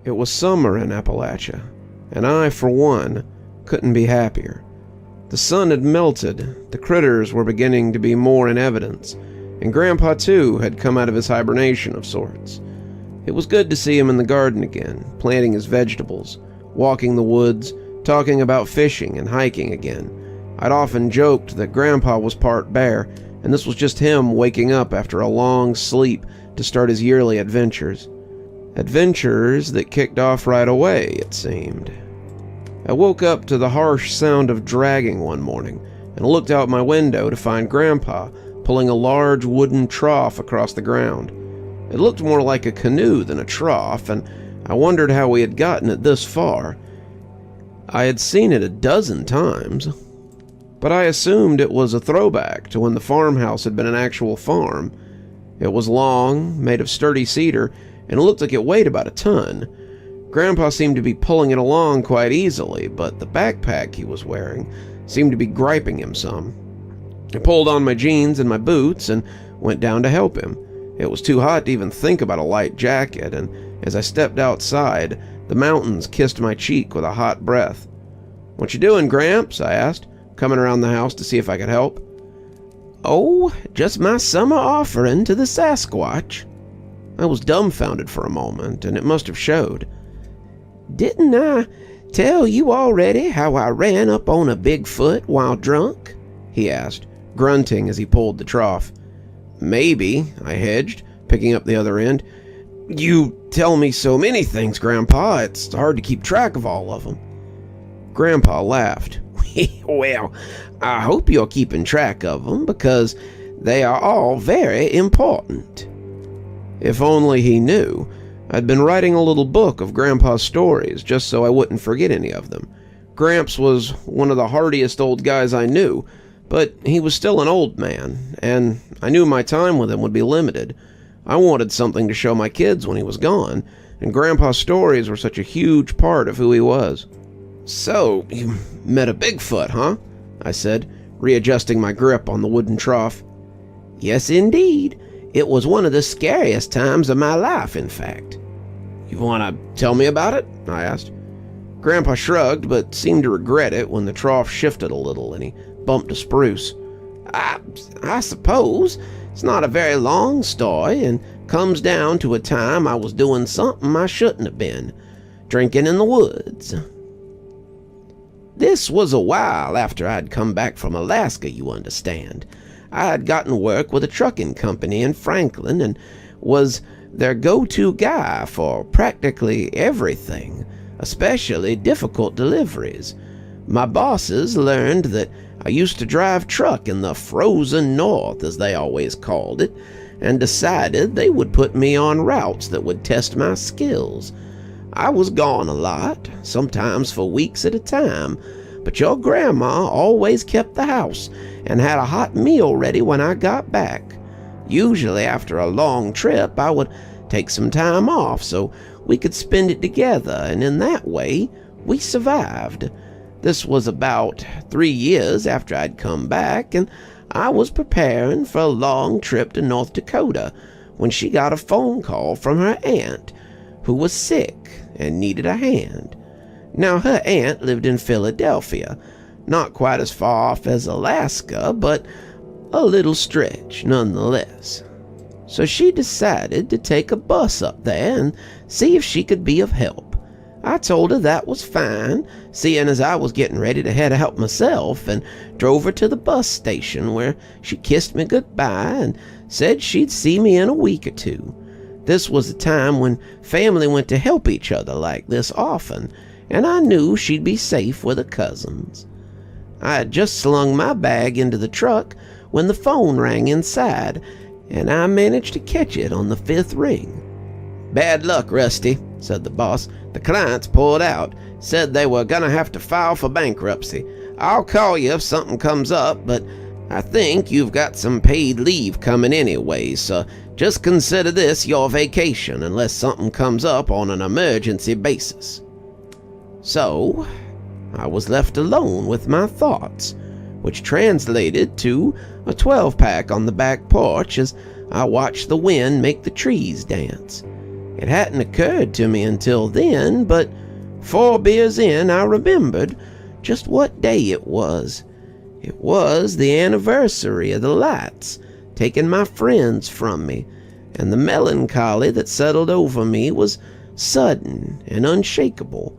It was summer in Appalachia, and I, for one, couldn't be happier. The sun had melted, the critters were beginning to be more in evidence, and Grandpa, too, had come out of his hibernation of sorts. It was good to see him in the garden again, planting his vegetables, walking the woods, talking about fishing and hiking again. I'd often joked that Grandpa was part bear, and this was just him waking up after a long sleep to start his yearly adventures. Adventures that kicked off right away, it seemed. I woke up to the harsh sound of dragging one morning and looked out my window to find Grandpa pulling a large wooden trough across the ground. It looked more like a canoe than a trough, and I wondered how we had gotten it this far. I had seen it a dozen times, but I assumed it was a throwback to when the farmhouse had been an actual farm. It was long, made of sturdy cedar, and it looked like it weighed about a ton. Grandpa seemed to be pulling it along quite easily, but the backpack he was wearing seemed to be griping him some. I pulled on my jeans and my boots and went down to help him. It was too hot to even think about a light jacket, and as I stepped outside, the mountains kissed my cheek with a hot breath. "What you doing, Gramps?" I asked, coming around the house to see if I could help. "Oh, just my summer offering to the Sasquatch." I was dumbfounded for a moment, and it must have showed. "Didn't I tell you already how I ran up on a Bigfoot while drunk?" he asked, grunting as he pulled the trough. "Maybe," I hedged, picking up the other end. "You tell me so many things, Grandpa, it's hard to keep track of all of them." Grandpa laughed. "Well, I hope you're keeping track of them, because they are all very important." If only he knew. I'd been writing a little book of Grandpa's stories just so I wouldn't forget any of them. Gramps was one of the hardiest old guys I knew, but he was still an old man, and I knew my time with him would be limited. I wanted something to show my kids when he was gone, and Grandpa's stories were such a huge part of who he was. "So, you met a Bigfoot, huh?" I said, readjusting my grip on the wooden trough. "Yes, indeed. It was one of the scariest times of my life, in fact." "You want to tell me about it?" I asked. Grandpa shrugged, but seemed to regret it when the trough shifted a little and he bumped a spruce. I suppose it's not a very long story, and comes down to a time I was doing something I shouldn't have been, drinking in the woods. This was a while after I'd come back from Alaska, you understand. I had gotten work with a trucking company in Franklin and was their go-to guy for practically everything, especially difficult deliveries. My bosses learned that I used to drive truck in the frozen north, as they always called it, and decided they would put me on routes that would test my skills. I was gone a lot, sometimes for weeks at a time, but your grandma always kept the house and had a hot meal ready when I got back. Usually after a long trip, I would take some time off so we could spend it together, and in that way, we survived. This was about 3 years after I'd come back, and I was preparing for a long trip to North Dakota when she got a phone call from her aunt, who was sick and needed a hand. Now, her aunt lived in Philadelphia, not quite as far off as Alaska, but a little stretch nonetheless. So she decided to take a bus up there and see if she could be of help. I told her that was fine, seeing as I was getting ready to head out myself, and drove her to the bus station, where she kissed me goodbye and said she'd see me in a week or two. This was the time when family went to help each other like this often, and I knew she'd be safe with her cousins. I had just slung my bag into the truck when the phone rang inside, and I managed to catch it on the 5th ring. "Bad luck, Rusty," said the boss. "The clients pulled out, said they were gonna have to file for bankruptcy. I'll call you if something comes up, but I think you've got some paid leave coming anyway, so just consider this your vacation unless something comes up on an emergency basis." So, I was left alone with my thoughts, which translated to a 12-pack on the back porch as I watched the wind make the trees dance. It hadn't occurred to me until then, but 4 beers in, I remembered just what day it was. It was the anniversary of the lights taking my friends from me, and the melancholy that settled over me was sudden and unshakable.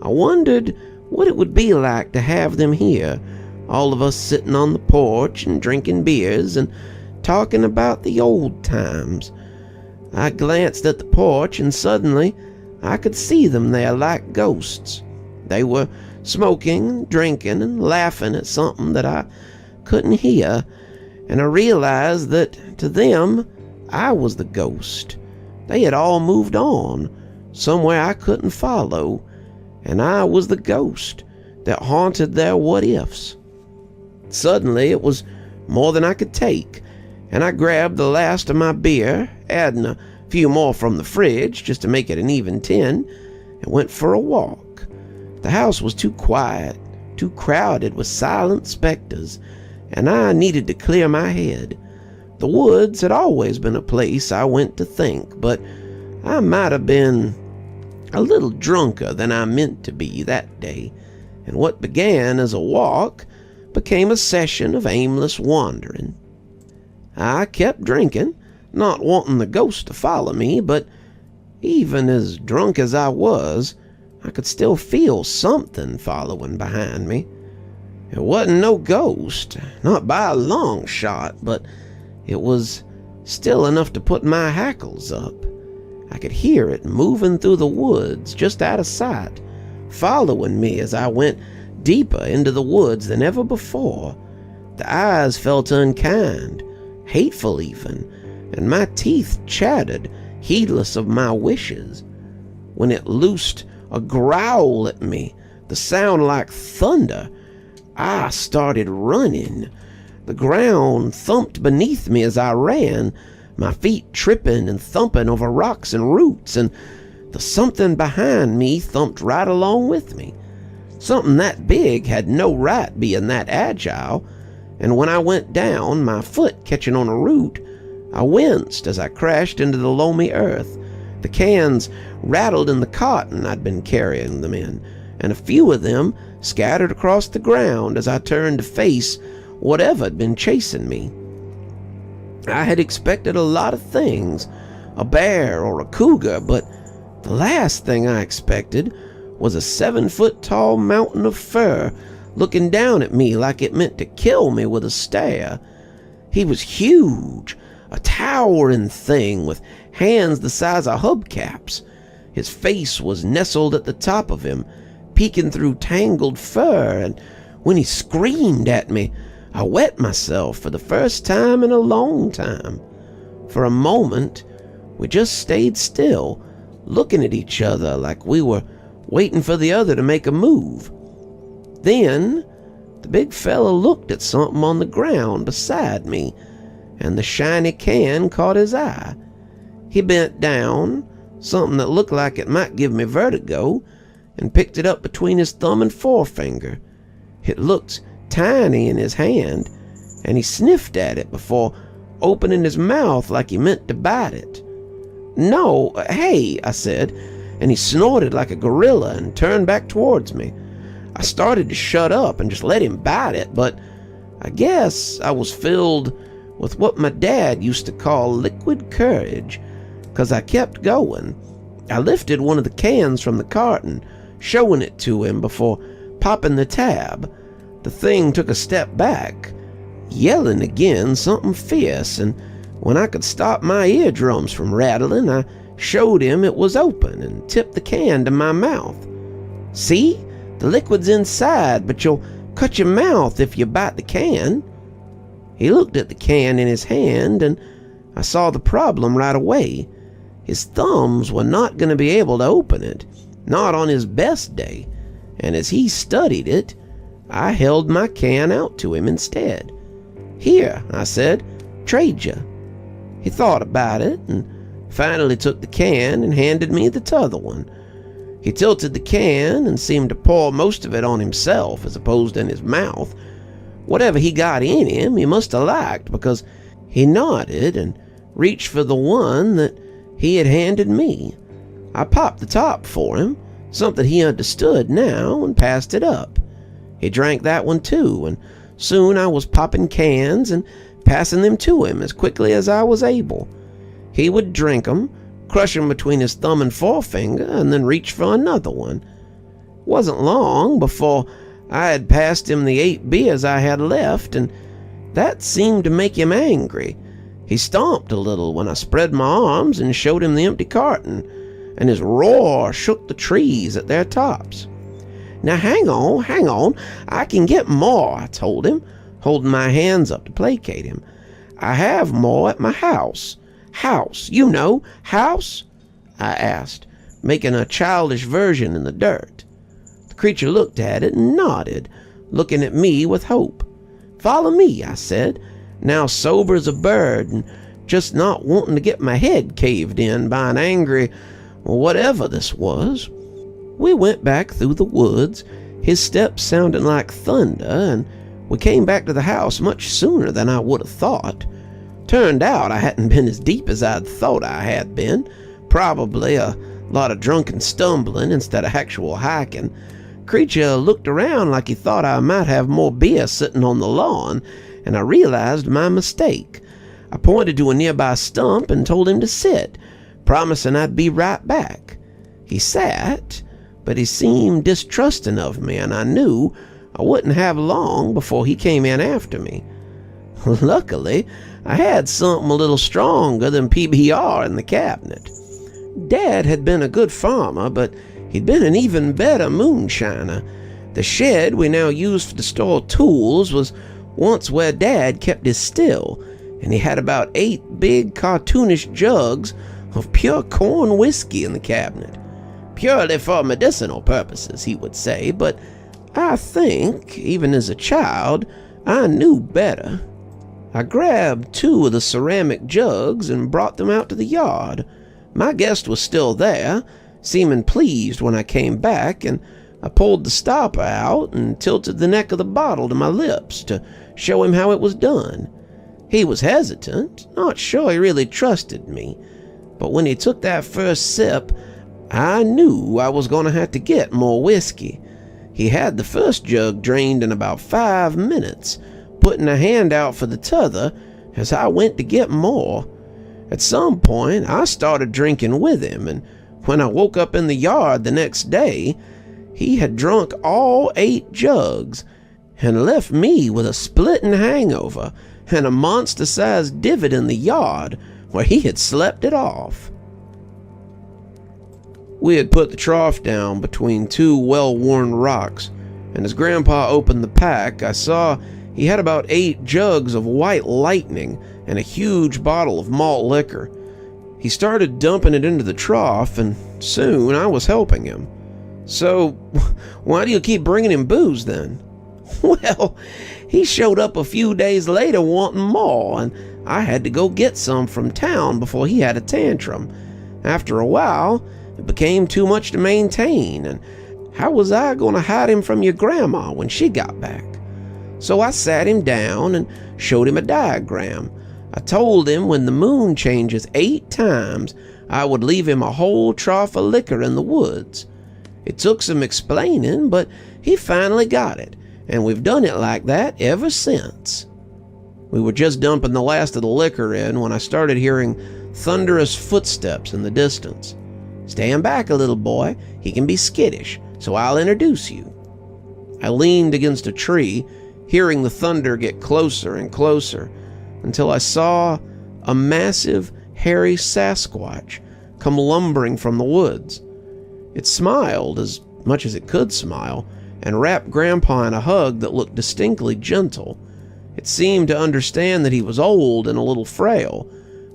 I wondered what it would be like to have them here, all of us sitting on the porch and drinking beers and talking about the old times. I glanced at the porch, and suddenly I could see them there like ghosts. They were smoking, drinking, and laughing at something that I couldn't hear, and I realized that to them I was the ghost. They had all moved on, somewhere I couldn't follow, and I was the ghost that haunted their what-ifs. Suddenly it was more than I could take, and I grabbed the last of my beer, adding a few more from the fridge just to make it an even 10, and went for a walk. The house was too quiet, too crowded with silent specters, and I needed to clear my head. The woods had always been a place I went to think, but I might have been a little drunker than I meant to be that day, and what began as a walk became a session of aimless wandering. I kept drinking, not wanting the ghost to follow me, but even as drunk as I was, I could still feel something following behind me. It wasn't no ghost, not by a long shot, but it was still enough to put my hackles up. I could hear it moving through the woods just out of sight, following me as I went deeper into the woods than ever before. The eyes felt unkind, hateful even, and my teeth chattered, heedless of my wishes. When it loosed a growl at me, the sound like thunder, I started running. The ground thumped beneath me as I ran, my feet tripping and thumping over rocks and roots, and the something behind me thumped right along with me. Something that big had no right being that agile, and when I went down, my foot catching on a root, I winced as I crashed into the loamy earth. The cans rattled in the cotton I'd been carrying them in, and a few of them scattered across the ground as I turned to face whatever had been chasing me. I had expected a lot of things, a bear or a cougar, but the last thing I expected was a 7-foot-tall mountain of fur looking down at me like it meant to kill me with a stare. He was huge, a towering thing with hands the size of hubcaps. His face was nestled at the top of him, peeking through tangled fur, and when he screamed at me, I wet myself for the first time in a long time. For a moment, we just stayed still, looking at each other like we were waiting for the other to make a move. Then, the big fella looked at something on the ground beside me, and the shiny can caught his eye. He bent down, something that looked like it might give me vertigo, and picked it up between his thumb and forefinger. It looked tiny in his hand, and he sniffed at it before opening his mouth like he meant to bite it. "No, hey," I said, and he snorted like a gorilla and turned back towards me. I started to shut up and just let him bite it, but I guess I was filled with what my dad used to call liquid courage, 'cause I kept going. I lifted one of the cans from the carton, showing it to him before popping the tab. The thing took a step back, yelling again something fierce, and when I could stop my eardrums from rattling, I showed him it was open and tipped the can to my mouth. "See? The liquid's inside, but you'll cut your mouth if you bite the can." He looked at the can in his hand, and I saw the problem right away. His thumbs were not going to be able to open it, not on his best day, and as he studied it, I held my can out to him instead. "Here," I said, "trade ya." He thought about it and finally took the can and handed me the t'other one. He tilted the can and seemed to pour most of it on himself as opposed to in his mouth. Whatever he got in him, he must have liked, because he nodded and reached for the one that he had handed me. I popped the top for him, something he understood now, and passed it up. He drank that one too, and soon I was popping cans and passing them to him as quickly as I was able. He would drink 'em, crush 'em between his thumb and forefinger, and then reach for another one. It wasn't long before I had passed him the 8 beers I had left, and that seemed to make him angry. He stomped a little when I spread my arms and showed him the empty carton, and his roar shook the trees at their tops. "Now hang on, I can get more," I told him, holding my hands up to placate him. "I have more at my house. House, you know, house?" I asked, making a childish version in the dirt. The creature looked at it and nodded, looking at me with hope. "Follow me," I said, now sober as a bird and just not wanting to get my head caved in by an angry whatever this was. We went back through the woods, his steps sounding like thunder, and we came back to the house much sooner than I would have thought. Turned out I hadn't been as deep as I'd thought I had been. Probably a lot of drunken stumbling instead of actual hiking. Creature looked around like he thought I might have more beer sitting on the lawn, and I realized my mistake. I pointed to a nearby stump and told him to sit, promising I'd be right back. He sat, but he seemed distrusting of me, and I knew I wouldn't have long before he came in after me. Luckily, I had something a little stronger than PBR in the cabinet. Dad had been a good farmer, but he'd been an even better moonshiner. The shed we now used to store tools was once where Dad kept his still, and he had about 8 big cartoonish jugs of pure corn whiskey in the cabinet. Purely for medicinal purposes, he would say, but I think, even as a child, I knew better. I grabbed 2 of the ceramic jugs and brought them out to the yard. My guest was still there, seeming pleased when I came back, and I pulled the stopper out and tilted the neck of the bottle to my lips to show him how it was done. He was hesitant, not sure he really trusted me, but when he took that first sip, I knew I was going to have to get more whiskey. He had the first jug drained in about 5 minutes, putting a hand out for the t'other as I went to get more. At some point, I started drinking with him, and when I woke up in the yard the next day, he had drunk all 8 jugs and left me with a splitting hangover and a monster-sized divot in the yard where he had slept it off. We had put the trough down between 2 well-worn rocks, and as Grandpa opened the pack, I saw he had about 8 jugs of white lightning and a huge bottle of malt liquor. He started dumping it into the trough, and soon I was helping him. "So, why do you keep bringing him booze then?" "Well, he showed up a few days later wanting more, and I had to go get some from town before he had a tantrum. After a while, it became too much to maintain, and how was I going to hide him from your grandma when she got back? So I sat him down and showed him a diagram. I told him when the moon changes 8 times, I would leave him a whole trough of liquor in the woods. It took some explaining, but he finally got it, and we've done it like that ever since." We were just dumping the last of the liquor in when I started hearing thunderous footsteps in the distance. "Stand back a little, boy. He can be skittish, so I'll introduce you." I leaned against a tree, hearing the thunder get closer and closer, until I saw a massive, hairy Sasquatch come lumbering from the woods. It smiled as much as it could smile, and wrapped Grandpa in a hug that looked distinctly gentle. It seemed to understand that he was old and a little frail,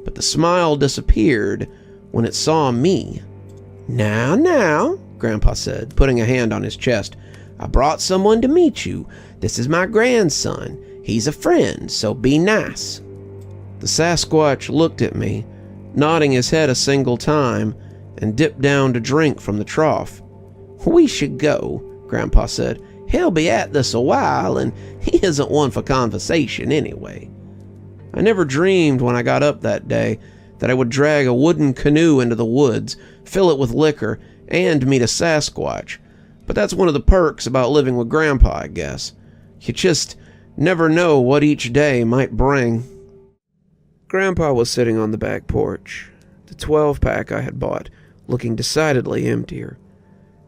but the smile disappeared when it saw me. Now, Grandpa said, putting a hand on his chest. "I brought someone to meet you. This is my grandson. He's a friend, so be nice." The Sasquatch looked at me, nodding his head a single time, and dipped down to drink from the trough. "We should go," Grandpa said. "He'll be at this a while, and he isn't one for conversation anyway." I never dreamed when I got up that day that I would drag a wooden canoe into the woods, fill it with liquor, and meet a Sasquatch. But that's one of the perks about living with Grandpa, I guess. You just never know what each day might bring. Grandpa was sitting on the back porch, the 12-pack I had bought, looking decidedly emptier.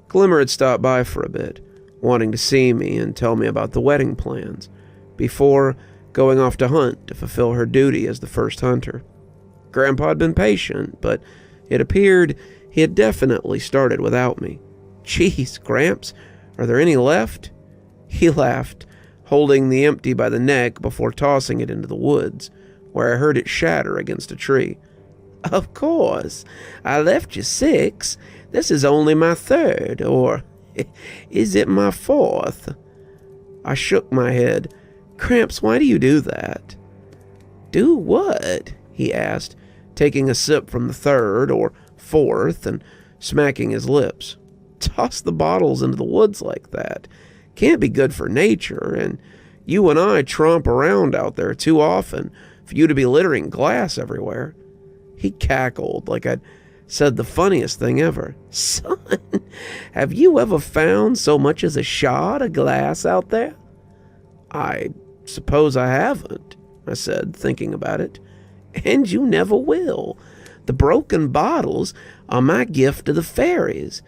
Glimmer had stopped by for a bit, wanting to see me and tell me about the wedding plans, before going off to hunt to fulfill her duty as the first hunter. Grandpa had been patient, but it appeared he had definitely started without me. "Geez, Gramps, are there any left?" He laughed, holding the empty by the neck before tossing it into the woods, where I heard it shatter against a tree. "Of course. I left you 6. This is only my 3rd, or is it my 4th? I shook my head. "Gramps, why do you do that?" "Do what?" he asked, taking a sip from the 3rd or 4th and smacking his lips. "Toss the bottles into the woods like that. Can't be good for nature, and you and I tromp around out there too often for you to be littering glass everywhere." He cackled like I'd said the funniest thing ever. "Son, have you ever found so much as a shard of glass out there?" "I suppose I haven't," I said, thinking about it. "And you never will. The broken bottles are my gift to the fairies,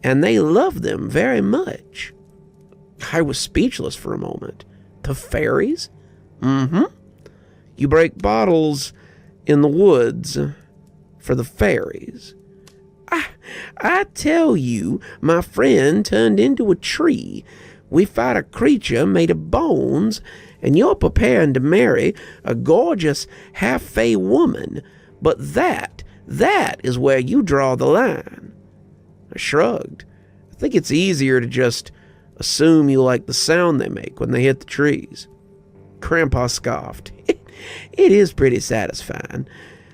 and they love them very much." I was speechless for a moment. "The fairies?" "Mm-hmm. You break bottles in the woods for the fairies." I tell you, my friend turned into a tree. We fight a creature made of bones, and you're preparing to marry a gorgeous half-fey woman. But that is where you draw the line." I shrugged. I think it's easier to just assume you like the sound they make when they hit the trees. Grandpa scoffed. It is pretty satisfying.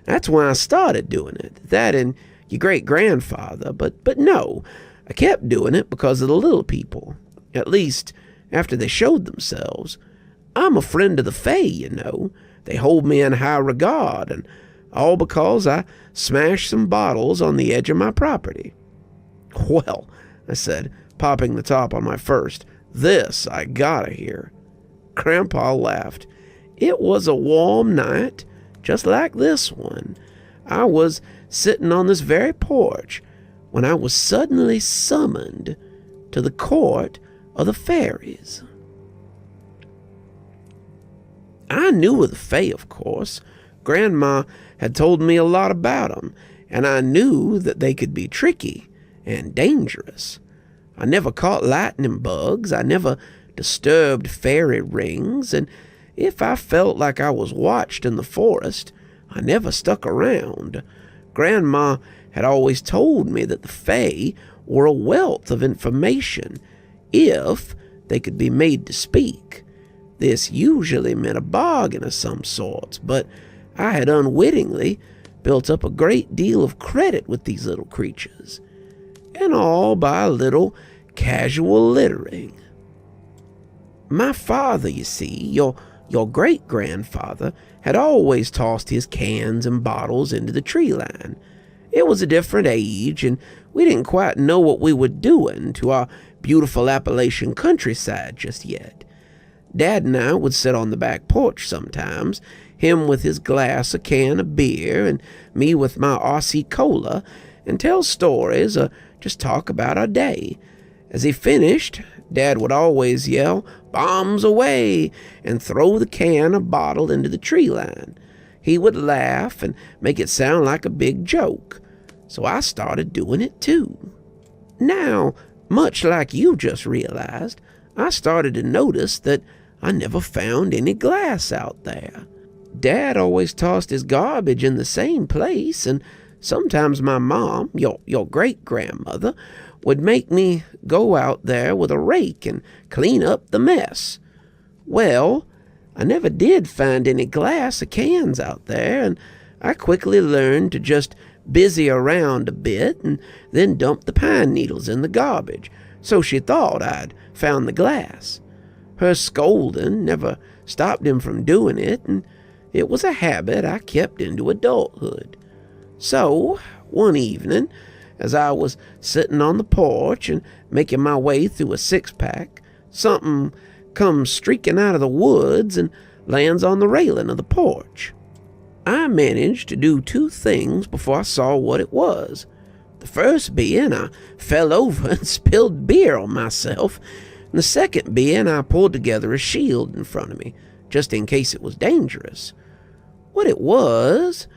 That's why I started doing it. That and your great-grandfather. But no, I kept doing it because of the little people. At least, after they showed themselves. I'm a friend of the Fae, you know. They hold me in high regard, and all because I smashed some bottles on the edge of my property. "Well," I said, popping the top on my first, "this I gotta hear." Grandpa laughed. "It was a warm night, just like this one. I was sitting on this very porch when I was suddenly summoned to the court of the fairies." I knew of the Fae, of course. Grandma had told me a lot about them, and I knew that they could be tricky and dangerous. I never caught lightning bugs, I never disturbed fairy rings, and if I felt like I was watched in the forest, I never stuck around. Grandma had always told me that the Fae were a wealth of information, if they could be made to speak. This usually meant a bargain of some sort, but I had unwittingly built up a great deal of credit with these little creatures, and all by a little casual littering. My father, you see, your great-grandfather, had always tossed his cans and bottles into the tree line. It was a different age, and we didn't quite know what we were doing to our beautiful Appalachian countryside just yet. Dad and I would sit on the back porch sometimes, him with his glass, a can of beer, and me with my Aussie cola, and tell stories or just talk about our day. As he finished, Dad would always yell, "Bombs away," and throw the can or bottle into the tree line. He would laugh and make it sound like a big joke, so I started doing it too. Now, much like you just realized, I started to notice that I never found any glass out there. Dad always tossed his garbage in the same place, and sometimes my mom, your great-grandmother, would make me go out there with a rake and clean up the mess. Well, I never did find any glass or cans out there, and I quickly learned to just busy around a bit and then dump the pine needles in the garbage, so she thought I'd found the glass. Her scolding never stopped him from doing it, and it was a habit I kept into adulthood. So, one evening, as I was sitting on the porch and making my way through a six-pack, something comes streaking out of the woods and lands on the railing of the porch. I managed to do two things before I saw what it was. The first being I fell over and spilled beer on myself, and the second being I pulled together a shield in front of me, just in case it was dangerous. What it was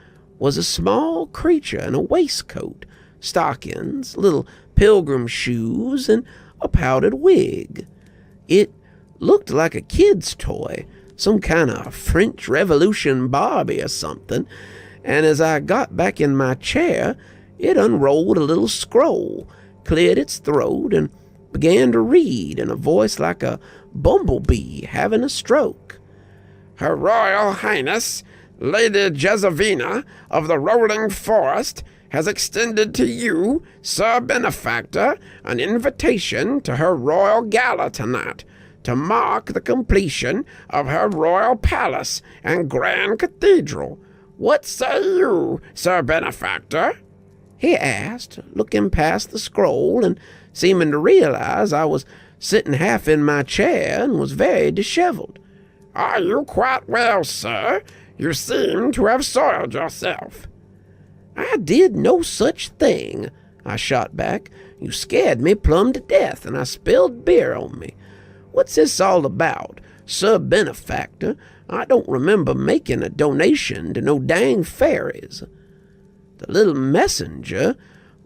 a small creature in a waistcoat, stockings, little pilgrim shoes, and a powdered wig. It looked like a kid's toy, some kind of French Revolution Barbie or something, and as I got back in my chair, it unrolled a little scroll, cleared its throat, and began to read in a voice like a bumblebee having a stroke. Her Royal Highness, Lady Jezavina of the Rolling Forest, has extended to you, Sir Benefactor, an invitation to her royal gala tonight, to mark the completion of her royal palace and grand cathedral. What say you, Sir Benefactor? He asked, looking past the scroll and seeming to realize I was sitting half in my chair and was very disheveled. Are you quite well, sir? You seem to have soiled yourself. I did no such thing, I shot back. You scared me plumb to death, and I spilled beer on me. What's this all about, Sir Benefactor? I don't remember making a donation to no dang fairies. The little messenger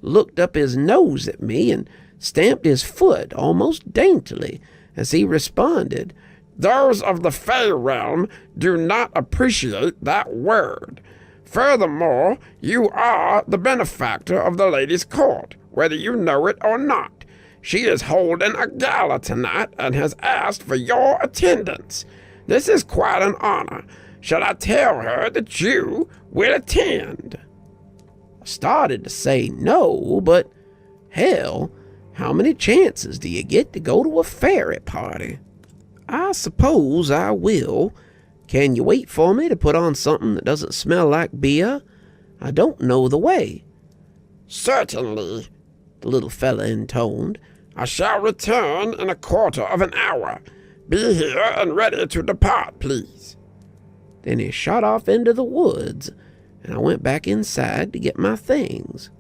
looked up his nose at me and stamped his foot almost daintily as he responded, Those of the Fey realm do not appreciate that word. Furthermore, you are the benefactor of the lady's court, whether you know it or not. She is holding a gala tonight and has asked for your attendance. This is quite an honor. Shall I tell her that you will attend? I started to say no, but hell, how many chances do you get to go to a fairy party? I suppose I will. Can you wait for me to put on something that doesn't smell like beer? I don't know the way. Certainly, the little fella intoned. I shall return in a quarter of an hour. Be here and ready to depart, please. Then he shot off into the woods, and I went back inside to get my things.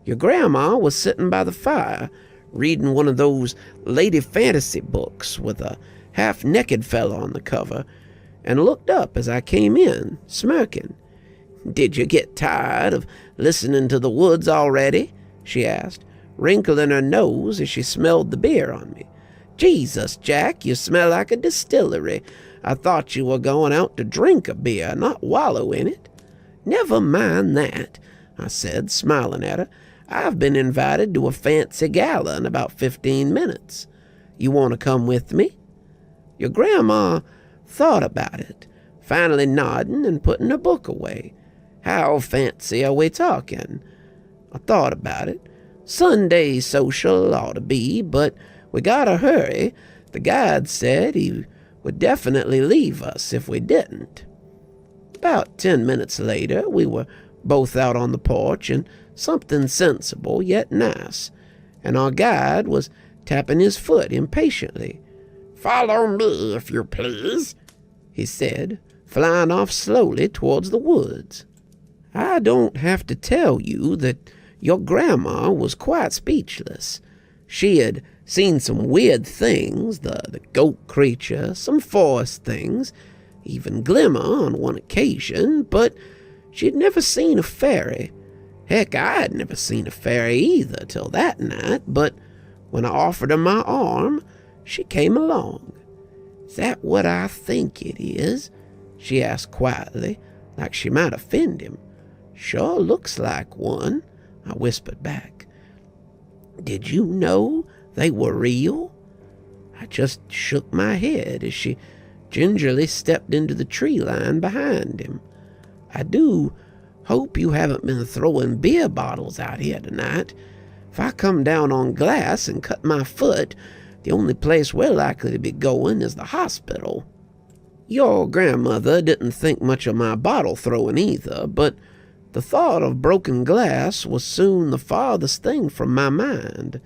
Your grandma was sitting by the fire, reading one of those lady fantasy books with a half-naked fella on the cover, and looked up as I came in, smirking. "Did you get tired of listening to the woods already?" she asked, wrinkling her nose as she smelled the beer on me. "Jesus, Jack, you smell like a distillery. I thought you were going out to drink a beer, not wallow in it." "Never mind that," I said, smiling at her. "I've been invited to a fancy gala in about 15 minutes. You want to come with me?" Your grandma thought about it, finally nodding and putting her book away. "How fancy are we talking?" I thought about it. Sunday social ought to be, but we gotta hurry. The guide said he would definitely leave us if we didn't. About 10 minutes later, we were both out on the porch and something sensible yet nice, and our guide was tapping his foot impatiently. "Follow me, if you please," he said, flying off slowly towards the woods. I don't have to tell you that your grandma was quite speechless. She had seen some weird things, the goat creature, some forest things, even Glimmer on one occasion, but she'd never seen a fairy. Heck, I had never seen a fairy either till that night, but when I offered her my arm, she came along. "Is that what I think it is?" she asked quietly, like she might offend him. "Sure looks like one," I whispered back. "Did you know they were real?" I just shook my head as she gingerly stepped into the tree line behind him. "I do hope you haven't been throwing beer bottles out here tonight. If I come down on glass and cut my foot, the only place we're likely to be going is the hospital." Your grandmother didn't think much of my bottle throwing either, but The thought of broken glass was soon the farthest thing from my mind.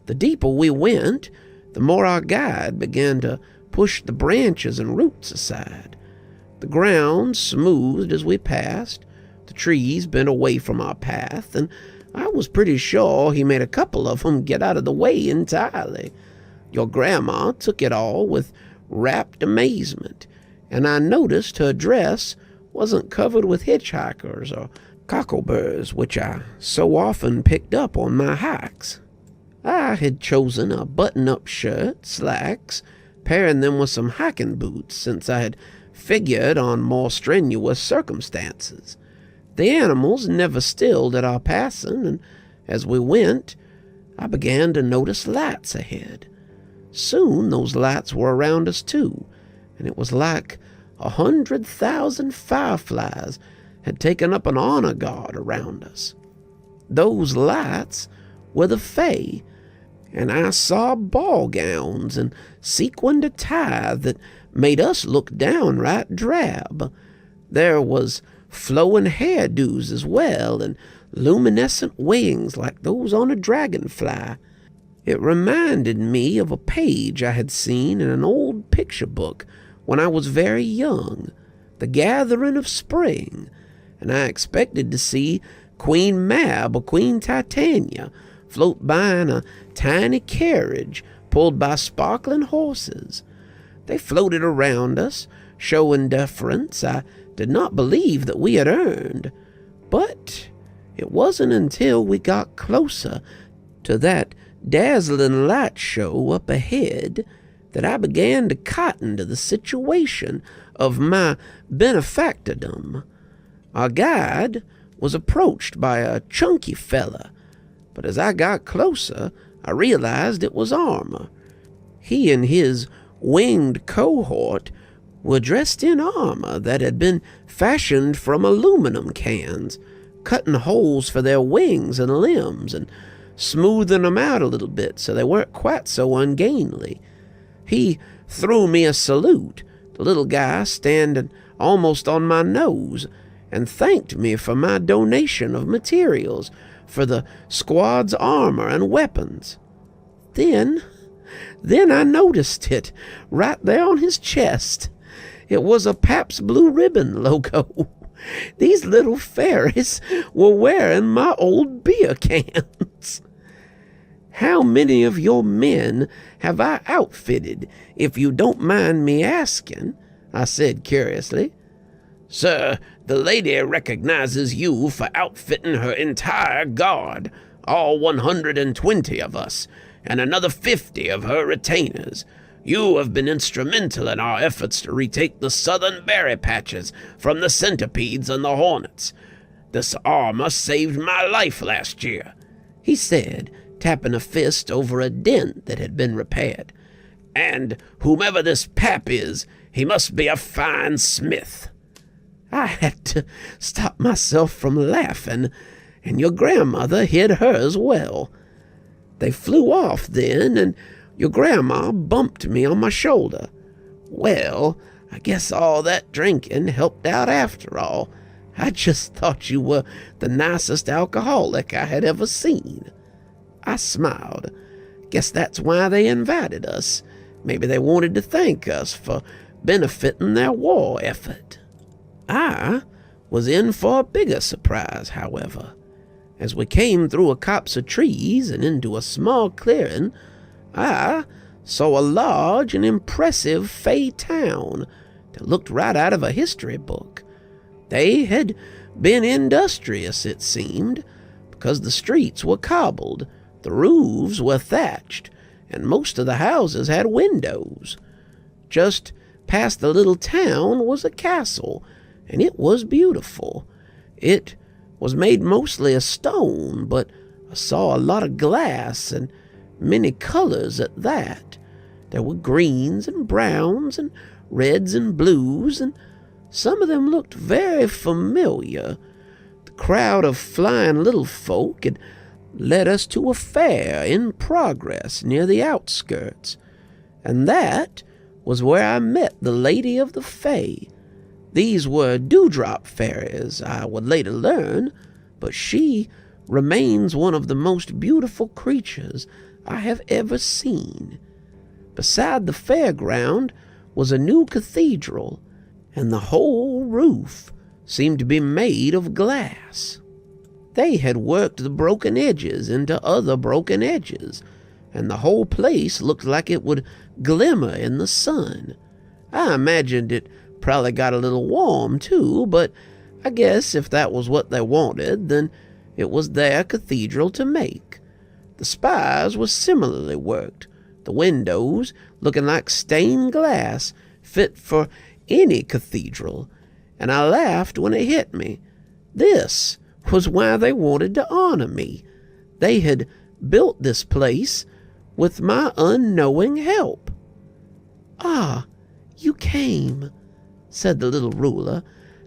The deeper we went, the more our guide began to push the branches and roots aside. The ground smoothed as we passed, the trees bent away from our path, and I was pretty sure he made a couple of them get out of the way entirely. Your grandma took it all with rapt amazement, and I noticed her dress wasn't covered with hitchhikers or cockleburs, which I so often picked up on my hikes. I had chosen a button-up shirt, slacks, pairing them with some hiking boots, since I had figured on more strenuous circumstances. The animals never stilled at our passing, and as we went, I began to notice lights ahead. Soon those lights were around us too, and it was like 100,000 fireflies had taken up an honor guard around us. Those lights were the Fae, and I saw ball gowns and sequined attire that made us look downright drab. There was flowing hairdos as well, and luminescent wings like those on a dragonfly. It reminded me of a page I had seen in an old picture book when I was very young, The Gathering of Spring, and I expected to see Queen Mab or Queen Titania float by in a tiny carriage pulled by sparkling horses. They floated around us, showing deference I did not believe that we had earned. But it wasn't until we got closer to that dazzling light show up ahead that I began to cotton to the situation of my benefactordom. Our guide was approached by a chunky fella, but as I got closer, I realized it was Armor. He and his winged cohort were dressed in armor that had been fashioned from aluminum cans, cutting holes for their wings and limbs and smoothing them out a little bit so they weren't quite so ungainly. He threw me a salute, the little guy standing almost on my nose, and thanked me for my donation of materials for the squad's armor and weapons. Then I noticed it right there on his chest. It was a Pabst Blue Ribbon logo. These little fairies were wearing my old beer cans. How many of your men have I outfitted, if you don't mind me asking? I said curiously. Sir, the lady recognizes you for outfitting her entire guard, all 120 of us, and another 50 of her retainers. You have been instrumental in our efforts to retake the southern berry patches from the centipedes and the hornets. This armor saved my life last year, he said, tapping a fist over a dent that had been repaired. And whomever this Pap is, he must be a fine smith. I had to stop myself from laughing, and your grandmother hid hers well. They flew off then, and your grandma bumped me on my shoulder. Well, I guess all that drinking helped out after all. I just thought you were the nicest alcoholic I had ever seen. I smiled. Guess that's why they invited us. Maybe they wanted to thank us for benefiting their war effort. I was in for a bigger surprise, however. As we came through a copse of trees and into a small clearing, I saw a large and impressive Fey town that looked right out of a history book. They had been industrious, it seemed, because the streets were cobbled, the roofs were thatched, and most of the houses had windows. Just past the little town was a castle, and it was beautiful. It was made mostly of stone, but I saw a lot of glass and many colors at that. There were greens and browns and reds and blues, and some of them looked very familiar. The crowd of flying little folk had led us to a fair in progress near the outskirts, and that was where I met the Lady of the Fae. These were dewdrop fairies, I would later learn, but she remains one of the most beautiful creatures I have ever seen. Beside the fairground was a new cathedral, and the whole roof seemed to be made of glass. They had worked the broken edges into other broken edges, and the whole place looked like it would glimmer in the sun. I imagined it probably got a little warm too, but I guess if that was what they wanted, then it was their cathedral to make. The spires were similarly worked, the windows looking like stained glass fit for any cathedral, and I laughed when it hit me. This was why they wanted to honor me. They had built this place with my unknowing help. "Ah, you came," said the little ruler.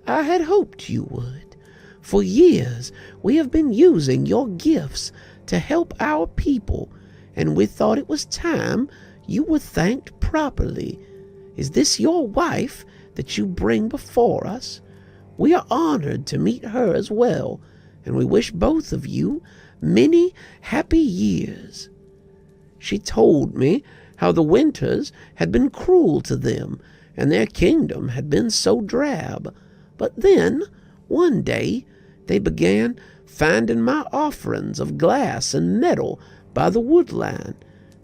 "I had hoped you would. For years we have been using your gifts to help our people, and we thought it was time you were thanked properly. Is this your wife that you bring before us? We are honored to meet her as well, and we wish both of you many happy years." She told me how the winters had been cruel to them, and their kingdom had been so drab. But then, one day, they began finding my offerings of glass and metal by the woodline.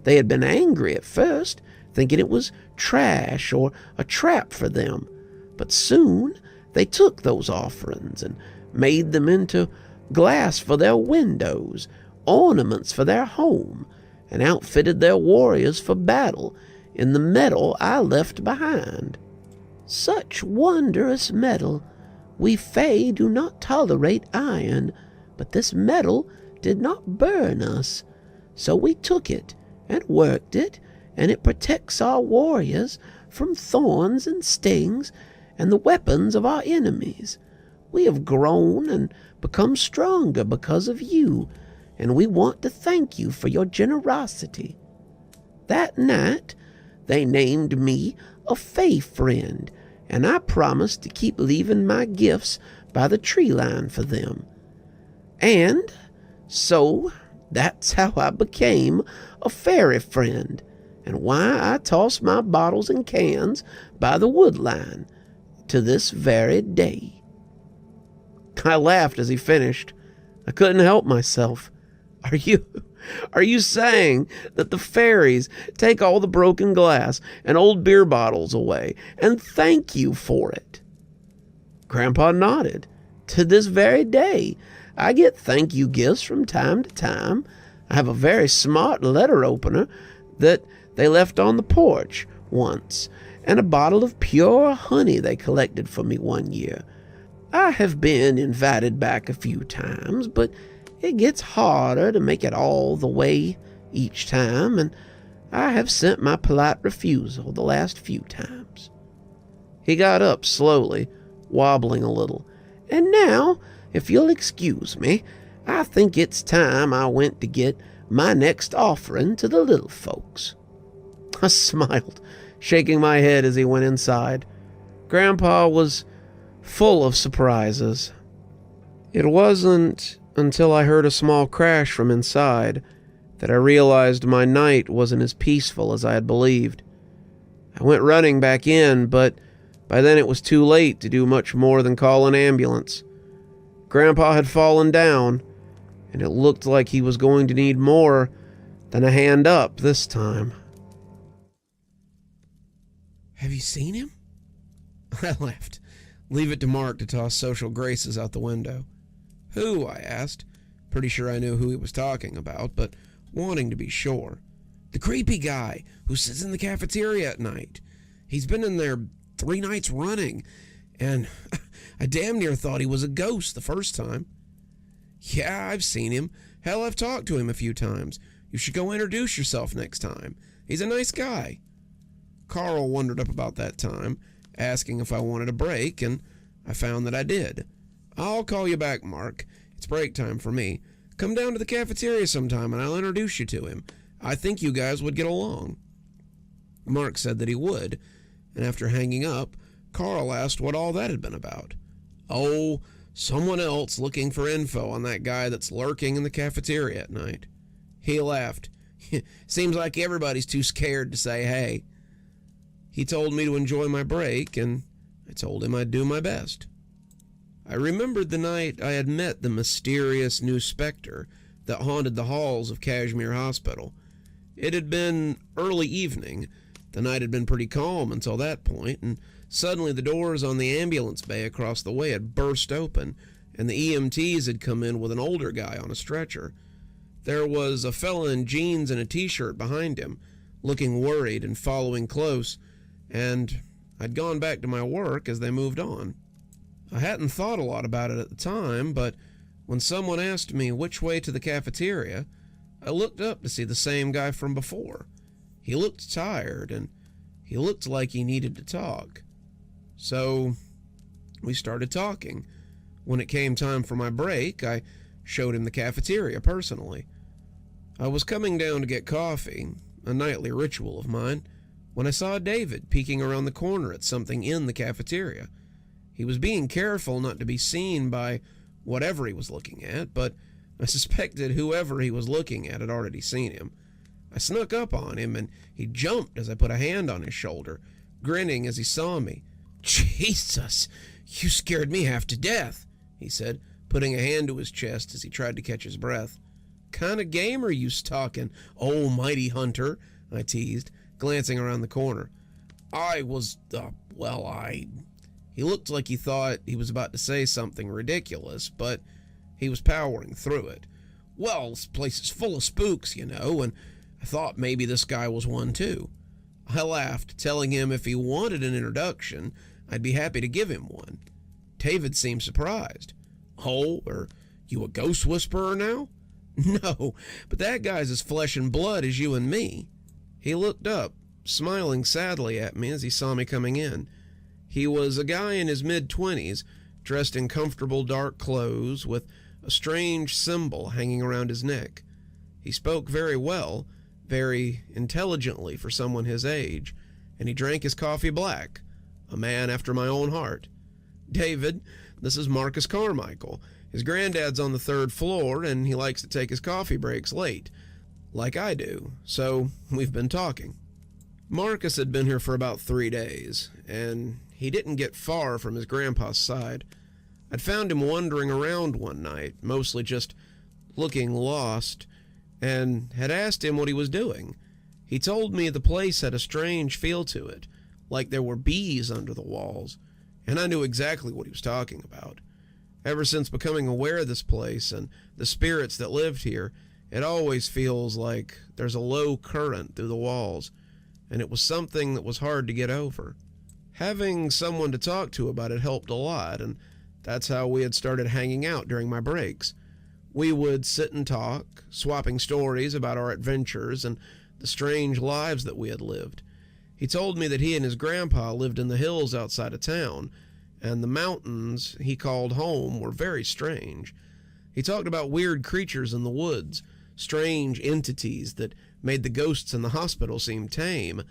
They had been angry at first, thinking it was trash or a trap for them. But soon they took those offerings and made them into glass for their windows, ornaments for their home, and outfitted their warriors for battle in the metal I left behind. Such wondrous metal! We Fae do not tolerate iron, but this metal did not burn us. So we took it and worked it, and it protects our warriors from thorns and stings and the weapons of our enemies. We have grown and become stronger because of you, and we want to thank you for your generosity." That night, they named me a Fae friend, and I promised to keep leaving my gifts by the tree line for them. And so that's how I became a fairy friend, and why I toss my bottles and cans by the wood line to this very day. I laughed as he finished. I couldn't help myself. Are you saying that the fairies take all the broken glass and old beer bottles away and thank you for it? Grandpa nodded. To this very day, I get thank you gifts from time to time. I have a very smart letter opener that they left on the porch once, and a bottle of pure honey they collected for me one year. I have been invited back a few times, but it gets harder to make it all the way each time, and I have sent my polite refusal the last few times. He got up slowly, wobbling a little. And now, if you'll excuse me, I think it's time I went to get my next offering to the little folks. I smiled, shaking my head as he went inside. Grandpa was full of surprises. It wasn't until I heard a small crash from inside that I realized my night wasn't as peaceful as I had believed. I went running back in, but by then it was too late to do much more than call an ambulance. Grandpa had fallen down, and it looked like he was going to need more than a hand up this time. "Have you seen him?" I laughed. Leave it to Mark to toss social graces out the window. "Who?" I asked. Pretty sure I knew who he was talking about, but wanting to be sure. "The creepy guy who sits in the cafeteria at night. He's been in there 3 nights running, and I damn near thought he was a ghost the first time." "Yeah, I've seen him. Hell, I've talked to him a few times. You should go introduce yourself next time. He's a nice guy." Carl wondered up about that time, asking if I wanted a break, and I found that I did. "I'll call you back, Mark. It's break time for me. Come down to the cafeteria sometime and I'll introduce you to him. I think you guys would get along." Mark said that he would, and after hanging up, Carl asked what all that had been about. Oh, someone else looking for info on that guy that's lurking in the cafeteria at night. He laughed. Seems like everybody's too scared to say hey. He told me to enjoy my break, and I told him I'd do my best. I remembered the night I had met the mysterious new specter that haunted the halls of Kashmir Hospital. It had been early evening. The night had been pretty calm until that point, and suddenly the doors on the ambulance bay across the way had burst open, and the EMTs had come in with an older guy on a stretcher. There was a fella in jeans and a t-shirt behind him, looking worried and following close, and I'd gone back to my work as they moved on. I hadn't thought a lot about it at the time, but when someone asked me which way to the cafeteria, I looked up to see the same guy from before. He looked tired, and he looked like he needed to talk. So we started talking. When it came time for my break, I showed him the cafeteria personally. I was coming down to get coffee, a nightly ritual of mine, when I saw David peeking around the corner at something in the cafeteria. He was being careful not to be seen by whatever he was looking at, but I suspected whoever he was looking at had already seen him. I snuck up on him, and he jumped as I put a hand on his shoulder, grinning as he saw me. "Jesus, you scared me half to death," he said, putting a hand to his chest as he tried to catch his breath. "Kind of game are you talking, oh mighty hunter?" I teased, glancing around the corner. He looked like he thought he was about to say something ridiculous, but he was powering through it. "Well, this place is full of spooks, you know, and I thought maybe this guy was one too." I laughed, telling him if he wanted an introduction, I'd be happy to give him one. David seemed surprised. "Oh, are you a ghost whisperer now?" "No, but that guy's as flesh and blood as you and me." He looked up, smiling sadly at me as he saw me coming in. He was a guy in his mid-20s, dressed in comfortable dark clothes with a strange symbol hanging around his neck. He spoke very well, very intelligently for someone his age, and he drank his coffee black, a man after my own heart. "David, this is Marcus Carmichael. His granddad's on the 3rd floor, and he likes to take his coffee breaks late, like I do, so we've been talking." Marcus had been here for about 3 days, and he didn't get far from his grandpa's side. I'd found him wandering around one night, mostly just looking lost, and had asked him what he was doing. He told me the place had a strange feel to it, like there were bees under the walls, and I knew exactly what he was talking about. Ever since becoming aware of this place and the spirits that lived here, it always feels like there's a low current through the walls, and it was something that was hard to get over. Having someone to talk to about it helped a lot, and that's how we had started hanging out during my breaks. We would sit and talk, swapping stories about our adventures and the strange lives that we had lived. He told me that he and his grandpa lived in the hills outside of town, and the mountains he called home were very strange. He talked about weird creatures in the woods, strange entities that made the ghosts in the hospital seem tame,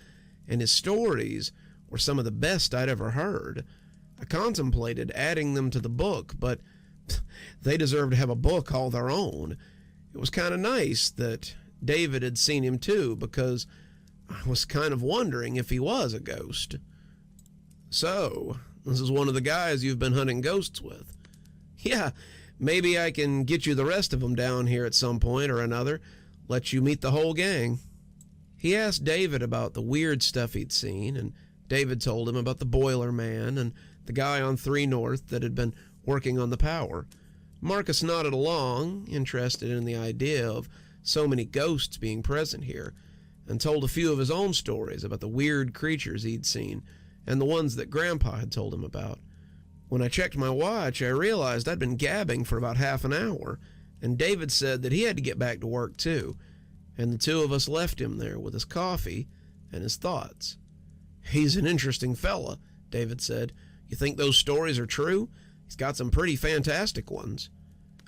and his stories were some of the best I'd ever heard. I contemplated adding them to the book, but they deserve to have a book all their own. It was kind of nice that David had seen him too, because I was kind of wondering if he was a ghost. "So, this is one of the guys you've been hunting ghosts with?" "Yeah, maybe I can get you the rest of them down here at some point or another, let you meet the whole gang." He asked David about the weird stuff he'd seen, and David told him about the boiler man and the guy on 3 North that had been working on the power. Marcus nodded along, interested in the idea of so many ghosts being present here, and told a few of his own stories about the weird creatures he'd seen and the ones that Grandpa had told him about. When I checked my watch, I realized I'd been gabbing for about half an hour, and David said that he had to get back to work too, and the two of us left him there with his coffee and his thoughts. "He's an interesting fella," David said. "You think those stories are true? He's got some pretty fantastic ones."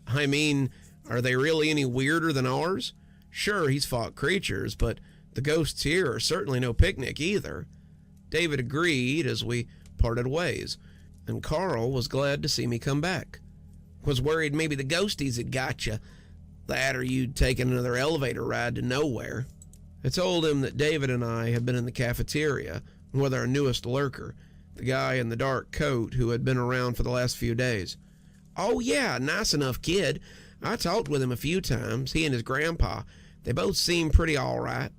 "I mean, are they really any weirder than ours? Sure, he's fought creatures, but the ghosts here are certainly no picnic either." David agreed as we parted ways, and Carl was glad to see me come back. Was worried maybe the ghosties had got you. That or you'd taken another elevator ride to nowhere. I told him that David and I had been in the cafeteria with our newest lurker, the guy in the dark coat who had been around for the last few days. Oh yeah, nice enough kid. I talked with him a few times, he and his grandpa. They both seemed pretty all right.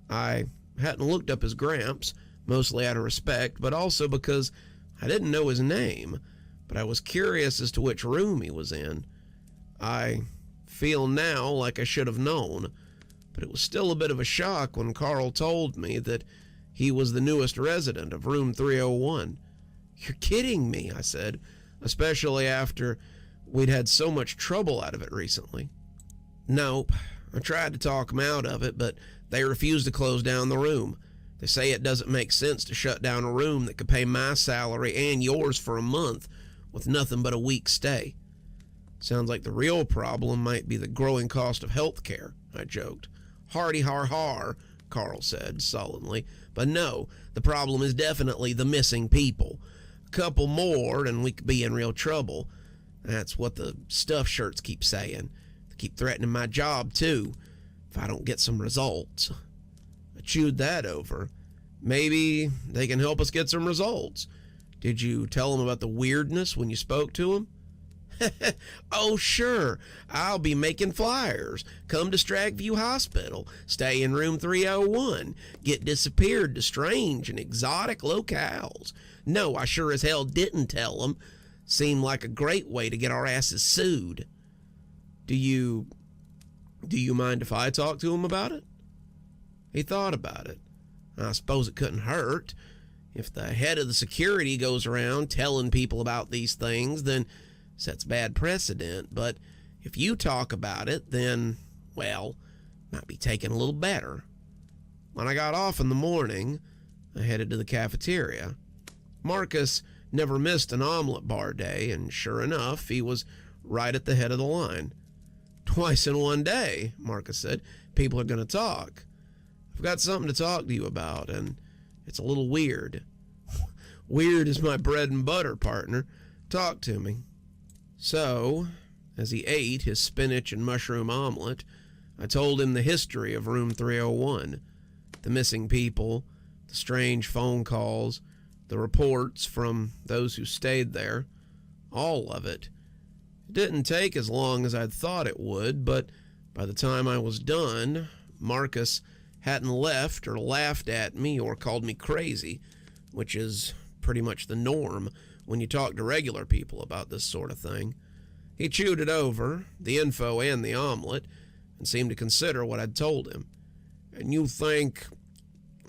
I hadn't looked up his gramps, mostly out of respect, but also because I didn't know his name, but I was curious as to which room he was in. I feel now like I should have known, but it was still a bit of a shock when Carl told me that he was the newest resident of room 301. You're kidding me, I said, especially after we'd had so much trouble out of it recently. Nope. I tried to talk them out of it, but they refused to close down the room. They say it doesn't make sense to shut down a room that could pay my salary and yours for a month with nothing but a week's stay. Sounds like the real problem might be the growing cost of health care, I joked. Hardy har har, Carl said sullenly. But no, the problem is definitely the missing people. A couple more and we could be in real trouble. That's what the stuff shirts keep saying. They keep threatening my job, too, if I don't get some results. I chewed that over. Maybe they can help us get some results. Did you tell them about the weirdness when you spoke to them? Oh, sure. I'll be making flyers. Come to Stagview Hospital. Stay in room 301. Get disappeared to strange and exotic locales. No, I sure as hell didn't tell them. Seemed like a great way to get our asses sued. Do you mind if I talk to him about it? He thought about it. I suppose it couldn't hurt. If the head of the security goes around telling people about these things, then sets bad precedent. But if you talk about it, then, well, might be taken a little better. When I got off in the morning, I headed to the cafeteria. Marcus never missed an omelet bar day, and sure enough, he was right at the head of the line. Twice in one day, Marcus said. People are going to talk. I've got something to talk to you about, and it's a little weird. Weird is my bread and butter, partner. Talk to me. So, as he ate his spinach and mushroom omelet, I told him the history of room 301, the missing people, the strange phone calls, the reports from those who stayed there, all of it. It didn't take as long as I'd thought it would, but by the time I was done, Marcus hadn't left or laughed at me or called me crazy, which is pretty much the norm when you talk to regular people about this sort of thing. He chewed it over, the info and the omelet, and seemed to consider what I'd told him. And you think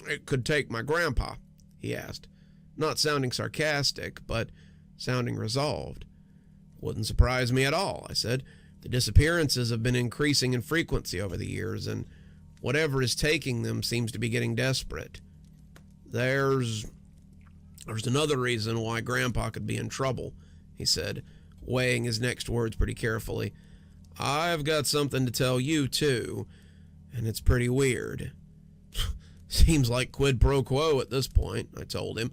it could take my grandpa? He asked, not sounding sarcastic, but sounding resolved. Wouldn't surprise me at all, I said. The disappearances have been increasing in frequency over the years, and whatever is taking them seems to be getting desperate. There's another reason why Grandpa could be in trouble, he said, weighing his next words pretty carefully. I've got something to tell you, too, and it's pretty weird. Seems like quid pro quo at this point, I told him,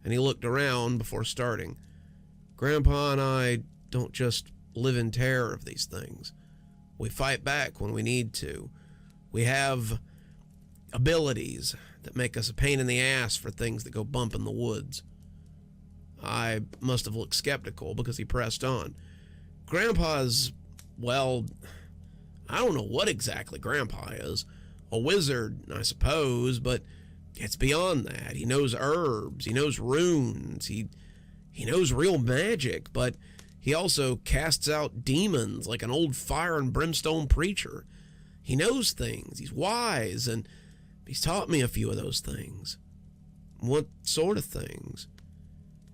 and he looked around before starting. Grandpa and I don't just live in terror of these things. We fight back when we need to. We have abilities that make us a pain in the ass for things that go bump in the woods. I must have looked skeptical because he pressed on. Grandpa's, well, I don't know what exactly Grandpa is. A wizard, I suppose, but it's beyond that. He knows herbs, he knows runes, he knows real magic, but he also casts out demons like an old fire and brimstone preacher. He knows things, he's wise, and he's taught me a few of those things. What sort of things?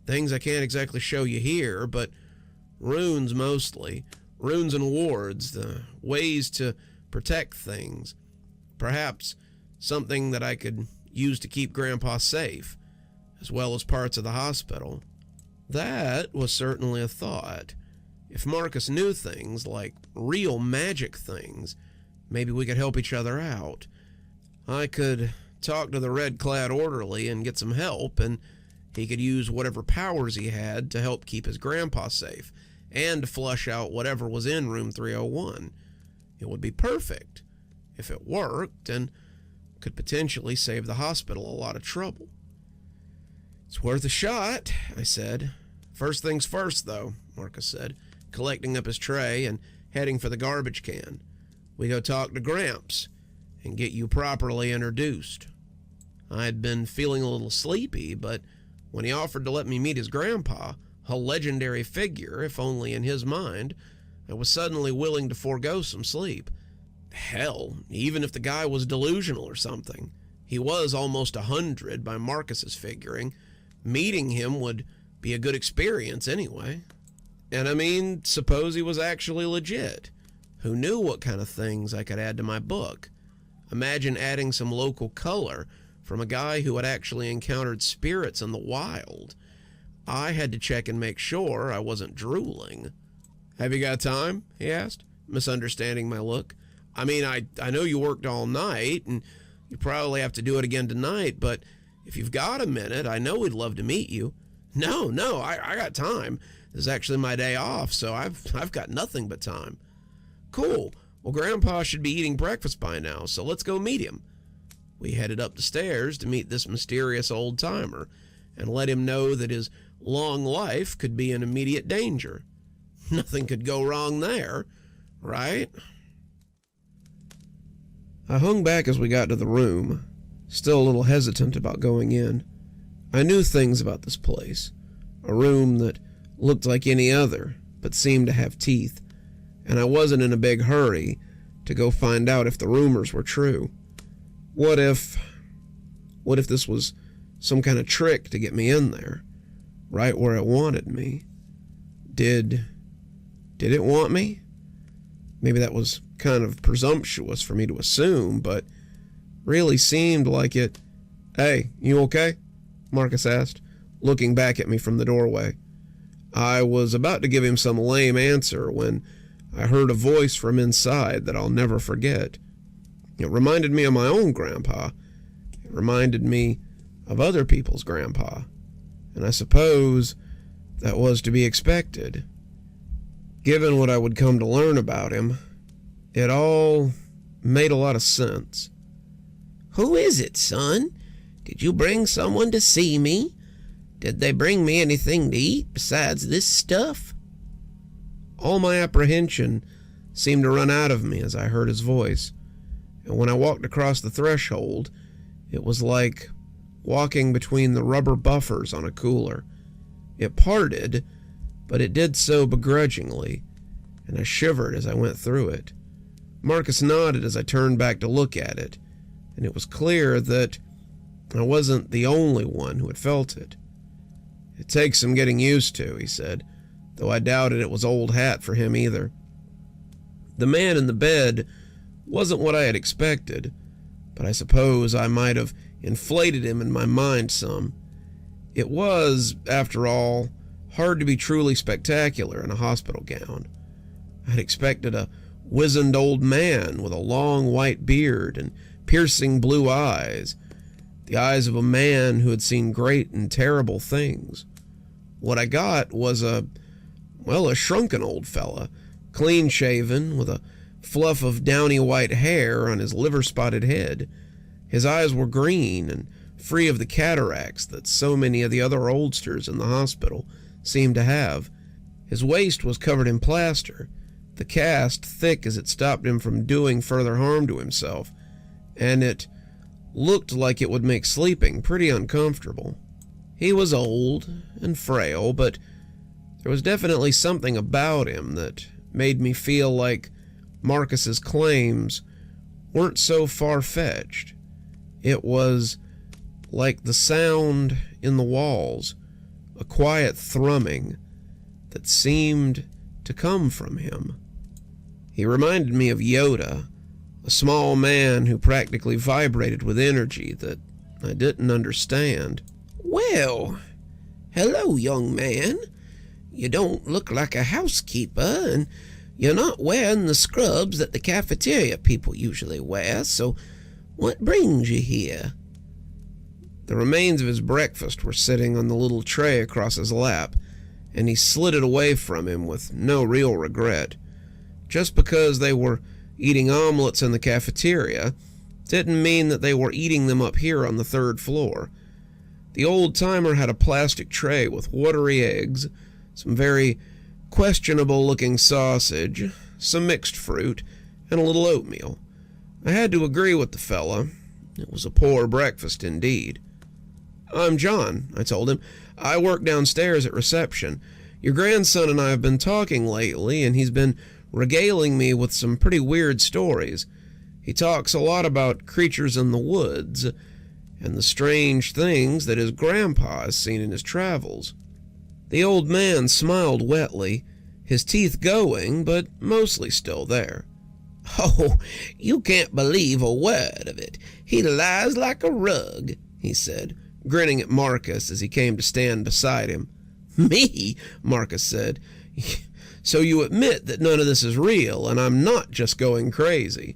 Things I can't exactly show you here, but runes mostly. Runes and wards, the ways to protect things. Perhaps something that I could use to keep Grandpa safe, as well as parts of the hospital. That was certainly a thought. If Marcus knew things, like real magic things, maybe we could help each other out. I could talk to the red-clad orderly and get some help, and He could use whatever powers he had to help keep his grandpa safe and to flush out whatever was in room 301. It would be perfect if it worked and could potentially save the hospital a lot of trouble. It's worth a shot, I said. First things first, though, Marcus said, collecting up his tray and heading for the garbage can. We go talk to Gramps and get you properly introduced. I had been feeling a little sleepy, but when he offered to let me meet his grandpa, a legendary figure, if only in his mind, I was suddenly willing to forego some sleep. Hell, even if the guy was delusional or something. He was almost 100 by Marcus's figuring. Meeting him would be a good experience anyway. And I mean, suppose he was actually legit. Who knew what kind of things I could add to my book? Imagine adding some local color from a guy who had actually encountered spirits in the wild. I had to check and make sure I wasn't drooling. Have you got time? He asked, misunderstanding my look. I mean, I know you worked all night, and you probably have to do it again tonight, but if you've got a minute, I know we'd love to meet you. No, I got time. This is actually my day off, so I've got nothing but time. Cool. Well, Grandpa should be eating breakfast by now, so let's go meet him. We headed up the stairs to meet this mysterious old-timer and let him know that his long life could be in immediate danger. Nothing could go wrong there, right? I hung back as we got to the room, still a little hesitant about going in. I knew things about this place, a room that looked like any other, but seemed to have teeth, and I wasn't in a big hurry to go find out if the rumors were true. What if this was some kind of trick to get me in there, right where it wanted me? Did it want me? Maybe that was kind of presumptuous for me to assume, but really seemed like it. Hey, you okay? Marcus asked, looking back at me from the doorway. I was about to give him some lame answer when I heard a voice from inside that I'll never forget. It reminded me of my own grandpa. It reminded me of other people's grandpa. And I suppose that was to be expected. Given what I would come to learn about him, it all made a lot of sense. Who is it, son? Did you bring someone to see me? Did they bring me anything to eat besides this stuff? All my apprehension seemed to run out of me as I heard his voice, and when I walked across the threshold, it was like walking between the rubber buffers on a cooler. It parted, but it did so begrudgingly, and I shivered as I went through it. Marcus nodded as I turned back to look at it, and it was clear that I wasn't the only one who had felt it. It takes some getting used to, he said, though I doubted it was old hat for him either. The man in the bed wasn't what I had expected, but I suppose I might have inflated him in my mind some. It was, after all, hard to be truly spectacular in a hospital gown. I'd expected a wizened old man with a long white beard and piercing blue eyes, the eyes of a man who had seen great and terrible things. What I got was a shrunken old fella, clean-shaven, with a fluff of downy white hair on his liver-spotted head. His eyes were green and free of the cataracts that so many of the other oldsters in the hospital seemed to have. His waist was covered in plaster, the cast thick as it stopped him from doing further harm to himself, and it looked like it would make sleeping pretty uncomfortable. He was old and frail, but there was definitely something about him that made me feel like Marcus's claims weren't so far-fetched. It was like the sound in the walls, a quiet thrumming that seemed to come from him. He reminded me of Yoda, a small man who practically vibrated with energy that I didn't understand. Well, hello, young man. You don't look like a housekeeper, and you're not wearing the scrubs that the cafeteria people usually wear, so what brings you here? The remains of his breakfast were sitting on the little tray across his lap, and he slid it away from him with no real regret. Just because they were eating omelets in the cafeteria didn't mean that they were eating them up here on the 3rd floor. The old-timer had a plastic tray with watery eggs, some very questionable-looking sausage, some mixed fruit, and a little oatmeal. I had to agree with the fella. It was a poor breakfast indeed. "I'm John," I told him. "I work downstairs at reception. Your grandson and I have been talking lately, and he's been regaling me with some pretty weird stories. He talks a lot about creatures in the woods and the strange things that his grandpa has seen in his travels." The old man smiled wetly, his teeth going, but mostly still there. "Oh, you can't believe a word of it. He lies like a rug," he said, grinning at Marcus as he came to stand beside him. "Me?" Marcus said. "So you admit that none of this is real, and I'm not just going crazy?"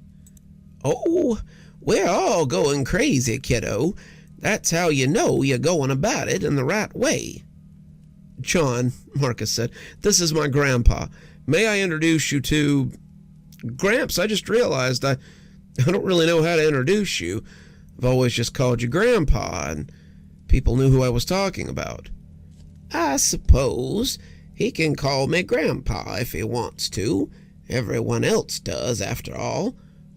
"Oh, we're all going crazy, kiddo. That's how you know you're going about it in the right way." "John," Marcus said, "this is my grandpa. May I introduce you to—" "Gramps, I just realized I don't really know how to introduce you. I've always just called you Grandpa, and people knew who I was talking about." "I suppose he can call me Grandpa if he wants to. Everyone else does, after all.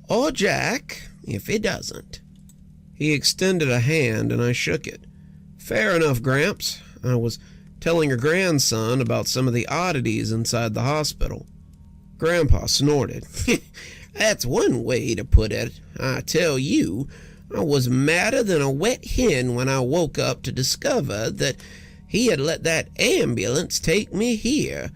Or Jack, if he doesn't." He extended a hand, and I shook it. "Fair enough, Gramps. I was telling your grandson about some of the oddities inside the hospital." Grandpa snorted. "That's one way to put it. I tell you, I was madder than a wet hen when I woke up to discover that he had let that ambulance take me here.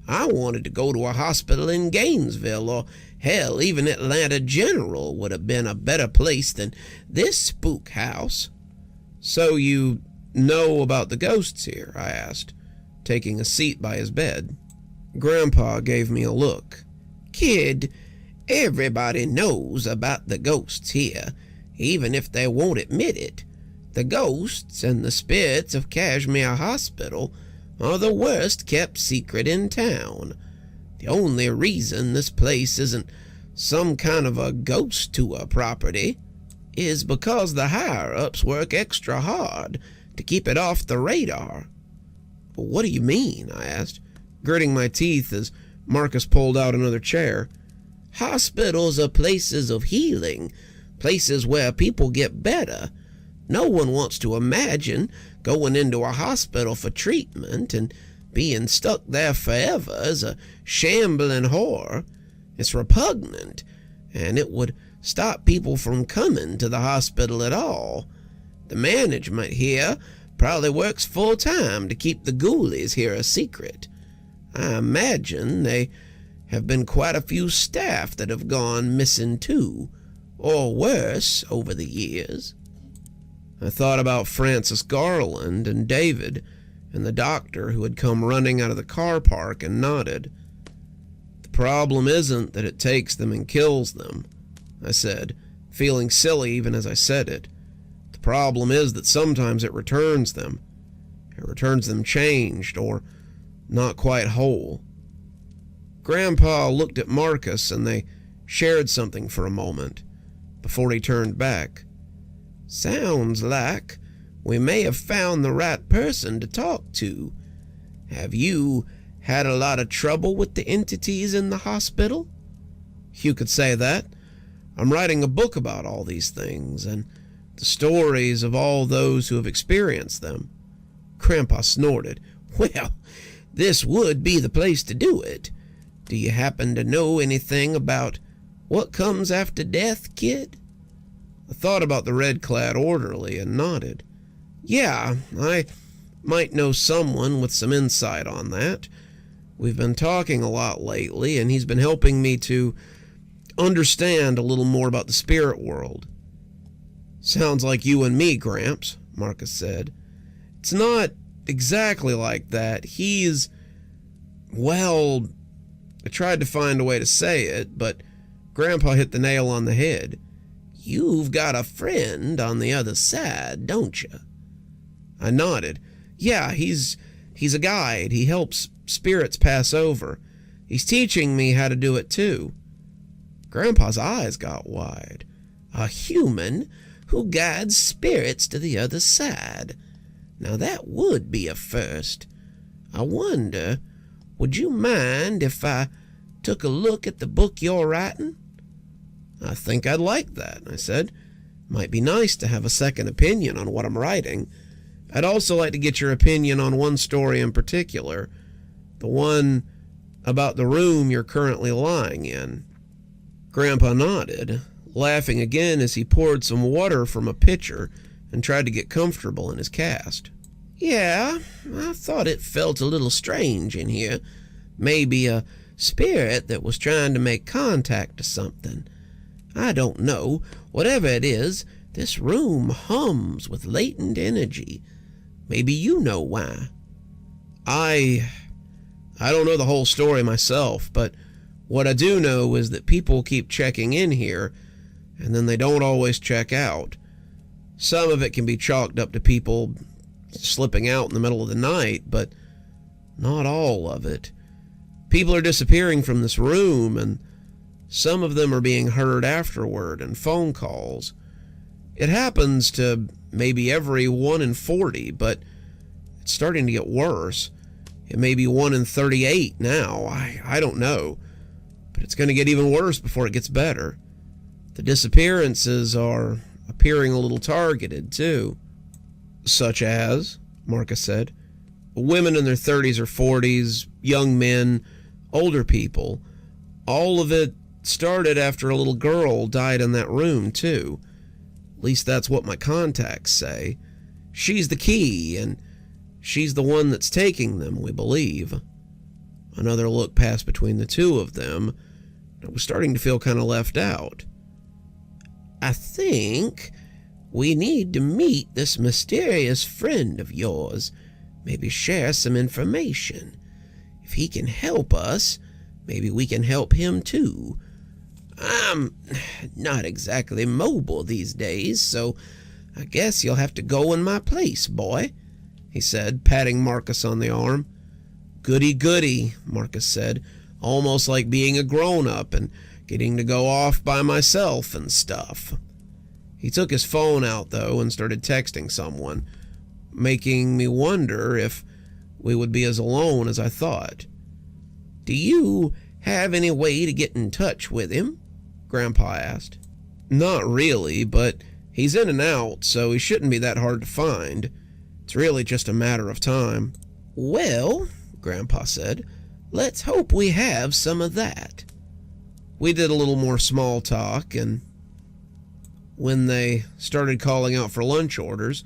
I wanted to go to a hospital in Gainesville, or hell, even Atlanta General would have been a better place than this spook house." "So you know about the ghosts here?" I asked, taking a seat by his bed. Grandpa gave me a look. "Kid, everybody knows about the ghosts here, even if they won't admit it. The ghosts and the spirits of Cashmere Hospital are the worst kept secret in town. The only reason this place isn't some kind of a ghost tour property is because the higher-ups work extra hard to keep it off the radar." "What do you mean?" I asked, gritting my teeth as Marcus pulled out another chair. "Hospitals are places of healing, places where people get better. No one wants to imagine going into a hospital for treatment and being stuck there forever as a shambling horror. It's repugnant, and it would stop people from coming to the hospital at all. The management here probably works full-time to keep the ghoulies here a secret. I imagine they have been quite a few staff that have gone missing too, or worse, over the years." I thought about Francis Garland and David and the doctor who had come running out of the car park and nodded. "The problem isn't that it takes them and kills them," I said, feeling silly even as I said it. "The problem is that sometimes it returns them. It returns them changed or not quite whole." Grandpa looked at Marcus and they shared something for a moment before he turned back. "Sounds like we may have found the right person to talk to. Have you had a lot of trouble with the entities in the hospital?" "You could say that. I'm writing a book about all these things and the stories of all those who have experienced them." Grandpa snorted. "Well, this would be the place to do it. Do you happen to know anything about what comes after death, kid?" I thought about the red-clad orderly and nodded. "Yeah, I might know someone with some insight on that. We've been talking a lot lately, and he's been helping me to understand a little more about the spirit world." "Sounds like you and me, Gramps," Marcus said. "It's not exactly like that. Well, I tried to find a way to say it, but Grandpa hit the nail on the head. You've got a friend on the other side, don't you? I nodded. Yeah, he's a guide. He helps spirits pass over. He's teaching me how to do it too. Grandpa's eyes got wide. A human who guides spirits to the other side. Now that would be a first. I wonder, would you mind if I took a look at the book you're writing? I think I'd like that, I said. Might be nice to have a second opinion on what I'm writing. I'd also like to get your opinion on one story in particular, the one about the room you're currently lying in. Grandpa nodded, laughing again as he poured some water from a pitcher and tried to get comfortable in his cast. Yeah, I thought it felt a little strange in here. Maybe a spirit that was trying to make contact or something. I don't know. Whatever it is, this room hums with latent energy. Maybe you know why. I don't know the whole story myself, but what I do know is that people keep checking in here, and then they don't always check out. Some of it can be chalked up to people slipping out in the middle of the night, but not all of it. People are disappearing from this room, and some of them are being heard afterward in phone calls. It happens to maybe every 1 in 40, but it's starting to get worse. It may be 1 in 38 now. I don't know. But it's going to get even worse before it gets better. The disappearances are appearing a little targeted, too. Such as, Marcus said, women in their 30s or 40s, young men, older people. All of it started after a little girl died in that room, too. At least that's what my contacts say. She's the key, and she's the one that's taking them, we believe. Another look passed between the two of them. I was starting to feel kind of left out. I think we need to meet this mysterious friend of yours. Maybe share some information. If he can help us, maybe we can help him too. I'm not exactly mobile these days, so I guess you'll have to go in my place, boy, he said, patting Marcus on the arm. Goody goody, Marcus said, almost like being a grown-up and getting to go off by myself and stuff. He took his phone out, though, and started texting someone, making me wonder if we would be as alone as I thought. Do you have any way to get in touch with him? Grandpa asked. Not really, but he's in and out, so he shouldn't be that hard to find. It's really just a matter of time. Well, Grandpa said, let's hope we have some of that. We did a little more small talk, and when they started calling out for lunch orders,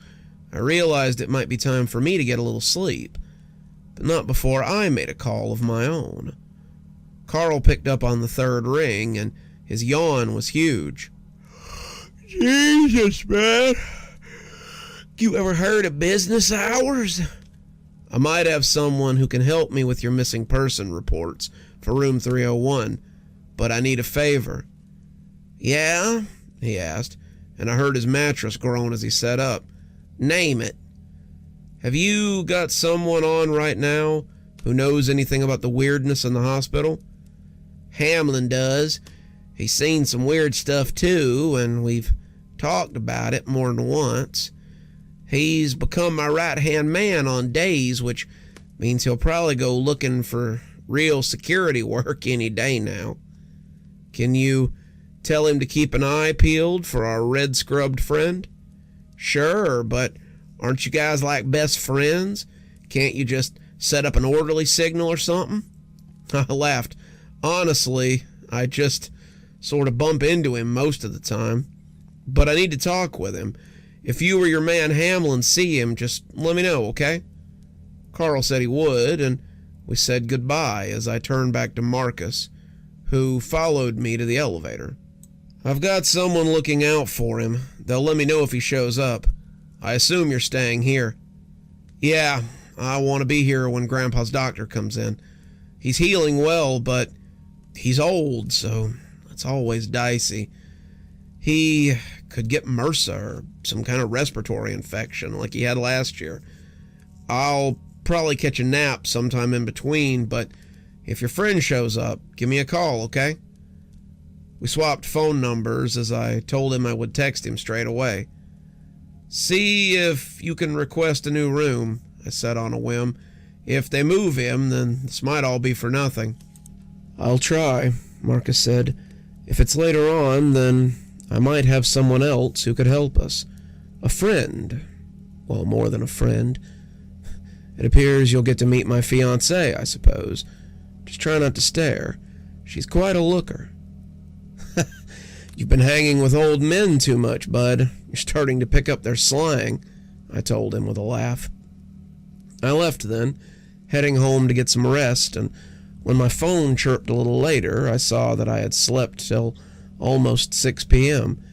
I realized it might be time for me to get a little sleep, but not before I made a call of my own. Carl picked up on the third ring, and his yawn was huge. Jesus, man. You ever heard of business hours? I might have someone who can help me with your missing person reports for room 301, but I need a favor. Yeah? He asked, and I heard his mattress groan as he sat up. Name it. Have you got someone on right now who knows anything about the weirdness in the hospital? Hamlin does. He's seen some weird stuff too, and we've talked about it more than once. He's become my right-hand man on days, which means he'll probably go looking for real security work any day now. Can you tell him to keep an eye peeled for our red-scrubbed friend? Sure, but aren't you guys like best friends? Can't you just set up an orderly signal or something? I laughed. Honestly, I just sort of bump into him most of the time. But I need to talk with him. If you or your man Hamlin see him, just let me know, okay? Carl said he would, and we said goodbye as I turned back to Marcus, who followed me to the elevator. I've got someone looking out for him. They'll let me know if he shows up. I assume you're staying here. Yeah, I want to be here when Grandpa's doctor comes in. He's healing well, but he's old, so it's always dicey. He could get MRSA or some kind of respiratory infection like he had last year. I'll probably catch a nap sometime in between, but if your friend shows up, give me a call, okay? We swapped phone numbers as I told him I would text him straight away. See if you can request a new room, I said on a whim. If they move him, then this might all be for nothing. I'll try, Marcus said. If it's later on, then I might have someone else who could help us. A friend. Well, more than a friend. It appears you'll get to meet my fiancée, I suppose. Just try not to stare. She's quite a looker. You've been hanging with old men too much, bud. You're starting to pick up their slang, I told him with a laugh. I left then, heading home to get some rest, and when my phone chirped a little later, I saw that I had slept till almost 6 p.m.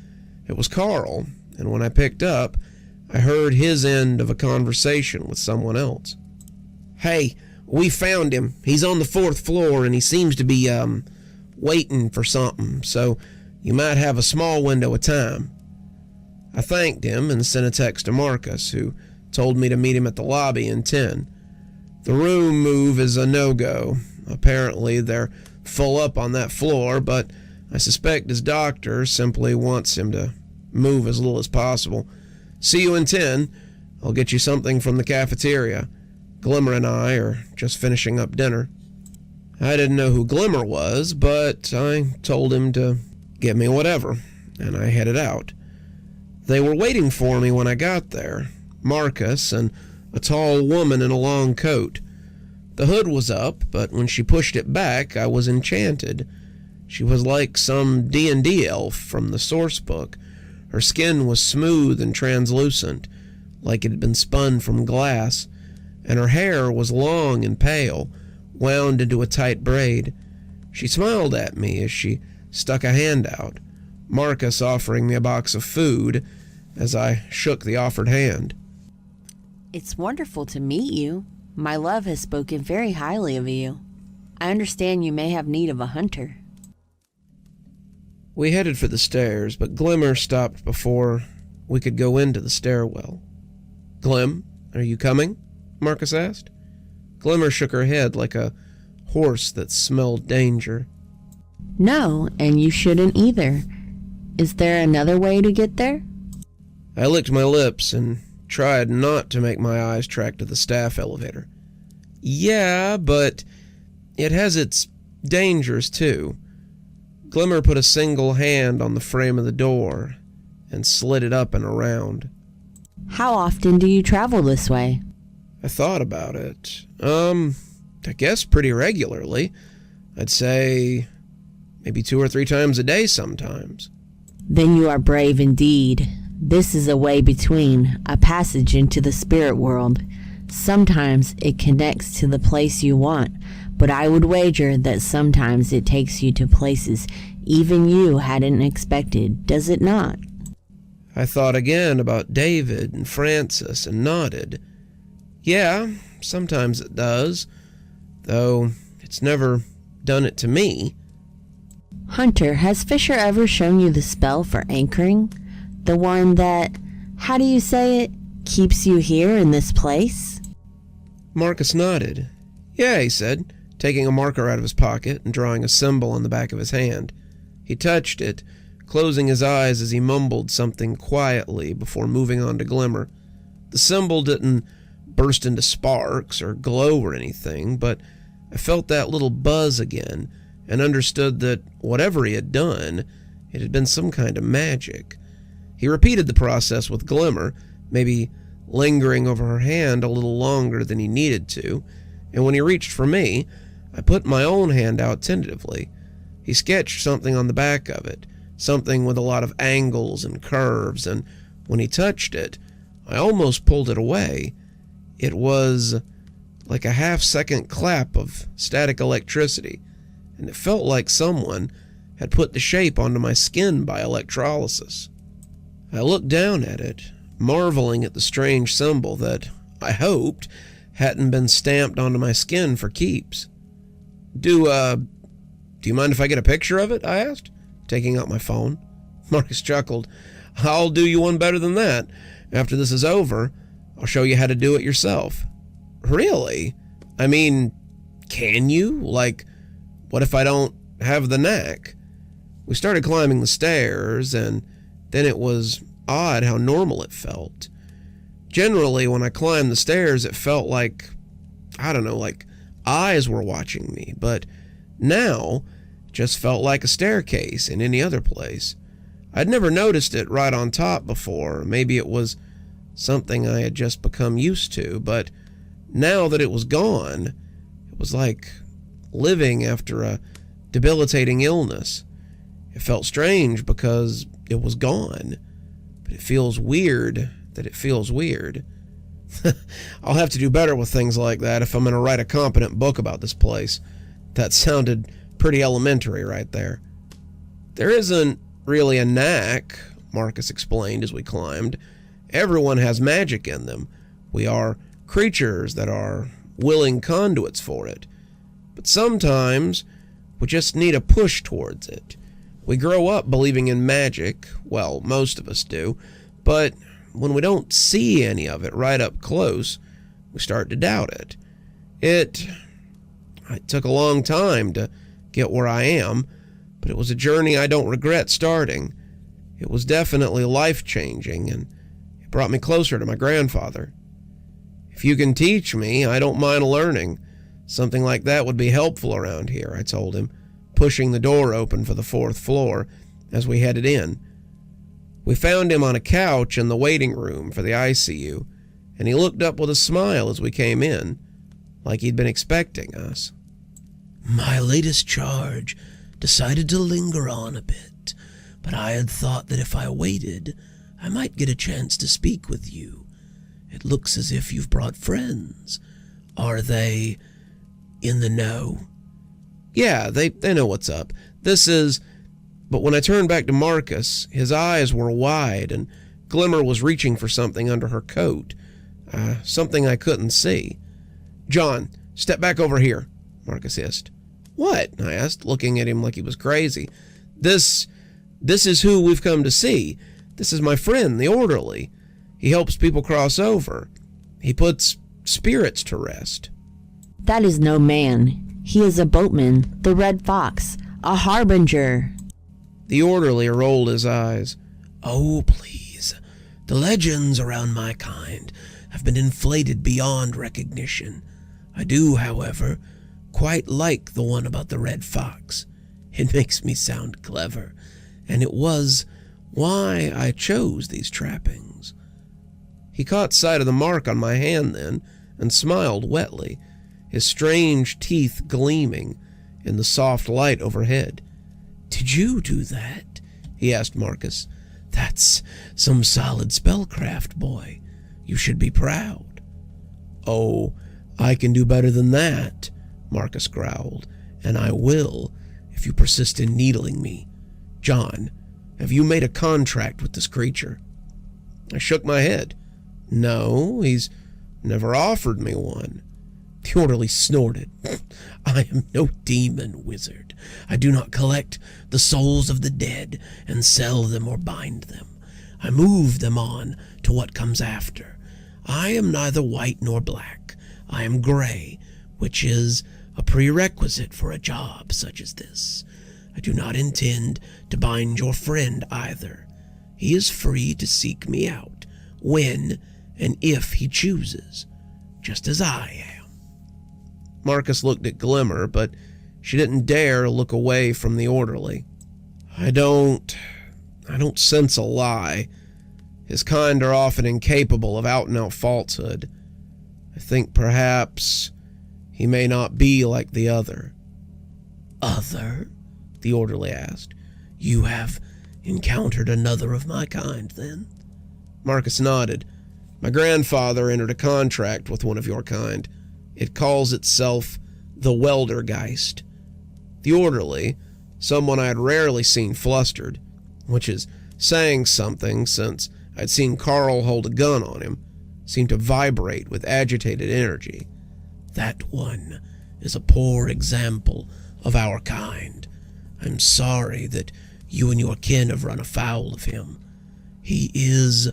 It was Carl, and when I picked up, I heard his end of a conversation with someone else. Hey, we found him. He's on the 4th floor, and he seems to be, waiting for something, so you might have a small window of time. I thanked him and sent a text to Marcus, who told me to meet him at the lobby in 10. The room move is a no-go. Apparently, they're full up on that floor, but I suspect his doctor simply wants him to move as little as possible. See you in 10. I'll get you something from the cafeteria. Glimmer and I are just finishing up dinner. I didn't know who Glimmer was, but I told him to get me whatever, and I headed out. They were waiting for me when I got there, Marcus and a tall woman in a long coat. The hood was up, but when she pushed it back, I was enchanted. She was like some D&D elf from the source book. Her skin was smooth and translucent, like it had been spun from glass, and her hair was long and pale, wound into a tight braid. She smiled at me as she stuck a hand out, Marcus offering me a box of food as I shook the offered hand. It's wonderful to meet you. My love has spoken very highly of you. I understand you may have need of a hunter. We headed for the stairs, but Glimmer stopped before we could go into the stairwell. Glim, are you coming? Marcus asked. Glimmer shook her head like a horse that smelled danger. No, and you shouldn't either. Is there another way to get there? I licked my lips and tried not to make my eyes track to the staff elevator. Yeah, but it has its dangers too. Glimmer put a single hand on the frame of the door and slid it up and around. How often do you travel this way? I thought about it. I guess pretty regularly. I'd say maybe 2 or 3 times a day sometimes. Then you are brave indeed. This is a way between, a passage into the spirit world. Sometimes it connects to the place you want, but I would wager that sometimes it takes you to places even you hadn't expected, does it not? I thought again about David and Francis and nodded. Yeah, sometimes it does, though it's never done it to me. Hunter, has Fisher ever shown you the spell for anchoring? The one that, how do you say it, keeps you here in this place? Marcus nodded. Yeah, he said, taking a marker out of his pocket and drawing a symbol on the back of his hand. He touched it, closing his eyes as he mumbled something quietly before moving on to Glimmer. The symbol didn't burst into sparks or glow or anything, but I felt that little buzz again and understood that whatever he had done, it had been some kind of magic. He repeated the process with Glimmer, maybe lingering over her hand a little longer than he needed to, and when he reached for me, I put my own hand out tentatively. He sketched something on the back of it, something with a lot of angles and curves, and when he touched it, I almost pulled it away. It was like a half-second clap of static electricity, and it felt like someone had put the shape onto my skin by electrolysis. I looked down at it, marveling at the strange symbol that, I hoped, hadn't been stamped onto my skin for keeps. Do you mind if I get a picture of it? I asked, taking out my phone. Marcus chuckled. I'll do you one better than that. After this is over, I'll show you how to do it yourself. Really? I mean, can you? Like, what if I don't have the knack? We started climbing the stairs, and then it was odd how normal it felt. Generally, when I climbed the stairs, it felt like, I don't know, like eyes were watching me, but now it just felt like a staircase in any other place. I'd never noticed it right on top before. Maybe it was something I had just become used to, but now that it was gone, it was like living after a debilitating illness. It felt strange because it was gone, but it feels weird that it feels weird. I'll have to do better with things like that if I'm going to write a competent book about this place. That sounded pretty elementary right there. There isn't really a knack, Marcus explained as we climbed. Everyone has magic in them. We are creatures that are willing conduits for it. But sometimes we just need a push towards it. We grow up believing in magic, well, most of us do, but when we don't see any of it right up close, we start to doubt it. It took a long time to get where I am, but it was a journey I don't regret starting. It was definitely life-changing, and it brought me closer to my grandfather. If you can teach me, I don't mind learning. Something like that would be helpful around here, I told him, pushing the door open for the 4th floor as we headed in. We found him on a couch in the waiting room for the ICU, and he looked up with a smile as we came in, like he'd been expecting us. My latest charge decided to linger on a bit, but I had thought that if I waited, I might get a chance to speak with you. It looks as if you've brought friends. Are they in the know? Yeah, they know what's up. But when I turned back to Marcus, his eyes were wide, and Glimmer was reaching for something under her coat. Something I couldn't see. John, step back over here, Marcus hissed. What? I asked, looking at him like he was crazy. This is who we've come to see. This is my friend, the orderly. He helps people cross over. He puts spirits to rest. That is no man. He is a boatman, the Red Fox, a harbinger. The orderly rolled his eyes. Oh, please. The legends around my kind have been inflated beyond recognition. I do, however, quite like the one about the Red Fox. It makes me sound clever, and it was why I chose these trappings. He caught sight of the mark on my hand then, and smiled wetly, his strange teeth gleaming in the soft light overhead. Did you do that? He asked Marcus. That's some solid spellcraft, boy. You should be proud. Oh, I can do better than that, Marcus growled, and I will, if you persist in needling me. John, have you made a contract with this creature? I shook my head. No, he's never offered me one. The orderly snorted. I am no demon wizard. I do not collect the souls of the dead and sell them or bind them. I move them on to what comes after. I am neither white nor black. I am gray, which is a prerequisite for a job such as this. I do not intend to bind your friend either. He is free to seek me out when and if he chooses, just as I am. Marcus looked at Glimmer, but she didn't dare look away from the orderly. I don't sense a lie. His kind are often incapable of out-and-out falsehood. I think perhaps he may not be like the other. Other? The orderly asked. You have encountered another of my kind, then? Marcus nodded. My grandfather entered a contract with one of your kind. It calls itself the Weldergeist. The orderly, someone I had rarely seen flustered, which is saying something since I'd seen Carl hold a gun on him, seemed to vibrate with agitated energy. That one is a poor example of our kind. I'm sorry that you and your kin have run afoul of him. He is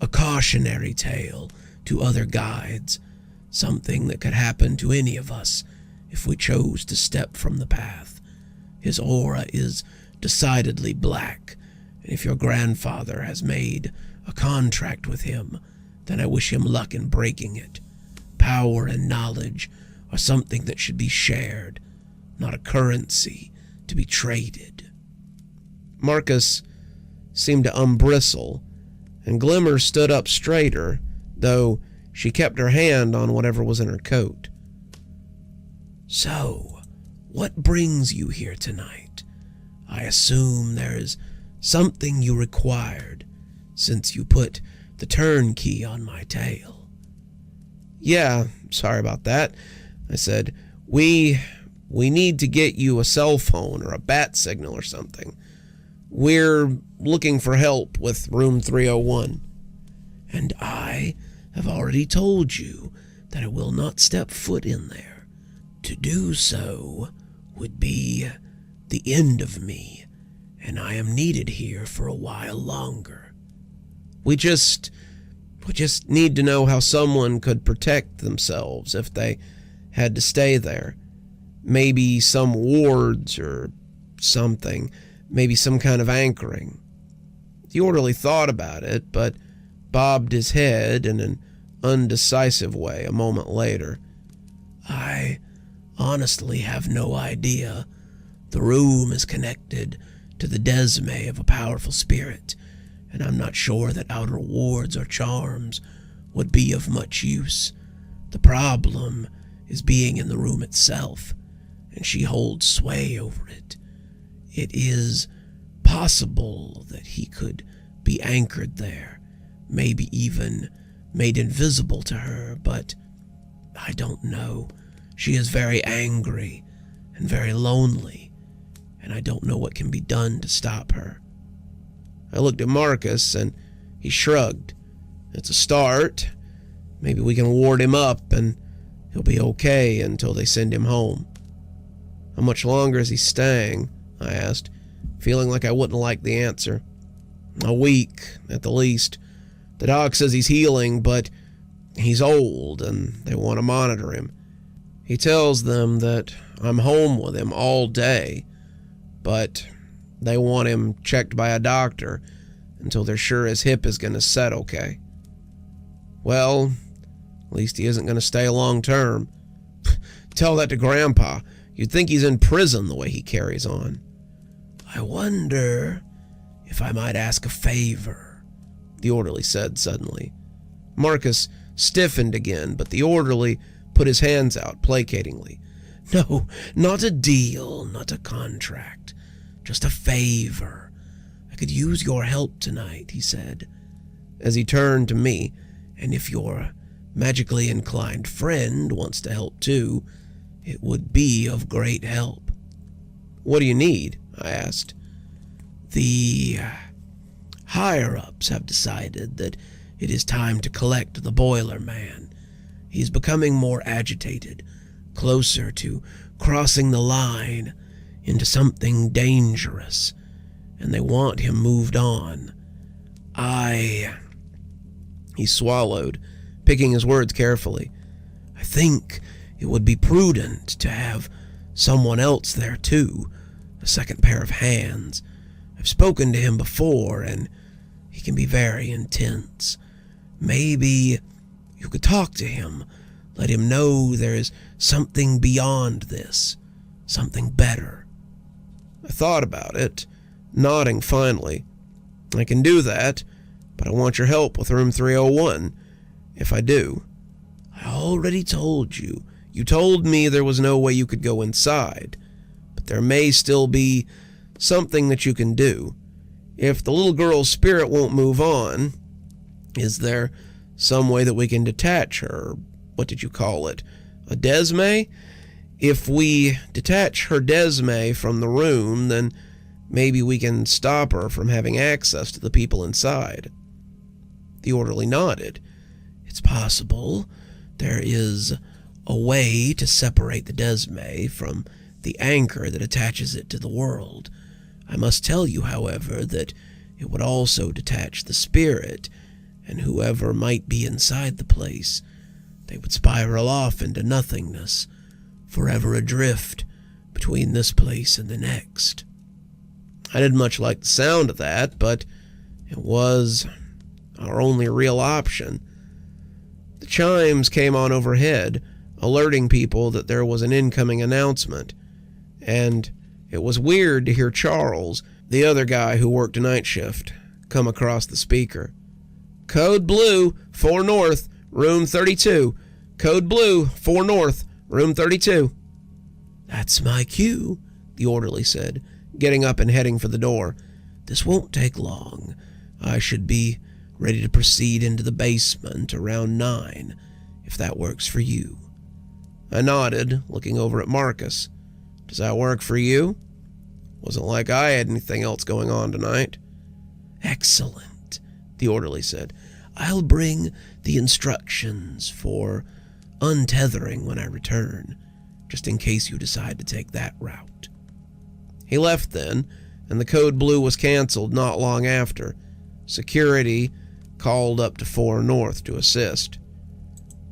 a cautionary tale to other guides, something that could happen to any of us if we chose to step from the path. His aura is decidedly black, and if your grandfather has made a contract with him, then I wish him luck in breaking it. Power and knowledge are something that should be shared, not a currency to be traded. Marcus seemed to unbristle, and Glimmer stood up straighter, though she kept her hand on whatever was in her coat. So, what brings you here tonight? I assume there is something you required, since you put the turnkey on my tail. Yeah, sorry about that, I said. We need to get you a cell phone or a bat signal or something. We're looking for help with room 301. And I have already told you that I will not step foot in there. To do so would be the end of me, and I am needed here for a while longer. We just need to know how someone could protect themselves if they had to stay there. Maybe some wards or something. Maybe some kind of anchoring. The orderly thought about it, but bobbed his head in an undecisive way a moment later. I honestly have no idea. The room is connected to the desme of a powerful spirit, and I'm not sure that outer wards or charms would be of much use. The problem is being in the room itself, and she holds sway over it. It is possible that he could be anchored there, maybe even made invisible to her, but I don't know. She is very angry and very lonely, and I don't know what can be done to stop her. I looked at Marcus, and he shrugged. It's a start. Maybe we can ward him up, and he'll be okay until they send him home. How much longer is he staying? I asked, feeling like I wouldn't like the answer. A week, at the least. The doc says he's healing, but he's old, and they want to monitor him. He tells them that I'm home with him all day, but they want him checked by a doctor until they're sure his hip is going to set okay. Well, at least he isn't going to stay long term. Tell that to Grandpa. You'd think he's in prison the way he carries on. I wonder if I might ask a favor, the orderly said suddenly. Marcus stiffened again, but the orderly put his hands out placatingly. No, not a deal, not a contract, just a favor. I could use your help tonight, he said, as he turned to me. And if your magically inclined friend wants to help too, it would be of great help. What do you need? I asked. The higher-ups have decided that it is time to collect the Boiler Man. He is becoming more agitated, closer to crossing the line into something dangerous, and they want him moved on. He swallowed, picking his words carefully. I think it would be prudent to have someone else there too, a second pair of hands. I've spoken to him before, and he can be very intense. Maybe you could talk to him, let him know there is something beyond this, something better. I thought about it, nodding finally. I can do that, but I want your help with room 301, if I do. I already told you. You told me there was no way you could go inside, but there may still be something that you can do. If the little girl's spirit won't move on, is there some way that we can detach her? What did you call it? A desme? If we detach her desme from the room, then maybe we can stop her from having access to the people inside. The orderly nodded. It's possible. There is a way to separate the desme from the anchor that attaches it to the world. I must tell you, however, that it would also detach the spirit, and whoever might be inside the place, they would spiral off into nothingness, forever adrift between this place and the next. I didn't much like the sound of that, but it was our only real option. The chimes came on overhead, alerting people that there was an incoming announcement, and it was weird to hear Charles, the other guy who worked a night shift, come across the speaker. "Code Blue, 4 North, room 32. Code Blue, 4 North, room 32. "That's my cue," the orderly said, getting up and heading for the door. "This won't take long. I should be ready to proceed into the basement around 9, if that works for you." I nodded, looking over at Marcus. "Does that work for you?" Wasn't like I had anything else going on tonight. "Excellent," the orderly said. "I'll bring the instructions for untethering when I return, just in case you decide to take that route." He left then, and the Code Blue was canceled not long after. Security called up to 4 North to assist.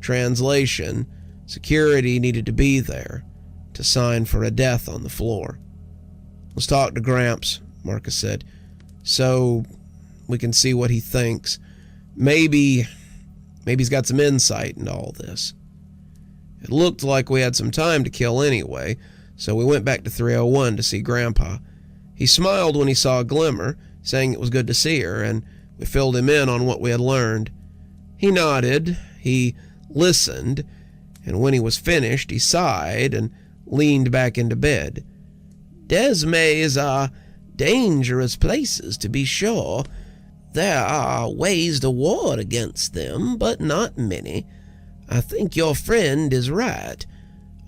Translation: security needed to be there to sign for a death on the floor. "Let's talk to Gramps," Marcus said, "so we can see what he thinks. Maybe he's got some insight into all this." It looked like we had some time to kill anyway, so we went back to 301 to see Grandpa. He smiled when he saw Glimmer, saying it was good to see her, and we filled him in on what we had learned. He nodded, he listened, and when he was finished, he sighed and leaned back into bed. "Desmays are dangerous places, to be sure. There are ways to ward against them, but not many. I think your friend is right.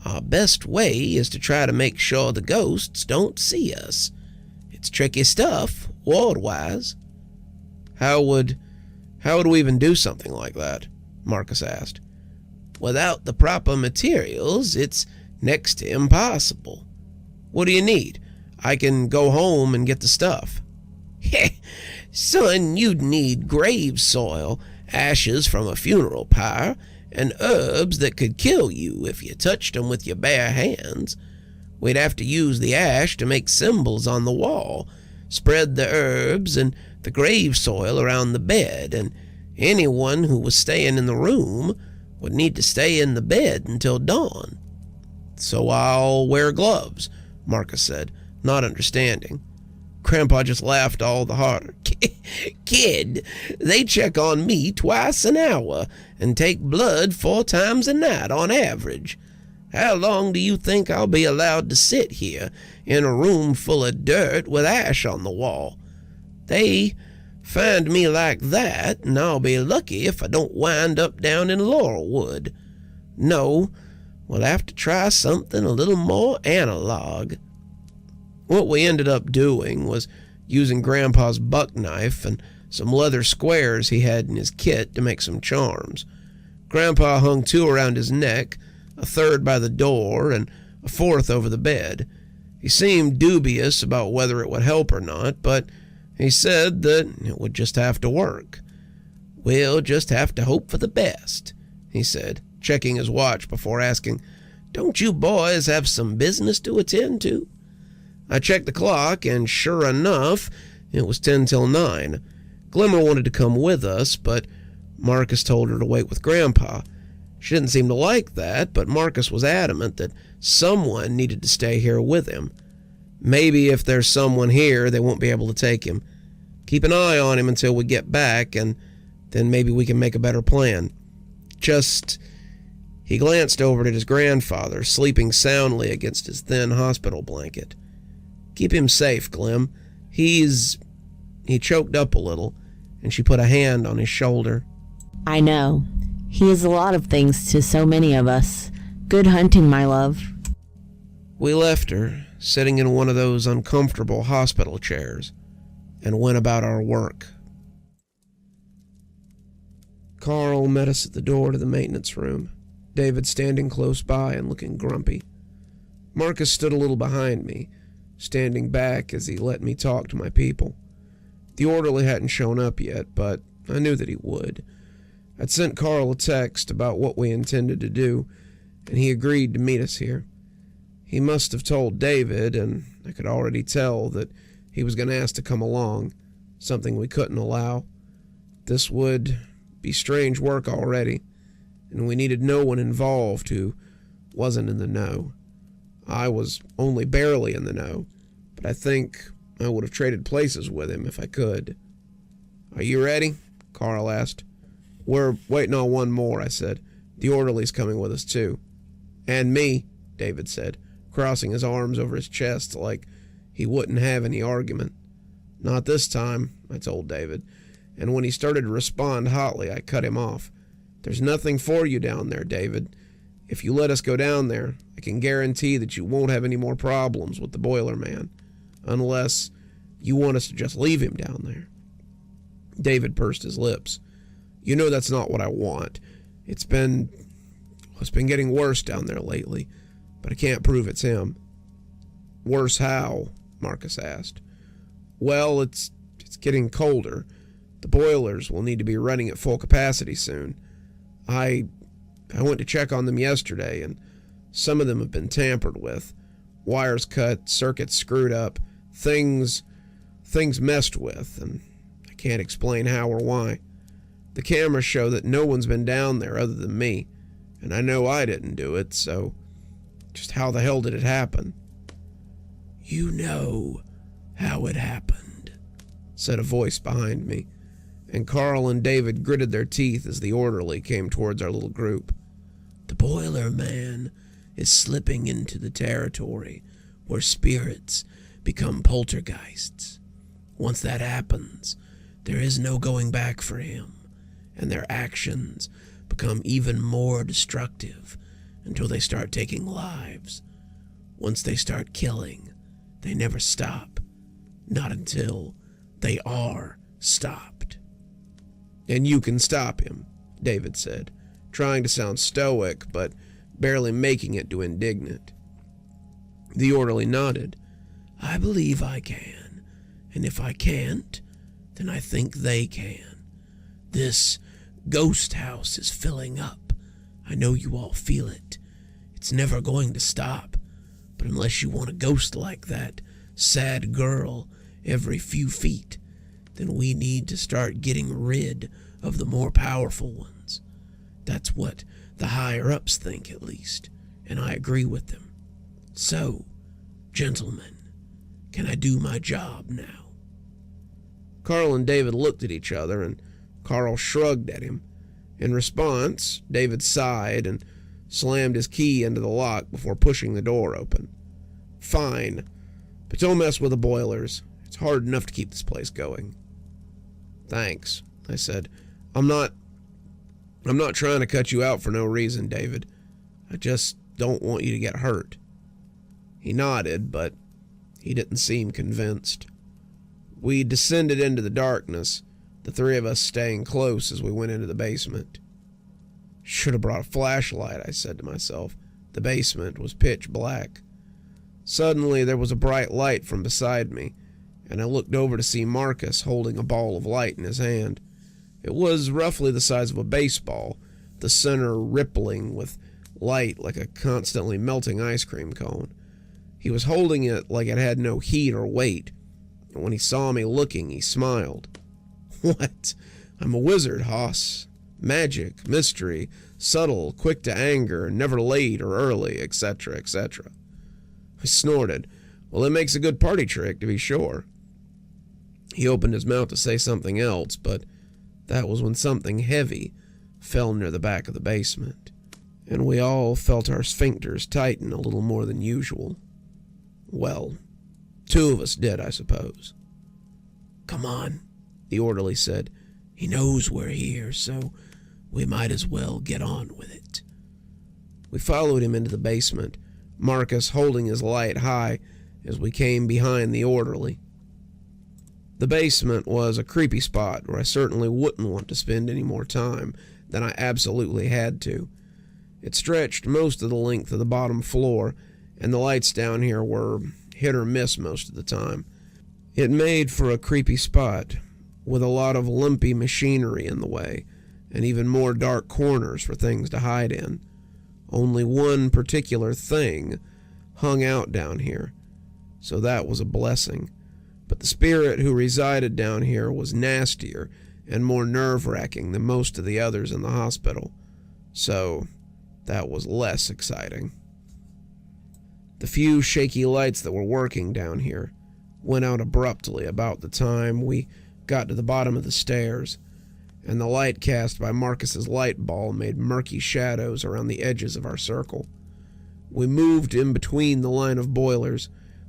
Our best way is to try to make sure the ghosts don't see us. It's tricky stuff, ward-wise." How would we even do something like that?" Marcus asked. "Without the proper materials, it's next to impossible. What do you need? I can go home and get the stuff." "Son, you'd need grave soil, ashes from a funeral pyre, and herbs that could kill you if you touched them with your bare hands. We'd have to use the ash to make symbols on the wall, spread the herbs and the grave soil around the bed, and anyone who was staying in the room would need to stay in the bed until dawn." "So I'll wear gloves," Marcus said, not understanding. Grandpa just laughed all the harder. "Kid, they check on me twice an hour and take blood 4 times a night on average. How long do you think I'll be allowed to sit here in a room full of dirt with ash on the wall? They find me like that, and I'll be lucky if I don't wind up down in Laurelwood. No, we'll have to try something a little more analog." What we ended up doing was using Grandpa's buck knife and some leather squares he had in his kit to make some charms. Grandpa hung 2 around his neck, a 3rd by the door, and a 4th over the bed. He seemed dubious about whether it would help or not, but he said that it would just have to work. "We'll just have to hope for the best," he said, checking his watch before asking, "Don't you boys have some business to attend to?" I checked the clock, and sure enough, it was 10 till 9. Glimmer wanted to come with us, but Marcus told her to wait with Grandpa. She didn't seem to like that, but Marcus was adamant that someone needed to stay here with him. Maybe if there's someone here, they won't be able to take him. Keep an eye on him until we get back, and then maybe we can make a better plan. He glanced over at his grandfather, sleeping soundly against his thin hospital blanket. "Keep him safe, Glim. He choked up a little, and she put a hand on his shoulder. "I know. He is a lot of things to so many of us. Good hunting, my love." We left her, sitting in one of those uncomfortable hospital chairs, and went about our work. Carl met us at the door to the maintenance room, David standing close by and looking grumpy. Marcus stood a little behind me, standing back as he let me talk to my people. The orderly hadn't shown up yet, but I knew that he would. I'd sent Carl a text about what we intended to do, and he agreed to meet us here. He must have told David, and I could already tell that he was going to ask to come along, something we couldn't allow. This would be strange work already, and we needed no one involved who wasn't in the know. I was only barely in the know, but I think I would have traded places with him if I could. "Are you ready?" Carl asked. "We're waiting on one more," I said. "The orderly's coming with us, too." "And me," David said, crossing his arms over his chest like he wouldn't have any argument. "Not this time," I told David, and when he started to respond hotly, I cut him off. "There's nothing for you down there, David. If you let us go down there, I can guarantee that you won't have any more problems with the Boiler Man, unless you want us to just leave him down there." David pursed his lips. "You know that's not what I want. It's been getting worse down there lately, but I can't prove it's him." "Worse how?" Marcus asked. "Well, it's getting colder. The boilers will need to be running at full capacity soon. I went to check on them yesterday, and some of them have been tampered with. Wires cut, circuits screwed up, things messed with, and I can't explain how or why. The cameras show that no one's been down there other than me, and I know I didn't do it, so just how the hell did it happen?" "You know how it happened," said a voice behind me, and Carl and David gritted their teeth as the orderly came towards our little group. "The Boiler Man is slipping into the territory where spirits become poltergeists. Once that happens, there is no going back for him, and their actions become even more destructive until they start taking lives. Once they start killing, they never stop. Not until they are stopped." "And you can stop him," David said, trying to sound stoic, but barely making it to indignant. The orderly nodded. "I believe I can, and if I can't, then I think they can. This ghost house is filling up. I know you all feel it. It's never going to stop, but unless you want a ghost like that sad girl every few feet, then we need to start getting rid of the more powerful ones. That's what the higher-ups think, at least, and I agree with them. So, gentlemen, can I do my job now?" Carl and David looked at each other, and Carl shrugged at him. In response, David sighed and slammed his key into the lock before pushing the door open. "Fine, but don't mess with the boilers. It's hard enough to keep this place going." "Thanks," I said. I'm not trying to cut you out for no reason, David. I just don't want you to get hurt." He nodded, but he didn't seem convinced. We descended into the darkness, the three of us staying close as we went into the basement. "Should have brought a flashlight," I said to myself. The basement was pitch black. Suddenly there was a bright light from beside me, and I looked over to see Marcus holding a ball of light in his hand. It was roughly the size of a baseball, the center rippling with light like a constantly melting ice cream cone. He was holding it like it had no heat or weight, and when he saw me looking, he smiled. "What? I'm a wizard, Hoss. Magic, mystery, subtle, quick to anger, never late or early, etc., etc." I snorted. "Well, it makes a good party trick, to be sure." He opened his mouth to say something else, but that was when something heavy fell near the back of the basement, and we all felt our sphincters tighten a little more than usual. Well, two of us did, I suppose. "Come on," the orderly said. "He knows we're here, so we might as well get on with it." We followed him into the basement, Marcus holding his light high as we came behind the orderly. The basement was a creepy spot where I certainly wouldn't want to spend any more time than I absolutely had to. It stretched most of the length of the bottom floor, and the lights down here were hit or miss most of the time. It made for a creepy spot, with a lot of lumpy machinery in the way, and even more dark corners for things to hide in. Only one particular thing hung out down here, so that was a blessing. But the spirit who resided down here was nastier and more nerve-wracking than most of the others in the hospital, so that was less exciting. The few shaky lights that were working down here went out abruptly about the time we got to the bottom of the stairs, and the light cast by Marcus's light ball made murky shadows around the edges of our circle. We moved in between the line of boilers,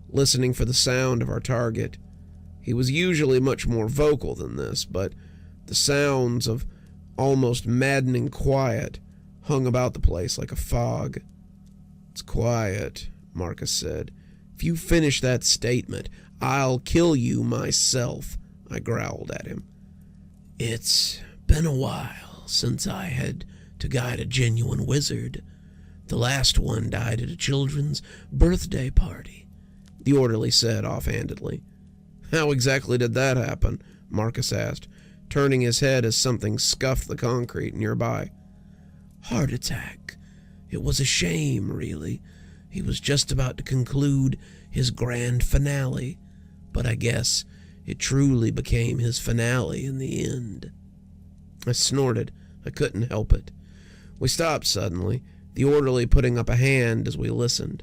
listening for the sound of our target. He was usually much more vocal than this, but the sounds of almost maddening quiet hung about the place like a fog. "It's quiet," Marcus said. "If you finish that statement, I'll kill you myself," I growled at him. "It's been a while since I had to guide a genuine wizard. The last one died at a children's birthday party," the orderly said offhandedly. "How exactly did that happen?" Marcus asked, turning his head as something scuffed the concrete nearby. "Heart attack. It was a shame, really. He was just about to conclude his grand finale, but I guess it truly became his finale in the end." I snorted. I couldn't help it. We stopped suddenly, the orderly putting up a hand as we listened.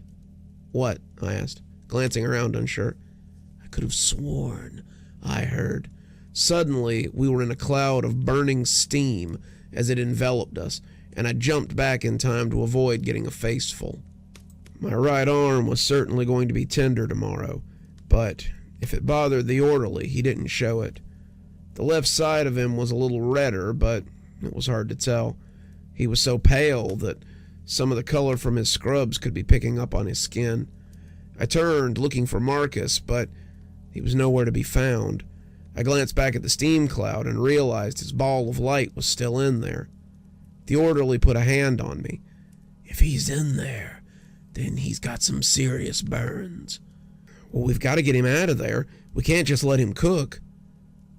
"What?" I asked, glancing around unsure. I could have sworn I heard. Suddenly, we were in a cloud of burning steam as it enveloped us, and I jumped back in time to avoid getting a face full. My right arm was certainly going to be tender tomorrow, but if it bothered the orderly, he didn't show it. The left side of him was a little redder, but it was hard to tell. He was so pale that some of the color from his scrubs could be picking up on his skin. I turned, looking for Marcus, but he was nowhere to be found. I glanced back at the steam cloud and realized his ball of light was still in there. The orderly put a hand on me. "If he's in there, then he's got some serious burns." "Well, we've got to get him out of there. We can't just let him cook."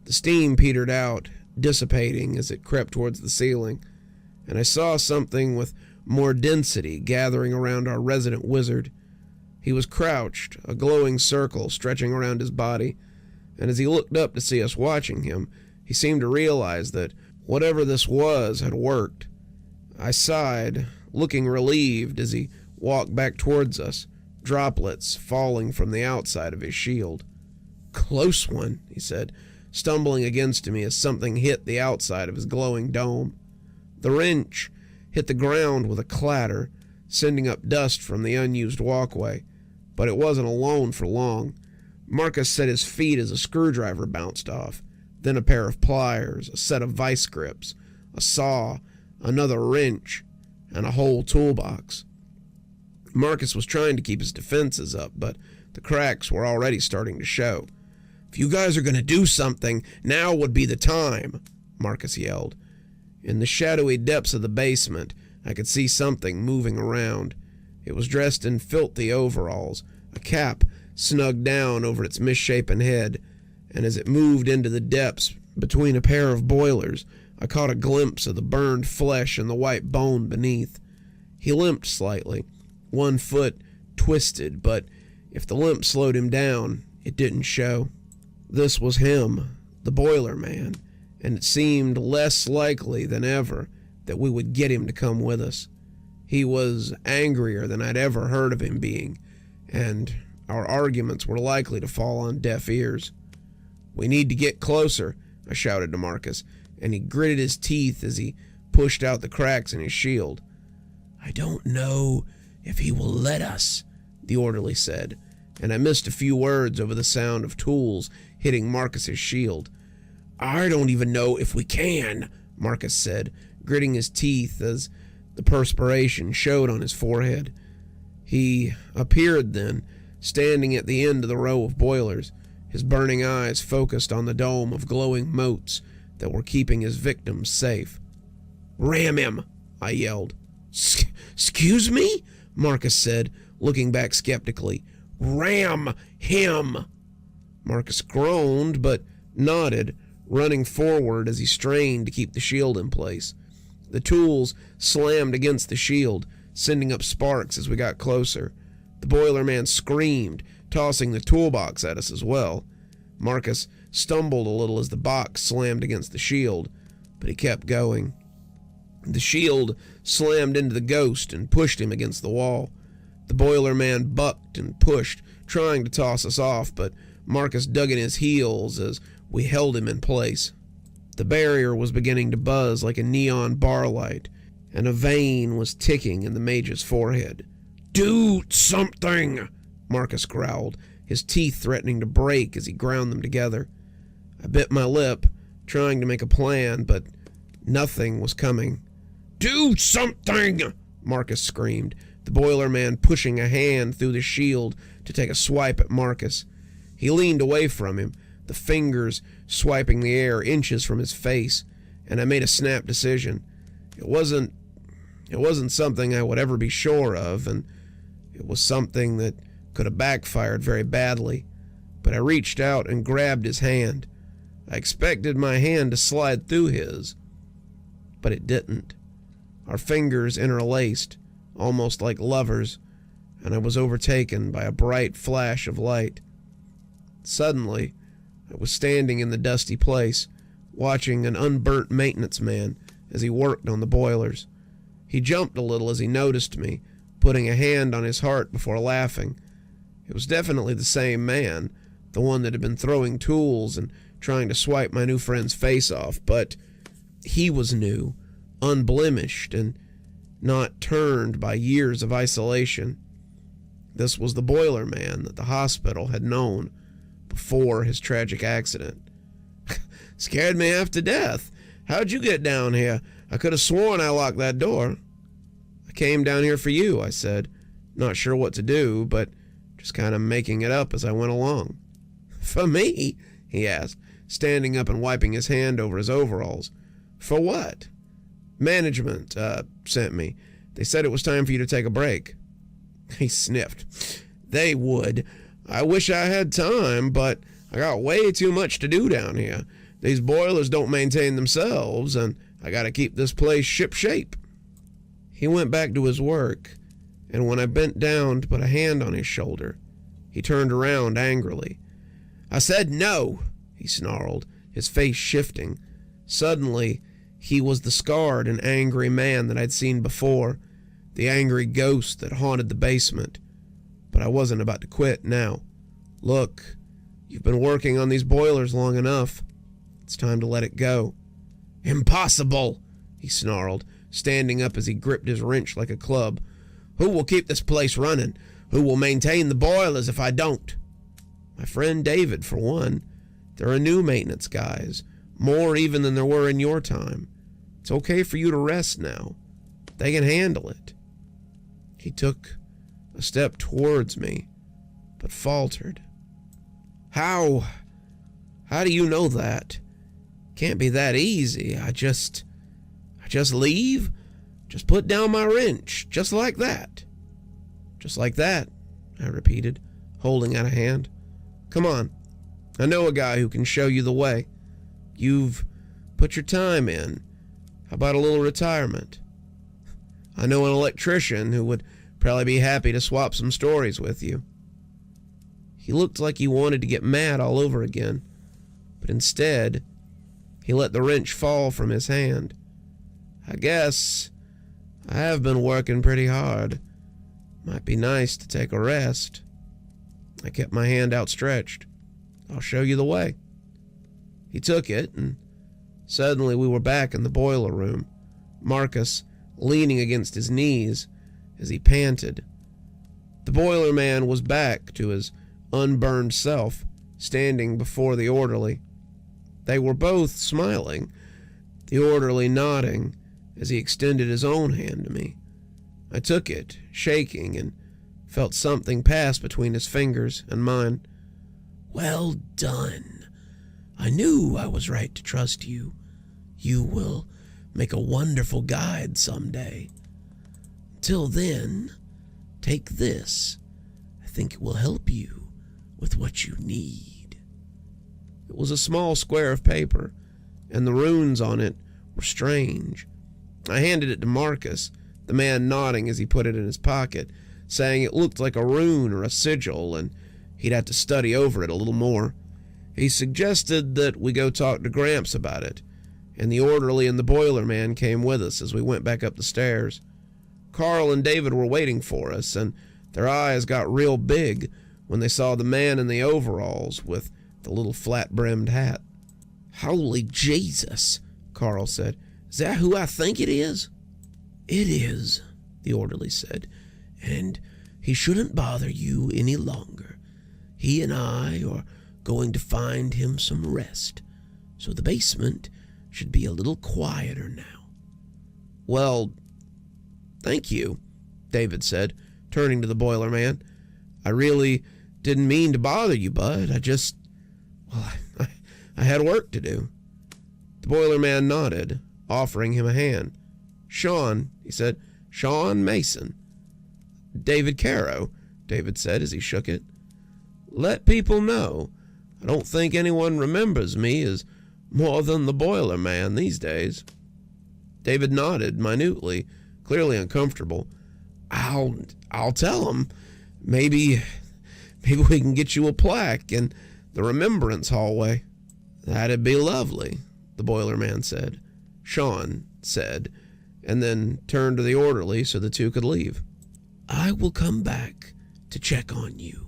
The steam petered out, dissipating as it crept towards the ceiling, and I saw something with more density gathering around our resident wizard. He was crouched, a glowing circle stretching around his body, and as he looked up to see us watching him, he seemed to realize that whatever this was had worked. I sighed, looking relieved as he walked back towards us, droplets falling from the outside of his shield. "Close one," he said, stumbling against me as something hit the outside of his glowing dome. The wrench hit the ground with a clatter, sending up dust from the unused walkway, but it wasn't alone for long. Marcus set his feet as a screwdriver bounced off, then a pair of pliers, a set of vice grips, a saw, another wrench, and a whole toolbox. Marcus was trying to keep his defenses up, but the cracks were already starting to show. "If you guys are going to do something, now would be the time," Marcus yelled. In the shadowy depths of the basement, I could see something moving around. It was dressed in filthy overalls, a cap snugged down over its misshapen head, and as it moved into the depths between a pair of boilers, I caught a glimpse of the burned flesh and the white bone beneath. He limped slightly, one foot twisted, but if the limp slowed him down, it didn't show. This was him, the boiler man, and it seemed less likely than ever that we would get him to come with us. He was angrier than I'd ever heard of him being, and our arguments were likely to fall on deaf ears. "We need to get closer," I shouted to Marcus, and he gritted his teeth as he pushed out the cracks in his shield. "I don't know if he will let us," the orderly said, and I missed a few words over the sound of tools hitting Marcus's shield. "I don't even know if we can," Marcus said, gritting his teeth as the perspiration showed on his forehead. He appeared then, standing at the end of the row of boilers, his burning eyes focused on the dome of glowing motes that were keeping his victims safe. "Ram him!" I yelled. "Excuse me?" Marcus said, looking back skeptically. Ram him! Marcus groaned, but nodded, running forward as he strained to keep the shield in place. The tools slammed against the shield, sending up sparks as we got closer. The boiler man screamed, tossing the toolbox at us as well. Marcus stumbled a little as the box slammed against the shield, but he kept going. The shield slammed into the ghost and pushed him against the wall. The boiler man bucked and pushed, trying to toss us off, but Marcus dug in his heels as we held him in place. The barrier was beginning to buzz like a neon bar light, and a vein was ticking in the mage's forehead. "Do something!" Marcus growled, his teeth threatening to break as he ground them together. I bit my lip, trying to make a plan, but nothing was coming. "Do something!" Marcus screamed, the boiler man pushing a hand through the shield to take a swipe at Marcus. He leaned away from him, the fingers swiping the air inches from his face, and I made a snap decision. It wasn't something I would ever be sure of, and it was something that could have backfired very badly, but I reached out and grabbed his hand. I expected my hand to slide through his, but it didn't. Our fingers interlaced, almost like lovers, and I was overtaken by a bright flash of light. Suddenly, I was standing in the dusty place, watching an unburnt maintenance man as he worked on the boilers. He jumped a little as he noticed me, putting a hand on his heart before laughing. It was definitely the same man, the one that had been throwing tools and trying to swipe my new friend's face off, but he was new, unblemished, and not turned by years of isolation. This was the boiler man that the hospital had known before his tragic accident. "Scared me half to death. How'd you get down here? I could have sworn I locked that door." "I came down here for you," I said, not sure what to do, but just kind of making it up as I went along. "For me?" he asked, standing up and wiping his hand over his overalls. "For what?" "Management sent me. They said it was time for you to take a break." He sniffed. "They would. I wish I had time, but I got way too much to do down here. These boilers don't maintain themselves, and I gotta keep this place ship-shape." He went back to his work, and when I bent down to put a hand on his shoulder, he turned around angrily. "I said no," he snarled, his face shifting. Suddenly, he was the scarred and angry man that I'd seen before, the angry ghost that haunted the basement. But I wasn't about to quit now. "Look, you've been working on these boilers long enough. It's time to let it go." "Impossible," he snarled, standing up as he gripped his wrench like a club. "Who will keep this place running? Who will maintain the boilers if I don't?" "My friend David, for one. There are new maintenance guys, more even than there were in your time. It's okay for you to rest now. They can handle it." He took a step towards me, but faltered. How do you know that? Can't be that easy. I just leave? Just put down my wrench, just like that." "Just like that," I repeated, holding out a hand. "Come on. I know a guy who can show you the way. You've put your time in. How about a little retirement? I know an electrician who would probably be happy to swap some stories with you." He looked like he wanted to get mad all over again, but instead, he let the wrench fall from his hand. "I guess I have been working pretty hard. Might be nice to take a rest." I kept my hand outstretched. "I'll show you the way." He took it, and suddenly we were back in the boiler room, Marcus leaning against his knees as he panted. The boiler man was back to his unburned self, standing before the orderly. They were both smiling, the orderly nodding as he extended his own hand to me. I took it, shaking, and felt something pass between his fingers and mine. "Well done. I knew I was right to trust you. You will make a wonderful guide someday. Till then, take this. I think it will help you with what you need. It was a small square of paper, and the runes on it were strange. I handed it to Marcus, the man nodding as he put it in his pocket, saying it looked like a rune or a sigil, and he'd have to study over it a little more. He suggested that we go talk to Gramps about it, and the orderly and the boiler man came with us as we went back up the stairs. Carl and David were waiting for us, and their eyes got real big when they saw the man in the overalls with the little flat-brimmed hat. "Holy Jesus," Carl said. "Is that who I think it is?" "It is," the orderly said, "and he shouldn't bother you any longer. He and I are going to find him some rest, so the basement should be a little quieter now." "Well, thank you," David said, turning to the boiler man. "I really didn't mean to bother you, bud. I had work to do." The boiler man nodded, offering him a hand. "Sean," he said. "Sean Mason." "David Caro," David said as he shook it. "Let people know. I don't think anyone remembers me as more than the boiler man these days." David nodded minutely, clearly uncomfortable. I'll tell them. Maybe we can get you a plaque in the remembrance hallway." "That'd be lovely," the boiler man said. Sean said, and then turned to the orderly so the two could leave. "I will come back to check on you,"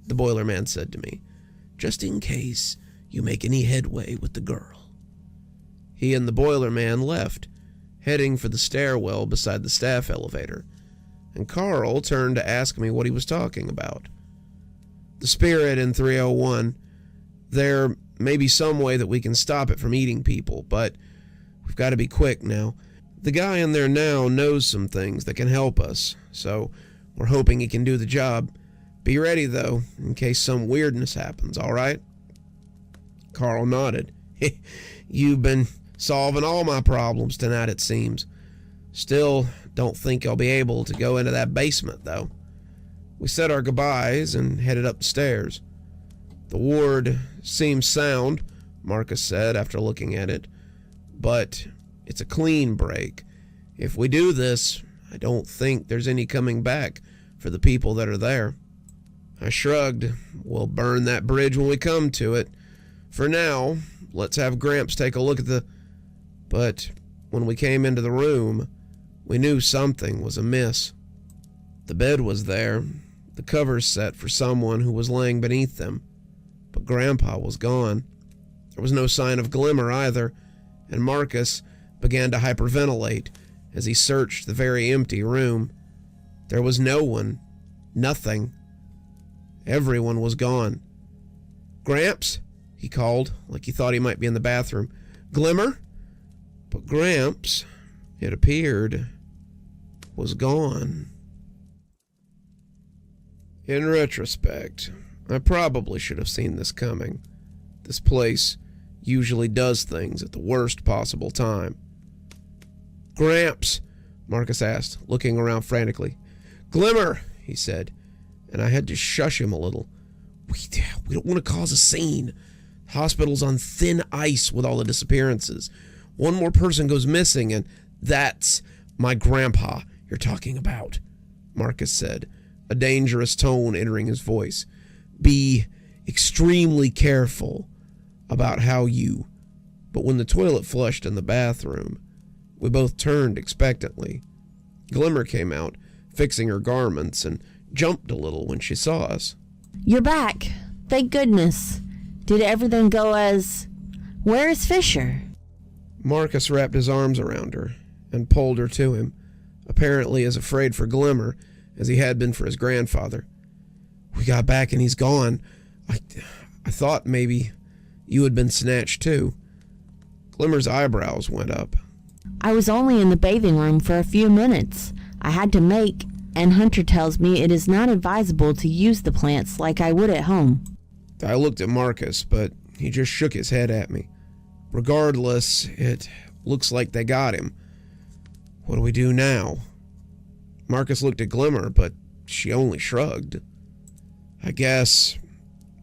the boiler man said to me, "just in case you make any headway with the girl." He and the boiler man left, heading for the stairwell beside the staff elevator, and Carl turned to ask me what he was talking about. "The spirit in 301. There may be some way that we can stop it from eating people, but we've got to be quick now. The guy in there now knows some things that can help us, so we're hoping he can do the job. Be ready, though, in case some weirdness happens, all right?" Carl nodded. "You've been solving all my problems tonight, it seems. Still, don't think I'll be able to go into that basement, though." We said our goodbyes and headed up the stairs. "The ward seems sound," Marcus said after looking at it, "but it's a clean break. If we do this, I don't think there's any coming back for the people that are there." I shrugged. "We'll burn that bridge when we come to it. For now, let's have Gramps take a look at the..." But when we came into the room, we knew something was amiss. The bed was there, the covers set for someone who was laying beneath them, but Grandpa was gone. There was no sign of Glimmer either, and Marcus began to hyperventilate as he searched the very empty room. There was no one, nothing. Everyone was gone. "Gramps?" he called, like he thought he might be in the bathroom. "Glimmer?" But Gramps, it appeared, was gone. In retrospect, I probably should have seen this coming. This place usually does things at the worst possible time. "Gramps?" Marcus asked, looking around frantically. "Glimmer," he said, and I had to shush him a little. We don't want to cause a scene. The hospital's on thin ice with all the disappearances. One more person goes missing, and that's my grandpa you're talking about," Marcus said, a dangerous tone entering his voice. "Be extremely careful about how you..." But when the toilet flushed in the bathroom, we both turned expectantly. Glimmer came out, fixing her garments, and jumped a little when she saw us. You're back. Thank goodness. Did everything go as... Where is Fisher? Marcus wrapped his arms around her and pulled her to him, apparently as afraid for Glimmer as he had been for his grandfather. "We got back and he's gone. I thought maybe you had been snatched too." Glimmer's eyebrows went up. I was only in the bathing room for a few minutes. I had to make, and Hunter tells me it is not advisable to use the plants like I would at home. I looked at Marcus, but he just shook his head at me. "Regardless, it looks like they got him. What do we do now?" Marcus looked at Glimmer, but she only shrugged. I guess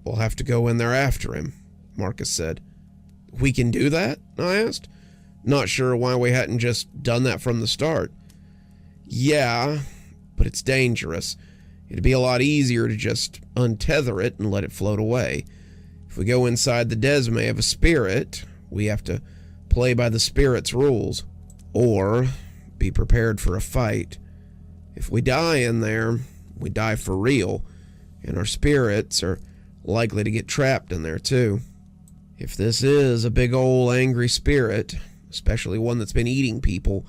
we'll have to go in there after him, Marcus said. We can do that? I asked, not sure why we hadn't just done that from the start. Yeah, but it's dangerous. It'd be a lot easier to just untether it and let it float away. If we go inside the desme of a spirit, we have to play by the spirit's rules, or be prepared for a fight. If we die in there, we die for real, and our spirits are likely to get trapped in there too. If this is a big old angry spirit, especially one that's been eating people,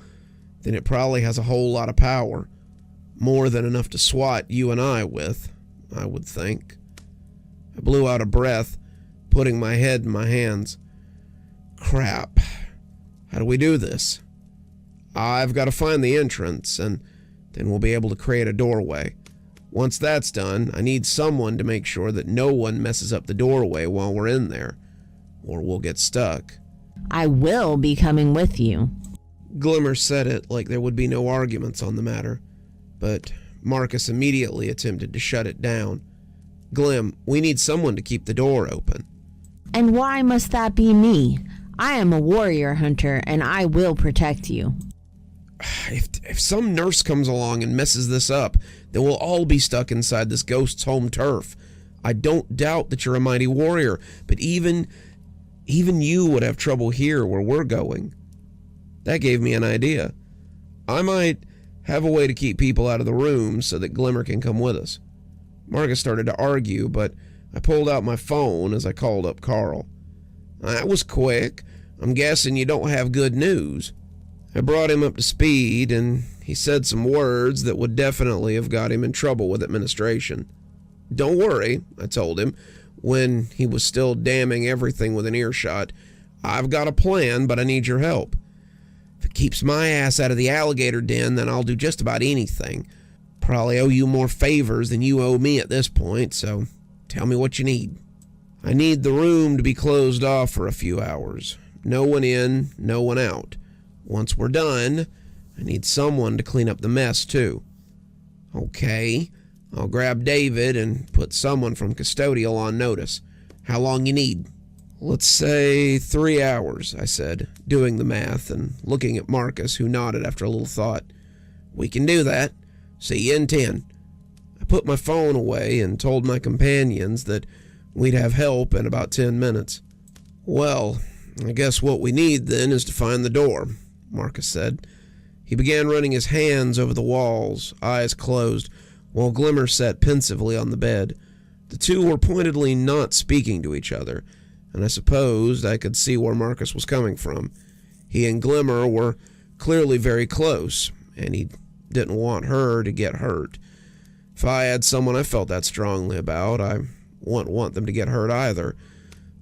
then it probably has a whole lot of power. More than enough to swat you and I with, I would think. I blew out a breath, putting my head in my hands. Crap. How do we do this? I've got to find the entrance, and then we'll be able to create a doorway. Once that's done, I need someone to make sure that no one messes up the doorway while we're in there, or we'll get stuck. I will be coming with you. Glimmer said it like there would be no arguments on the matter, but Marcus immediately attempted to shut it down. Glim, we need someone to keep the door open. And why must that be me? I am a warrior hunter, and I will protect you. If some nurse comes along and messes this up, then we'll all be stuck inside this ghost's home turf. I don't doubt that you're a mighty warrior, but even you would have trouble here where we're going. That gave me an idea. I might have a way to keep people out of the room so that Glimmer can come with us. Marcus started to argue, but I pulled out my phone as I called up Carl. That was quick. I'm guessing you don't have good news. I brought him up to speed, and he said some words that would definitely have got him in trouble with administration. Don't worry, I told him, when he was still damning everything with an earshot. I've got a plan, but I need your help. If it keeps my ass out of the alligator den, then I'll do just about anything. Probably owe you more favors than you owe me at this point, so tell me what you need. I need the room to be closed off for a few hours. No one in, no one out. Once we're done, I need someone to clean up the mess, too. Okay, I'll grab David and put someone from custodial on notice. How long you need? Let's say 3 hours, I said, doing the math and looking at Marcus, who nodded after a little thought. We can do that. See you in 10. I put my phone away and told my companions that we'd have help in about 10 minutes. Well, I guess what we need then is to find the door, Marcus said. He began running his hands over the walls, eyes closed, while Glimmer sat pensively on the bed. The two were pointedly not speaking to each other, and I supposed I could see where Marcus was coming from. He and Glimmer were clearly very close, and he didn't want her to get hurt. If I had someone I felt that strongly about, I wouldn't want them to get hurt either.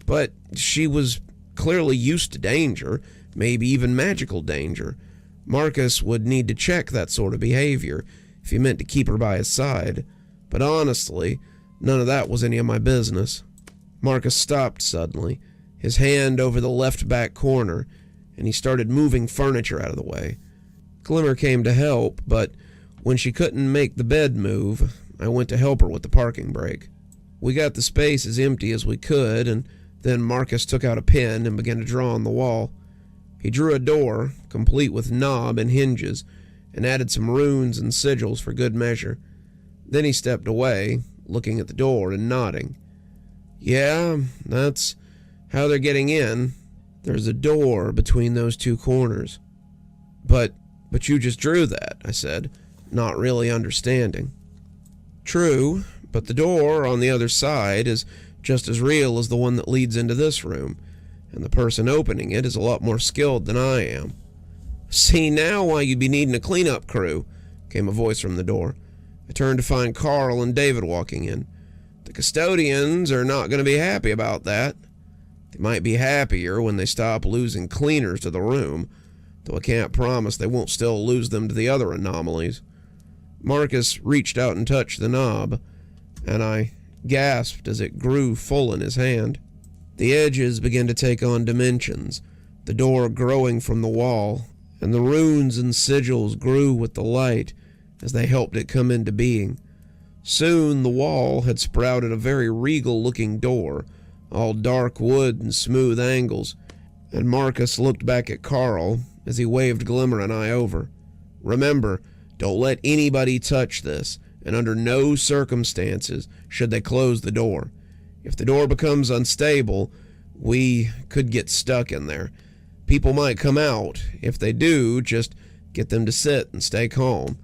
But she was clearly used to danger, maybe even magical danger. Marcus would need to check that sort of behavior if he meant to keep her by his side. But honestly, none of that was any of my business. Marcus stopped suddenly, his hand over the left back corner, and he started moving furniture out of the way. Glimmer came to help, but when she couldn't make the bed move, I went to help her with the parking brake. We got the space as empty as we could, and then Marcus took out a pen and began to draw on the wall. He drew a door, complete with knob and hinges, and added some runes and sigils for good measure. Then he stepped away, looking at the door and nodding. Yeah, that's how they're getting in. There's a door between those two corners. But you just drew that, I said, not really understanding. True, but the door on the other side is just as real as the one that leads into this room, and the person opening it is a lot more skilled than I am. See now why you'd be needing a cleanup crew, came a voice from the door. I turned to find Carl and David walking in. The custodians are not going to be happy about that. They might be happier when they stop losing cleaners to the room, though I can't promise they won't still lose them to the other anomalies. Marcus reached out and touched the knob, and I gasped as it grew full in his hand. The edges began to take on dimensions, the door growing from the wall, and the runes and sigils grew with the light as they helped it come into being. Soon the wall had sprouted a very regal-looking door, all dark wood and smooth angles, and Marcus looked back at Carl as he waved Glimmer and I over. "Remember, don't let anybody touch this, and under no circumstances should they close the door. If the door becomes unstable, we could get stuck in there. People might come out. If they do, just get them to sit and stay calm.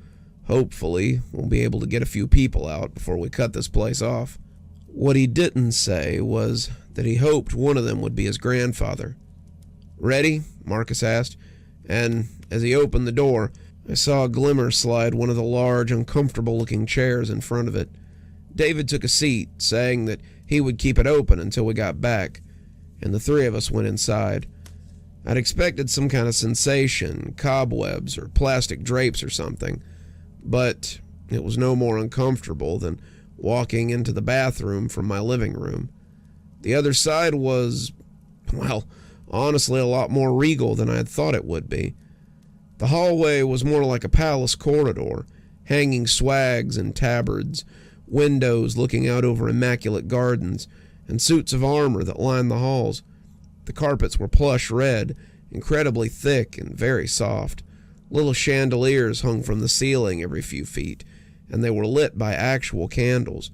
Hopefully, we'll be able to get a few people out before we cut this place off." What he didn't say was that he hoped one of them would be his grandfather. "Ready?" Marcus asked, and as he opened the door, I saw Glimmer slide one of the large, uncomfortable-looking chairs in front of it. David took a seat, saying that he would keep it open until we got back, and the three of us went inside. I'd expected some kind of sensation, cobwebs or plastic drapes or something, but it was no more uncomfortable than walking into the bathroom from my living room. The other side was, well, honestly a lot more regal than I had thought it would be. The hallway was more like a palace corridor, hanging swags and tabards, windows looking out over immaculate gardens, and suits of armor that lined the halls. The carpets were plush red, incredibly thick and very soft. Little chandeliers hung from the ceiling every few feet, and they were lit by actual candles.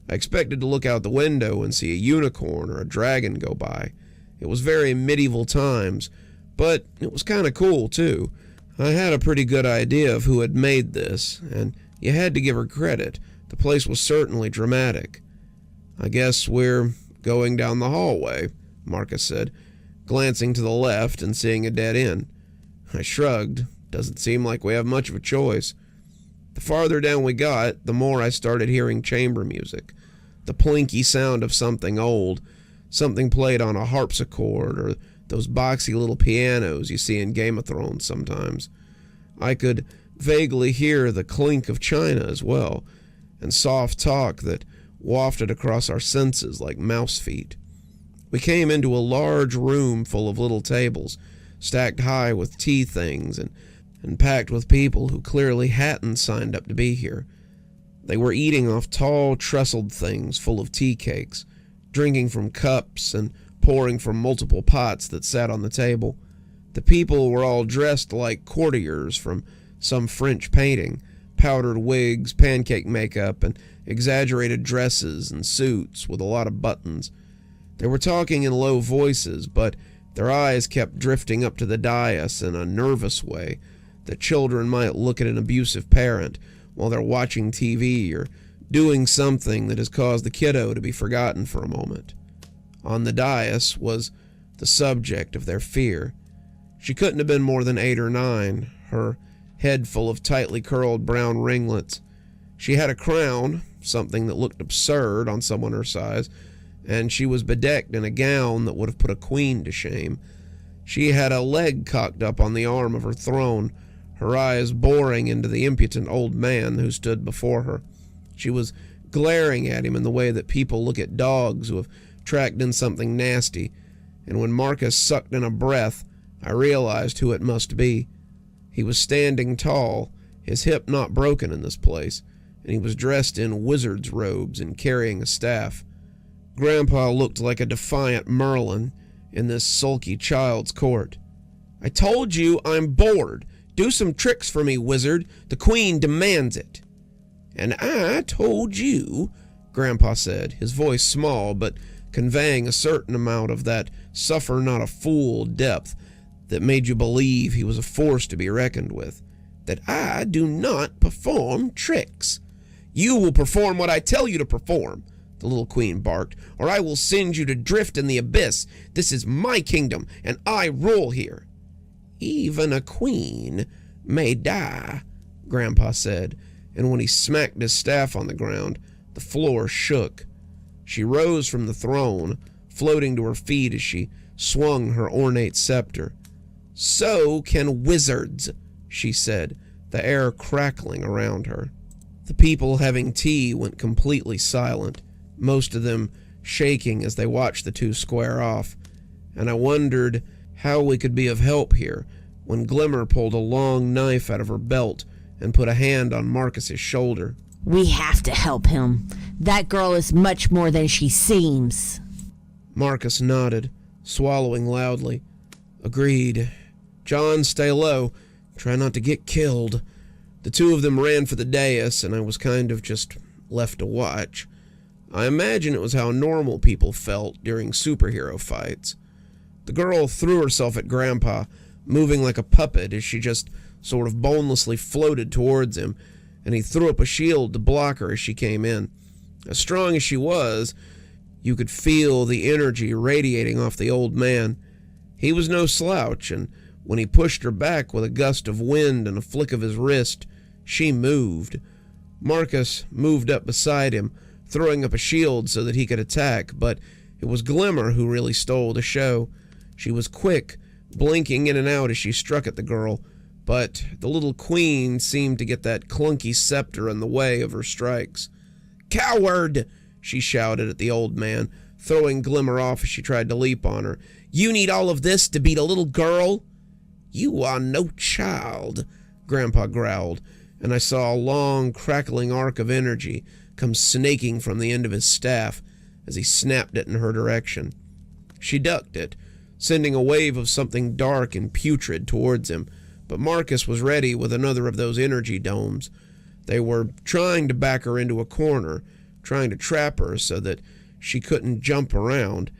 I expected to look out the window and see a unicorn or a dragon go by. It was very medieval times, but it was kind of cool, too. I had a pretty good idea of who had made this, and you had to give her credit. The place was certainly dramatic. "I guess we're going down the hallway," Marcus said, glancing to the left and seeing a dead end. I shrugged. Doesn't seem like we have much of a choice. The farther down we got, the more I started hearing chamber music, the plinky sound of something old, something played on a harpsichord or those boxy little pianos you see in Game of Thrones sometimes. I could vaguely hear the clink of china as well, and soft talk that wafted across our senses like mouse feet. We came into a large room full of little tables, stacked high with tea things and packed with people who clearly hadn't signed up to be here. They were eating off tall, trestled things full of tea cakes, drinking from cups and pouring from multiple pots that sat on the table. The people were all dressed like courtiers from some French painting, powdered wigs, pancake makeup, and exaggerated dresses and suits with a lot of buttons. They were talking in low voices, but their eyes kept drifting up to the dais in a nervous way that children might look at an abusive parent while they're watching TV or doing something that has caused the kiddo to be forgotten for a moment. On the dais was the subject of their fear. She couldn't have been more than 8 or 9, her head full of tightly curled brown ringlets. She had a crown, something that looked absurd on someone her size, and she was bedecked in a gown that would have put a queen to shame. She had a leg cocked up on the arm of her throne, her eyes boring into the impotent old man who stood before her. She was glaring at him in the way that people look at dogs who have tracked in something nasty, and when Marcus sucked in a breath, I realized who it must be. He was standing tall, his hip not broken in this place, and he was dressed in wizard's robes and carrying a staff. Grandpa looked like a defiant Merlin in this sulky child's court. "I told you I'm bored. Do some tricks for me, wizard. The queen demands it." "And I told you," Grandpa said, his voice small but conveying a certain amount of that suffer-not-a-fool depth that made you believe he was a force to be reckoned with, "that I do not perform tricks." "You will perform what I tell you to perform," the little queen barked, "or I will send you to drift in the abyss. This is my kingdom, and I rule here." "Even a queen may die," Grandpa said, and when he smacked his staff on the ground, the floor shook. She rose from the throne, floating to her feet as she swung her ornate scepter. "So can wizards," she said, the air crackling around her. The people having tea went completely silent, most of them shaking as they watched the two square off, and I wondered how we could be of help here when Glimmer pulled a long knife out of her belt and put a hand on Marcus's shoulder. We have to help him. That girl is much more than she seems. Marcus nodded, swallowing loudly. Agreed. John, stay low. Try not to get killed. The two of them ran for the dais, and I was kind of just left to watch. I imagine it was how normal people felt during superhero fights. The girl threw herself at Grandpa, moving like a puppet as she just sort of bonelessly floated towards him, and he threw up a shield to block her as she came in. As strong as she was, you could feel the energy radiating off the old man. He was no slouch, and when he pushed her back with a gust of wind and a flick of his wrist, she moved. Marcus moved up beside him, throwing up a shield so that he could attack, but it was Glimmer who really stole the show. She was quick, blinking in and out as she struck at the girl, but the little queen seemed to get that clunky scepter in the way of her strikes. "Coward!" she shouted at the old man, throwing Glimmer off as she tried to leap on her. "You need all of this to beat a little girl?" "You are no child," Grandpa growled, and I saw a long, crackling arc of energy come snaking from the end of his staff as he snapped it in her direction. She ducked it, sending a wave of something dark and putrid towards him, but Marcus was ready with another of those energy domes. They were trying to back her into a corner, trying to trap her so that she couldn't jump around,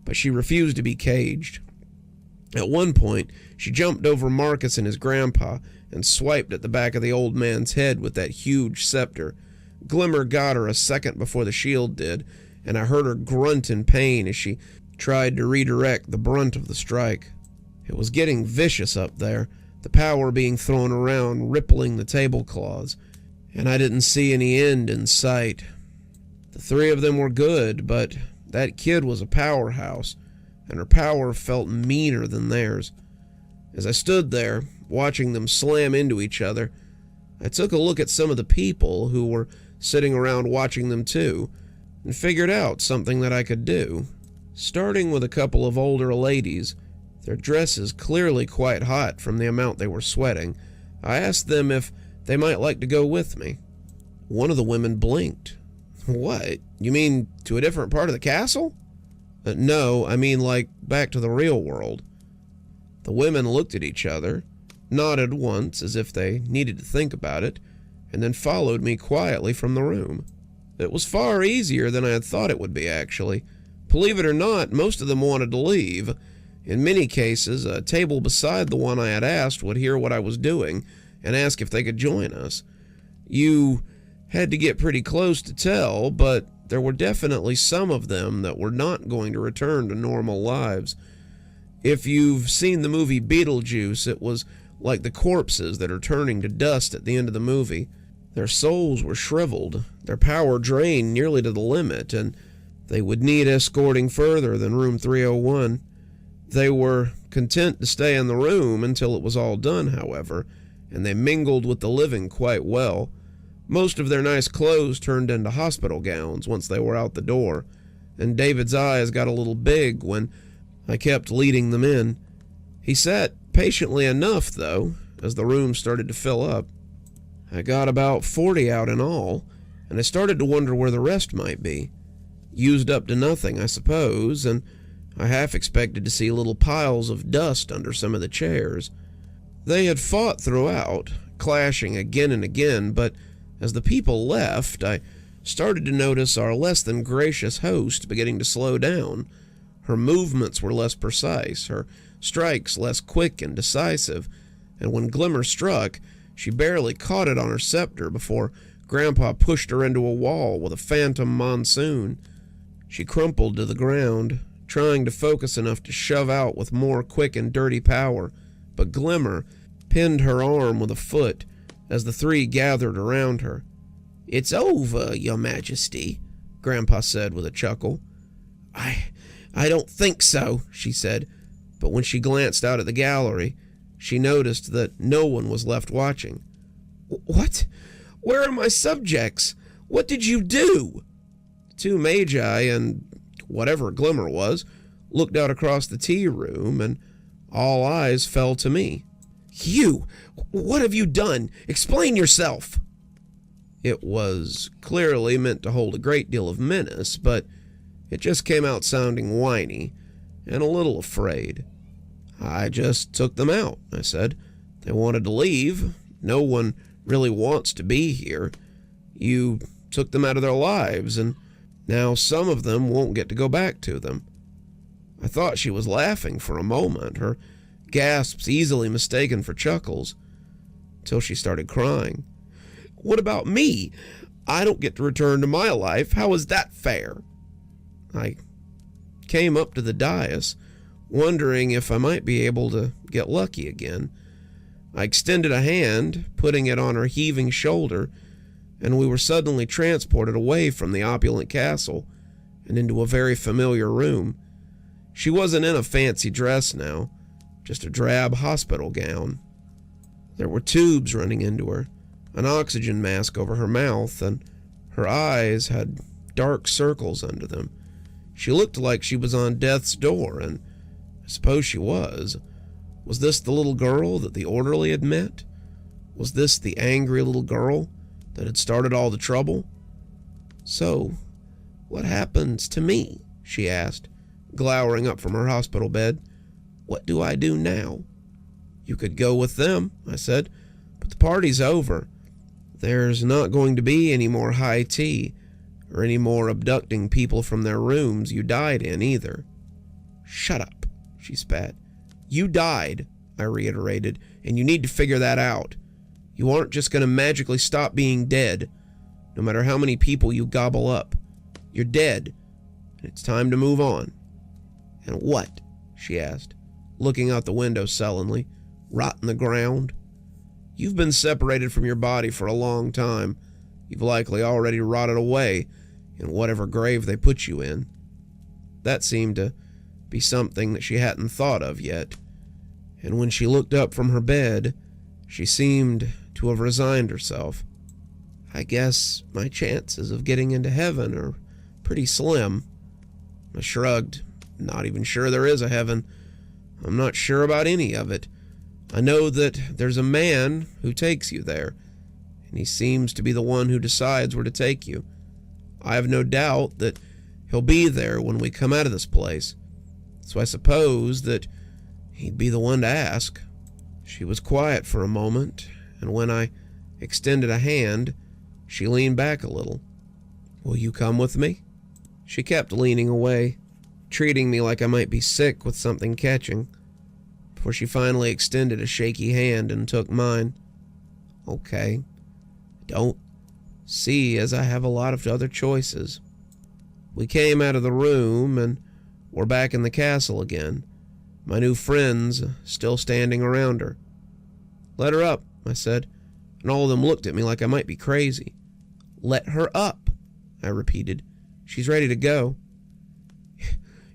but she refused to be caged. At one point, she jumped over Marcus and his grandpa and swiped at the back of the old man's head with that huge scepter. Glimmer got her a second before the shield did, and I heard her grunt in pain as she tried to redirect the brunt of the strike. It was getting vicious up there, the power being thrown around, rippling the tablecloths, and I didn't see any end in sight. The three of them were good, but that kid was a powerhouse, and her power felt meaner than theirs. As I stood there, watching them slam into each other, I took a look at some of the people who were sitting around watching them too, and figured out something that I could do. Starting with a couple of older ladies, their dresses clearly quite hot from the amount they were sweating, I asked them if they might like to go with me. One of the women blinked. "What? You mean to a different part of the castle?" No, I mean like back to the real world." The women looked at each other, nodded once as if they needed to think about it, and then followed me quietly from the room. It was far easier than I had thought it would be, actually. Believe it or not, most of them wanted to leave. In many cases, a table beside the one I had asked would hear what I was doing and ask if they could join us. You had to get pretty close to tell, but there were definitely some of them that were not going to return to normal lives. If you've seen the movie Beetlejuice, it was like the corpses that are turning to dust at the end of the movie. Their souls were shriveled, their power drained nearly to the limit, and they would need escorting further than room 301. They were content to stay in the room until it was all done, however, and they mingled with the living quite well. Most of their nice clothes turned into hospital gowns once they were out the door, and David's eyes got a little big when I kept leading them in. He sat patiently enough, though, as the room started to fill up. I got about 40 out in all, and I started to wonder where the rest might be. Used up to nothing, I suppose, and I half expected to see little piles of dust under some of the chairs. They had fought throughout, clashing again and again, but as the people left, I started to notice our less than gracious host beginning to slow down. Her movements were less precise, her strikes less quick and decisive, and when Glimmer struck, she barely caught it on her scepter before Grandpa pushed her into a wall with a phantom monsoon. She crumpled to the ground, trying to focus enough to shove out with more quick and dirty power, but Glimmer pinned her arm with a foot as the three gathered around her. "It's over, Your Majesty," Grandpa said with a chuckle. I don't think so," she said, but when she glanced out at the gallery, she noticed that no one was left watching. "What? Where are my subjects? What did you do?" Two magi and whatever Glimmer was looked out across the tea room, and all eyes fell to me. "You! What have you done? Explain yourself!" It was clearly meant to hold a great deal of menace, but it just came out sounding whiny and a little afraid. I just took them out, I said. They wanted to leave. No one really wants to be here. You took them out of their lives, and now some of them won't get to go back to them. I thought she was laughing for a moment, her gasps easily mistaken for chuckles, till she started crying. What about me? I don't get to return to my life. How is that fair? I came up to the dais, wondering if I might be able to get lucky again. I extended a hand, putting it on her heaving shoulder, and we were suddenly transported away from the opulent castle and into a very familiar room. She wasn't in a fancy dress now, just a drab hospital gown. There were tubes running into her, an oxygen mask over her mouth, and her eyes had dark circles under them. She looked like she was on death's door, and I suppose she was. Was this the little girl that the orderly had met? Was this the angry little girl that had started all the trouble? So, what happens to me? She asked, glowering up from her hospital bed. What do I do now? You could go with them, I said, but the party's over. There's not going to be any more high tea, or any more abducting people from their rooms you died in either. Shut up, she spat. You died, I reiterated, and you need to figure that out. You aren't just going to magically stop being dead, no matter how many people you gobble up. You're dead, and it's time to move on. And what? She asked, looking out the window sullenly. Rot in the ground? You've been separated from your body for a long time. You've likely already rotted away in whatever grave they put you in. That seemed to be something that she hadn't thought of yet, and when she looked up from her bed, she seemed to have resigned herself. I guess my chances of getting into heaven are pretty slim. I shrugged. Not even sure there is a heaven. I'm not sure about any of it. I know that there's a man who takes you there, and he seems to be the one who decides where to take you. I have no doubt that he'll be there when we come out of this place, so I suppose that he'd be the one to ask. She was quiet for a moment, and when I extended a hand, she leaned back a little. Will you come with me? She kept leaning away, treating me like I might be sick with something catching, before she finally extended a shaky hand and took mine. Okay. Don't see as I have a lot of other choices. We came out of the room and were back in the castle again, my new friends still standing around her. Let her up, I said, and all of them looked at me like I might be crazy. Let her up, I repeated. She's ready to go.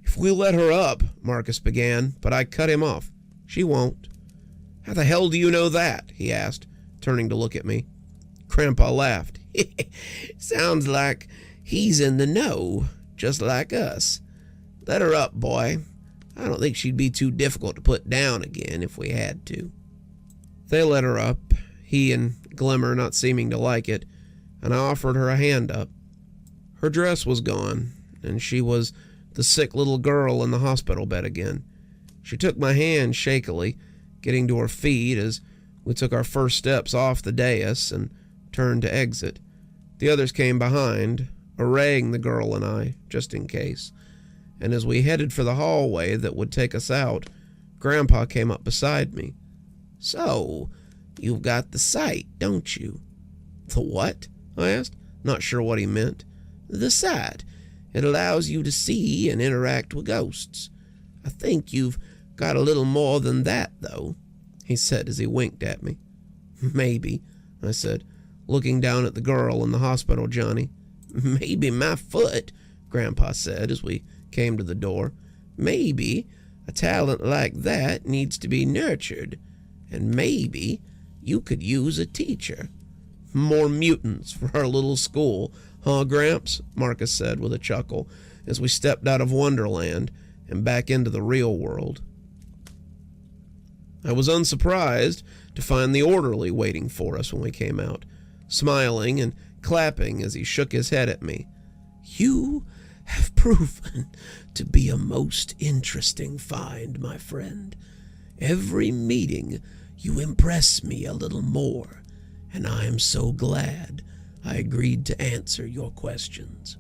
If we let her up, Marcus began, but I cut him off. She won't. How the hell do you know that? He asked, turning to look at me. Grandpa laughed. Sounds like he's in the know, just like us. Let her up, boy. I don't think she'd be too difficult to put down again if we had to. They let her up, he and Glimmer not seeming to like it, and I offered her a hand up. Her dress was gone, and she was the sick little girl in the hospital bed again. She took my hand shakily, getting to her feet as we took our first steps off the dais and turned to exit. The others came behind, arraying the girl and I, just in case. And as we headed for the hallway that would take us out, Grandpa came up beside me. So, you've got the sight, don't you? The what? I asked, not sure what he meant. The sight. It allows you to see and interact with ghosts. I think you've got a little more than that, though, he said as he winked at me. Maybe, I said, looking down at the girl in the hospital Johnny. Maybe my foot, Grandpa said as we came to the door. Maybe a talent like that needs to be nurtured, and maybe you could use a teacher. More mutants for our little school, huh, Gramps? Marcus said with a chuckle as we stepped out of Wonderland and back into the real world. I was unsurprised to find the orderly waiting for us when we came out. smiling and clapping as he shook his head at me. "You have proven to be a most interesting find, my friend. Every meeting you impress me a little more, and I am so glad I agreed to answer your questions."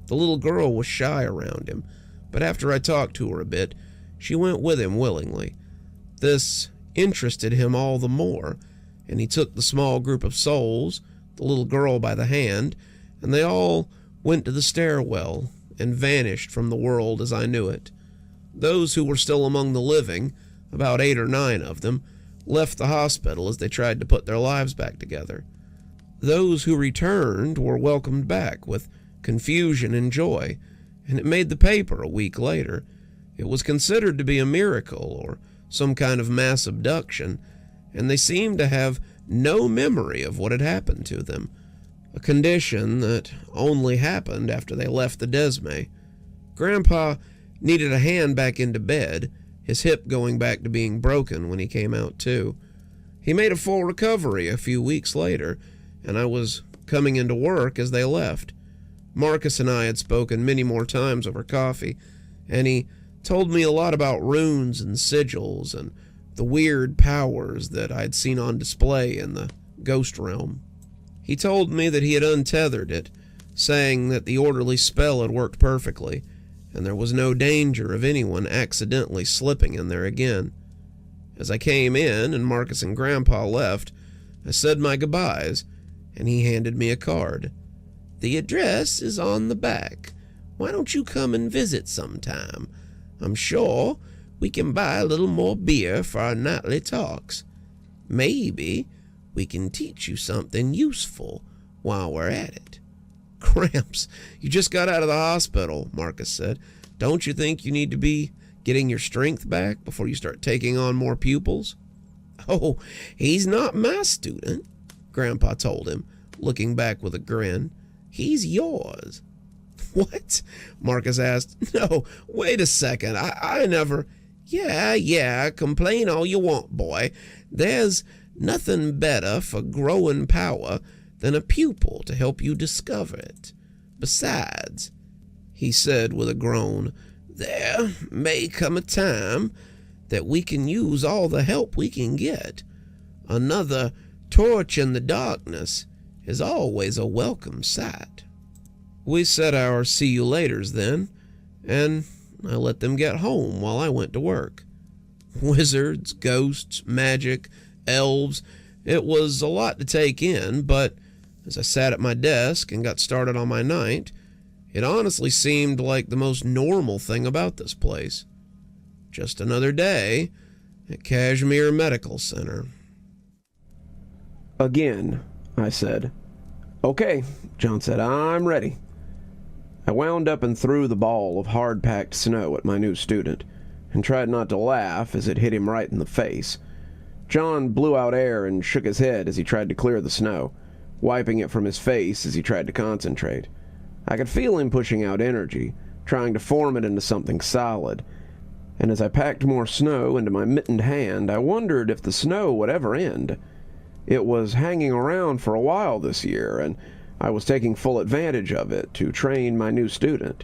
The little girl was shy around him, but after I talked to her a bit, she went with him willingly. This interested him all the more, and he took the small group of souls, the little girl by the hand, and they all went to the stairwell and vanished from the world as I knew it. Those who were still among the living, about 8 or 9 of them, left the hospital as they tried to put their lives back together. Those who returned were welcomed back with confusion and joy, and it made the paper a week later. It was considered to be a miracle or some kind of mass abduction, and they seemed to have no memory of what had happened to them, a condition that only happened after they left the Desme. Grandpa needed a hand back into bed, his hip going back to being broken when he came out too. He made a full recovery a few weeks later, and I was coming into work as they left. Marcus and I had spoken many more times over coffee, and he told me a lot about runes and sigils and the weird powers that I'd seen on display in the ghost realm. He told me that he had untethered it, saying that the orderly spell had worked perfectly, and there was no danger of anyone accidentally slipping in there again. As I came in and Marcus and Grandpa left, I said my goodbyes, and he handed me a card. "The address is on the back. Why don't you come and visit sometime? I'm sure we can buy a little more beer for our nightly talks. Maybe we can teach you something useful while we're at it." "Gramps, you just got out of the hospital," Marcus said. "Don't you think you need to be getting your strength back before you start taking on more pupils?" "Oh, he's not my student," Grandpa told him, looking back with a grin. "He's yours." "What?" Marcus asked. "No, wait a second. I never..." Yeah, complain all you want, boy. There's nothing better for growing power than a pupil to help you discover it. Besides," he said with a groan, "there may come a time that we can use all the help we can get. Another torch in the darkness is always a welcome sight." We said our see you laters then, and I let them get home while I went to work. Wizards, ghosts, magic, elves, it was a lot to take in, but as I sat at my desk and got started on my night, it honestly seemed like the most normal thing about this place. Just another day at Kashmir Medical Center. "Again," I said. "Okay," John said, "I'm ready." I wound up and threw the ball of hard-packed snow at my new student, and tried not to laugh as it hit him right in the face. John blew out air and shook his head as he tried to clear the snow, wiping it from his face as he tried to concentrate. I could feel him pushing out energy, trying to form it into something solid, and as I packed more snow into my mittened hand, I wondered if the snow would ever end. It was hanging around for a while this year, and I was taking full advantage of it to train my new student.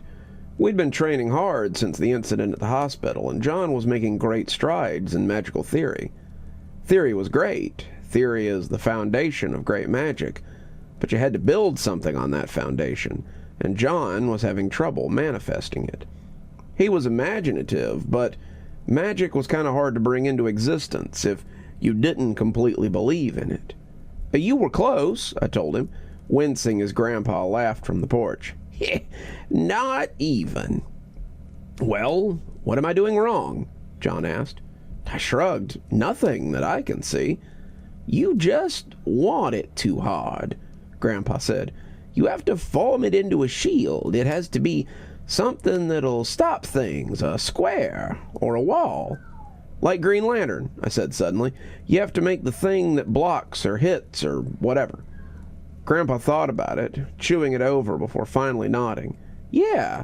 We'd been training hard since the incident at the hospital, and John was making great strides in magical theory. Theory was great. Theory is the foundation of great magic, but you had to build something on that foundation, and John was having trouble manifesting it. He was imaginative, but magic was kind of hard to bring into existence if you didn't completely believe in it. "You were close," I told him, wincing as Grandpa laughed from the porch. "Not even." "Well, what am I doing wrong?" John asked. I shrugged. "Nothing that I can see." "You just want it too hard," Grandpa said. "You have to form it into a shield. It has to be something that'll stop things, a square or a wall." "Like Green Lantern," I said suddenly. "You have to make the thing that blocks or hits or whatever." Grandpa thought about it, chewing it over before finally nodding. Yeah,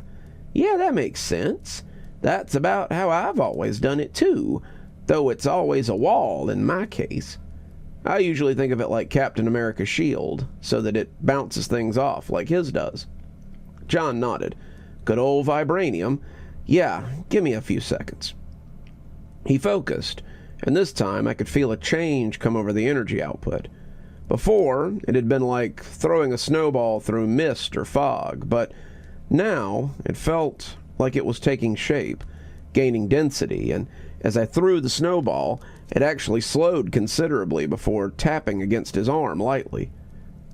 that makes sense. That's about how I've always done it too, though it's always a wall in my case." I usually think of it like Captain America's shield, so that it bounces things off like his does. John nodded. Good old vibranium. Yeah, give me a few seconds. He focused, and this time I could feel a change come over the energy output. Before, it had been like throwing a snowball through mist or fog, but now it felt like it was taking shape, gaining density, and as I threw the snowball, it actually slowed considerably before tapping against his arm lightly.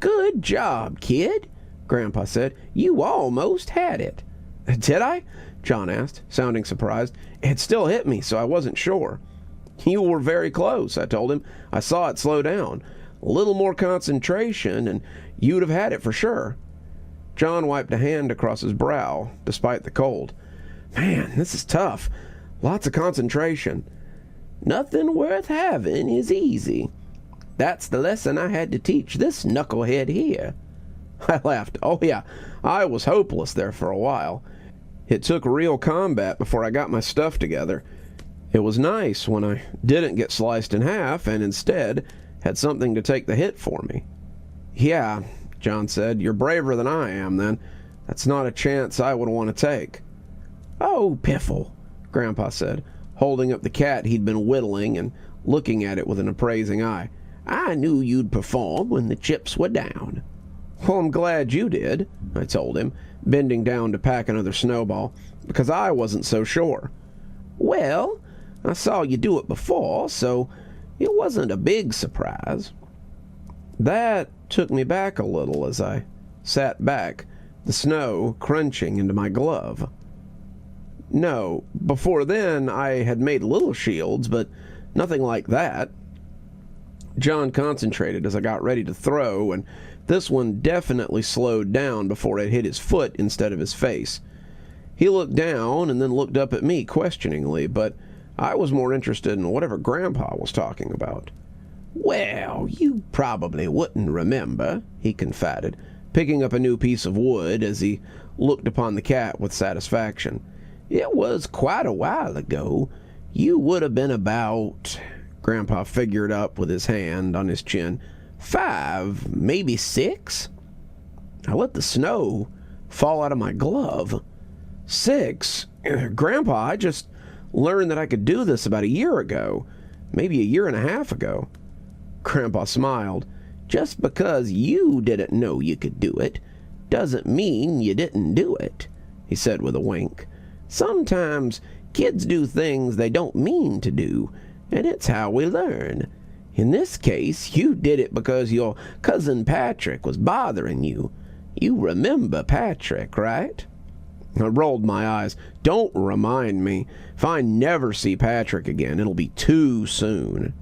Good job, kid, Grandpa said. You almost had it. Did I? John asked, sounding surprised. It still hit me, so I wasn't sure. You were very close, I told him. I saw it slow down. A little more concentration, and you'd have had it for sure. John wiped a hand across his brow, despite the cold. Man, this is tough. Lots of concentration. Nothing worth having is easy. That's the lesson I had to teach this knucklehead here. I laughed. Oh yeah, I was hopeless there for a while. It took real combat before I got my stuff together. It was nice when I didn't get sliced in half and instead had something to take the hit for me. Yeah, John said, you're braver than I am then. That's not a chance I would want to take. Oh, piffle, Grandpa said, holding up the cat he'd been whittling and looking at it with an appraising eye. I knew you'd perform when the chips were down. Well, I'm glad you did, I told him, bending down to pack another snowball, because I wasn't so sure. Well, I saw you do it before, so it wasn't a big surprise. That took me back a little as I sat back, the snow crunching into my glove. No, before then I had made little shields, but nothing like that. John concentrated as I got ready to throw, and this one definitely slowed down before it hit his foot instead of his face. He looked down and then looked up at me questioningly, but I was more interested in whatever Grandpa was talking about. Well, you probably wouldn't remember, he confided, picking up a new piece of wood as he looked upon the cat with satisfaction. It was quite a while ago. You would have been about, Grandpa figured up with his hand on his chin, 5, maybe 6? I let the snow fall out of my glove. 6? Grandpa, I just learned that I could do this about a year ago, maybe a year and a half ago. Grandpa smiled. Just because you didn't know you could do it doesn't mean you didn't do it, he said with a wink. Sometimes kids do things they don't mean to do, and it's how we learn. In this case, you did it because your cousin Patrick was bothering you. You remember Patrick, right? I rolled my eyes. Don't remind me. If I never see Patrick again, it'll be too soon.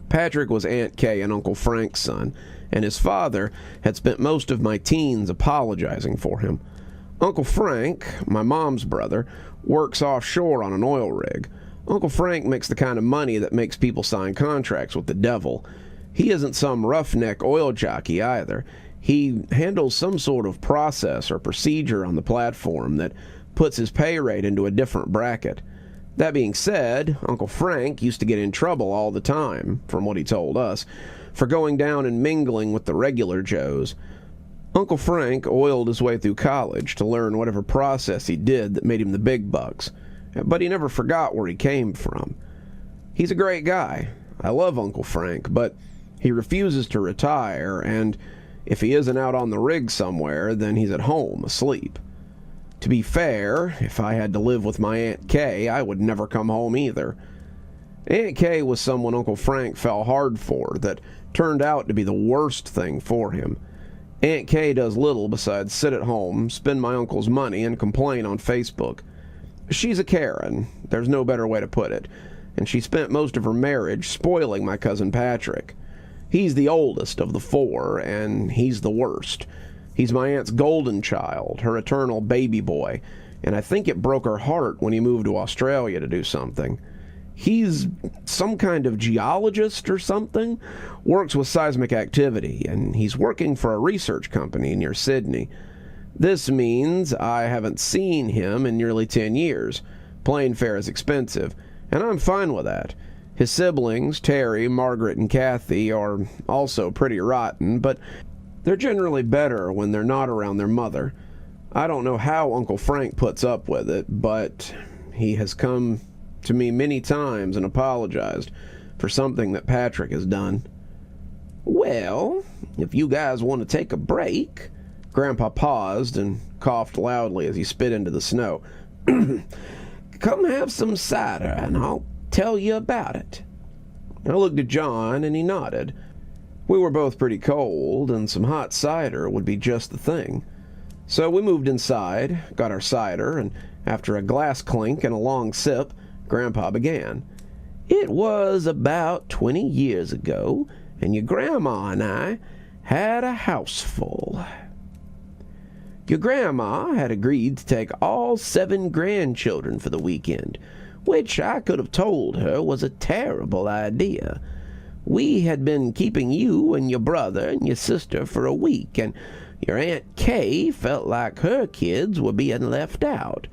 Patrick was Aunt Kay and Uncle Frank's son, and his father had spent most of my teens apologizing for him. Uncle Frank, my mom's brother, works offshore on an oil rig. Uncle Frank makes the kind of money that makes people sign contracts with the devil. He isn't some roughneck oil jockey either. He handles some sort of process or procedure on the platform that puts his pay rate into a different bracket. That being said, Uncle Frank used to get in trouble all the time, from what he told us, for going down and mingling with the regular Joes. Uncle Frank oiled his way through college to learn whatever process he did that made him the big bucks, but he never forgot where he came from. He's a great guy. I love Uncle Frank, but he refuses to retire, and if he isn't out on the rig somewhere, then he's at home, asleep. To be fair, if I had to live with my Aunt Kay, I would never come home either. Aunt Kay was someone Uncle Frank fell hard for that turned out to be the worst thing for him. Aunt Kay does little besides sit at home, spend my uncle's money, and complain on Facebook. She's a Karen, there's no better way to put it, and she spent most of her marriage spoiling my cousin Patrick. He's the oldest of the 4, and he's the worst. He's my aunt's golden child, her eternal baby boy, and I think it broke her heart when he moved to Australia to do something. He's some kind of geologist or something, works with seismic activity, and he's working for a research company near Sydney. This means I haven't seen him in nearly 10 years. Plane fare is expensive, and I'm fine with that. His siblings, Terry, Margaret, and Kathy, are also pretty rotten, but they're generally better when they're not around their mother. I don't know how Uncle Frank puts up with it, but he has come to me many times and apologized for something that Patrick has done. Well, if you guys want to take a break... Grandpa paused and coughed loudly as he spit into the snow. Come have some cider, and I'll tell you about it. I looked at John, and he nodded. We were both pretty cold, and some hot cider would be just the thing. So we moved inside, got our cider, and after a glass clink and a long sip, Grandpa began. It was about 20 years ago, and your grandma and I had a house full. Your grandma had agreed to take all 7 grandchildren for the weekend, which I could have told her was a terrible idea. We had been keeping you and your brother and your sister for a week, and your Aunt Kay felt like her kids were being left out.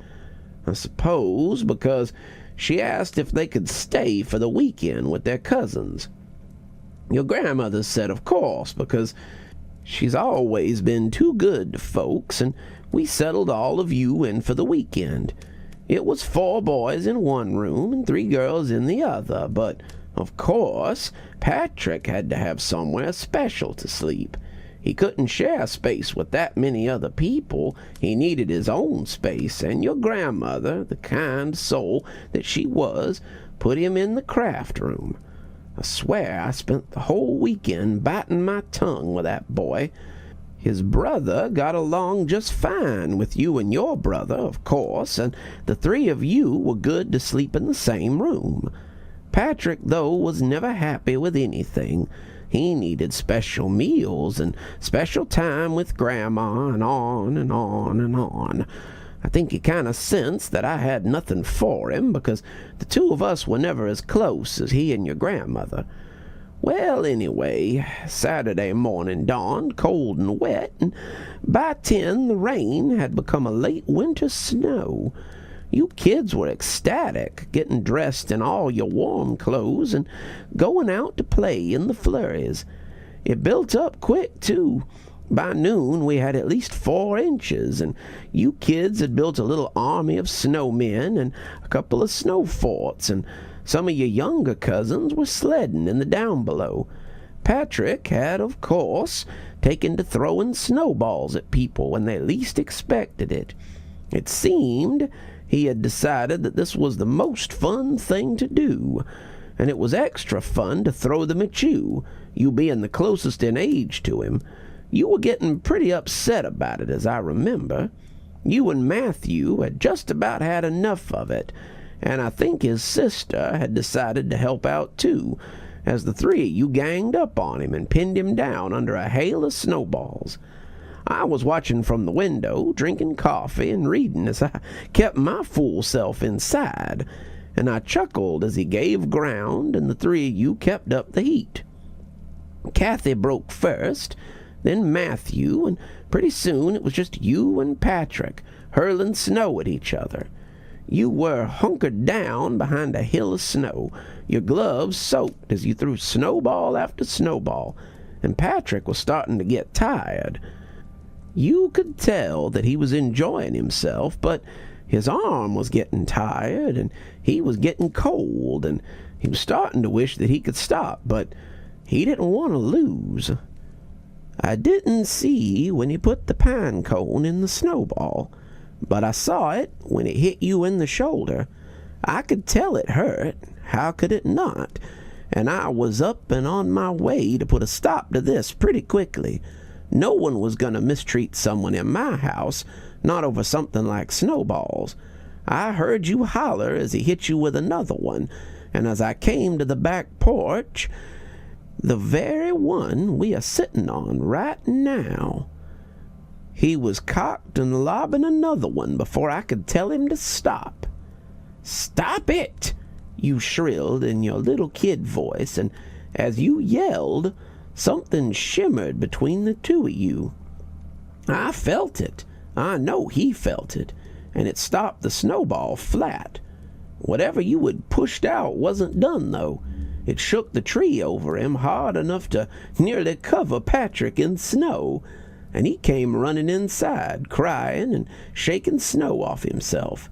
I suppose because she asked if they could stay for the weekend with their cousins. Your grandmother said of course, because she's always been too good to folks, and we settled all of you in for the weekend. It was 4 boys in one room and 3 girls in the other, but, of course, Patrick had to have somewhere special to sleep. He couldn't share space with that many other people. He needed his own space, and your grandmother, the kind soul that she was, put him in the craft room. I swear I spent the whole weekend biting my tongue with that boy. His brother got along just fine with you and your brother, of course, and the 3 of you were good to sleep in the same room. Patrick, though, was never happy with anything. He needed special meals and special time with Grandma, and on and on and on. I think he kind of sensed that I had nothing for him, because the 2 of us were never as close as he and your grandmother. Well, anyway, Saturday morning dawned cold and wet, and by 10 the rain had become a late winter snow. You kids were ecstatic, getting dressed in all your warm clothes and going out to play in the flurries. It built up quick, too. By noon, we had at least 4 inches, and you kids had built a little army of snowmen and a couple of snow forts, and some of your younger cousins were sledding in the down below. Patrick had, of course, taken to throwing snowballs at people when they least expected it. It seemed he had decided that this was the most fun thing to do, and it was extra fun to throw them at you being the closest in age to him. You were getting pretty upset about it, as I remember. You and Matthew had just about had enough of it, and I think his sister had decided to help out too, as the 3 of you ganged up on him and pinned him down under a hail of snowballs. I was watching from the window, drinking coffee and reading as I kept my fool self inside, and I chuckled as he gave ground and the 3 of you kept up the heat. Kathy broke first, then Matthew, and pretty soon it was just you and Patrick hurling snow at each other. You were hunkered down behind a hill of snow, your gloves soaked as you threw snowball after snowball, and Patrick was starting to get tired. You could tell that he was enjoying himself, but his arm was getting tired, and he was getting cold, and he was starting to wish that he could stop, but he didn't want to lose. I didn't see when he put the pine cone in the snowball, but I saw it when it hit you in the shoulder. I could tell it hurt. How could it not? And I was up and on my way to put a stop to this pretty quickly. No one was going to mistreat someone in my house, not over something like snowballs. I heard you holler as he hit you with another one, and as I came to the back porch, the very one we are sitting on right now, he was cocked and lobbing another one before I could tell him to stop. "Stop it!" you shrilled in your little kid voice, and as you yelled, something shimmered between the 2 of you. I felt it. I know he felt it, and it stopped the snowball flat. Whatever you had pushed out wasn't done, though. it shook the tree over him hard enough to nearly cover Patrick in snow, and he came running inside, crying and shaking snow off himself.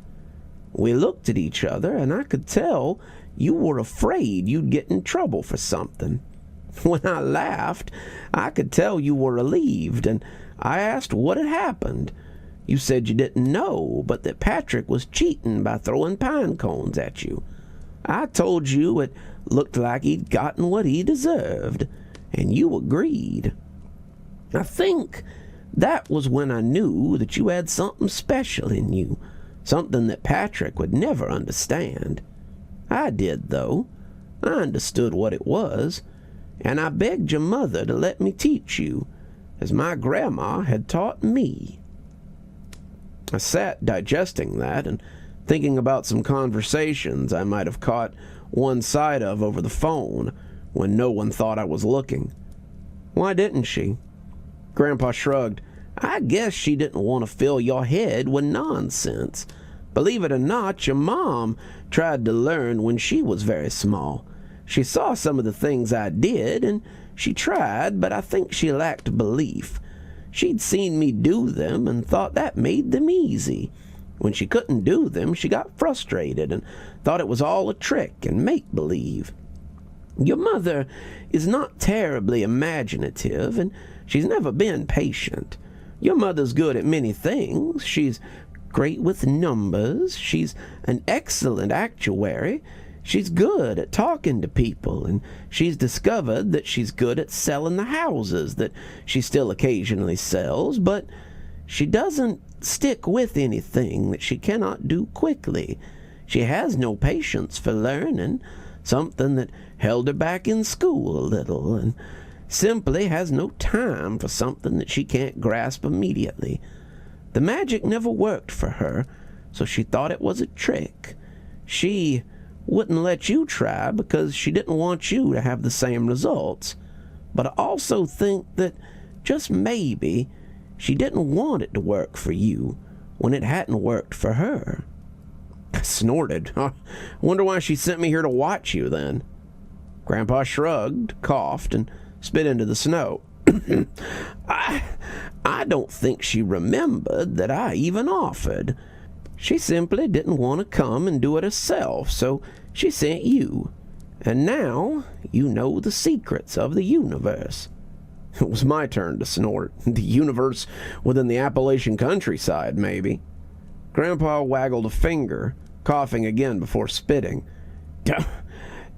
We looked at each other, and I could tell you were afraid you'd get in trouble for something. When I laughed, I could tell you were relieved, and I asked what had happened. You said you didn't know, but that Patrick was cheating by throwing pine cones at you. I told you it looked like he'd gotten what he deserved, and you agreed. I think that was when I knew that you had something special in you, something that Patrick would never understand. I did, though. I understood what it was, and I begged your mother to let me teach you, as my grandma had taught me. I sat digesting that and thinking about some conversations I might have caught one side of over the phone when no one thought I was looking. Why didn't she? Grandpa shrugged. I guess she didn't want to fill your head with nonsense. Believe it or not, your mom tried to learn when she was very small. She saw some of the things I did, and she tried, but I think she lacked belief. She'd seen me do them and thought that made them easy. When she couldn't do them, she got frustrated and thought it was all a trick and make-believe. Your mother is not terribly imaginative, and she's never been patient. Your mother's good at many things. She's great with numbers. She's an excellent actuary. She's good at talking to people, and she's discovered that she's good at selling the houses that she still occasionally sells, but she doesn't stick with anything that she cannot do quickly. She has no patience for learning, something that held her back in school a little, and simply has no time for something that she can't grasp immediately. The magic never worked for her, so she thought it was a trick. She wouldn't let you try because she didn't want you to have the same results. But I also think that just maybe she didn't want it to work for you when it hadn't worked for her. I snorted. I wonder why she sent me here to watch you then. Grandpa shrugged, coughed, and spit into the snow. I don't think she remembered that I even offered. She simply didn't want to come and do it herself, so she sent you. And now you know the secrets of the universe. It was my turn to snort. The universe within the Appalachian countryside, maybe. Grandpa waggled a finger, coughing again before spitting.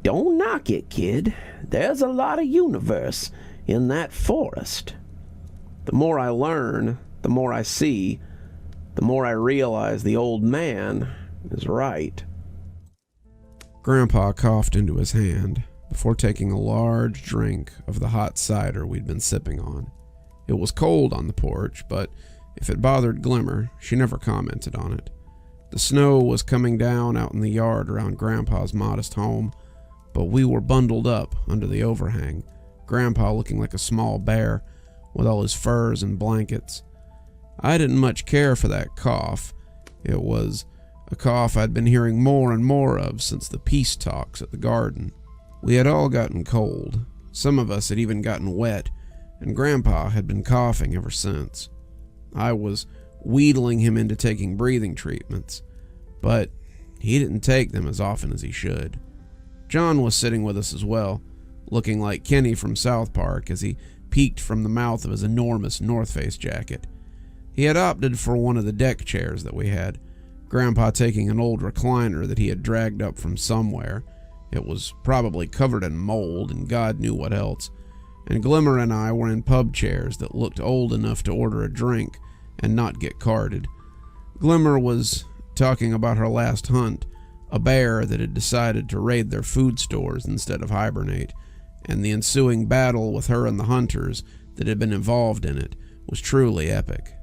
Don't knock it, kid. There's a lot of universe in that forest. The more I learn, the more I see, the more I realize the old man is right. Grandpa coughed into his hand before taking a large drink of the hot cider we'd been sipping on. It was cold on the porch, but if it bothered Glimmer, she never commented on it. The snow was coming down out in the yard around Grandpa's modest home, but we were bundled up under the overhang, Grandpa looking like a small bear with all his furs and blankets. I didn't much care for that cough. It was a cough I'd been hearing more and more of since the peace talks at the garden. We had all gotten cold. Some of us had even gotten wet, and Grandpa had been coughing ever since. I was wheedling him into taking breathing treatments, but he didn't take them as often as he should. John was sitting with us as well, looking like Kenny from South Park as he peeked from the mouth of his enormous North Face jacket. He had opted for one of the deck chairs that we had, Grandpa taking an old recliner that he had dragged up from somewhere. It was probably covered in mold and God knew what else, and Glimmer and I were in pub chairs that looked old enough to order a drink and not get carded. Glimmer was talking about her last hunt, a bear that had decided to raid their food stores instead of hibernate, and the ensuing battle with her and the hunters that had been involved in it was truly epic.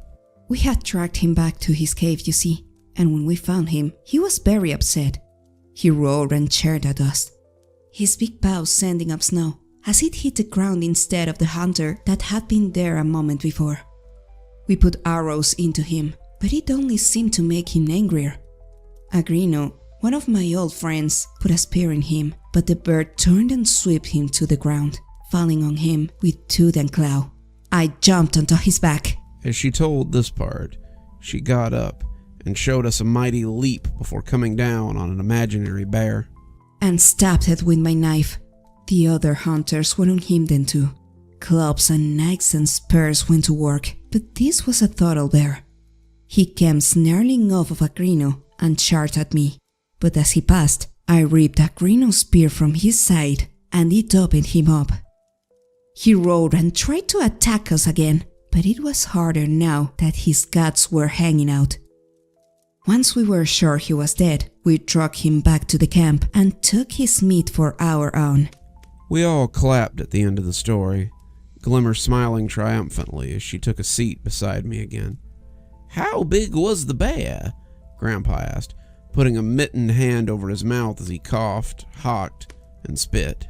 We had tracked him back to his cave, you see, and when we found him, he was very upset. He roared and cheered at us, his big paws sending up snow as it hit the ground instead of the hunter that had been there a moment before. We put arrows into him, but it only seemed to make him angrier. Agrino One of my old friends put a spear in him, but the bird turned and swept him to the ground, falling on him with tooth and claw. I jumped onto his back. As she told this part, she got up and showed us a mighty leap before coming down on an imaginary bear. And stabbed it with my knife. The other hunters were on him then too. Clubs and knives and spears went to work, but this was a total bear. He came snarling off of a Grino and charged at me, but as he passed, I ripped a Grino spear from his side and it opened him up. He roared and tried to attack us again, but it was harder now that his guts were hanging out. Once we were sure he was dead, we dragged him back to the camp and took his meat for our own. We all clapped at the end of the story, Glimmer smiling triumphantly as she took a seat beside me again. "How big was the bear?" Grandpa asked, putting a mittened hand over his mouth as he coughed, hawked, and spit.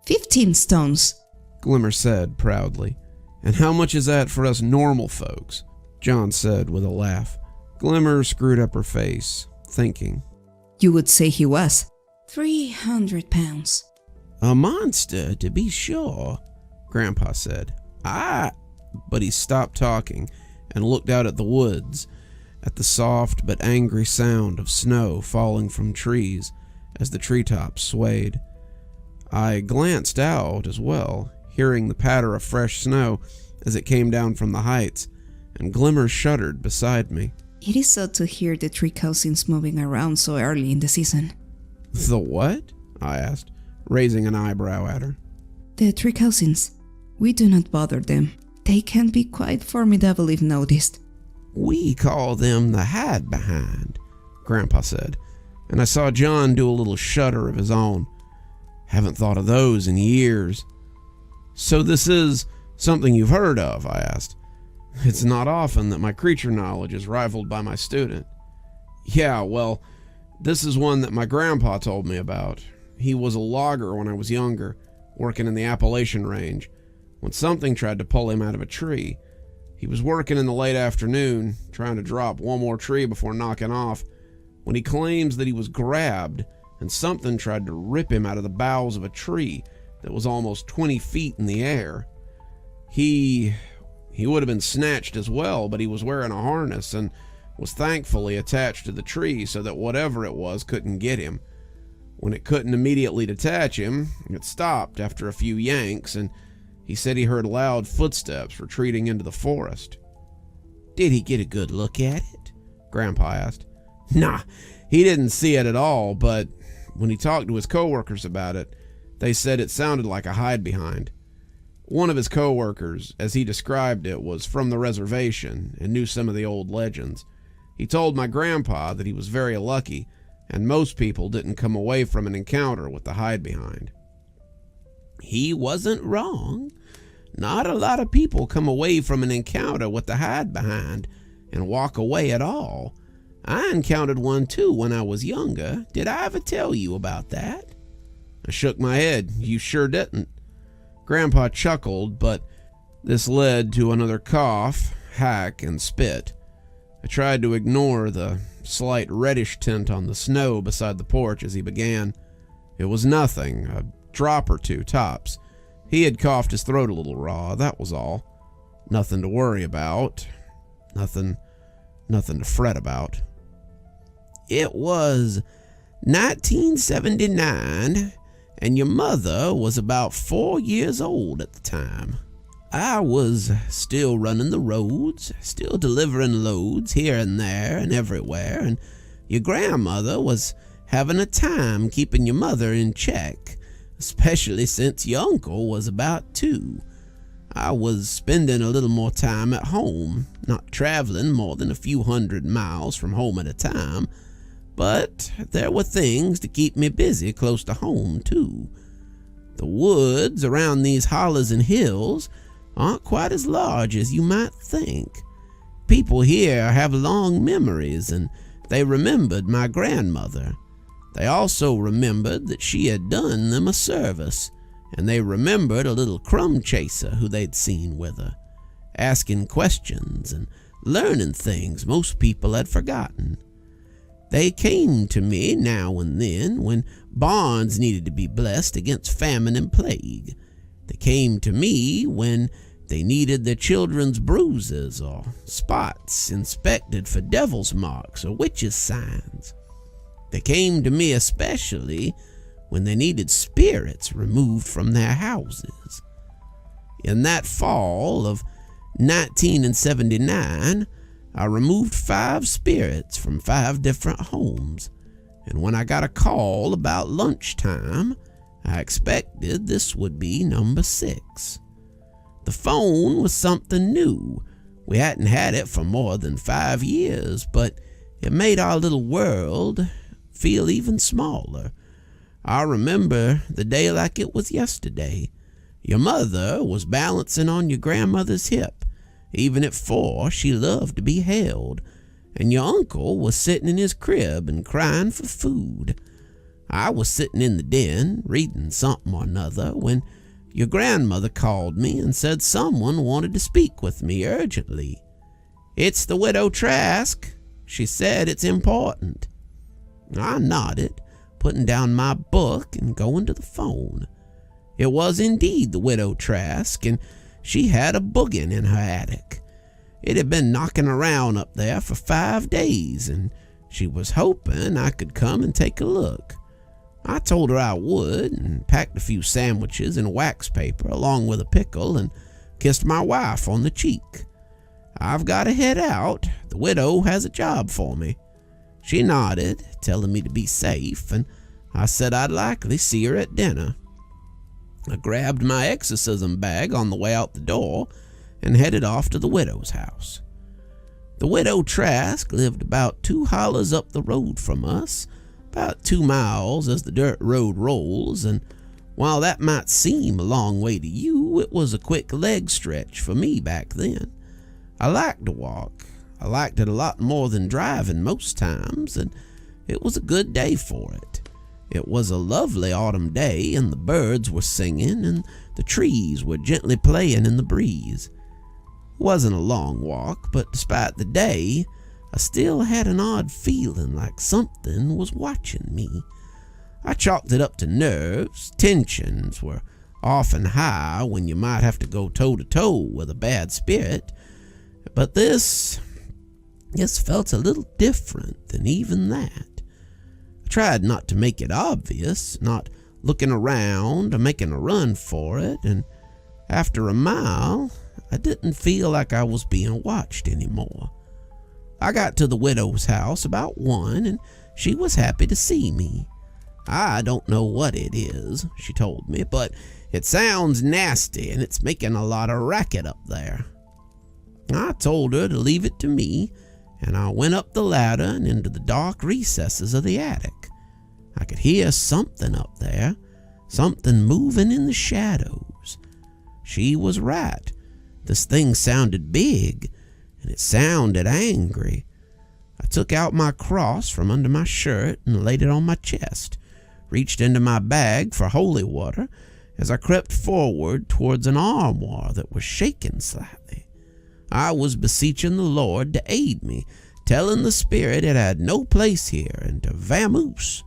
15 stones, Glimmer said proudly. "And how much is that for us normal folks?" John said with a laugh. Glimmer screwed up her face, thinking. You would say he was. 300 pounds. "A monster, to be sure," Grandpa said. But he stopped talking and looked out at the woods, at the soft but angry sound of snow falling from trees as the treetops swayed. I glanced out as well, hearing the patter of fresh snow as it came down from the heights, and Glimmer shuddered beside me. It is odd to hear the three cousins moving around so early in the season. "The what?" I asked, raising an eyebrow at her. The three cousins. We do not bother them. They can be quite formidable if noticed. "We call them the hide behind," Grandpa said, and I saw John do a little shudder of his own. "Haven't thought of those in years." "So this is something you've heard of?" I asked. It's not often that my creature knowledge is rivaled by my student. "Yeah, well, this is one that my grandpa told me about. He was a logger when I was younger, working in the Appalachian Range, when something tried to pull him out of a tree. He was working in the late afternoon, trying to drop one more tree before knocking off, when he claims that he was grabbed and something tried to rip him out of the boughs of a tree that was almost 20 feet in the air. He would have been snatched as well, but he was wearing a harness and was thankfully attached to the tree so that whatever it was couldn't get him. When it couldn't immediately detach him, it stopped after a few yanks, and he said he heard loud footsteps retreating into the forest." "Did he get a good look at it?" Grandpa asked. "Nah, he didn't see it at all, but when he talked to his coworkers about it, they said it sounded like a hide behind. One of his coworkers, as he described it, was from the reservation and knew some of the old legends. He told my grandpa that he was very lucky, and most people didn't come away from an encounter with the hide behind." "He wasn't wrong. Not a lot of people come away from an encounter with the hide behind and walk away at all. I encountered one too when I was younger. Did I ever tell you about that?" I shook my head. "You sure didn't." Grandpa chuckled, but this led to another cough, hack, and spit. I tried to ignore the slight reddish tint on the snow beside the porch as he began. It was nothing, a drop or two tops. He had coughed his throat a little raw, that was all. Nothing to worry about. Nothing to fret about. "It was 1979, and your mother was about 4 years old at the time. I was still running the roads, still delivering loads here and there and everywhere, and your grandmother was having a time keeping your mother in check, especially since your uncle was about 2. I was spending a little more time at home, not traveling more than a few hundred miles from home at a time, but there were things to keep me busy close to home, too. The woods around these hollers and hills aren't quite as large as you might think. People here have long memories, and they remembered my grandmother. They also remembered that she had done them a service, and they remembered a little crumb chaser who they'd seen with her, asking questions and learning things most people had forgotten. They came to me now and then when barns needed to be blessed against famine and plague. They came to me when they needed their children's bruises or spots inspected for devil's marks or witches' signs. They came to me especially when they needed spirits removed from their houses. In that fall of 1979, I removed 5 spirits from 5 different homes, and when I got a call about lunchtime, I expected this would be number 6. The phone was something new. We hadn't had it for more than 5 years, but it made our little world feel even smaller. I remember the day like it was yesterday. Your mother was balancing on your grandmother's hip. Even at 4, she loved to be held, and your uncle was sitting in his crib and crying for food. I was sitting in the den reading something or another when your grandmother called me and said someone wanted to speak with me urgently. "It's the Widow Trask," she said. "It's important." I nodded, putting down my book and going to the phone. It was indeed the Widow Trask, and she had a boogin in her attic. It had been knocking around up there for 5 days, and she was hoping I could come and take a look. I told her I would, and packed a few sandwiches in wax paper along with a pickle and kissed my wife on the cheek. "I've got to head out. The widow has a job for me." She nodded, telling me to be safe, and I said I'd likely see her at dinner. I grabbed my exorcism bag on the way out the door and headed off to the widow's house. The Widow Trask lived about 2 hollers up the road from us, about 2 miles as the dirt road rolls, and while that might seem a long way to you, it was a quick leg stretch for me back then. I liked to walk. I liked it a lot more than driving most times, and it was a good day for it. It was a lovely autumn day, and the birds were singing, and the trees were gently playing in the breeze. It wasn't a long walk, but despite the day, I still had an odd feeling like something was watching me. I chalked it up to nerves. Tensions were often high when you might have to go toe-to-toe with a bad spirit, but this felt a little different than even that. I tried not to make it obvious, not looking around or making a run for it, and after a mile, I didn't feel like I was being watched anymore. I got to the widow's house about 1, and she was happy to see me. "I don't know what it is," she told me, "but it sounds nasty, and it's making a lot of racket up there." I told her to leave it to me, and I went up the ladder and into the dark recesses of the attic. I could hear something up there, something moving in the shadows. She was right. This thing sounded big, and it sounded angry. I took out my cross from under my shirt and laid it on my chest, reached into my bag for holy water as I crept forward towards an armoire that was shaking slightly. I was beseeching the Lord to aid me, telling the spirit it had no place here and to vamoose.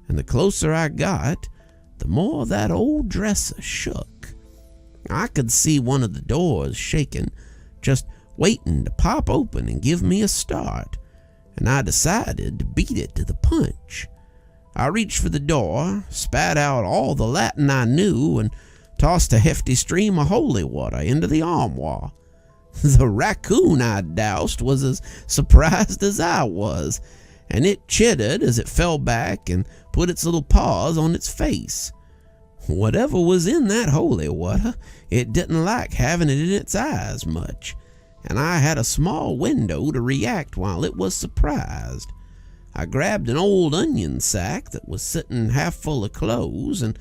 And the closer I got, the more that old dresser shook. I could see one of the doors shaking, just waiting to pop open and give me a start, and I decided to beat it to the punch. I reached for the door, spat out all the Latin I knew, and tossed a hefty stream of holy water into the armoire. The raccoon I'd doused was as surprised as I was, and it chittered as it fell back and put its little paws on its face. Whatever was in that holy water, it didn't like having it in its eyes much, and I had a small window to react while it was surprised. I grabbed an old onion sack that was sitting half full of clothes and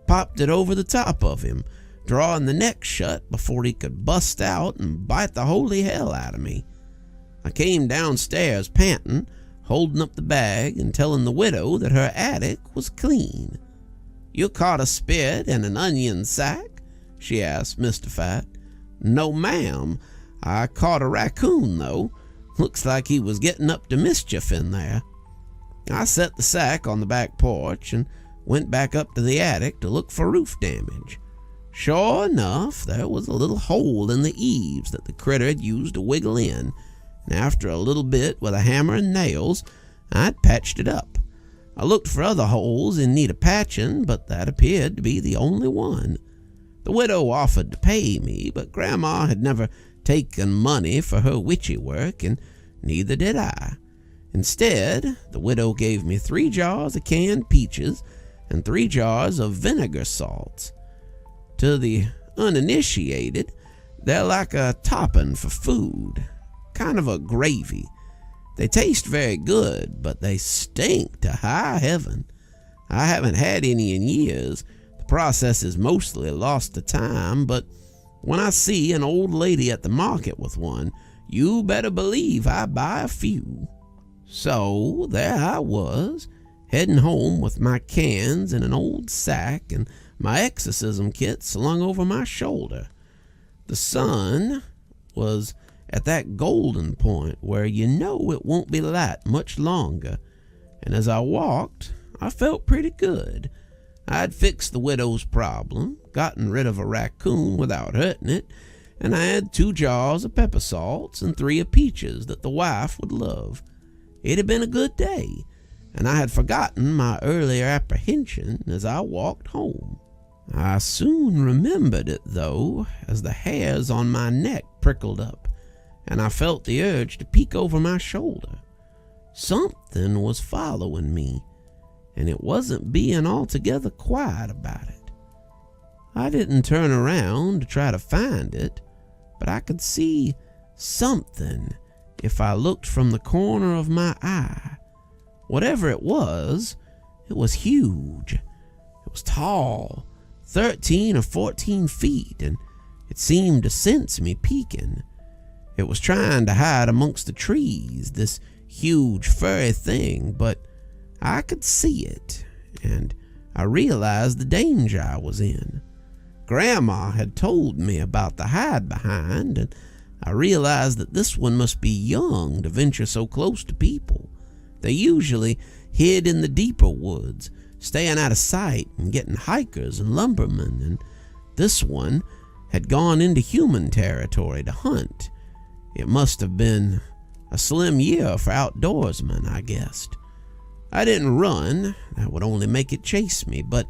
popped it over the top of him, drawing the neck shut before he could bust out and bite the holy hell out of me. I came downstairs panting, holding up the bag and telling the widow that her attic was clean. "You caught a spirit in an onion sack?" she asked, mystified. "No, ma'am. I caught a raccoon, though. Looks like he was getting up to mischief in there." I set the sack on the back porch and went back up to the attic to look for roof damage. Sure enough, there was a little hole in the eaves that the critter had used to wiggle in, and after a little bit with a hammer and nails, I'd patched it up. I looked for other holes in need of patching, but that appeared to be the only one. The widow offered to pay me, but Grandma had never taken money for her witchy work, and neither did I. Instead, the widow gave me 3 jars of canned peaches and 3 jars of vinegar salts. To the uninitiated, they're like a topping for food, kind of a gravy. They taste very good, but they stink to high heaven. I haven't had any in years. The process is mostly lost to time, but when I see an old lady at the market with one, you better believe I buy a few. So there I was, heading home with my cans in an old sack and my exorcism kit slung over my shoulder. The sun was at that golden point where you know it won't be light much longer, and as I walked, I felt pretty good. I'd fixed the widow's problem, gotten rid of a raccoon without hurting it, and I had 2 jars of pepper salts and 3 of peaches that the wife would love. It had been a good day, and I had forgotten my earlier apprehension as I walked home. I soon remembered it, though, as the hairs on my neck prickled up, and I felt the urge to peek over my shoulder. Something was following me, and it wasn't being altogether quiet about it. I didn't turn around to try to find it, but I could see something if I looked from the corner of my eye. Whatever it was huge. It was tall, 13 or 14 feet, and it seemed to sense me peeking. It was trying to hide amongst the trees, this huge furry thing, but I could see it, and I realized the danger I was in. Grandma had told me about the hide behind, and I realized that this one must be young to venture so close to people. They usually hid in the deeper woods, staying out of sight and getting hikers and lumbermen, and this one had gone into human territory to hunt. It must have been a slim year for outdoorsmen, I guessed. I didn't run, that would only make it chase me, but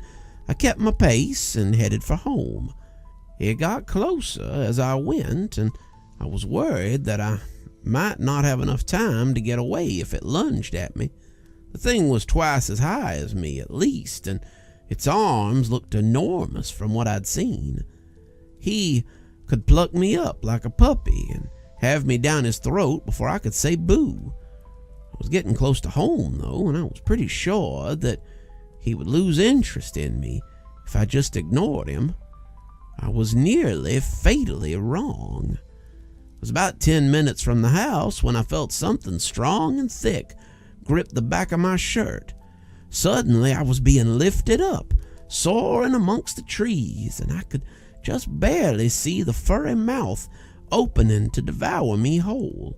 I kept my pace and headed for home. It got closer as I went, and I was worried that I might not have enough time to get away if it lunged at me. The thing was twice as high as me at least, and its arms looked enormous from what I'd seen. He could pluck me up like a puppy and have me down his throat before I could say boo. I was getting close to home, though, and I was pretty sure that he would lose interest in me if I just ignored him. I was nearly fatally wrong. It was about 10 minutes from the house when I felt something strong and thick grip the back of my shirt. Suddenly I was being lifted up, soaring amongst the trees, and I could just barely see the furry mouth opening to devour me whole.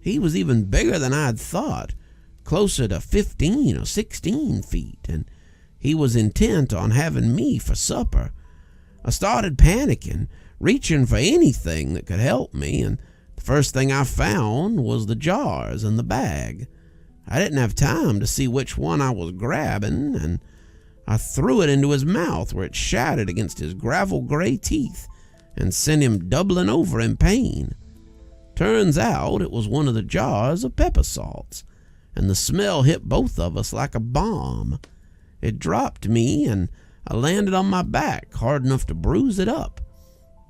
He was even bigger than I'd thought, closer to 15 or 16 feet, and he was intent on having me for supper. I started panicking, reaching for anything that could help me, and the first thing I found was the jars and the bag. I didn't have time to see which one I was grabbing, and I threw it into his mouth where it shattered against his gravel-gray teeth and sent him doubling over in pain. Turns out it was one of the jars of pepper salts, and the smell hit both of us like a bomb. It dropped me, and I landed on my back hard enough to bruise it up.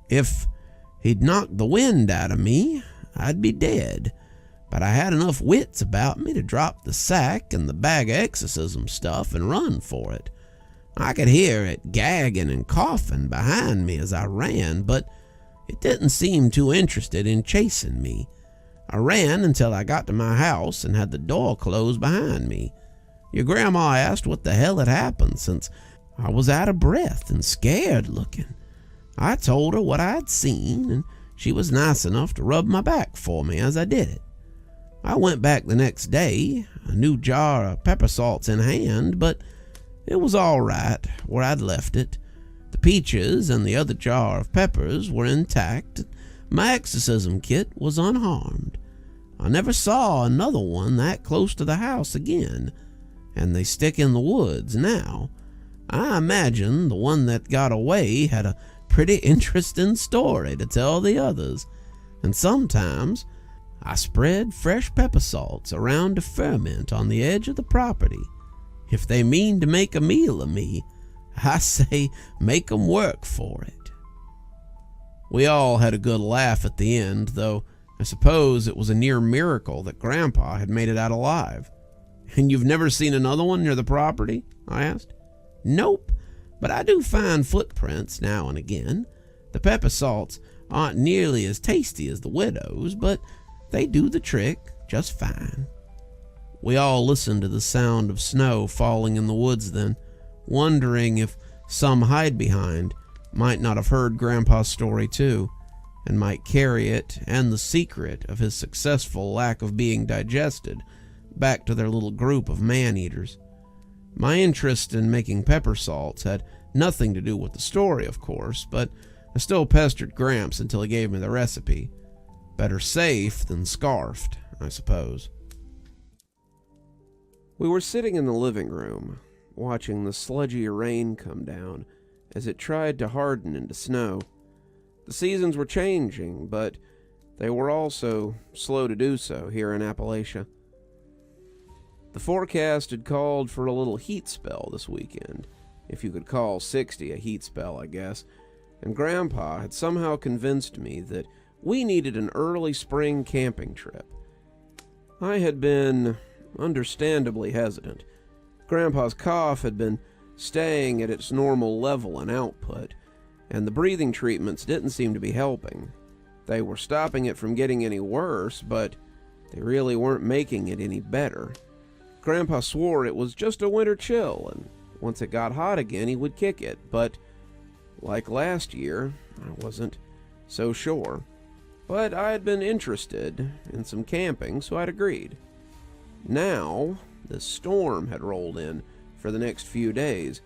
If he'd knocked the wind out of me, I'd be dead, but I had enough wits about me to drop the sack and the bag of exorcism stuff and run for it. I could hear it gagging and coughing behind me as I ran, but it didn't seem too interested in chasing me. I ran until I got to my house and had the door closed behind me. Your grandma asked what the hell had happened, since I was out of breath and scared looking. I told her what I had seen, and she was nice enough to rub my back for me as I did it. I went back the next day, a new jar of pepper salts in hand, but it was all right where I'd left it. The peaches and the other jar of peppers were intact. My exorcism kit was unharmed. I never saw another one that close to the house again, and they stick in the woods now. I imagine the one that got away had a pretty interesting story to tell the others, and sometimes I spread fresh pepper salts around to ferment on the edge of the property. If they mean to make a meal of me, I say make 'em work for it. We all had a good laugh at the end, though I suppose it was a near miracle that Grandpa had made it out alive. And you've never seen another one near the property? I asked. Nope, but I do find footprints now and again. The pepper salts aren't nearly as tasty as the widow's, but they do the trick just fine. We all listened to the sound of snow falling in the woods then, wondering if some hide-behind might not have heard Grandpa's story too, and might carry it and the secret of his successful lack of being digested back to their little group of man-eaters. My interest in making pepper salts had nothing to do with the story, of course, but I still pestered Gramps until he gave me the recipe. Better safe than scarfed, I suppose. We were sitting in the living room, watching the sludgy rain come down as it tried to harden into snow. The seasons were changing, but they were also slow to do so here in Appalachia. The forecast had called for a little heat spell this weekend, if you could call 60 a heat spell, I guess, and Grandpa had somehow convinced me that we needed an early spring camping trip. I had been understandably hesitant. Grandpa's cough had been staying at its normal level and output, and the breathing treatments didn't seem to be helping. They were stopping it from getting any worse, but they really weren't making it any better. Grandpa swore it was just a winter chill, and once it got hot again, he would kick it, but like last year, I wasn't so sure. But I had been interested in some camping, so I'd agreed. Now, the storm had rolled in for the next few days,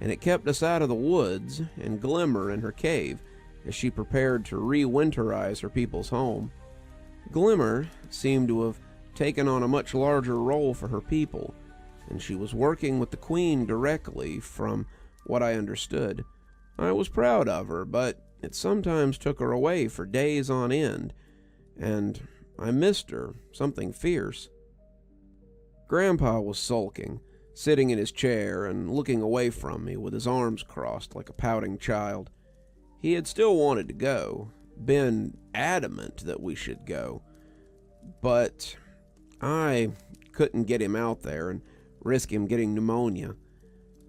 and it kept us out of the woods and Glimmer in her cave as she prepared to re-winterize her people's home. Glimmer seemed to have taken on a much larger role for her people, and she was working with the Queen directly from what I understood. I was proud of her, but it sometimes took her away for days on end, and I missed her something fierce. Grandpa was sulking, sitting in his chair and looking away from me with his arms crossed like a pouting child. He had still wanted to go, been adamant that we should go, but I couldn't get him out there and risk him getting pneumonia.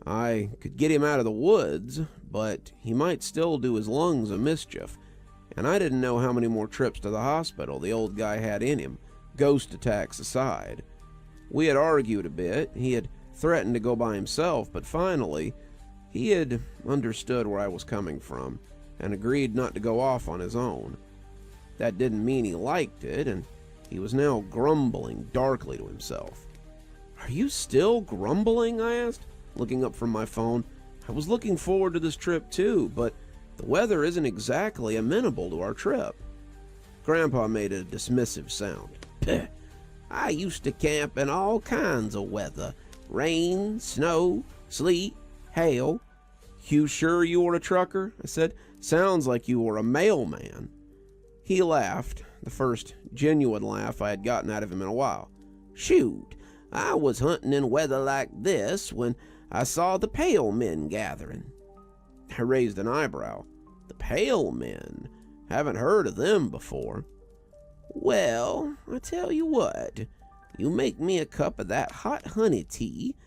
I could get him out of the woods, but he might still do his lungs a mischief, and I didn't know how many more trips to the hospital the old guy had in him, ghost attacks aside. We had argued a bit. He had threatened to go by himself, but finally he had understood where I was coming from and agreed not to go off on his own. That didn't mean he liked it, and he was now grumbling darkly to himself. "Are you still grumbling?" I asked, looking up from my phone. I was looking forward to this trip too, but the weather isn't exactly amenable to our trip. Grandpa made a dismissive sound. "Peh, I used to camp in all kinds of weather. Rain, snow, sleet, hail." "You sure you were a trucker?" I said. "Sounds like you were a mailman." He laughed, the first genuine laugh I had gotten out of him in a while. "Shoot, I was hunting in weather like this when I saw the Pale Men gathering." I raised an eyebrow. "The Pale Men? Haven't heard of them before." "Well, I tell you what, you make me a cup of that hot honey tea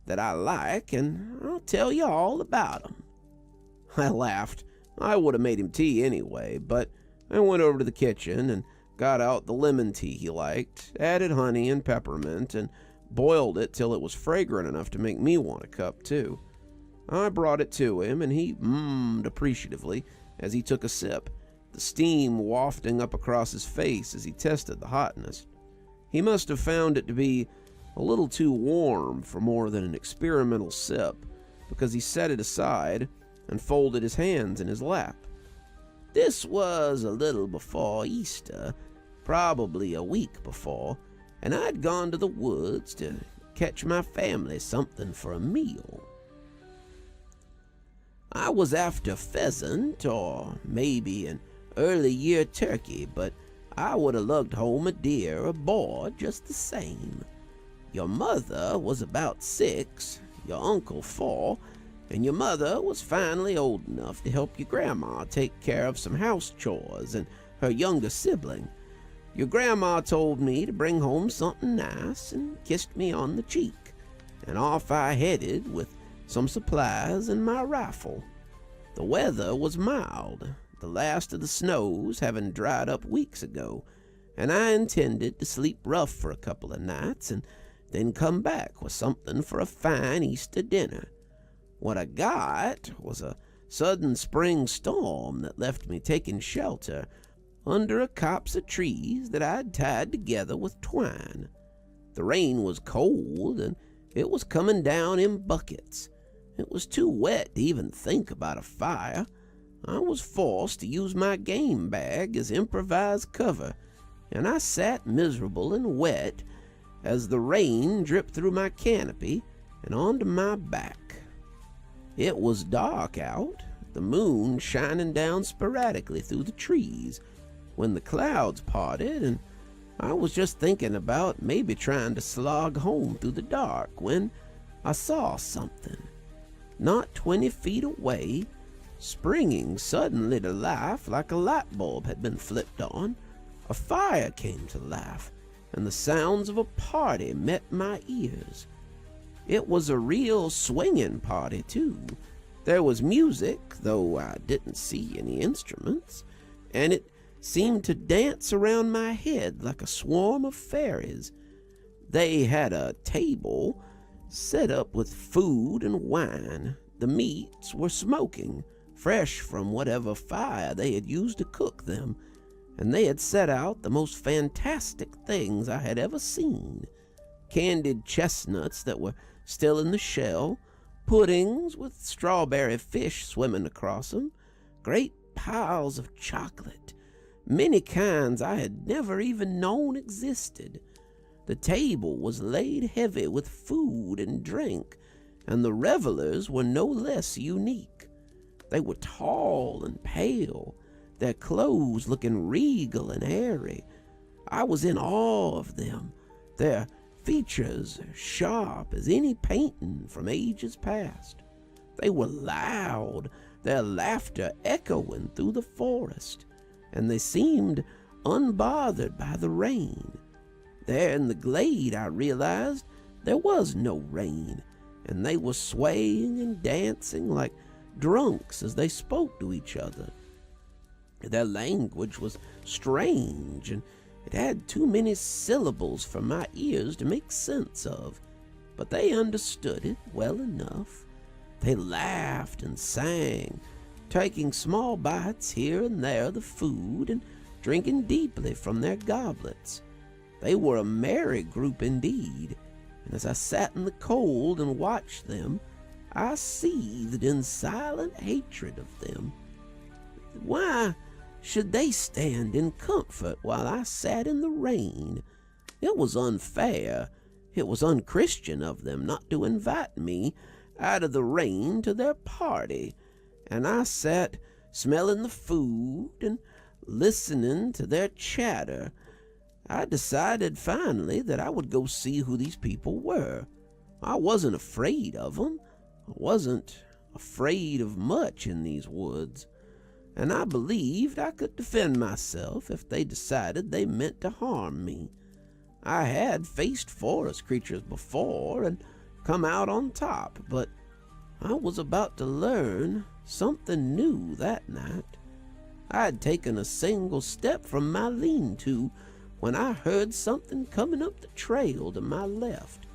that I like, and I'll tell you all about 'em." I laughed. I would have made him tea anyway, but I went over to the kitchen and got out the lemon tea he liked, added honey and peppermint, and boiled it till it was fragrant enough to make me want a cup too. I brought it to him, and he mmm'd appreciatively as he took a sip, the steam wafting up across his face as he tested the hotness. He must have found it to be a little too warm for more than an experimental sip, because he set it aside and folded his hands in his lap. This was a little before Easter, probably a week before, and I'd gone to the woods to catch my family something for a meal. I was after pheasant or maybe an early year turkey, but I would have lugged home a deer or boar just the same. Your mother was about 6, your uncle 4, and your mother was finally old enough to help your grandma take care of some house chores and her younger sibling. Your grandma told me to bring home something nice and kissed me on the cheek, and off I headed with some supplies and my rifle. The weather was mild, the last of the snows having dried up weeks ago, and I intended to sleep rough for a couple of nights and then come back with something for a fine Easter dinner. What I got was a sudden spring storm that left me taking shelter under a copse of trees that I'd tied together with twine. The rain was cold, and it was coming down in buckets. It was too wet to even think about a fire. I was forced to use my game bag as improvised cover, and I sat miserable and wet as the rain dripped through my canopy and onto my back. It was dark out, the moon shining down sporadically through the trees, when the clouds parted, and I was just thinking about maybe trying to slog home through the dark when I saw something. Not 20 feet away, springing suddenly to life like a light bulb had been flipped on, a fire came to life, and the sounds of a party met my ears. It was a real swinging party, too. There was music, though I didn't see any instruments, and it seemed to dance around my head like a swarm of fairies. They had a table set up with food and wine. The meats were smoking, fresh from whatever fire they had used to cook them, and they had set out the most fantastic things I had ever seen. Candied chestnuts that were still in the shell, puddings with strawberry fish swimming across them, great piles of chocolate, many kinds I had never even known existed. The table was laid heavy with food and drink, and the revelers were no less unique. They were tall and pale, their clothes looking regal and airy. I was in awe of them, their features sharp as any painting from ages past. They were loud, their laughter echoing through the forest, and they seemed unbothered by the rain. There in the glade, I realized there was no rain, and they were swaying and dancing like drunks as they spoke to each other. Their language was strange, and it had too many syllables for my ears to make sense of, but they understood it well enough. They laughed and sang, taking small bites here and there of the food and drinking deeply from their goblets. They were a merry group indeed, and as I sat in the cold and watched them, I seethed in silent hatred of them. Why should they stand in comfort while I sat in the rain? It was unfair. It was unchristian of them not to invite me out of the rain to their party, and I sat smelling the food and listening to their chatter. I decided finally that I would go see who these people were. I wasn't afraid of them. I wasn't afraid of much in these woods, and I believed I could defend myself if they decided they meant to harm me. I had faced forest creatures before and come out on top, but I was about to learn something new that night. I had taken a single step from my lean-to when I heard something coming up the trail to my left.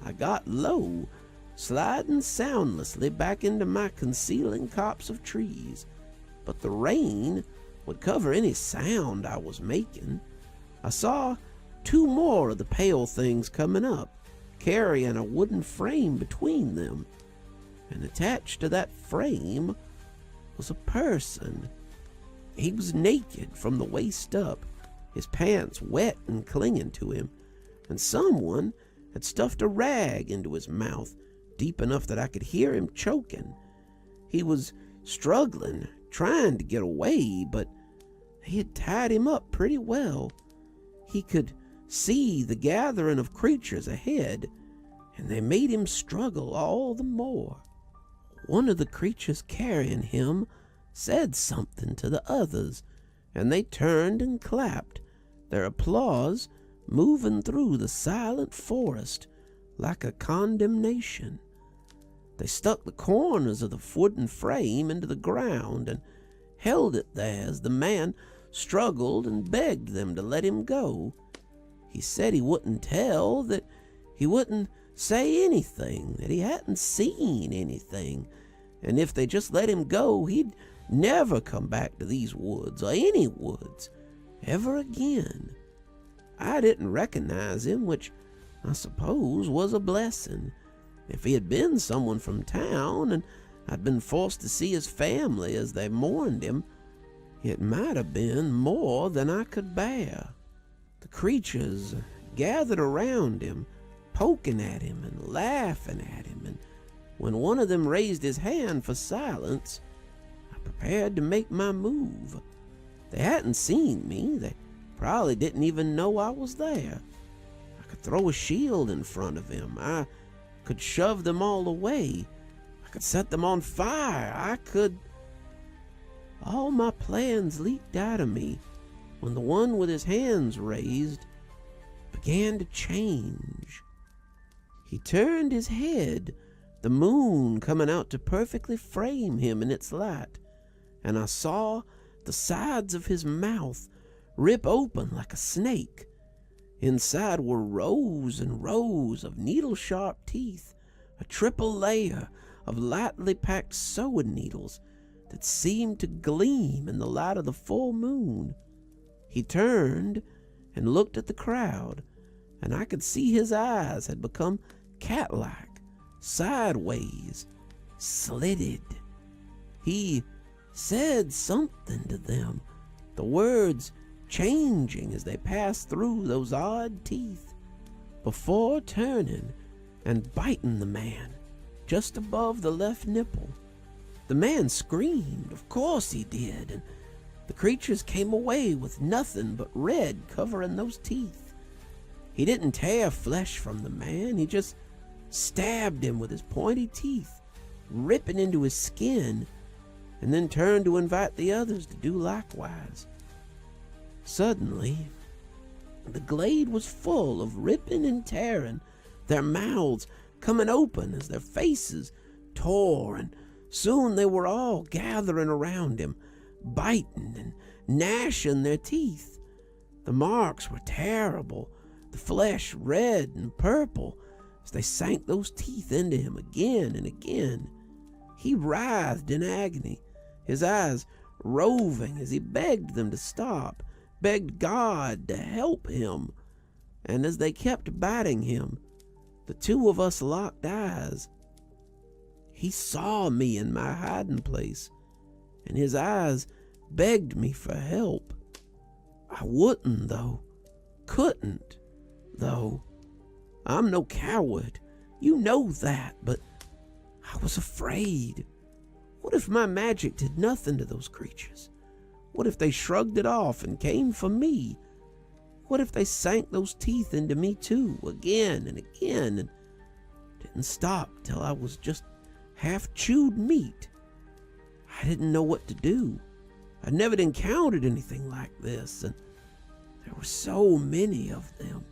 I got low, sliding soundlessly back into my concealing copse of trees, but the rain would cover any sound I was making. I saw 2 more of the pale things coming up, carrying a wooden frame between them. And attached to that frame was a person. He was naked from the waist up, his pants wet and clinging to him, and someone had stuffed a rag into his mouth deep enough that I could hear him choking. He was struggling, trying to get away, but they had tied him up pretty well. He could see the gathering of creatures ahead, and they made him struggle all the more. One of the creatures carrying him said something to the others, and they turned and clapped, their applause moving through the silent forest like a condemnation. They stuck the corners of the wooden frame into the ground and held it there as the man struggled and begged them to let him go. He said he wouldn't tell, that he wouldn't say anything, that he hadn't seen anything, and if they just let him go, he'd never come back to these woods, or any woods, ever again. I didn't recognize him, which I suppose was a blessing. If he had been someone from town, and I'd been forced to see his family as they mourned him, it might have been more than I could bear. The creatures gathered around him, poking at him and laughing at him, and when one of them raised his hand for silence, I prepared to make my move. They hadn't seen me. They probably didn't even know I was there. I could throw a shield in front of him. I could shove them all away. I could set them on fire. All my plans leaked out of me when the one with his hands raised began to change. He turned his head, the moon coming out to perfectly frame him in its light, and I saw the sides of his mouth rip open like a snake. Inside were rows and rows of needle-sharp teeth, a triple layer of lightly packed sewing needles that seemed to gleam in the light of the full moon. He turned and looked at the crowd, and I could see his eyes had become cat-like, sideways, slitted. He said something to them, the words changing as they passed through those odd teeth, before turning and biting the man just above the left nipple. The man screamed, of course he did, and the creatures came away with nothing but red covering those teeth. He didn't tear flesh from the man, he just stabbed him with his pointy teeth, ripping into his skin, and then turned to invite the others to do likewise. Suddenly, the glade was full of ripping and tearing, their mouths coming open as their faces tore, and soon they were all gathering around him, biting and gnashing their teeth. The marks were terrible, the flesh red and purple, as they sank those teeth into him again and again. He writhed in agony, his eyes roving as he begged them to stop, begged God to help him. And as they kept biting him, the two of us locked eyes. He saw me in my hiding place, and his eyes begged me for help. I wouldn't, though. Couldn't, though. I'm no coward. You know that, but I was afraid. What if my magic did nothing to those creatures? What if they shrugged it off and came for me? What if they sank those teeth into me too, again and again, and didn't stop till I was just half chewed meat? I didn't know what to do. I'd never encountered anything like this, and there were so many of them.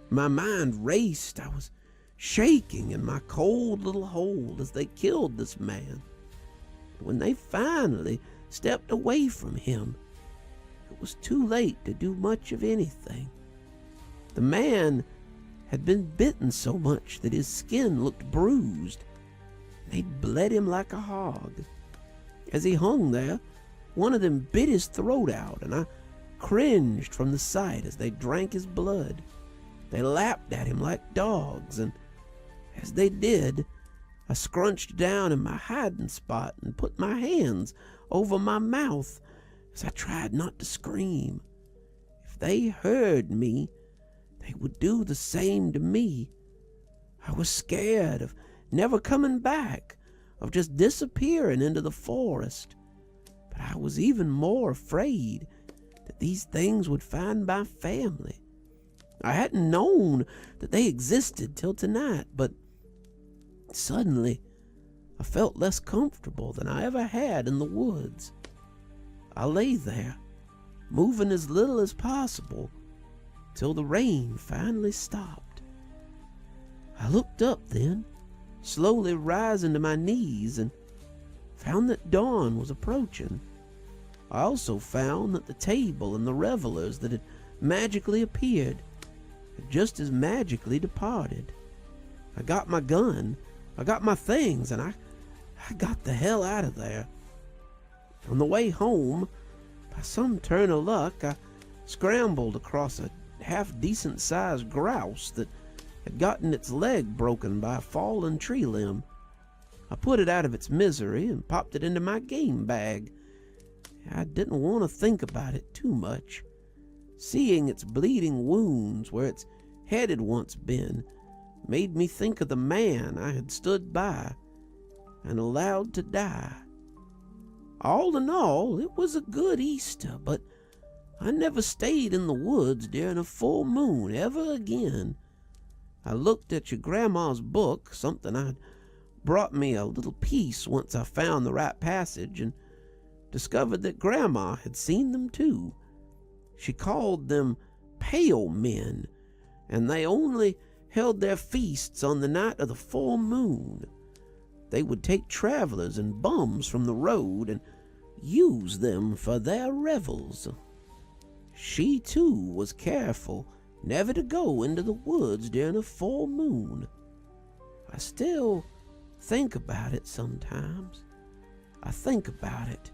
My mind raced. I was shaking in my cold little hole as they killed this man. When they finally stepped away from him, it was too late to do much of anything. The man had been bitten so much that his skin looked bruised. They'd bled him like a hog. As he hung there, one of them bit his throat out, and I cringed from the sight as they drank his blood. They lapped at him like dogs, and as they did, I scrunched down in my hiding spot and put my hands over my mouth as I tried not to scream. If they heard me, they would do the same to me. I was scared of never coming back, of just disappearing into the forest. But I was even more afraid that these things would find my family. I hadn't known that they existed till tonight, but suddenly I felt less comfortable than I ever had in the woods. I lay there, moving as little as possible, till the rain finally stopped. I looked up then, slowly rising to my knees, and found that dawn was approaching. I also found that the table and the revelers that had magically appeared had just as magically departed. I got my gun, I got my things, and I got the hell out of there. On the way home, by some turn of luck, I scrambled across a half-decent sized grouse that had gotten its leg broken by a fallen tree limb. I put it out of its misery and popped it into my game bag. I didn't want to think about it too much. Seeing its bleeding wounds where its head had once been made me think of the man I had stood by and allowed to die. All in all, it was a good Easter, but I never stayed in the woods during a full moon ever again. I looked at your grandma's book, something I'd brought me a little piece once I found the right passage, and discovered that Grandma had seen them too. She called them pale men, and they only held their feasts on the night of the full moon. They would take travelers and bums from the road and use them for their revels. She too was careful never to go into the woods during a full moon. I still think about it sometimes. I think about it,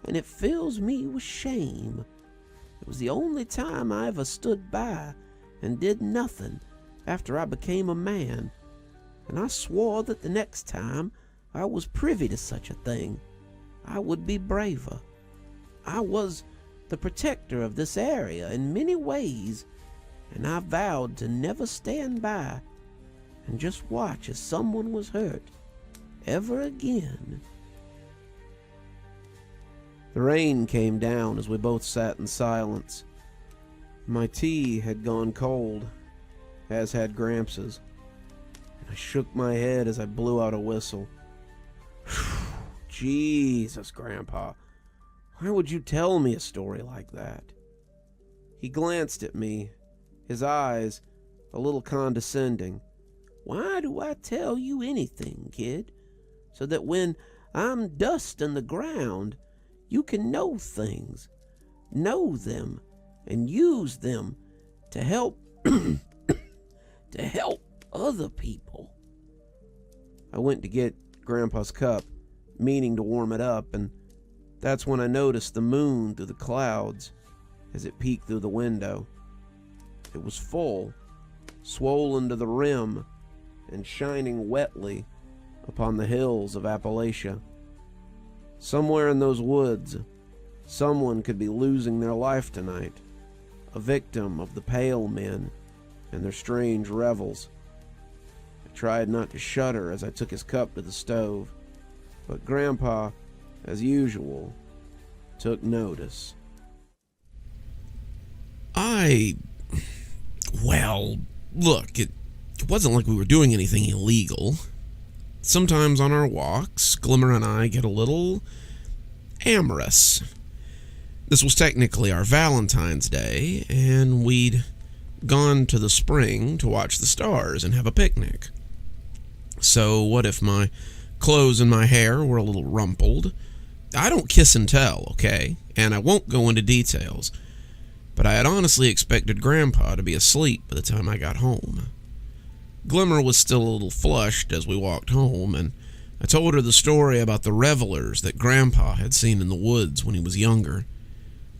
and it fills me with shame. It was the only time I ever stood by and did nothing after I became a man, and I swore that the next time I was privy to such a thing, I would be braver. I was the protector of this area in many ways, and I vowed to never stand by and just watch as someone was hurt ever again. The rain came down as we both sat in silence. My tea had gone cold, as had Gramps'. I shook my head as I blew out a whistle. Jesus, Grandpa, why would you tell me a story like that? He glanced at me, his eyes a little condescending. Why do I tell you anything, kid? So that when I'm dust in the ground, you can know things, know them, and use them to help to help other people. I went to get Grandpa's cup, meaning to warm it up, and that's when I noticed the moon through the clouds as it peeked through the window. It was full, swollen to the rim, and shining wetly upon the hills of Appalachia. Somewhere in those woods, someone could be losing their life tonight, a victim of the pale men and their strange revels. I tried not to shudder as I took his cup to the stove, but Grandpa, as usual, took notice. Well, look, it wasn't like we were doing anything illegal. Sometimes on our walks, Glimmer and I get a little amorous. This was technically our Valentine's Day, and we'd gone to the spring to watch the stars and have a picnic. So what if my clothes and my hair were a little rumpled? I don't kiss and tell, okay? And I won't go into details. But I had honestly expected Grandpa to be asleep by the time I got home. Glimmer was still a little flushed as we walked home, and I told her the story about the revelers that Grandpa had seen in the woods when he was younger.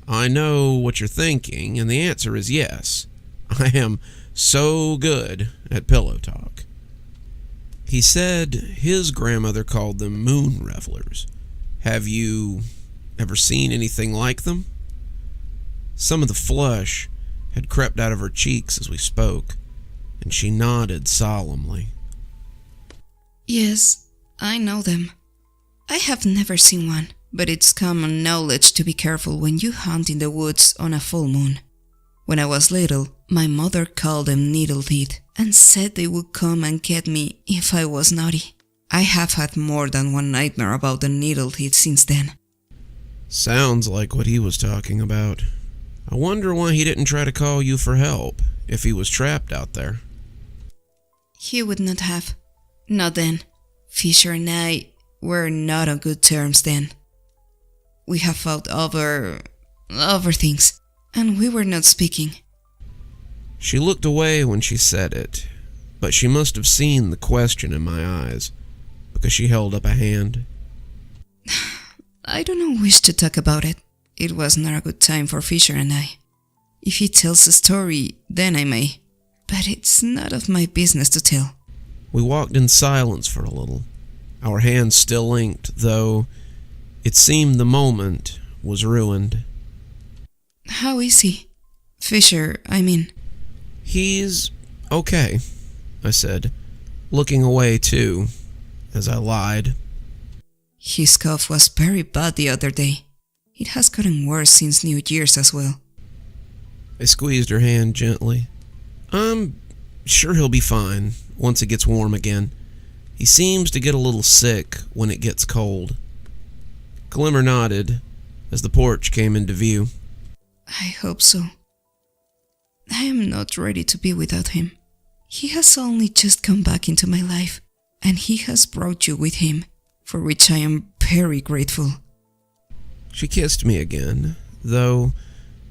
I know what you're thinking, and the answer is yes. I am so good at pillow talk. He said his grandmother called them moon revelers. Have you ever seen anything like them? Some of the flush had crept out of her cheeks as we spoke, and she nodded solemnly. Yes, I know them. I have never seen one, but it's common knowledge to be careful when you hunt in the woods on a full moon. When I was little, my mother called them needle teeth and said they would come and get me if I was naughty. I have had more than one nightmare about the needle teeth since then. Sounds like what he was talking about. I wonder why he didn't try to call you for help if he was trapped out there. He would not have. Not then. Fisher and I were not on good terms then. We have fought over things, and we were not speaking. She looked away when she said it, but she must have seen the question in my eyes, because she held up a hand. I don't wish to talk about it. It was not a good time for Fisher and I. If he tells a story, then I may, but it's not of my business to tell. We walked in silence for a little, our hands still linked, though it seemed the moment was ruined. How is he? Fisher, I mean. He's okay, I said, looking away too, as I lied. His cough was very bad the other day. It has gotten worse since New Year's as well. I squeezed her hand gently. I'm sure he'll be fine once it gets warm again. He seems to get a little sick when it gets cold. Glimmer nodded as the porch came into view. I hope so. I am not ready to be without him. He has only just come back into my life, and he has brought you with him, for which I am very grateful. She kissed me again, though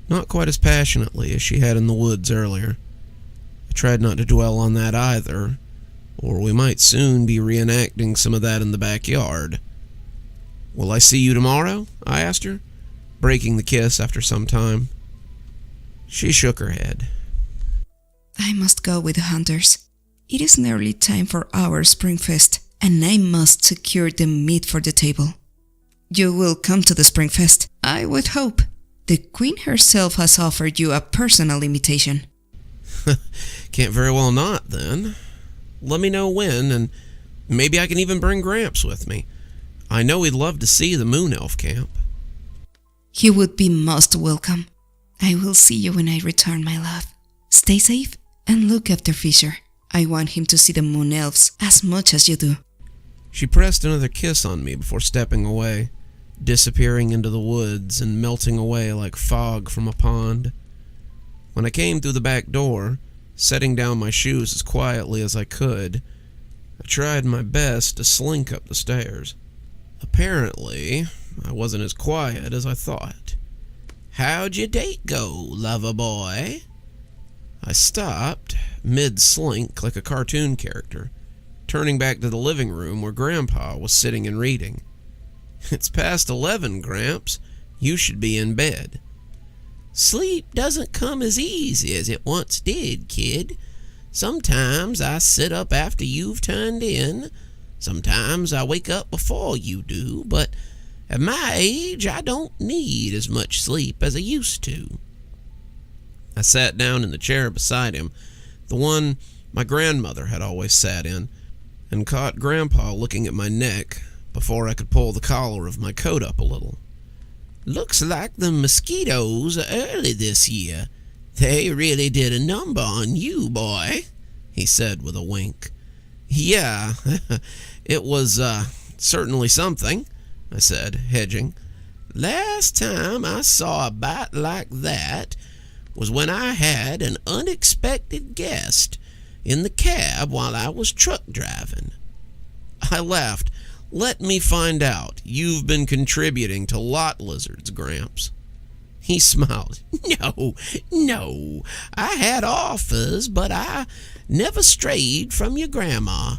not quite as passionately as she had in the woods earlier. I tried not to dwell on that either, or we might soon be reenacting some of that in the backyard. Will I see you tomorrow? I asked her, breaking the kiss after some time. She shook her head. I must go with the hunters. It is nearly time for our spring fest, and I must secure the meat for the table. You will come to the spring fest, I would hope. The queen herself has offered you a personal invitation. Can't very well not, then. Let me know when, and maybe I can even bring Gramps with me. I know he'd love to see the Moon Elf camp. He would be most welcome. I will see you when I return, my love. Stay safe and look after Fisher. I want him to see the Moon Elves as much as you do. She pressed another kiss on me before stepping away, disappearing into the woods and melting away like fog from a pond. When I came through the back door, setting down my shoes as quietly as I could, I tried my best to slink up the stairs. Apparently, I wasn't as quiet as I thought. "How'd your date go, lover boy?" I stopped, mid-slink like a cartoon character, turning back to the living room where Grandpa was sitting and reading. "It's past 11, Gramps. You should be in bed." "Sleep doesn't come as easy as it once did, kid. Sometimes I sit up after you've turned in. Sometimes I wake up before you do, but at my age, I don't need as much sleep as I used to." I sat down in the chair beside him, the one my grandmother had always sat in, and caught Grandpa looking at my neck before I could pull the collar of my coat up a little. "Looks like the mosquitoes are early this year. They really did a number on you, boy," he said with a wink. "Yeah, it was certainly something," I said, hedging. "Last time I saw a bite like that was when I had an unexpected guest in the cab while I was truck driving." I laughed. "Let me find out you've been contributing to lot lizards, Gramps." He smiled. No, I had offers, but I never strayed from your grandma.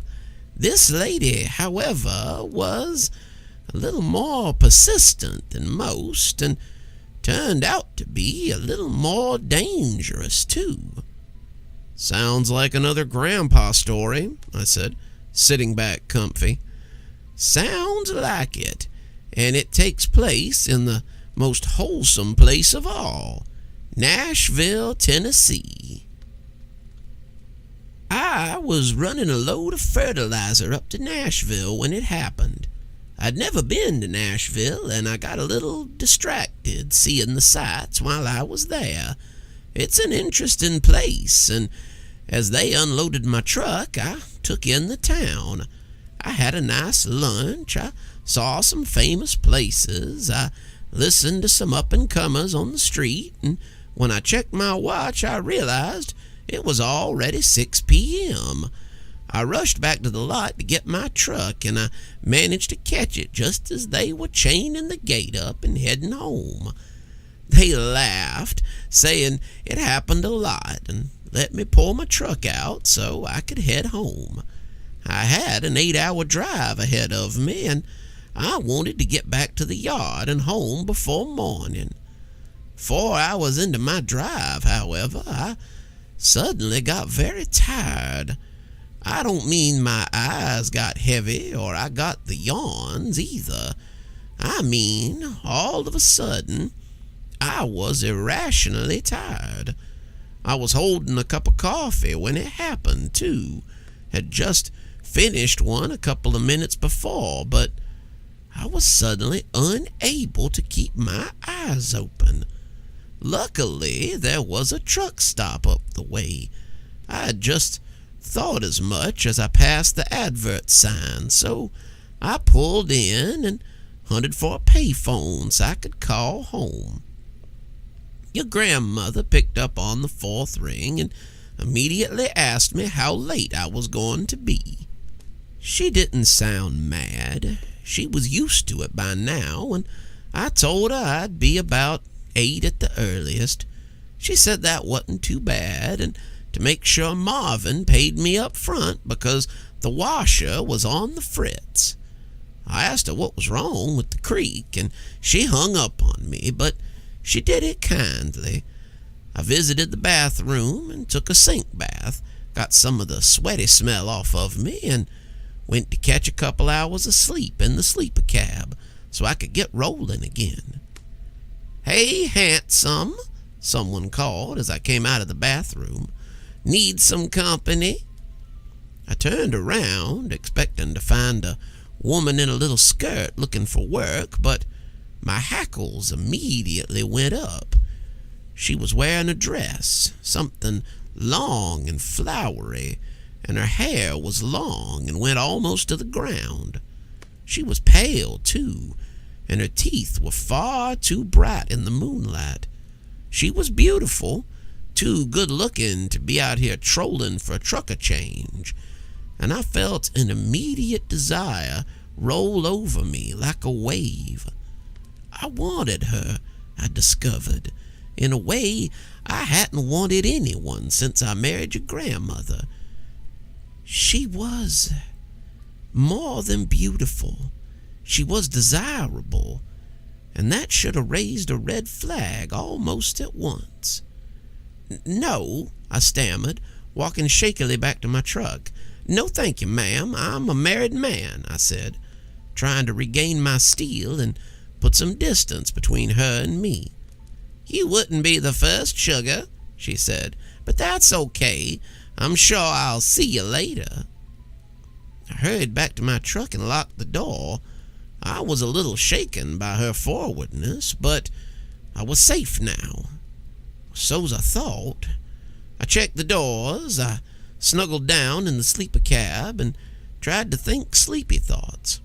This lady, however, was a little more persistent than most, and turned out to be a little more dangerous, too. Sounds like another grandpa story, I said, sitting back comfy. Sounds like it, and it takes place in the most wholesome place of all, Nashville, Tennessee. I was running a load of fertilizer up to Nashville when it happened. I'd never been to Nashville, and I got a little distracted seeing the sights while I was there. It's an interesting place, and as they unloaded my truck, I took in the town. I had a nice lunch. I saw some famous places. I listened to some up-and-comers on the street, and when I checked my watch, I realized it was already 6 p.m. I rushed back to the lot to get my truck, and I managed to catch it just as they were chaining the gate up and heading home. They laughed, saying it happened a lot, and let me pull my truck out so I could head home. I had an 8-hour drive ahead of me, and I wanted to get back to the yard and home before morning. 4 hours into my drive, however, I suddenly got very tired. I don't mean my eyes got heavy or I got the yawns either. I mean, all of a sudden, I was irrationally tired. I was holding a cup of coffee when it happened, too. Had just finished one a couple of minutes before, but I was suddenly unable to keep my eyes open. Luckily, there was a truck stop up the way. I had just thought as much as I passed the advert sign, so I pulled in and hunted for a payphone so I could call home. Your grandmother picked up on the 4th ring and immediately asked me how late I was going to be. She didn't sound mad. She was used to it by now, and I told her I'd be about 8 at the earliest. She said that wasn't too bad, and to make sure Marvin paid me up front because the washer was on the fritz. I asked her what was wrong with the creek, and she hung up on me, but she did it kindly. I visited the bathroom and took a sink bath, got some of the sweaty smell off of me, and went to catch a couple hours of sleep in the sleeper cab so I could get rolling again. "Hey, handsome," someone called as I came out of the bathroom. "Need some company?" I turned around, expecting to find a woman in a little skirt looking for work, but my hackles immediately went up. She was wearing a dress, something long and flowery, and her hair was long and went almost to the ground. She was pale, too, and her teeth were far too bright in the moonlight. She was beautiful, too good-looking to be out here trolling for a trucker change, and I felt an immediate desire roll over me like a wave. I wanted her, I discovered, in a way I hadn't wanted anyone since I married your grandmother. She was more than beautiful. She was desirable, and that should have raised a red flag almost at once. "No," I stammered, walking shakily back to my truck. "No, thank you, ma'am. I'm a married man," I said, trying to regain my steel and put some distance between her and me. "You wouldn't be the first, sugar," she said, "but that's okay. I'm sure I'll see you later." I hurried back to my truck and locked the door. I was a little shaken by her forwardness, but I was safe now. So's I thought. I checked the doors. I snuggled down in the sleeper cab and tried to think sleepy thoughts.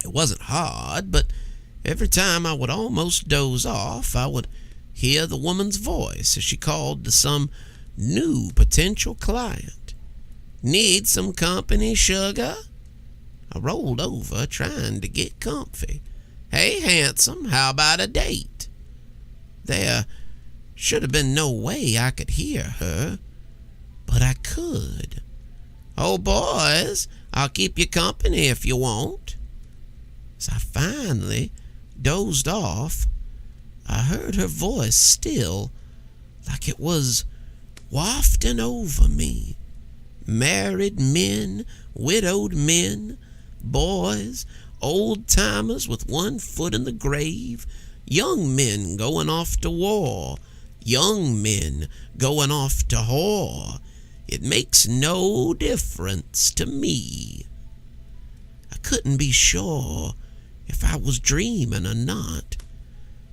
It wasn't hard, but every time I would almost doze off, I would hear the woman's voice as she called to some new potential client. "Need some company, sugar?" I rolled over, trying to get comfy. "Hey, handsome, how about a date?" There should have been no way I could hear her, but I could. "Oh, boys, I'll keep you company if you want." As I finally dozed off, I heard her voice still, like it was wafting over me. Married men, widowed men, boys, old-timers with one foot in the grave, young men going off to war, young men going off to whore. It makes no difference to me. I couldn't be sure if I was dreaming or not,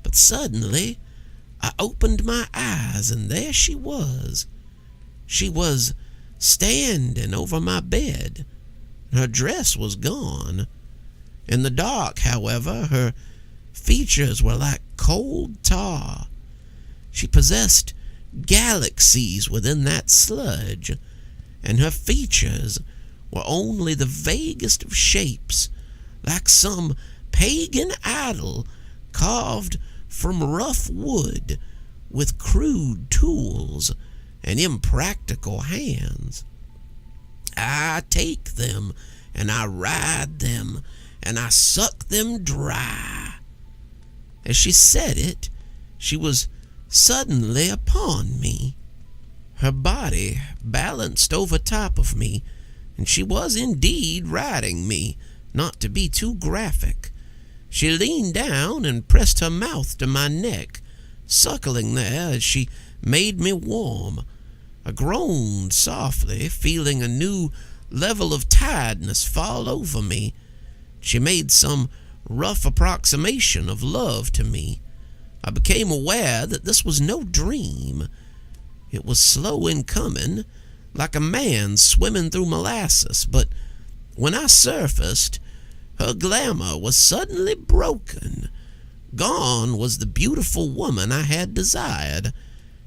but suddenly I opened my eyes and there she was. She was standing over my bed. Her dress was gone. In the dark, however, her features were like cold tar. She possessed galaxies within that sludge, and her features were only the vaguest of shapes, like some pagan idol carved from rough wood with crude tools and impractical hands. I take them, and I ride them, and I suck them dry. As she said it, she was suddenly upon me. Her body balanced over top of me, and she was indeed riding me, not to be too graphic. She leaned down and pressed her mouth to my neck, suckling there as she made me warm. I groaned softly, feeling a new level of tiredness fall over me. She made some rough approximation of love to me. I became aware that this was no dream. It was slow in coming, like a man swimming through molasses, but when I surfaced, her glamour was suddenly broken. Gone was the beautiful woman I had desired,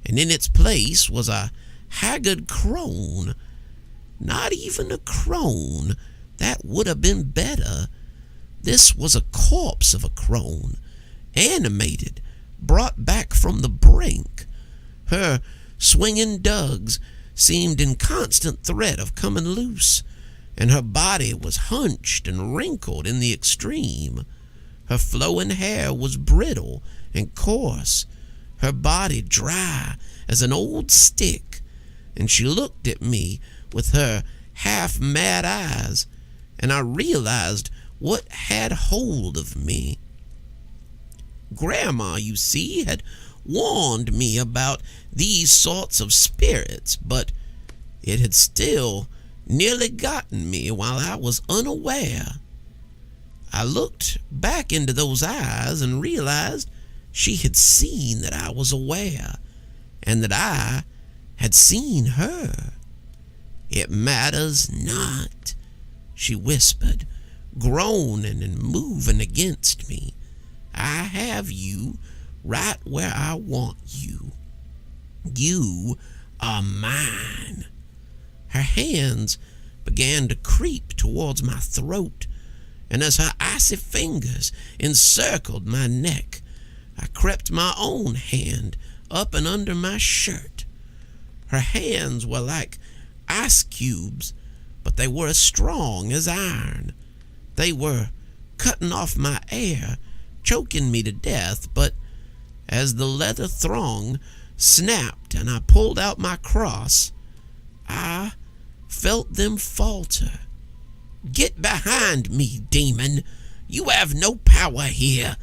and in its place was a haggard crone. Not even a crone. That would have been better. This was a corpse of a crone, animated, brought back from the brink. Her swinging dugs seemed in constant threat of coming loose, and her body was hunched and wrinkled in the extreme. Her flowing hair was brittle and coarse, her body dry as an old stick, and she looked at me with her half-mad eyes, and I realized what had hold of me. Grandma, you see, had warned me about these sorts of spirits, but it had still nearly gotten me while I was unaware. I looked back into those eyes and realized she had seen that I was aware, and that I had seen her. "It matters not," she whispered, groaning and moving against me. "I have you right where I want you. You are mine." Her hands began to creep towards my throat, and as her icy fingers encircled my neck, I crept my own hand up and under my shirt. Her hands were like ice cubes, but they were as strong as iron. They were cutting off my air, choking me to death, but as the leather thong snapped and I pulled out my cross, I felt them falter. "Get behind me, demon! You have no power here!"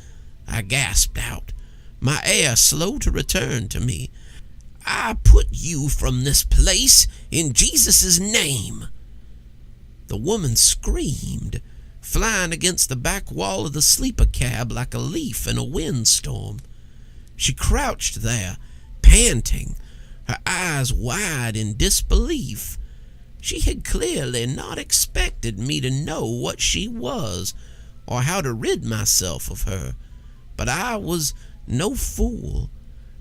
I gasped out, my air slow to return to me. "I put you from this place in Jesus' name!" The woman screamed, flying against the back wall of the sleeper cab like a leaf in a windstorm. She crouched there, panting, her eyes wide in disbelief. She had clearly not expected me to know what she was, or how to rid myself of her, but I was no fool.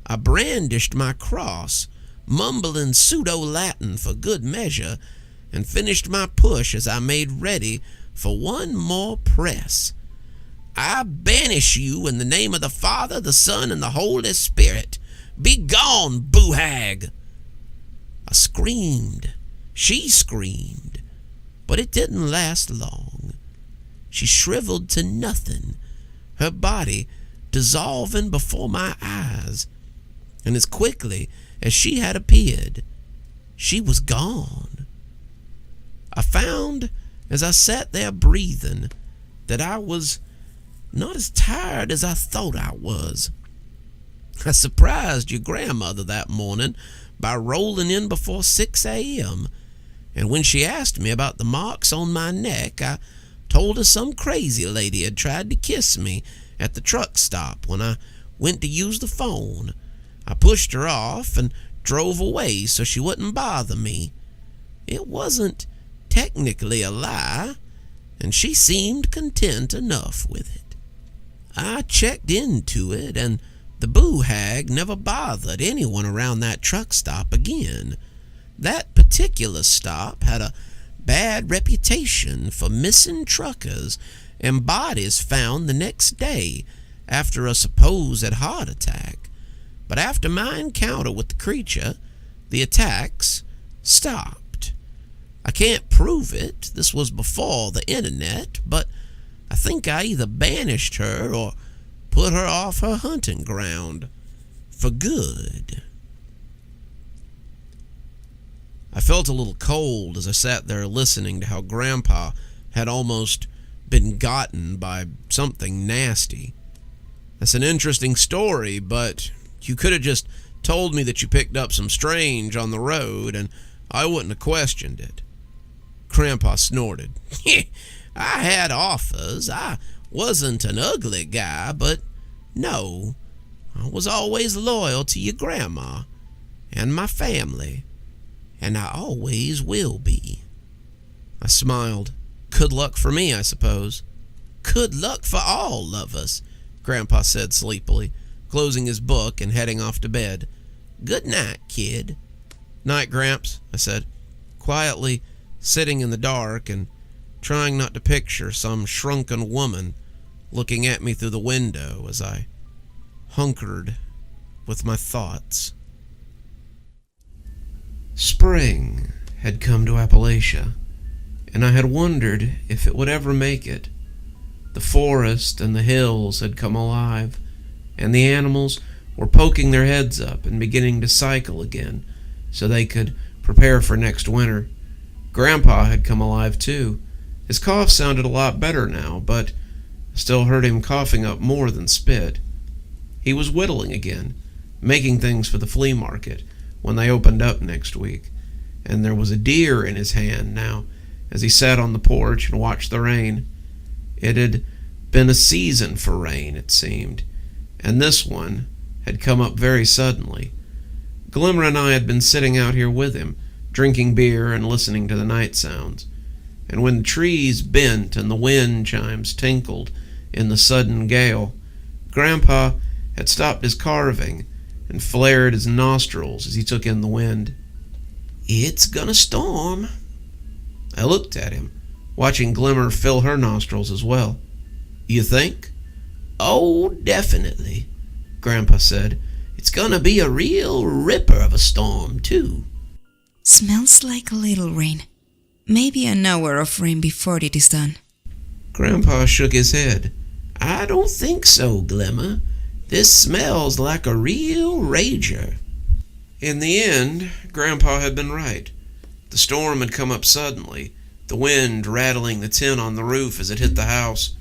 I brandished my cross, mumbling pseudo-Latin for good measure, and finished my push as I made ready for one more press. "I banish you in the name of the Father, the Son, and the Holy Spirit. Be gone, boo-hag!" I screamed. She screamed. But it didn't last long. She shriveled to nothing, her body dissolving before my eyes, and as quickly as she had appeared, she was gone. I found, as I sat there breathing, that I was not as tired as I thought I was. I surprised your grandmother that morning by rolling in before 6 a.m., and when she asked me about the marks on my neck, I told her some crazy lady had tried to kiss me at the truck stop when I went to use the phone. I pushed her off and drove away so she wouldn't bother me. It wasn't technically a lie, and she seemed content enough with it. I checked into it, and the boo hag never bothered anyone around that truck stop again. That particular stop had a bad reputation for missing truckers and bodies found the next day after a supposed heart attack. But after my encounter with the creature, the attacks stopped. I can't prove it. This was before the internet, but I think I either banished her or put her off her hunting ground for good. I felt a little cold as I sat there listening to how Grandpa had almost been gotten by something nasty. That's an interesting story, but you could have just told me that you picked up some strange on the road and I wouldn't have questioned it. Grandpa snorted. I had offers. I wasn't an ugly guy, but no, I was always loyal to your grandma and my family, and I always will be. I smiled. Good luck for me, I suppose. Good luck for all of us, Grandpa said sleepily, closing his book and heading off to bed. Good night, kid. Night, Gramps, I said, quietly sitting in the dark and trying not to picture some shrunken woman looking at me through the window as I hunkered with my thoughts. Spring had come to Appalachia, and I had wondered if it would ever make it. The forest and the hills had come alive, and the animals were poking their heads up and beginning to cycle again so they could prepare for next winter. Grandpa had come alive too. His cough sounded a lot better now, but I still heard him coughing up more than spit. He was whittling again, making things for the flea market when they opened up next week, and there was a deer in his hand now as he sat on the porch and watched the rain. It had been a season for rain, it seemed, and this one had come up very suddenly. Glimmer and I had been sitting out here with him, drinking beer and listening to the night sounds, and when the trees bent and the wind chimes tinkled in the sudden gale, Grandpa had stopped his carving and flared his nostrils as he took in the wind. It's gonna storm. I looked at him, watching Glimmer fill her nostrils as well. You think? Oh, definitely, Grandpa said. It's gonna be a real ripper of a storm, too. Smells like a little rain. Maybe an hour of rain before it is done. Grandpa shook his head. I don't think so, Glimmer. This smells like a real rager. In the end, Grandpa had been right. The storm had come up suddenly, the wind rattling the tin on the roof as it hit the house.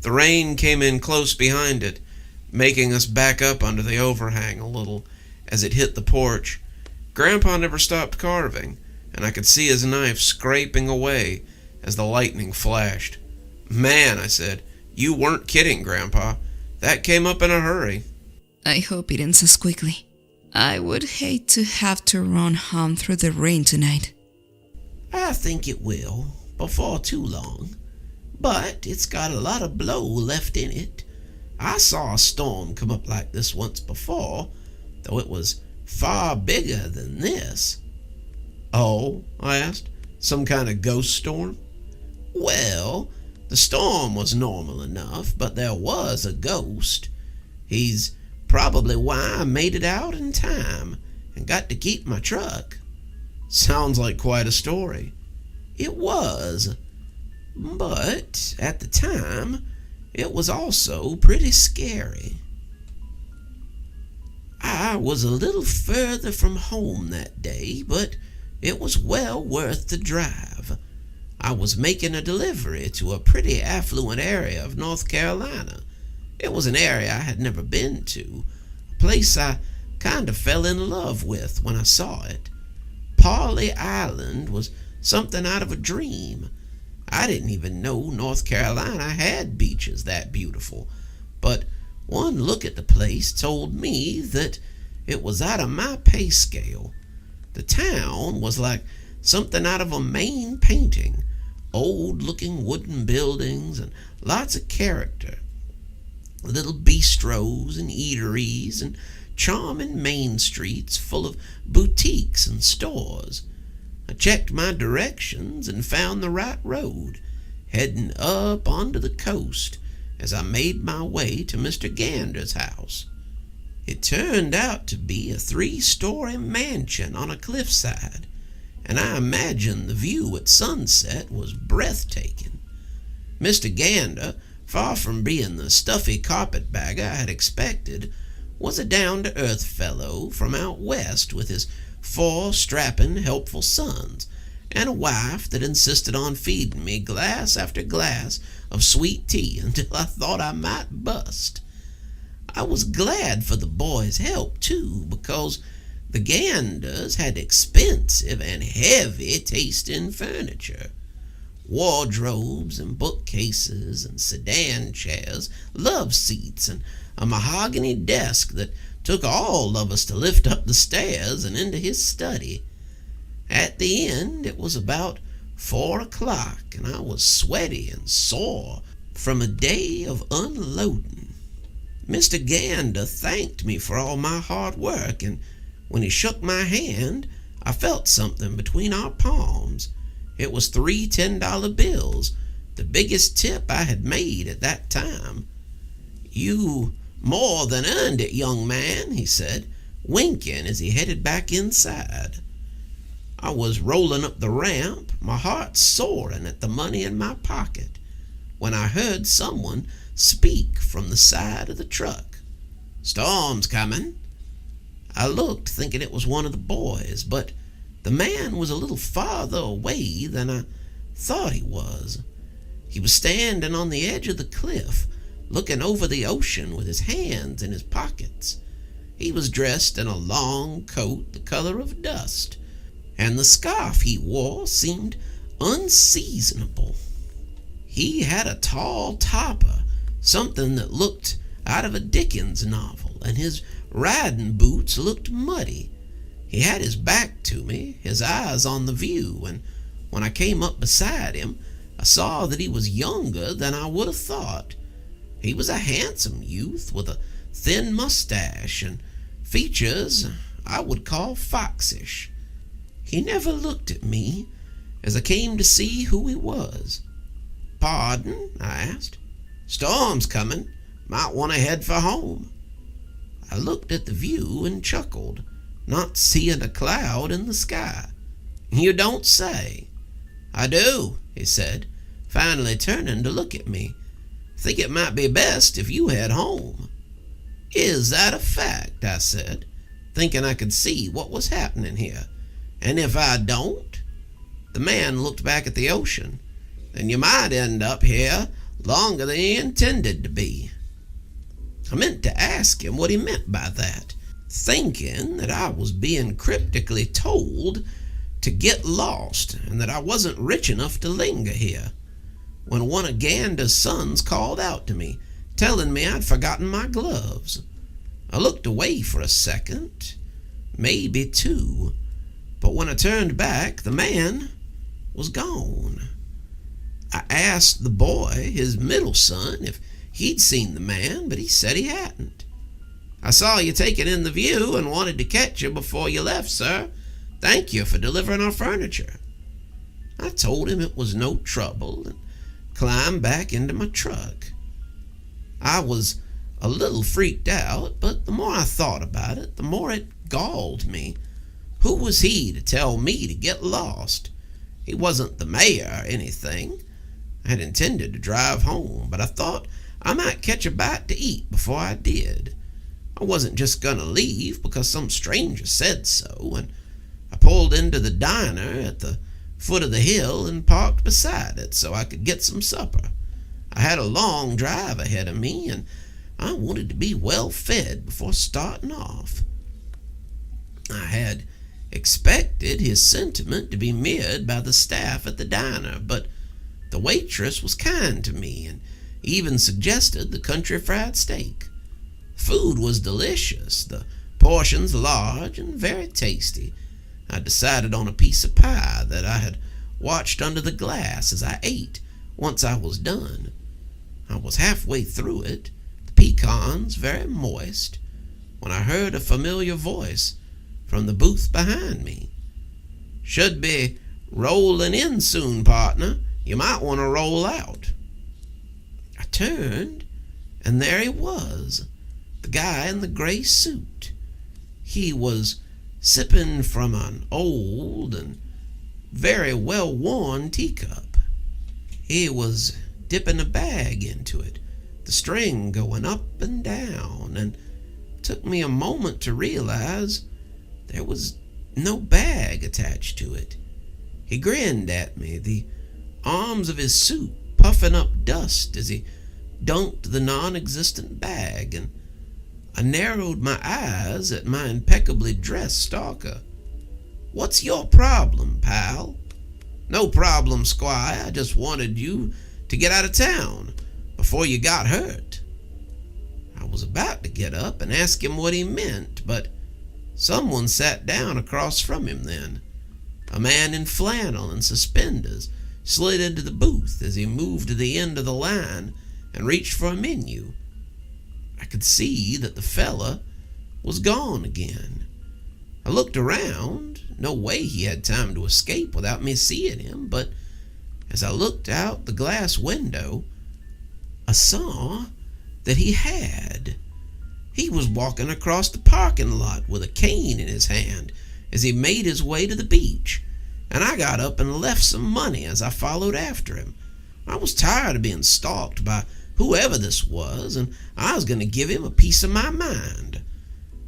The rain came in close behind it, making us back up under the overhang a little as it hit the porch. Grandpa never stopped carving, and I could see his knife scraping away as the lightning flashed. Man, I said, you weren't kidding, Grandpa. That came up in a hurry. I hope it ends as quickly. I would hate to have to run home through the rain tonight. I think it will, before too long. But it's got a lot of blow left in it. I saw a storm come up like this once before, though it was far bigger than this. Oh, I asked, some kind of ghost storm? Well, the storm was normal enough, but there was a ghost. He's probably why I made it out in time and got to keep my truck. Sounds like quite a story. It was, but at the time, it was also pretty scary. I was a little further from home that day, but it was well worth the drive. I was making a delivery to a pretty affluent area of North Carolina. It was an area I had never been to, a place I kind of fell in love with when I saw it. Parley Island was something out of a dream. I didn't even know North Carolina had beaches that beautiful, but one look at the place told me that it was out of my pay scale. The town was like something out of a Maine painting, old-looking wooden buildings and lots of character, little bistros and eateries and charming main streets full of boutiques and stores. I checked my directions and found the right road, heading up onto the coast as I made my way to Mr. Gander's house. It turned out to be a 3-story mansion on a cliffside, and I imagine the view at sunset was breathtaking. Mr. Gander, far from being the stuffy carpetbagger I had expected, was a down-to-earth fellow from out west with his 4 strapping, helpful sons, and a wife that insisted on feeding me glass after glass of sweet tea until I thought I might bust. I was glad for the boys' help, too, because the Ganders had expensive and heavy-tasting furniture. Wardrobes and bookcases and sedan chairs, love seats, and a mahogany desk that took all of us to lift up the stairs and into his study. At the end, it was about 4 o'clock, and I was sweaty and sore from a day of unloading. Mr. Gander thanked me for all my hard work, and when he shook my hand, I felt something between our palms. It was 3 $10 bills, the biggest tip I had made at that time. "You more than earned it, young man," he said, winking as he headed back inside. I was rolling up the ramp, my heart soaring at the money in my pocket, when I heard someone speak from the side of the truck. "Storm's coming." I looked, thinking it was one of the boys, but the man was a little farther away than I thought he was. He was standing on the edge of the cliff, looking over the ocean with his hands in his pockets. He was dressed in a long coat the color of dust, and the scarf he wore seemed unseasonable. He had a tall topper, something that looked out of a Dickens novel, and his riding boots looked muddy. He had his back to me, his eyes on the view, and when I came up beside him, I saw that he was younger than I would have thought. He was a handsome youth with a thin mustache and features I would call foxish. He never looked at me as I came to see who he was. "Pardon?" I asked. "Storm's coming. Might want to head for home." I looked at the view and chuckled, not seeing a cloud in the sky. "You don't say." "I do," he said, finally turning to look at me. "Think it might be best if you head home." "Is that a fact?" I said, thinking I could see what was happening here. "And if I don't?" The man looked back at the ocean. "Then you might end up here longer than you intended to be." I meant to ask him what he meant by that, thinking that I was being cryptically told to get lost and that I wasn't rich enough to linger here, when one of Gander's sons called out to me, telling me I'd forgotten my gloves. I looked away for a second, maybe 2, but when I turned back, the man was gone. I asked the boy, his middle son, if he'd seen the man, but he said he hadn't. "I saw you taking in the view and wanted to catch you before you left, sir. Thank you for delivering our furniture." I told him it was no trouble and climbed back into my truck. I was a little freaked out, but the more I thought about it, the more it galled me. Who was he to tell me to get lost? He wasn't the mayor or anything. I had intended to drive home, but I thought I might catch a bite to eat before I did. I wasn't just gonna leave because some stranger said so, and I pulled into the diner at the foot of the hill and parked beside it so I could get some supper. I had a long drive ahead of me, and I wanted to be well fed before starting off. I had expected his sentiment to be mirrored by the staff at the diner, but the waitress was kind to me and even suggested the country fried steak. Food was delicious, the portions large and very tasty. I decided on a piece of pie that I had watched under the glass as I ate once I was done. I was halfway through it, the pecans very moist, when I heard a familiar voice from the booth behind me. "Should be rolling in soon, partner. You might want to roll out." I turned, and there he was, the guy in the gray suit. He was sipping from an old and very well-worn teacup. He was dipping a bag into it, the string going up and down, and it took me a moment to realize there was no bag attached to it. He grinned at me, the arms of his suit puffing up dust as he dunked the non-existent bag, and I narrowed my eyes at my impeccably dressed stalker. "What's your problem, pal?" "No problem, Squire. I just wanted you to get out of town before you got hurt." I was about to get up and ask him what he meant, but someone sat down across from him then. A man in flannel and suspenders slid into the booth as he moved to the end of the line and reached for a menu. I could see that the fella was gone again. I looked around. No way he had time to escape without me seeing him, but as I looked out the glass window, I saw that he had. He was walking across the parking lot with a cane in his hand as he made his way to the beach, and I got up and left some money as I followed after him. I was tired of being stalked by whoever this was, and I was going to give him a piece of my mind.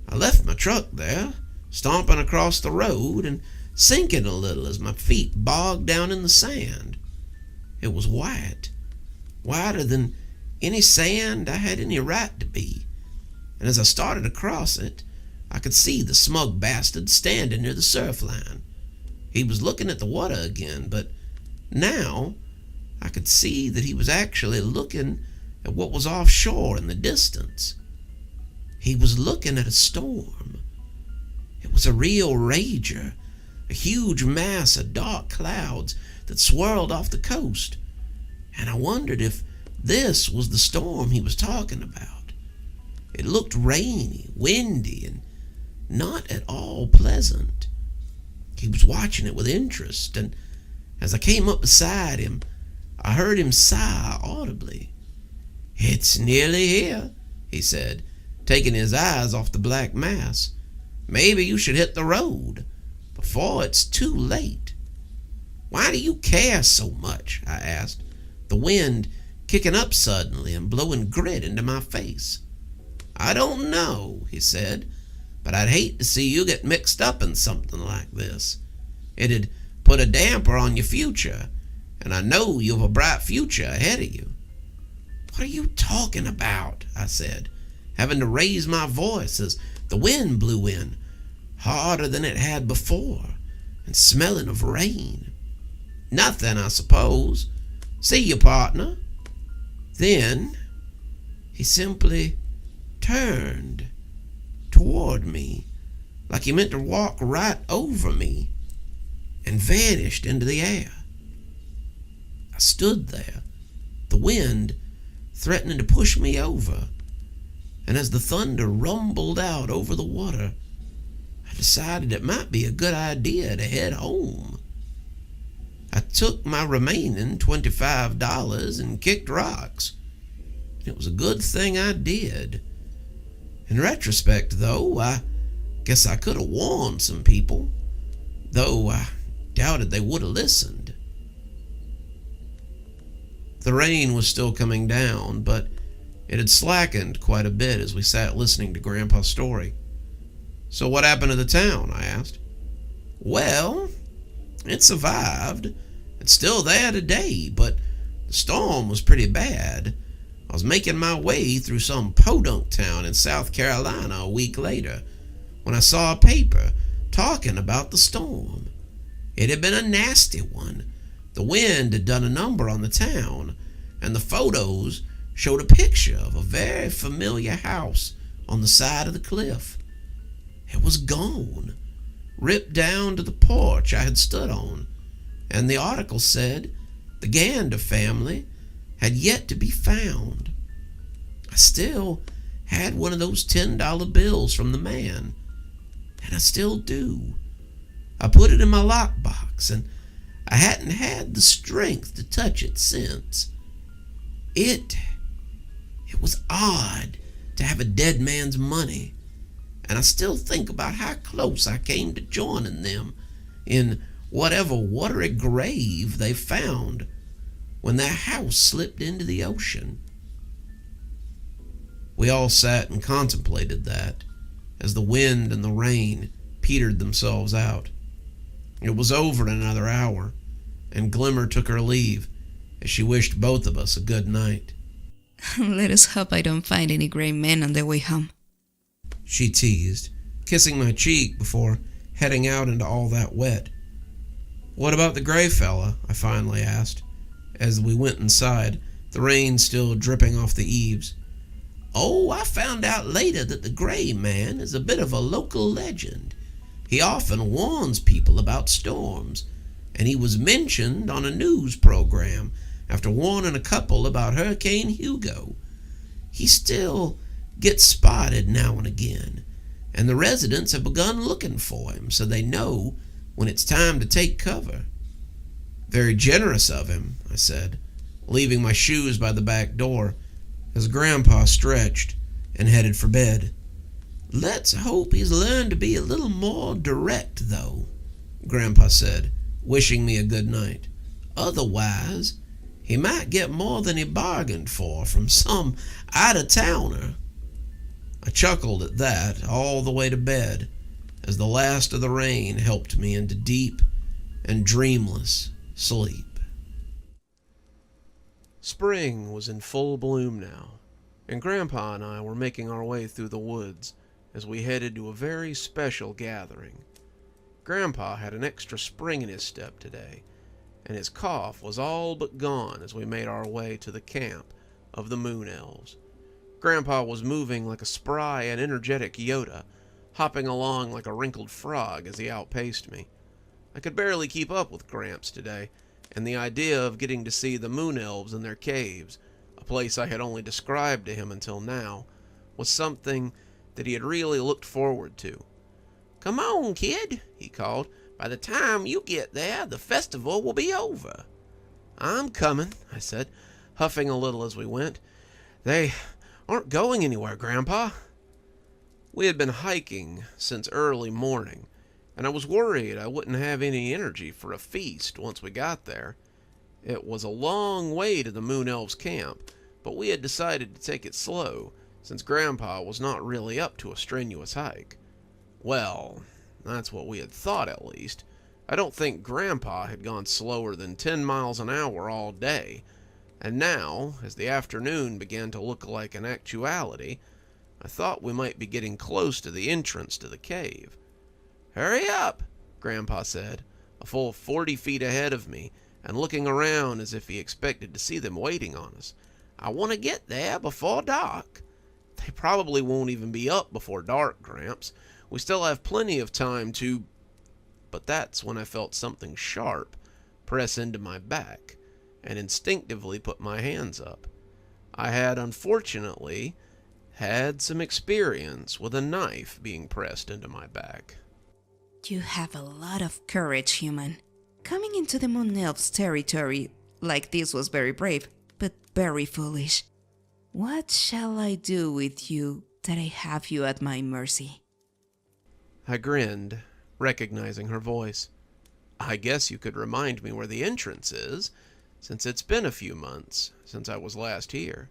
I left my truck there, stomping across the road and sinking a little as my feet bogged down in the sand. It was white, whiter than any sand I had any right to be, and as I started across it, I could see the smug bastard standing near the surf line. He was looking at the water again, but now I could see that he was actually looking at what was offshore in the distance. He was looking at a storm. It was a real rager, a huge mass of dark clouds that swirled off the coast, and I wondered if this was the storm he was talking about. It looked rainy, windy, and not at all pleasant. He was watching it with interest, and as I came up beside him, I heard him sigh audibly. "It's nearly here," he said, taking his eyes off the black mass. "Maybe you should hit the road before it's too late." "Why do you care so much?" I asked, the wind kicking up suddenly and blowing grit into my face. "I don't know," he said, "but I'd hate to see you get mixed up in something like this. It'd put a damper on your future, and I know you've a bright future ahead of you." "What are you talking about?" I said, having to raise my voice as the wind blew in, harder than it had before, and smelling of rain. "Nothing, I suppose. See you, partner." Then he simply turned toward me, like he meant to walk right over me, and vanished into the air. I stood there, the wind threatening to push me over, and as the thunder rumbled out over the water, I decided it might be a good idea to head home. I took my remaining $25 and kicked rocks. It was a good thing I did. In retrospect, though, I guess I could have warned some people, though I doubted they would have listened. The rain was still coming down, but It had slackened quite a bit as we sat listening to Grandpa's story. "So what happened to the town?" I asked. "Well, it survived. It's still there today, but the storm was pretty bad. I was making my way through some podunk town in South Carolina a week later when I saw a paper talking about the storm. It had been a nasty one. The wind had done a number on the town, and the photos showed a picture of a very familiar house on the side of the cliff. It was gone, ripped down to the porch I had stood on, and the article said the Gander family had yet to be found. I still had one of those $10 bills from the man, and I still do. I put it in my lockbox, and I hadn't had the strength to touch it since. It was odd to have a dead man's money, and I still think about how close I came to joining them in whatever watery grave they found when their house slipped into the ocean." We all sat and contemplated that as the wind and the rain petered themselves out. It was over in another hour, and Glimmer took her leave as she wished both of us a good night. Let us hope I don't find any gray men on their way home, she teased, kissing my cheek before heading out into all that wet. "What about the gray fella?" I finally asked, as we went inside, the rain still dripping off the eaves. "Oh, I found out later that the gray man is a bit of a local legend. He often warns people about storms, and he was mentioned on a news program after warning a couple about Hurricane Hugo. He still gets spotted now and again, and the residents have begun looking for him so they know when it's time to take cover." "Very generous of him," I said, leaving my shoes by the back door as Grandpa stretched and headed for bed. "Let's hope he's learned to be a little more direct, though," Grandpa said, wishing me a good night. "Otherwise, he might get more than he bargained for from some out-of-towner." I chuckled at that all the way to bed as the last of the rain helped me into deep and dreamless sleep. Spring was in full bloom now, and Grandpa and I were making our way through the woods as we headed to a very special gathering. Grandpa had an extra spring in his step today, and his cough was all but gone as we made our way to the camp of the Moon Elves. Grandpa was moving like a spry and energetic Yoda, hopping along like a wrinkled frog as he outpaced me. I could barely keep up with Gramps today, and the idea of getting to see the Moon Elves in their caves, a place I had only described to him until now, was something that he had really looked forward to. "Come on, kid," he called. "By the time you get there, the festival will be over." "I'm coming," I said, huffing a little as we went. "They aren't going anywhere, Grandpa." We had been hiking since early morning, and I was worried I wouldn't have any energy for a feast once we got there. It was a long way to the Moon Elves' camp, but we had decided to take it slow, since Grandpa was not really up to a strenuous hike. Well, that's what we had thought at least. I don't think Grandpa had gone slower than 10 miles an hour all day, and now, as the afternoon began to look like an actuality, I thought we might be getting close to the entrance to the cave. "Hurry up," Grandpa said, a full 40 feet ahead of me, and looking around as if he expected to see them waiting on us. "I want to get there before dark." "They probably won't even be up before dark, Gramps. We still have plenty of time to—" But that's when I felt something sharp press into my back, and instinctively put my hands up. I had, unfortunately, had some experience with a knife being pressed into my back. You have a lot of courage, human. Coming into the Moon Elves' territory like this was very brave, but very foolish. What shall I do with you that I have you at my mercy? I grinned, recognizing her voice. "I guess you could remind me where the entrance is, since it's been a few months since I was last here."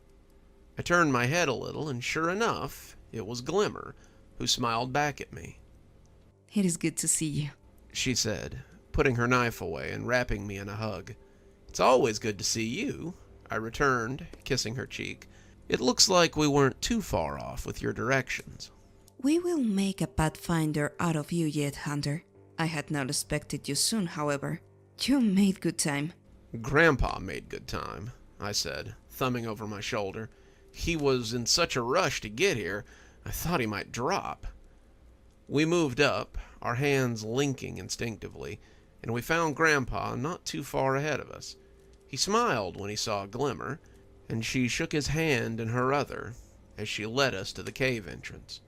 I turned my head a little, and sure enough, it was Glimmer, who smiled back at me. It is good to see you, She said, putting her knife away and wrapping me in a hug. It's always good to see you, I returned, kissing her cheek. It looks like we weren't too far off with your directions. We will make a pathfinder out of you yet, Hunter. I had not expected you soon, however. You made good time. Grandpa made good time, I said, thumbing over my shoulder. He was in such a rush to get here, I thought he might drop. We moved up, our hands linking instinctively, and we found Grandpa not too far ahead of us. He smiled when he saw Glimmer, and she shook his hand in her other as she led us to the cave entrance.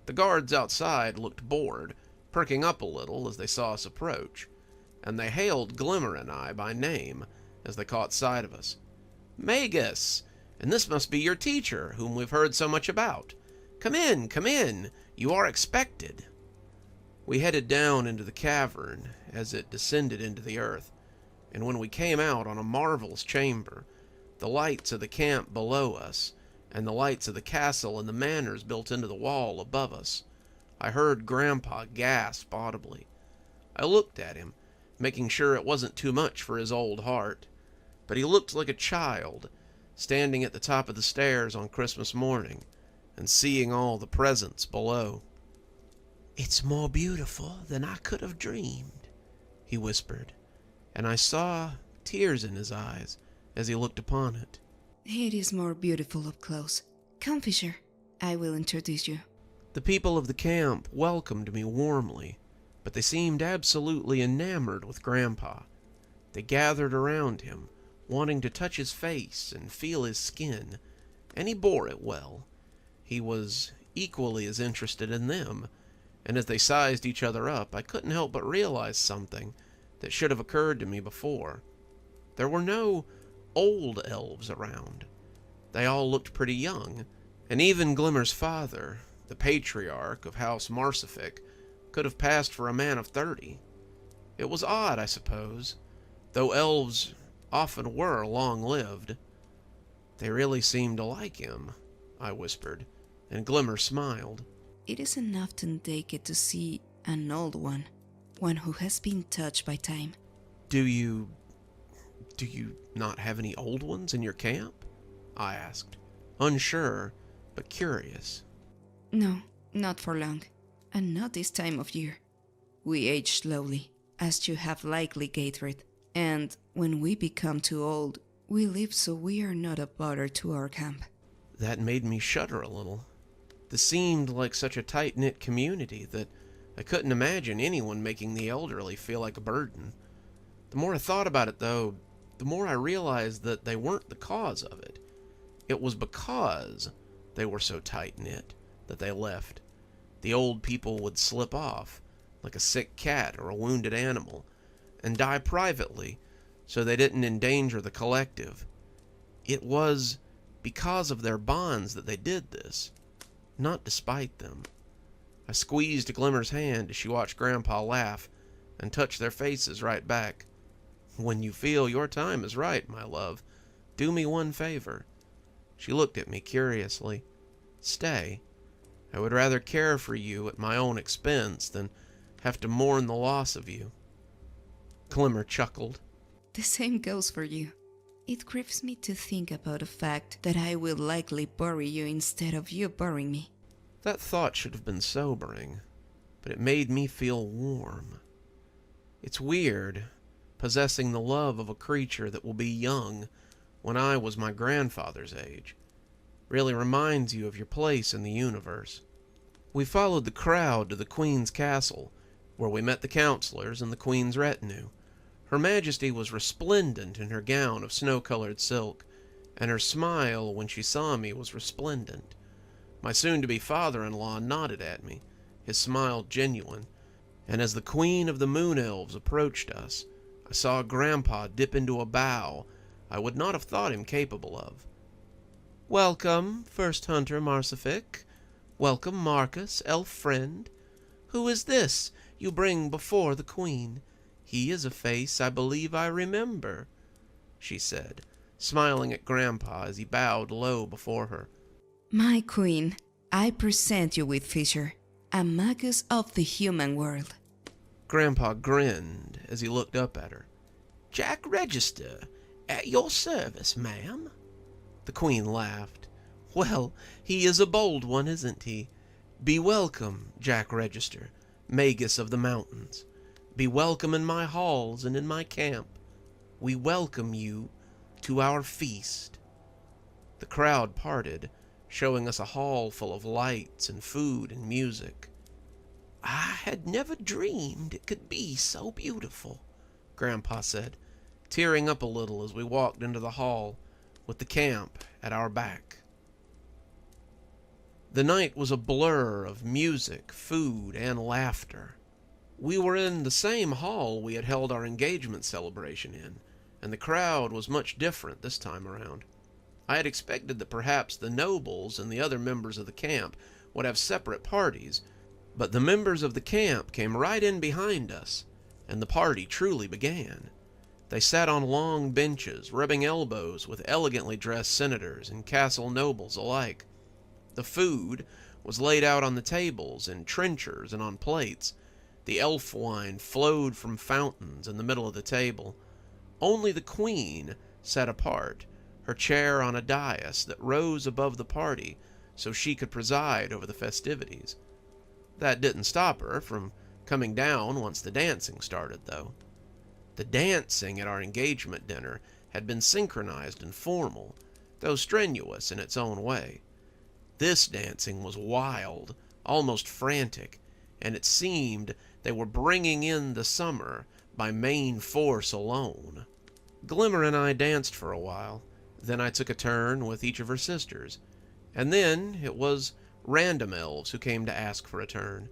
The guards outside looked bored, perking up a little as they saw us approach, and they hailed Glimmer and I by name as they caught sight of us. Magus! And this must be your teacher, whom we've heard so much about. Come in, you are expected. We headed down into the cavern as it descended into the earth, and when we came out on a marvelous chamber, the lights of the camp below us, and the lights of the castle and the manors built into the wall above us, I heard Grandpa gasp audibly. I looked at him, making sure it wasn't too much for his old heart, but he looked like a child, standing at the top of the stairs on Christmas morning, and seeing all the presents below. It's more beautiful than I could have dreamed, he whispered, and I saw tears in his eyes as he looked upon it. It is more beautiful up close. Come, Fisher. I will introduce you. The people of the camp welcomed me warmly, but they seemed absolutely enamored with Grandpa. They gathered around him, wanting to touch his face and feel his skin, and he bore it well. He was equally as interested in them, and as they sized each other up, I couldn't help but realize something that should have occurred to me before. There were no old elves around. They all looked pretty young, and even Glimmer's father, the patriarch of House Marsific, could have passed for a man of 30. It was odd, I suppose, though elves often were long-lived. They really seemed to like him, I whispered, and Glimmer smiled. It isn't often they get to see an old one who has been touched by time. Do you not have any old ones in your camp? I asked, unsure, but curious. No, not for long, and not this time of year. We age slowly, as you have likely gathered, and when we become too old, we live so we are not a bother to our camp. That made me shudder a little. This seemed like such a tight-knit community that I couldn't imagine anyone making the elderly feel like a burden. The more I thought about it, though, the more I realized that they weren't the cause of it. It was because they were so tight-knit that they left. The old people would slip off, like a sick cat or a wounded animal, and die privately so they didn't endanger the collective. It was because of their bonds that they did this, not despite them. I squeezed Glimmer's hand as she watched Grandpa laugh and touch their faces right back. When you feel your time is right, my love, do me one favor. She looked at me curiously. Stay. I would rather care for you at my own expense than have to mourn the loss of you. Glimmer chuckled. The same goes for you. It grieves me to think about the fact that I will likely bury you instead of you burying me. That thought should have been sobering, but it made me feel warm. It's weird, possessing the love of a creature that will be young when I was my grandfather's age. Really reminds you of your place in the universe. We followed the crowd to the Queen's castle, where we met the counselors and the Queen's retinue. Her Majesty was resplendent in her gown of snow-colored silk, and her smile when she saw me was resplendent. My soon-to-be father-in-law nodded at me, his smile genuine, and as the Queen of the Moon Elves approached us, I saw Grandpa dip into a bow I would not have thought him capable of. Welcome, First Hunter Marsific. Welcome, Marcus, elf friend. Who is this you bring before the Queen? He is a face I believe I remember, she said, smiling at Grandpa as he bowed low before her. My queen, I present you with Fisher, a magus of the human world. Grandpa grinned as he looked up at her. Jack Register, at your service, ma'am. The Queen laughed. Well, he is a bold one, isn't he? Be welcome, Jack Register, magus of the mountains. Be welcome in my halls and in my camp. We welcome you to our feast. The crowd parted, showing us a hall full of lights and food and music. I had never dreamed it could be so beautiful, Grandpa said, tearing up a little as we walked into the hall with the camp at our back. The night was a blur of music, food, and laughter. We were in the same hall we had held our engagement celebration in, and the crowd was much different this time around. I had expected that perhaps the nobles and the other members of the camp would have separate parties, but the members of the camp came right in behind us, and the party truly began. They sat on long benches, rubbing elbows with elegantly dressed senators and castle nobles alike. The food was laid out on the tables in trenchers and on plates. The elf wine flowed from fountains in the middle of the table. Only the Queen sat apart, her chair on a dais that rose above the party so she could preside over the festivities. That didn't stop her from coming down once the dancing started, though. The dancing at our engagement dinner had been synchronized and formal, though strenuous in its own way. This dancing was wild, almost frantic, and it seemed they were bringing in the summer by main force alone. Glimmer and I danced for a while, then I took a turn with each of her sisters, and then it was random elves who came to ask for a turn.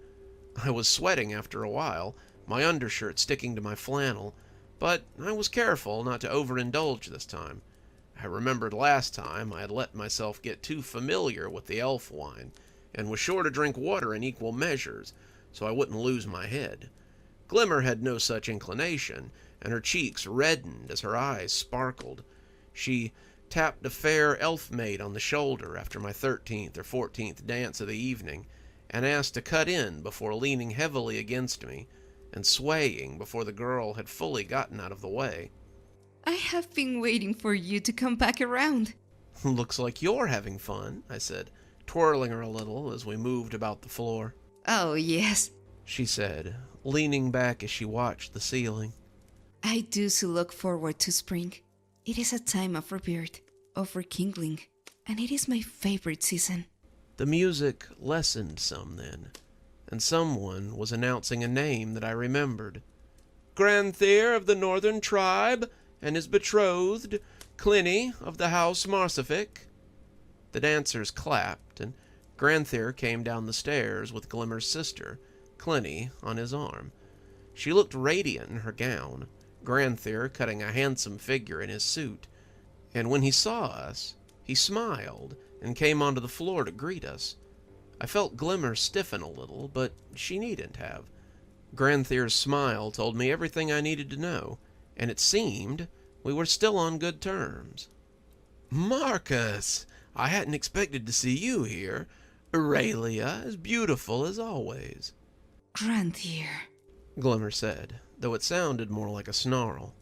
I was sweating after a while, my undershirt sticking to my flannel, but I was careful not to overindulge this time. I remembered last time I had let myself get too familiar with the elf wine, and was sure to drink water in equal measures, so I wouldn't lose my head. Glimmer had no such inclination, and her cheeks reddened as her eyes sparkled. She tapped a fair elf maid on the shoulder after my 13th or 14th dance of the evening, and asked to cut in before leaning heavily against me, and swaying before the girl had fully gotten out of the way. I have been waiting for you to come back around. Looks like you're having fun, I said, twirling her a little as we moved about the floor. Oh, yes. She said, leaning back as she watched the ceiling. I do so look forward to spring. It is a time of rebirth, of rekindling, and it is my favorite season. The music lessened some then, and someone was announcing a name that I remembered. Grandthere of the Northern Tribe, and his betrothed, Clinny of the House Marsific. The dancers clapped, and Grandthere came down the stairs with Glimmer's sister, Clinny, on his arm. She looked radiant in her gown, Grandthere cutting a handsome figure in his suit, and when he saw us, he smiled and came onto the floor to greet us. I felt Glimmer stiffen a little, but she needn't have. Grandthere's smile told me everything I needed to know, and it seemed we were still on good terms. Marcus! I hadn't expected to see you here. Aurelia, as beautiful as always. Grandthere, Glimmer said, though it sounded more like a snarl.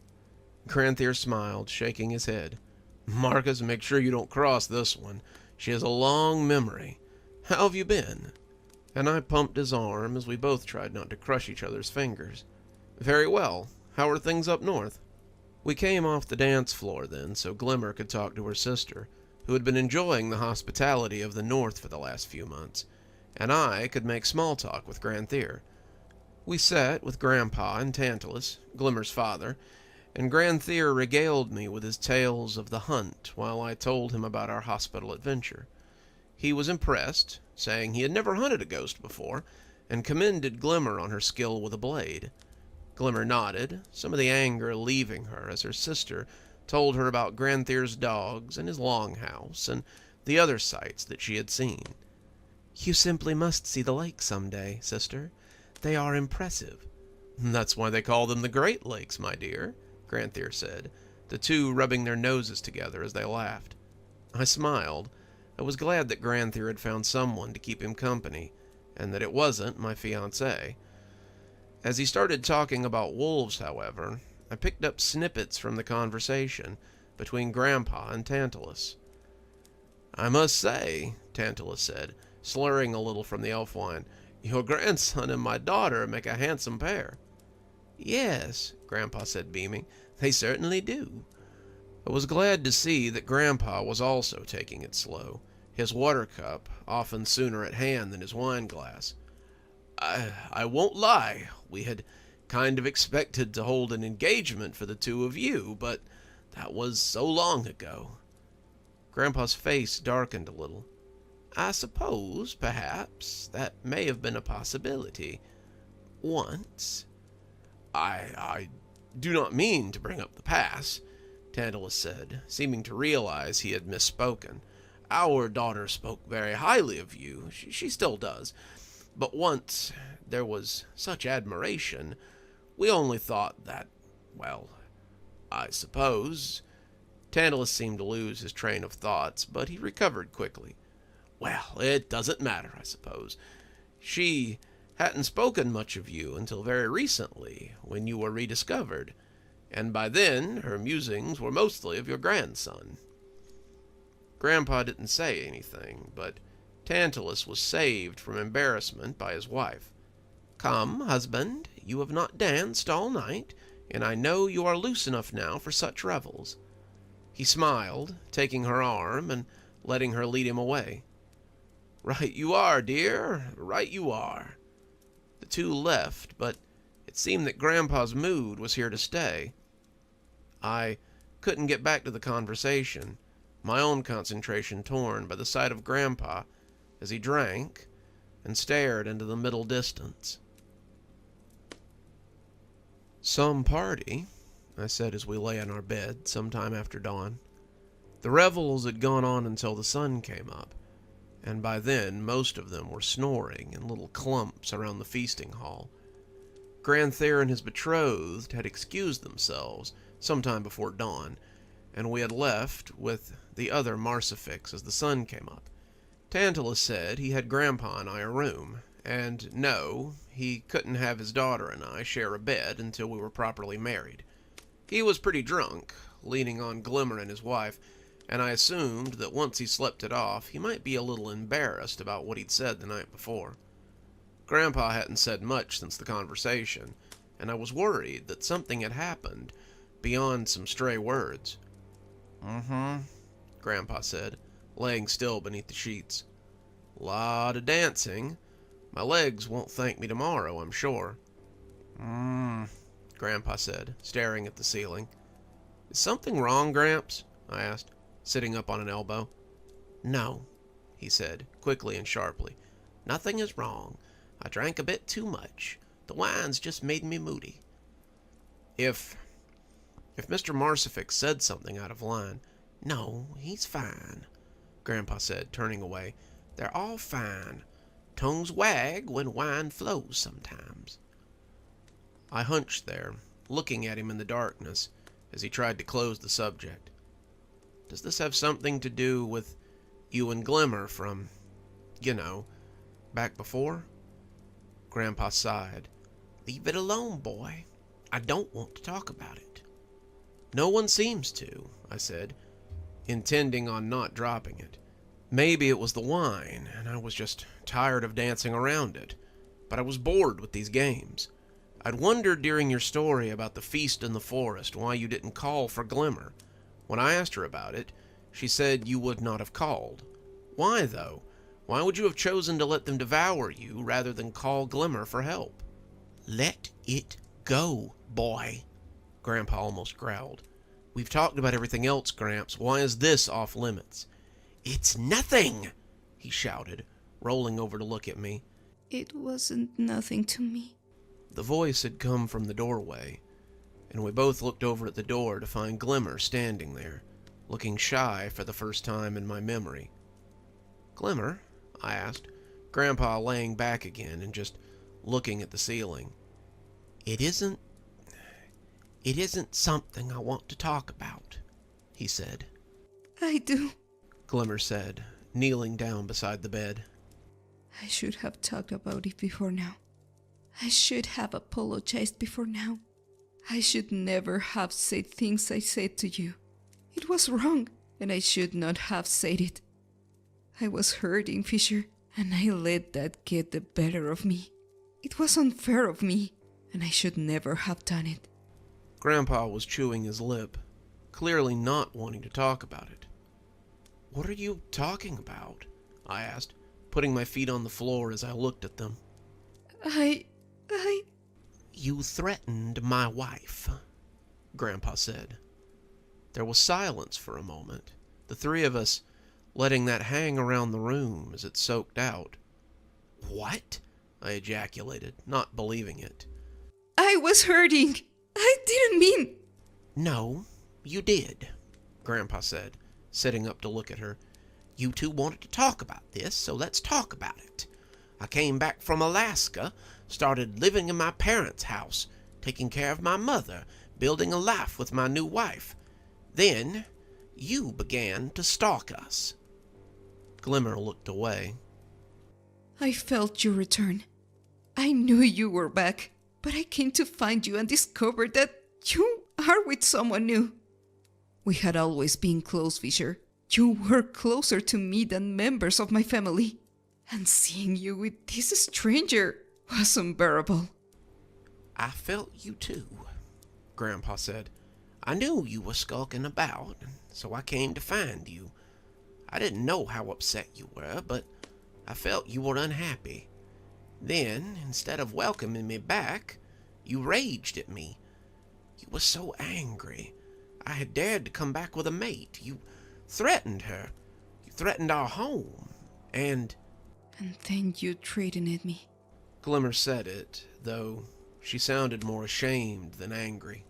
Grandthere smiled, shaking his head. Marcus, make sure you don't cross this one. She has a long memory. How have you been? And I pumped his arm as we both tried not to crush each other's fingers. Very well. How are things up north? We came off the dance floor then, so Glimmer could talk to her sister, who had been enjoying the hospitality of the north for the last few months, and I could make small talk with Grandthere. We sat with Grandpa and Tantalus, Glimmer's father, and Grandthere regaled me with his tales of the hunt while I told him about our hospital adventure. He was impressed, saying he had never hunted a ghost before, and commended Glimmer on her skill with a blade. Glimmer nodded, some of the anger leaving her as her sister told her about Grandthere's dogs and his longhouse and the other sights that she had seen. You simply must see the lake someday, sister. They are impressive. That's why they call them the Great Lakes, my dear, Grandthere said, the two rubbing their noses together as they laughed. I smiled. I was glad that Granther had found someone to keep him company, and that it wasn't my fiancée. As he started talking about wolves, however, I picked up snippets from the conversation between Grandpa and Tantalus. "I must say," Tantalus said, slurring a little from the elf wine, "your grandson and my daughter make a handsome pair." "Yes," Grandpa said, beaming, "they certainly do." I was glad to see that Grandpa was also taking it slow, his water cup often sooner at hand than his wine glass. I won't lie, we had kind of expected to hold an engagement for the two of you, but that was so long ago." Grandpa's face darkened a little. "I suppose, perhaps, that may have been a possibility. Once." I do not mean to bring up the past," Tantalus said, seeming to realize he had misspoken. "Our daughter spoke very highly of you. She still does. But once there was such admiration, we only thought that, well, I suppose..." Tantalus seemed to lose his train of thoughts, but he recovered quickly. "Well, it doesn't matter, I suppose. She hadn't spoken much of you until very recently, when you were rediscovered, and by then her musings were mostly of your grandson." Grandpa didn't say anything, but Tantalus was saved from embarrassment by his wife. "Come, husband, you have not danced all night, and I know you are loose enough now for such revels." He smiled, taking her arm and letting her lead him away. "Right you are, dear, right you are." The two left, but it seemed that Grandpa's mood was here to stay. I couldn't get back to the conversation, my own concentration torn by the sight of Grandpa as he drank and stared into the middle distance. "Some party," I said as we lay in our bed sometime after dawn. The revels had gone on until the sun came up, and by then most of them were snoring in little clumps around the feasting hall. Granther and his betrothed had excused themselves sometime before dawn, and we had left with the other Marsifix as the sun came up. Tantalus said he had Grandpa and I a room, and no, he couldn't have his daughter and I share a bed until we were properly married. He was pretty drunk, leaning on Glimmer and his wife, and I assumed that once he slept it off, he might be a little embarrassed about what he'd said the night before. Grandpa hadn't said much since the conversation, and I was worried that something had happened beyond some stray words. Grandpa said, laying still beneath the sheets. "Lot of dancing. My legs won't thank me tomorrow, I'm sure." Grandpa said, staring at the ceiling. "Is something wrong, Gramps?" I asked, sitting up on an elbow. "No," he said, quickly and sharply. "Nothing is wrong. I drank a bit too much. The wine's just made me moody." If Mr. Marsifix said something out of line. "No, he's fine," Grandpa said, turning away. "They're all fine. Tongues wag when wine flows sometimes." I hunched there, looking at him in the darkness as he tried to close the subject. "Does this have something to do with you and Glimmer from, back before?" Grandpa sighed. "Leave it alone, boy. I don't want to talk about it." "No one seems to," I said, intending on not dropping it. Maybe it was the wine, and I was just tired of dancing around it. But I was bored with these games. I'd wondered during your story about the feast in the forest why you didn't call for Glimmer. When I asked her about it, she said you would not have called. Why, though? Why would you have chosen to let them devour you rather than call Glimmer for help? "Let it go, boy," Grandpa almost growled. "We've talked about everything else, Gramps. Why is this off limits?" "It's nothing," he shouted, rolling over to look at me. "It wasn't nothing to me." The voice had come from the doorway, and we both looked over at the door to find Glimmer standing there, looking shy for the first time in my memory. "Glimmer?" I asked, Grandpa laying back again and just looking at the ceiling. It It isn't something I want to talk about, he said. I do. Glimmer said, kneeling down beside the bed. I should have talked about it before now. I should have apologized before now. I should never have said things I said to you. It was wrong, and I should not have said it. I was hurting, Fisher, and I let that get the better of me. It was unfair of me, and I should never have done it. Grandpa was chewing his lip, clearly not wanting to talk about it. What are you talking about? I asked, putting my feet on the floor as I looked at them. You threatened my wife, Grandpa said. There was silence for a moment, the three of us letting that hang around the room as it soaked out. What? I ejaculated, not believing it. I was hurting. I didn't mean... No, you did, Grandpa said, sitting up to look at her. You two wanted to talk about this, so let's talk about it. I came back from Alaska, started living in my parents' house, taking care of my mother, building a life with my new wife. Then, you began to stalk us. Glimmer looked away. I felt your return. I knew you were back, but I came to find you and discovered that you are with someone new. We had always been close, Fisher. You were closer to me than members of my family. And seeing you with this stranger was unbearable. I felt you too, Grandpa said. I knew you were skulking about, so I came to find you. I didn't know how upset you were, but I felt you were unhappy. Then, instead of welcoming me back, you raged at me. You were so angry. I had dared to come back with a mate. You threatened her. You threatened our home. And then you threatened me. Glimmer said it, though she sounded more ashamed than angry.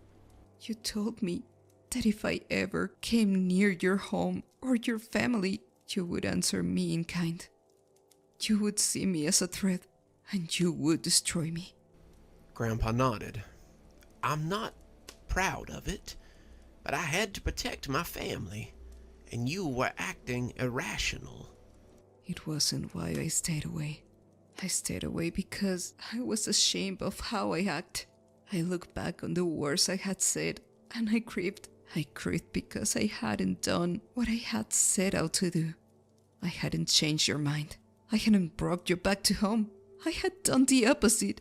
You told me that if I ever came near your home or your family, you would answer me in kind. You would see me as a threat, and you would destroy me. Grandpa nodded. I'm not proud of it, but I had to protect my family, and you were acting irrational. It wasn't why I stayed away. I stayed away because I was ashamed of how I act. I looked back on the words I had said, and I grieved. I grieved because I hadn't done what I had set out to do. I hadn't changed your mind. I hadn't brought you back to home. I had done the opposite.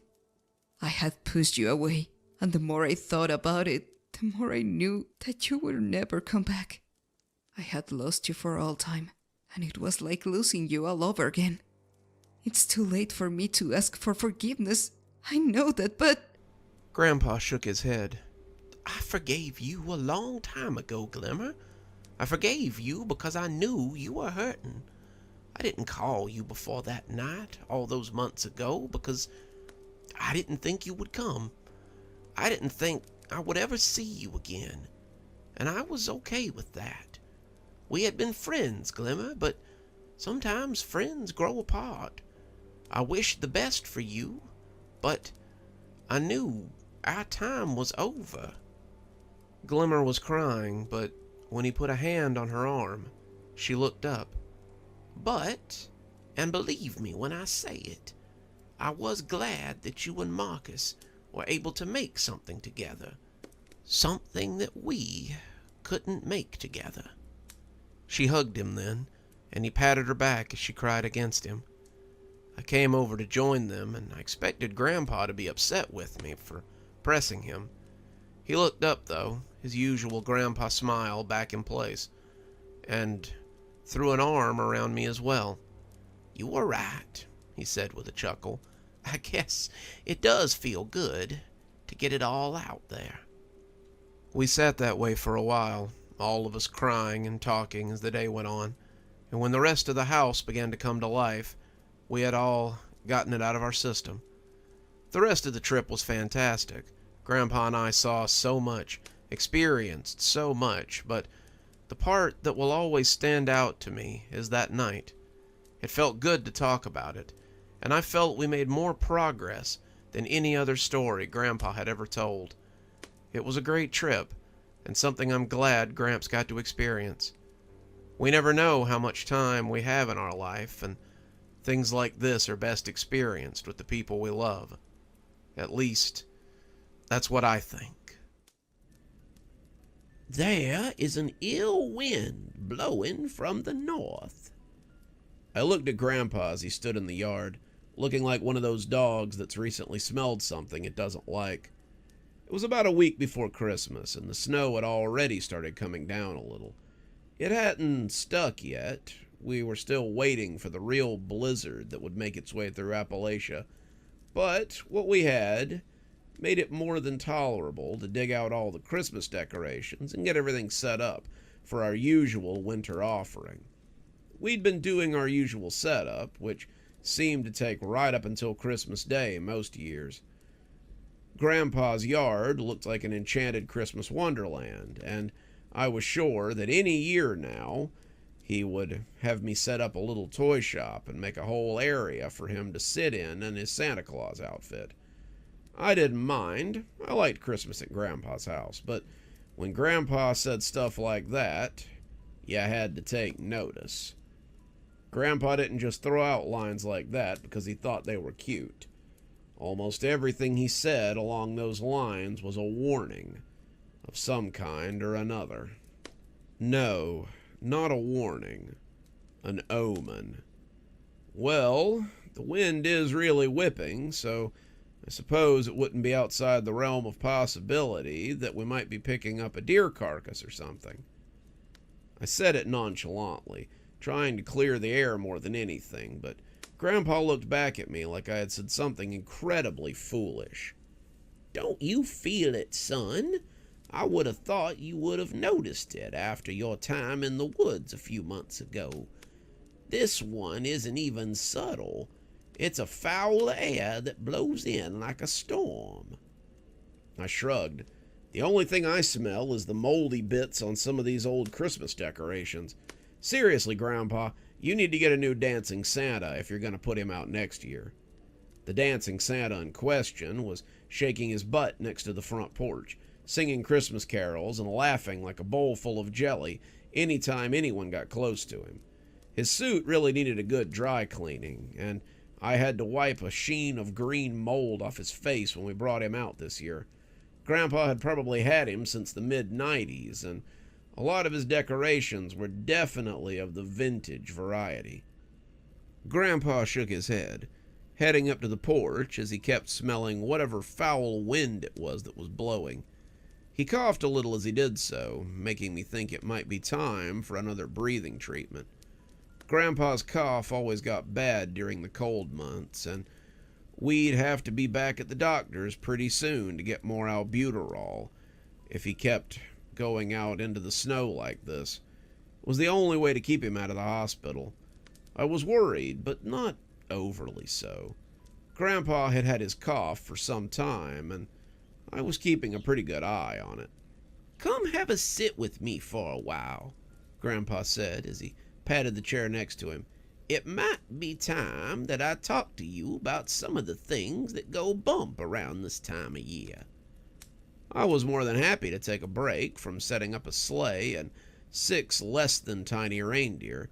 I had pushed you away, and the more I thought about it, the more I knew that you would never come back. I had lost you for all time, and it was like losing you all over again. It's too late for me to ask for forgiveness. I know that, but... Grandpa shook his head. I forgave you a long time ago, Glimmer. I forgave you because I knew you were hurting. I didn't call you before that night, all those months ago, because I didn't think you would come. I didn't think I would ever see you again, and I was okay with that. We had been friends, Glimmer, but sometimes friends grow apart. I wished the best for you, but I knew our time was over. Glimmer was crying, but when he put a hand on her arm, she looked up. But, and believe me when I say it, I was glad that you and Marcus were able to make something together. Something that we couldn't make together. She hugged him then, and he patted her back as she cried against him. I came over to join them, and I expected Grandpa to be upset with me for pressing him. He looked up, though, his usual Grandpa smile back in place, and threw an arm around me as well. You were right, he said with a chuckle. I guess it does feel good to get it all out there. We sat that way for a while, all of us crying and talking as the day went on, and when the rest of the house began to come to life, we had all gotten it out of our system. The rest of the trip was fantastic. Grandpa and I saw so much, experienced so much, but the part that will always stand out to me is that night. It felt good to talk about it, and I felt we made more progress than any other story Grandpa had ever told. It was a great trip, and something I'm glad Gramps got to experience. We never know how much time we have in our life, and things like this are best experienced with the people we love. At least, that's what I think. There is an ill wind blowing from the north. I looked at Grandpa as he stood in the yard, looking like one of those dogs that's recently smelled something it doesn't like. It was about a week before Christmas, and the snow had already started coming down a little. It hadn't stuck yet. We were still waiting for the real blizzard that would make its way through Appalachia. But what we had made it more than tolerable to dig out all the Christmas decorations and get everything set up for our usual winter offering. We'd been doing our usual setup, which seemed to take right up until Christmas Day most years. Grandpa's yard looked like an enchanted Christmas wonderland, and I was sure that any year now he would have me set up a little toy shop and make a whole area for him to sit in his Santa Claus outfit. I didn't mind. I liked Christmas at Grandpa's house, but when Grandpa said stuff like that, you had to take notice. Grandpa didn't just throw out lines like that because he thought they were cute. Almost everything he said along those lines was a warning of some kind or another. No, not a warning. An omen. Well, the wind is really whipping, so I suppose it wouldn't be outside the realm of possibility that we might be picking up a deer carcass or something. I said it nonchalantly, trying to clear the air more than anything, but Grandpa looked back at me like I had said something incredibly foolish. Don't you feel it, son? I would have thought you would have noticed it after your time in the woods a few months ago. This one isn't even subtle. It's a foul air that blows in like a storm. I shrugged. The only thing I smell is the moldy bits on some of these old Christmas decorations. Seriously, Grandpa, you need to get a new dancing Santa if you're going to put him out next year. The dancing Santa in question was shaking his butt next to the front porch, singing Christmas carols and laughing like a bowl full of jelly anytime anyone got close to him. His suit really needed a good dry cleaning, and I had to wipe a sheen of green mold off his face when we brought him out this year. Grandpa had probably had him since the mid-90s, and a lot of his decorations were definitely of the vintage variety. Grandpa shook his head, heading up to the porch as he kept smelling whatever foul wind it was that was blowing. He coughed a little as he did so, making me think it might be time for another breathing treatment. Grandpa's cough always got bad during the cold months, and we'd have to be back at the doctor's pretty soon to get more albuterol if he kept going out into the snow like this. It was the only way to keep him out of the hospital. I was worried, but not overly so. Grandpa had had his cough for some time, and I was keeping a pretty good eye on it. Come have a sit with me for a while, Grandpa said as he patted the chair next to him. It might be time that I talk to you about some of the things that go bump around this time of year. I was more than happy to take a break from setting up a sleigh and 6 less than tiny reindeer.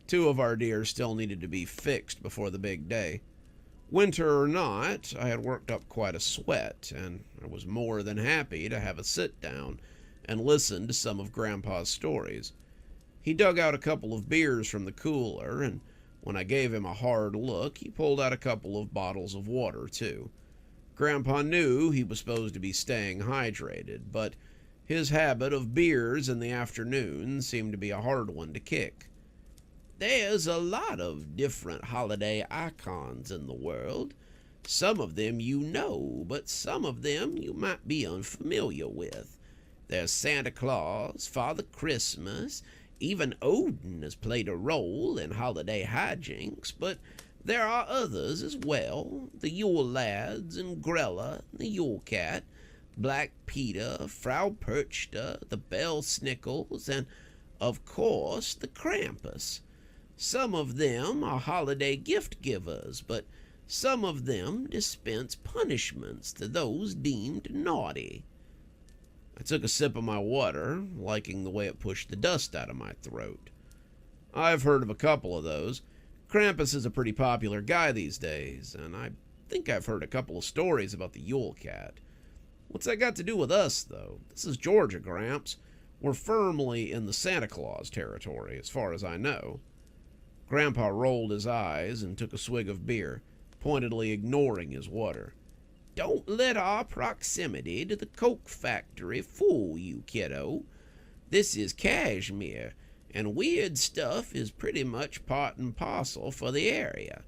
2 of our deer still needed to be fixed before the big day. Winter or not, I had worked up quite a sweat, and I was more than happy to have a sit down and listen to some of Grandpa's stories. He dug out a couple of beers from the cooler, and when I gave him a hard look, he pulled out a couple of bottles of water, too. Grandpa knew he was supposed to be staying hydrated, but his habit of beers in the afternoon seemed to be a hard one to kick. There's a lot of different holiday icons in the world. Some of them you know, but some of them you might be unfamiliar with. There's Santa Claus, Father Christmas, even Odin has played a role in holiday hijinks, but there are others as well. The Yule Lads and Grella, the Yule Cat, Black Peter, Frau Perchta, the Bell Snickles, and, of course, the Krampus. Some of them are holiday gift givers, but some of them dispense punishments to those deemed naughty. I took a sip of my water, liking the way it pushed the dust out of my throat. I've heard of a couple of those. Krampus is a pretty popular guy these days, and I think I've heard a couple of stories about the Yule Cat. What's that got to do with us, though? This is Georgia, Gramps. We're firmly in the Santa Claus territory, as far as I know. Grandpa rolled his eyes and took a swig of beer, pointedly ignoring his water. Don't let our proximity to the Coke factory fool you, kiddo. This is Kashmir, and weird stuff is pretty much part and parcel for the area.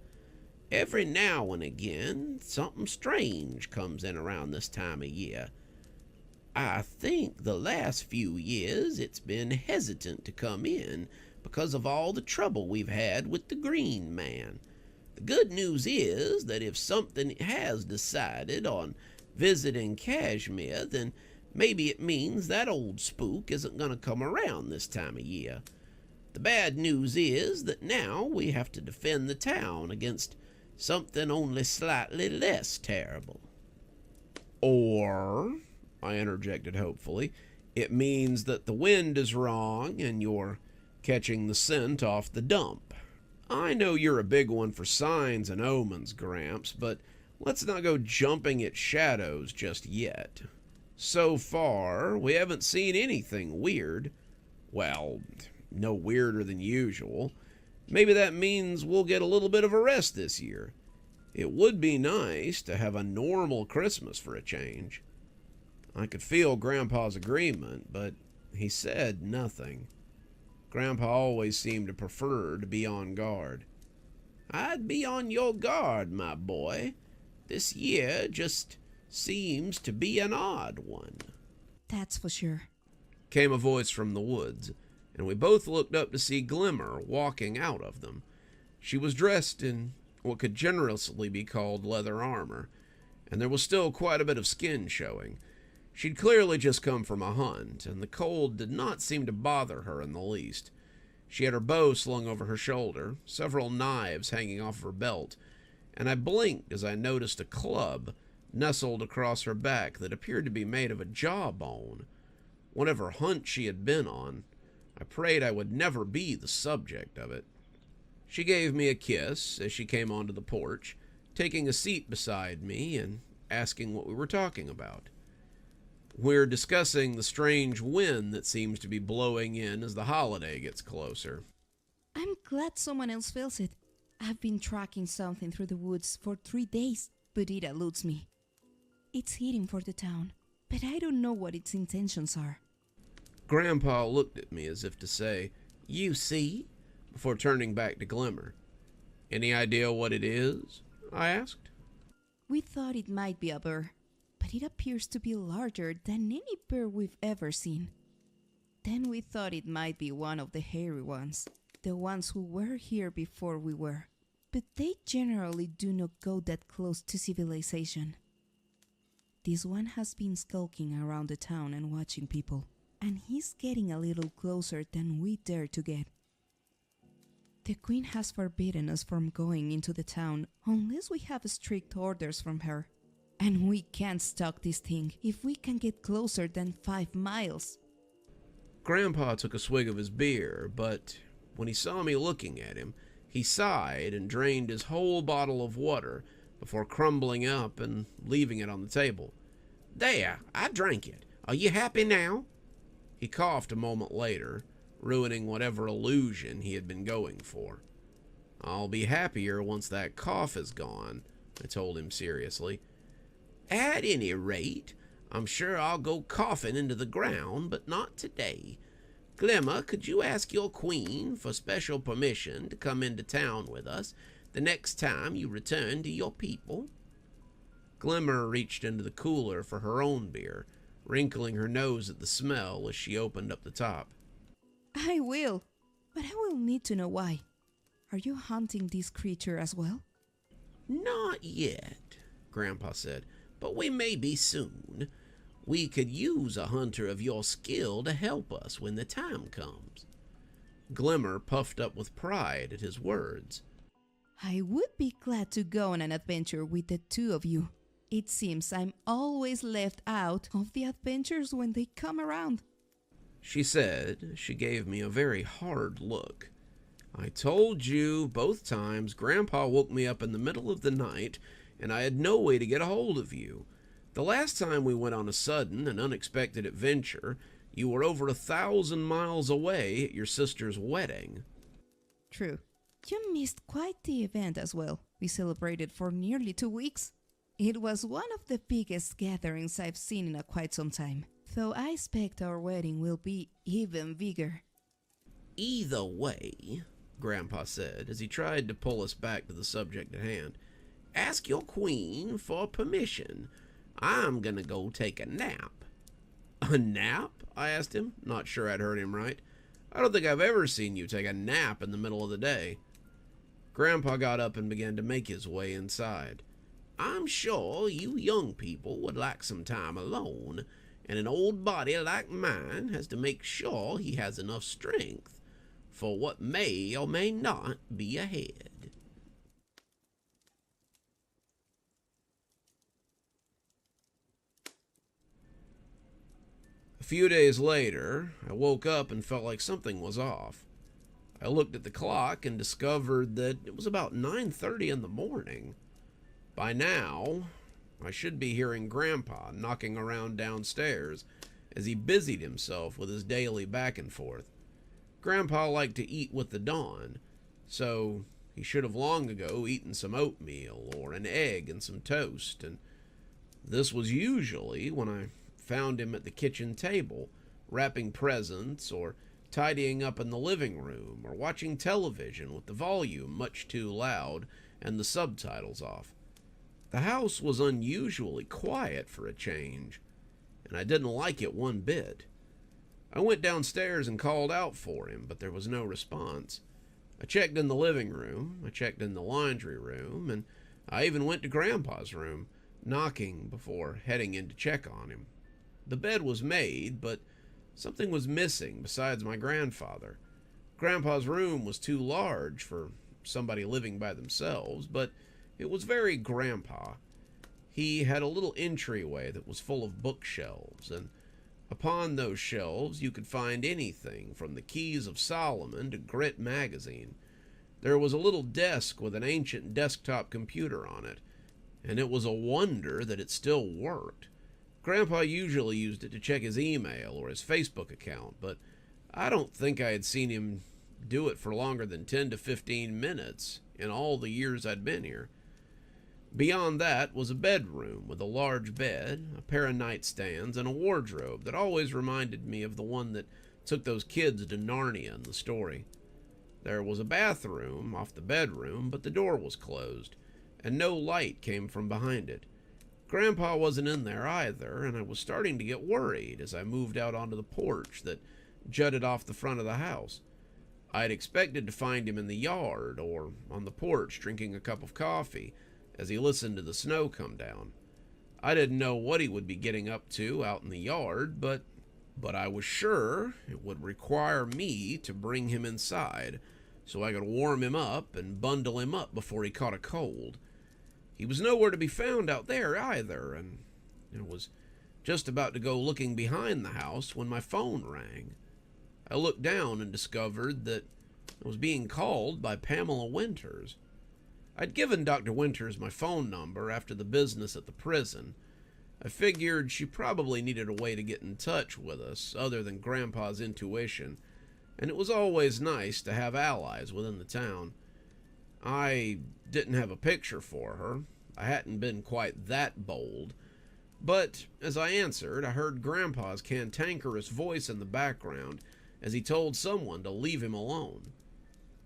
Every now and again, something strange comes in around this time of year. I think the last few years it's been hesitant to come in because of all the trouble we've had with the Green Man. The good news is that if something has decided on visiting Kashmir, then maybe it means that old spook isn't going to come around this time of year. The bad news is that now we have to defend the town against something only slightly less terrible. Or, I interjected hopefully, it means that the wind is wrong and you're catching the scent off the dump. I know you're a big one for signs and omens, Gramps, but let's not go jumping at shadows just yet. So far, we haven't seen anything weird. Well, no weirder than usual. Maybe that means we'll get a little bit of a rest this year. It would be nice to have a normal Christmas for a change. I could feel Grandpa's agreement, but he said nothing. Grandpa always seemed to prefer to be on guard. I'd be on your guard, my boy. This year just seems to be an odd one. That's for sure, Came a voice from the woods, and we both looked up to see Glimmer walking out of them. She was dressed in what could generously be called leather armor, and there was still quite a bit of skin showing. She'd clearly just come from a hunt, and the cold did not seem to bother her in the least. She had her bow slung over her shoulder, several knives hanging off her belt, and I blinked as I noticed a club nestled across her back that appeared to be made of a jawbone. Whatever hunt she had been on, I prayed I would never be the subject of it. She gave me a kiss as she came onto the porch, taking a seat beside me and asking what we were talking about. We're discussing the strange wind that seems to be blowing in as the holiday gets closer. I'm glad someone else feels it. I've been tracking something through the woods for 3 days, but it eludes me. It's heading for the town, but I don't know what its intentions are. Grandpa looked at me as if to say, "You see?" before turning back to Glimmer. "Any idea what it is?" I asked. We thought it might be a bear, but it appears to be larger than any bear we've ever seen. Then we thought it might be one of the hairy ones, the ones who were here before we were, but they generally do not go that close to civilization. This one has been skulking around the town and watching people, and he's getting a little closer than we dare to get. The Queen has forbidden us from going into the town unless we have strict orders from her. And we can't stalk this thing if we can get closer than 5 miles. Grandpa took a swig of his beer, but when he saw me looking at him, he sighed and drained his whole bottle of water before crumbling up and leaving it on the table. "There, I drank it. Are you happy now?" He coughed a moment later, ruining whatever illusion he had been going for. "I'll be happier once that cough is gone," I told him seriously. "At any rate, I'm sure I'll go coughing into the ground, but not today. Glimmer, could you ask your queen for special permission to come into town with us the next time you return to your people?" Glimmer reached into the cooler for her own beer, wrinkling her nose at the smell as she opened up the top. I will, but I will need to know why. Are you hunting this creature as well? "Not yet," Grandpa said, "but we may be soon. We could use a hunter of your skill to help us when the time comes." Glimmer puffed up with pride at his words. I would be glad to go on an adventure with the two of you, It seems I'm always left out of the adventures when they come around. She said. She gave me a very hard look. I told you both times Grandpa woke me up in the middle of the night, and I had no way to get a hold of you. The last time we went on a sudden and unexpected adventure, you were over 1,000 miles away at your sister's wedding. True. You missed quite the event as well. We celebrated for nearly 2 weeks. It was one of the biggest gatherings I've seen in quite some time, though I expect our wedding will be even bigger. Either way, Grandpa said as he tried to pull us back to the subject at hand, ask your queen for permission. I'm gonna go take a nap. A nap? I asked him, not sure I'd heard him right. I don't think I've ever seen you take a nap in the middle of the day. Grandpa got up and began to make his way inside. I'm sure you young people would like some time alone, and an old body like mine has to make sure he has enough strength for what may or may not be ahead. A few days later, I woke up and felt like something was off. I looked at the clock and discovered that it was about 9:30 in the morning. By now, I should be hearing Grandpa knocking around downstairs as he busied himself with his daily back and forth. Grandpa liked to eat with the dawn, so he should have long ago eaten some oatmeal or an egg and some toast, and this was usually when I found him at the kitchen table, wrapping presents or tidying up in the living room or watching television with the volume much too loud and the subtitles off. The house was unusually quiet for a change, and I didn't like it one bit. I went downstairs and called out for him, but there was no response. I checked in the living room, I checked in the laundry room, and I even went to Grandpa's room, knocking before heading in to check on him. The bed was made, but something was missing besides my grandfather. Grandpa's room was too large for somebody living by themselves, but it was very Grandpa. He had a little entryway that was full of bookshelves, and upon those shelves you could find anything from the Keys of Solomon to Grit magazine. There was a little desk with an ancient desktop computer on it, and it was a wonder that it still worked. Grandpa usually used it to check his email or his Facebook account, but I don't think I had seen him do it for longer than 10 to 15 minutes in all the years I'd been here. Beyond that was a bedroom with a large bed, a pair of nightstands, and a wardrobe that always reminded me of the one that took those kids to Narnia in the story. There was a bathroom off the bedroom, but the door was closed, and no light came from behind it. Grandpa wasn't in there either, and I was starting to get worried as I moved out onto the porch that jutted off the front of the house. I had expected to find him in the yard or on the porch drinking a cup of coffee as he listened to the snow come down. I didn't know what he would be getting up to out in the yard, but I was sure it would require me to bring him inside so I could warm him up and bundle him up before he caught a cold. He was nowhere to be found out there either, and I was just about to go looking behind the house when my phone rang. I looked down and discovered that I was being called by Pamela Winters. I'd given Dr. Winters my phone number after the business at the prison. I figured she probably needed a way to get in touch with us other than Grandpa's intuition, and it was always nice to have allies within the town. I didn't have a picture for her. I hadn't been quite that bold. But as I answered, I heard Grandpa's cantankerous voice in the background as he told someone to leave him alone.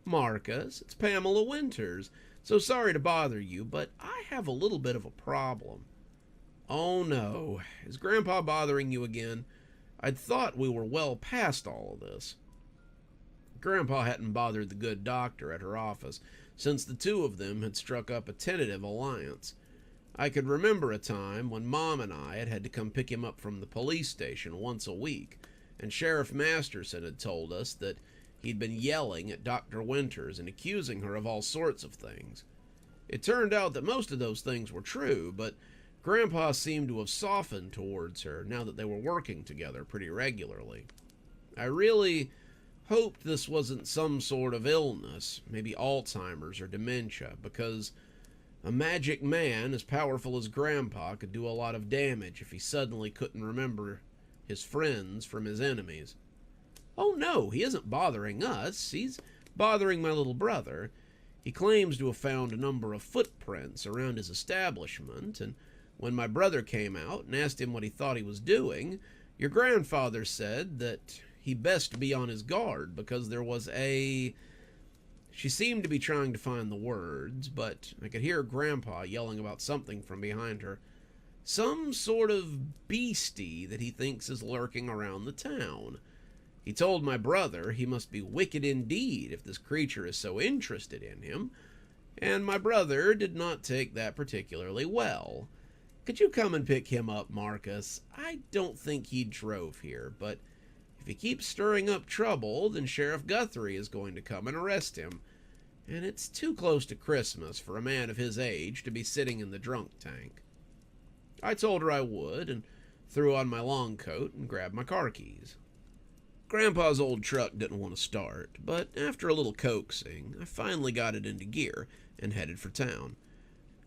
"Marcus, it's Pamela Winters. So sorry to bother you, but I have a little bit of a problem." "Oh no, is Grandpa bothering you again? I'd thought we were well past all of this." Grandpa hadn't bothered the good doctor at her office since the two of them had struck up a tentative alliance. I could remember a time when Mom and I had to come pick him up from the police station once a week, and Sheriff Masterson had told us that he'd been yelling at Dr. Winters and accusing her of all sorts of things. It turned out that most of those things were true, but Grandpa seemed to have softened towards her now that they were working together pretty regularly. I really hoped this wasn't some sort of illness, maybe Alzheimer's or dementia, because a magic man as powerful as Grandpa could do a lot of damage if he suddenly couldn't remember his friends from his enemies. Oh no, he isn't bothering us. He's bothering my little brother. He claims to have found a number of footprints around his establishment, and when my brother came out and asked him what he thought he was doing, your grandfather said that he best be on his guard because there was a... She seemed to be trying to find the words, but I could hear Grandpa yelling about something from behind her. Some sort of beastie that he thinks is lurking around the town. He told my brother he must be wicked indeed if this creature is so interested in him, and my brother did not take that particularly well. Could you come and pick him up, Marcus? I don't think he drove here, but if he keeps stirring up trouble, then Sheriff Guthrie is going to come and arrest him, and it's too close to Christmas for a man of his age to be sitting in the drunk tank. I told her I would, and threw on my long coat and grabbed my car keys. Grandpa's old truck didn't want to start, but after a little coaxing, I finally got it into gear and headed for town.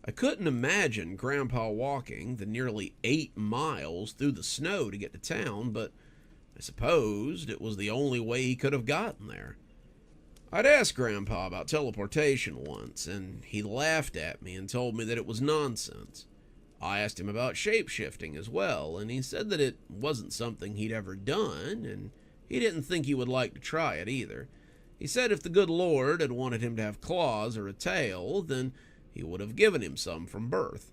I couldn't imagine Grandpa walking the nearly 8 miles through the snow to get to town, but I supposed it was the only way he could have gotten there. I'd asked Grandpa about teleportation once, and he laughed at me and told me that it was nonsense. I asked him about shape-shifting as well, and he said that it wasn't something he'd ever done, and he didn't think he would like to try it either. He said if the good Lord had wanted him to have claws or a tail, then he would have given him some from birth.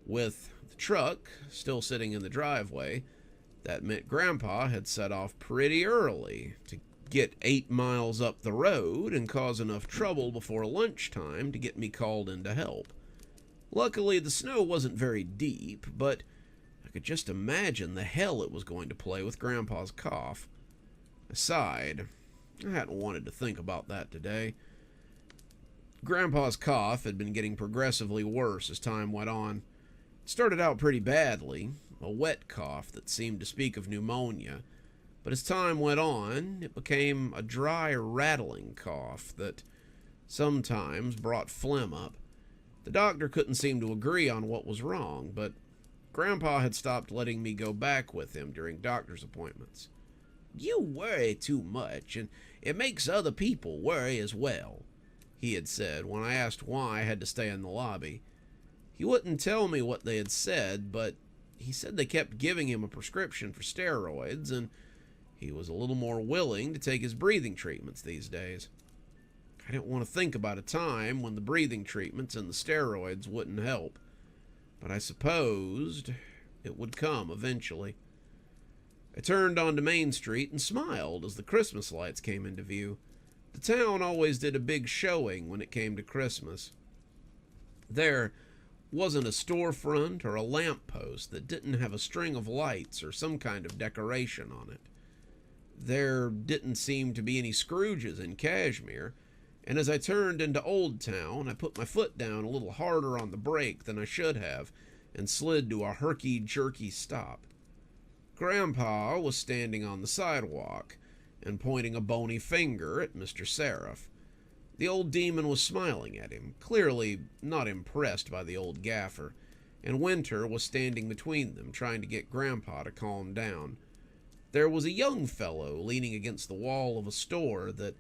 With the truck still sitting in the driveway, that meant Grandpa had set off pretty early to get 8 miles up the road and cause enough trouble before lunchtime to get me called in to help. Luckily, the snow wasn't very deep, but I could just imagine the hell it was going to play with Grandpa's cough. I sighed. I hadn't wanted to think about that today. Grandpa's cough had been getting progressively worse as time went on. It started out pretty badly, a wet cough that seemed to speak of pneumonia, but as time went on, it became a dry, rattling cough that sometimes brought phlegm up. The doctor couldn't seem to agree on what was wrong, but Grandpa had stopped letting me go back with him during doctor's appointments. "You worry too much, and it makes other people worry as well," he had said when I asked why I had to stay in the lobby. He wouldn't tell me what they had said, but he said they kept giving him a prescription for steroids, and he was a little more willing to take his breathing treatments these days. I didn't want to think about a time when the breathing treatments and the steroids wouldn't help, but I supposed it would come eventually. I turned onto Main Street and smiled as the Christmas lights came into view. The town always did a big showing when it came to Christmas. There wasn't a storefront or a lamppost that didn't have a string of lights or some kind of decoration on it. There didn't seem to be any Scrooges in Kashmir, and as I turned into Old Town, I put my foot down a little harder on the brake than I should have and slid to a herky-jerky stop. Grandpa was standing on the sidewalk and pointing a bony finger at Mr. Seraph. The old demon was smiling at him, clearly not impressed by the old gaffer, and Winter was standing between them, trying to get Grandpa to calm down. There was a young fellow leaning against the wall of a store that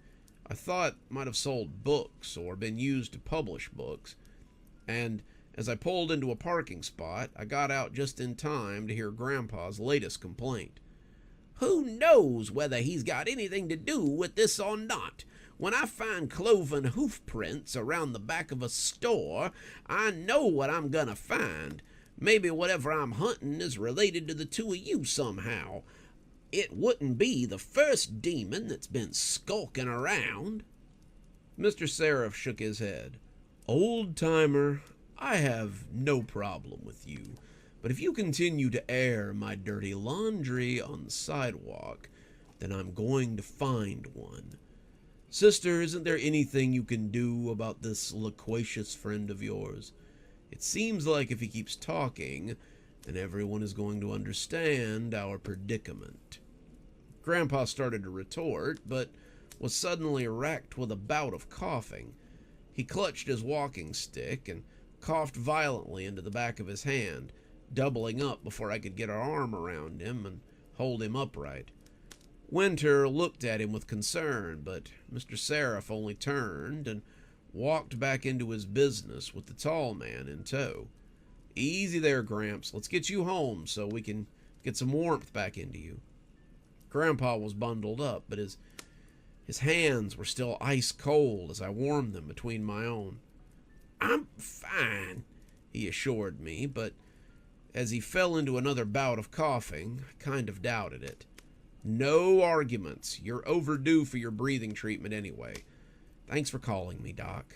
I thought might have sold books or been used to publish books, and as I pulled into a parking spot, I got out just in time to hear Grandpa's latest complaint. "Who knows whether he's got anything to do with this or not? When I find cloven hoof prints around the back of a store, I know what I'm gonna find. Maybe whatever I'm hunting is related to the two of you somehow. It wouldn't be the first demon that's been skulking around." Mr. Seraph shook his head. "Old-timer, I have no problem with you, but if you continue to air my dirty laundry on the sidewalk, then I'm going to find one. Sister, isn't there anything you can do about this loquacious friend of yours? It seems like if he keeps talking, then everyone is going to understand our predicament. Grandpa started to retort, but was suddenly racked with a bout of coughing. He clutched his walking stick and coughed violently into the back of his hand, doubling up before I could get our arm around him and hold him upright. Winter looked at him with concern, but Mr. Seraph only turned and walked back into his business with the tall man in tow. "Easy there, Gramps. Let's get you home so we can get some warmth back into you." Grandpa was bundled up, but his hands were still ice cold as I warmed them between my own. "I'm fine," he assured me, but as he fell into another bout of coughing, I kind of doubted it. "No arguments. You're overdue for your breathing treatment anyway. Thanks for calling me, Doc."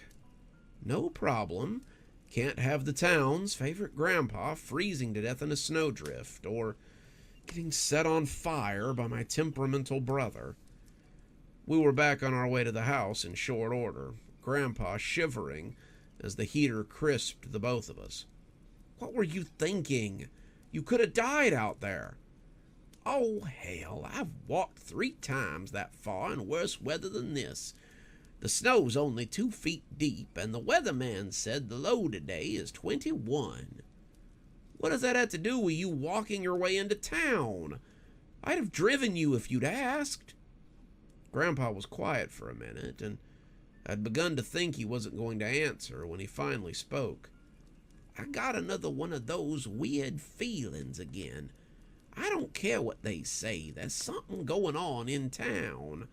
"No problem. Can't have the town's favorite grandpa freezing to death in a snowdrift or getting set on fire by my temperamental brother." We were back on our way to the house in short order, Grandpa shivering as the heater crisped the both of us. "What were you thinking? You could have died out there." "Oh, hell, I've walked 3 times that far in worse weather than this. The snow's only 2 feet deep, and the weatherman said the low today is 21. What does that have to do with you walking your way into town? I'd have driven you if you'd asked." Grandpa was quiet for a minute, and I'd begun to think he wasn't going to answer when he finally spoke. "I got another one of those weird feelings again. I don't care what they say. There's something going on in town.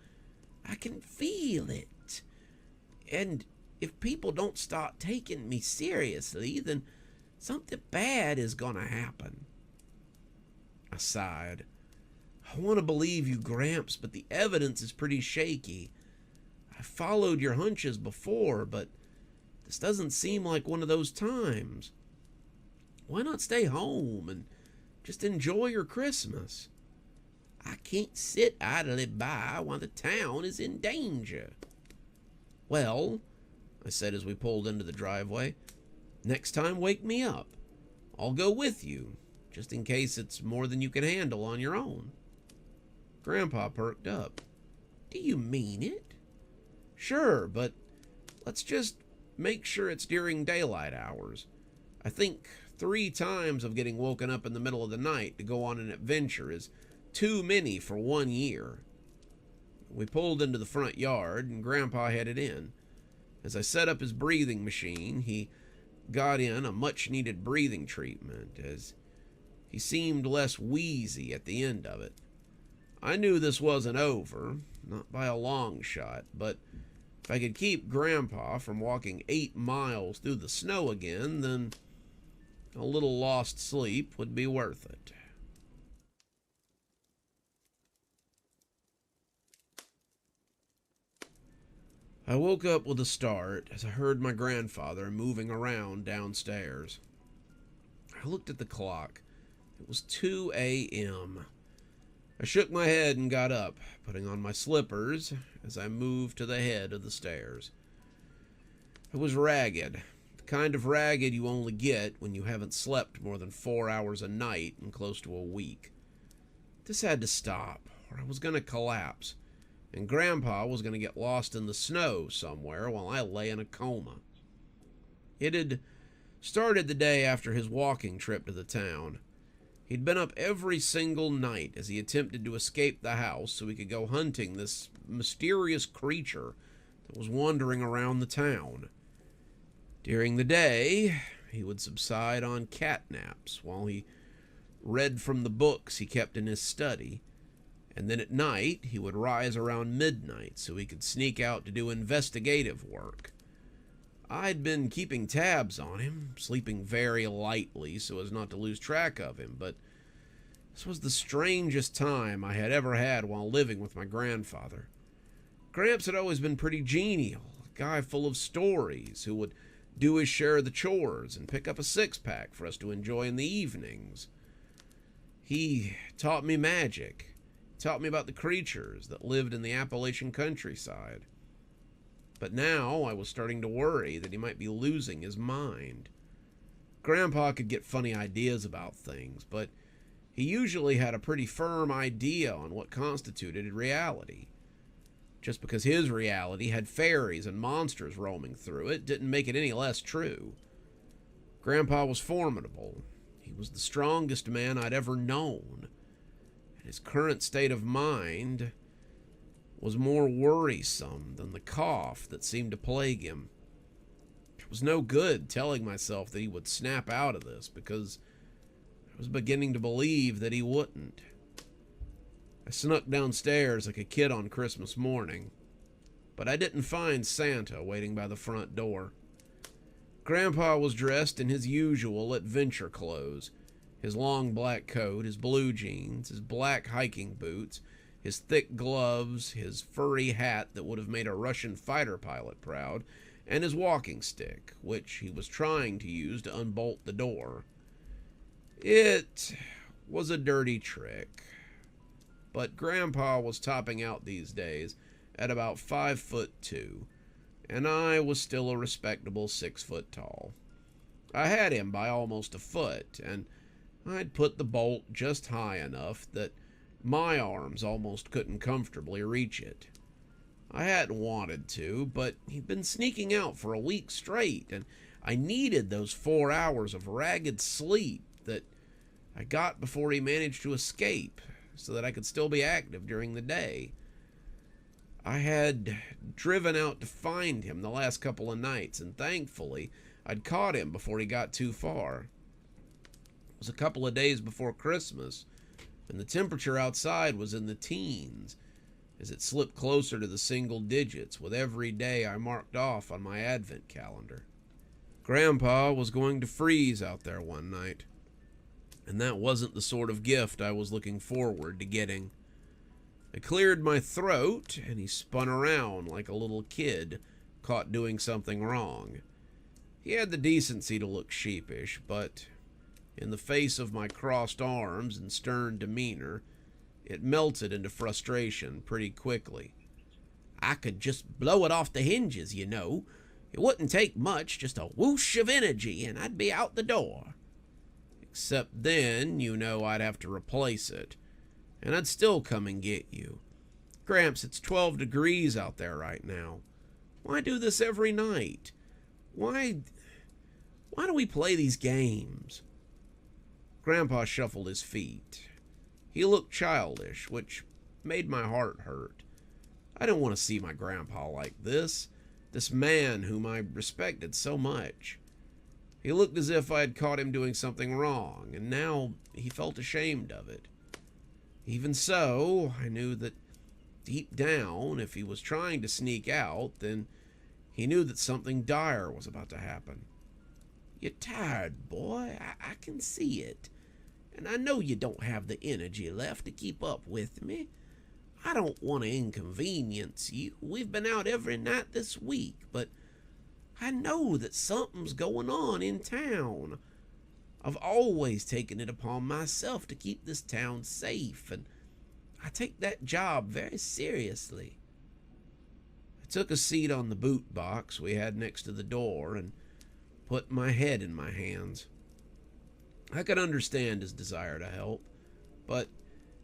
I can feel it. And if people don't start taking me seriously, then something bad is gonna happen." I sighed. "I want to believe you, Gramps, but the evidence is pretty shaky. I followed your hunches before, but this doesn't seem like one of those times. Why not stay home and just enjoy your Christmas?" "I can't sit idly by while the town is in danger." "Well," I said as we pulled into the driveway, "next time wake me up. I'll go with you, just in case it's more than you can handle on your own." Grandpa perked up. "Do you mean it?" "Sure, but let's just make sure it's during daylight hours. I think 3 times of getting woken up in the middle of the night to go on an adventure is too many for 1 year." We pulled into the front yard, and Grandpa headed in. As I set up his breathing machine, he got in a much-needed breathing treatment, as he seemed less wheezy at the end of it. I knew this wasn't over, not by a long shot, but if I could keep Grandpa from walking 8 miles through the snow again, then a little lost sleep would be worth it. I woke up with a start as I heard my grandfather moving around downstairs. I looked at the clock. It was 2 a.m. I shook my head and got up, putting on my slippers as I moved to the head of the stairs. I was ragged, the kind of ragged you only get when you haven't slept more than 4 hours a night in close to a week. This had to stop, or I was going to collapse, and Grandpa was going to get lost in the snow somewhere while I lay in a coma. It had started the day after his walking trip to the town. He'd been up every single night as he attempted to escape the house so he could go hunting this mysterious creature that was wandering around the town. During the day, he would subside on cat naps while he read from the books he kept in his study, and then at night he would rise around midnight so he could sneak out to do investigative work. I'd been keeping tabs on him, sleeping very lightly so as not to lose track of him, but this was the strangest time I had ever had while living with my grandfather. Gramps had always been pretty genial, a guy full of stories who would do his share of the chores and pick up a 6-pack for us to enjoy in the evenings. He taught me magic, taught me about the creatures that lived in the Appalachian countryside. But now I was starting to worry that he might be losing his mind. Grandpa could get funny ideas about things, but he usually had a pretty firm idea on what constituted reality. Just because his reality had fairies and monsters roaming through it didn't make it any less true. Grandpa was formidable. He was the strongest man I'd ever known. And his current state of mind was more worrisome than the cough that seemed to plague him. It was no good telling myself that he would snap out of this, because I was beginning to believe that he wouldn't. I snuck downstairs like a kid on Christmas morning, but I didn't find Santa waiting by the front door. Grandpa was dressed in his usual adventure clothes, his long black coat, his blue jeans, his black hiking boots, his thick gloves, his furry hat that would have made a Russian fighter pilot proud, and his walking stick, which he was trying to use to unbolt the door. It was a dirty trick, but Grandpa was topping out these days at about 5'2", and I was still a respectable 6 foot tall. I had him by almost a foot, and I'd put the bolt just high enough that my arms almost couldn't comfortably reach it. I hadn't wanted to, but he'd been sneaking out for a week straight, and I needed those 4 hours of ragged sleep that I got before he managed to escape, so that I could still be active during the day. I had driven out to find him the last couple of nights, and thankfully I'd caught him before he got too far. It was a couple of days before Christmas, and the temperature outside was in the teens, as it slipped closer to the single digits with every day I marked off on my advent calendar. Grandpa was going to freeze out there one night, and that wasn't the sort of gift I was looking forward to getting. I cleared my throat, and he spun around like a little kid caught doing something wrong. He had the decency to look sheepish, but in the face of my crossed arms and stern demeanor, it melted into frustration pretty quickly. I could just blow it off the hinges, you know. It wouldn't take much, just a whoosh of energy, and I'd be out the door. Except then, you know, I'd have to replace it, and I'd still come and get you. Gramps, it's 12 degrees out there right now. Why do this every night? Why do we play these games? Grandpa shuffled his feet. He looked childish, which made my heart hurt. I didn't want to see my grandpa like this man whom I respected so much. He looked as if I had caught him doing something wrong, and now he felt ashamed of it. Even so, I knew that deep down, if he was trying to sneak out, then he knew that something dire was about to happen. You're tired, boy. I can see it. And I know you don't have the energy left to keep up with me. I don't want to inconvenience you. We've been out every night this week, but I know that something's going on in town. I've always taken it upon myself to keep this town safe, and I take that job very seriously. I took a seat on the boot box we had next to the door and put my head in my hands. I could understand his desire to help, but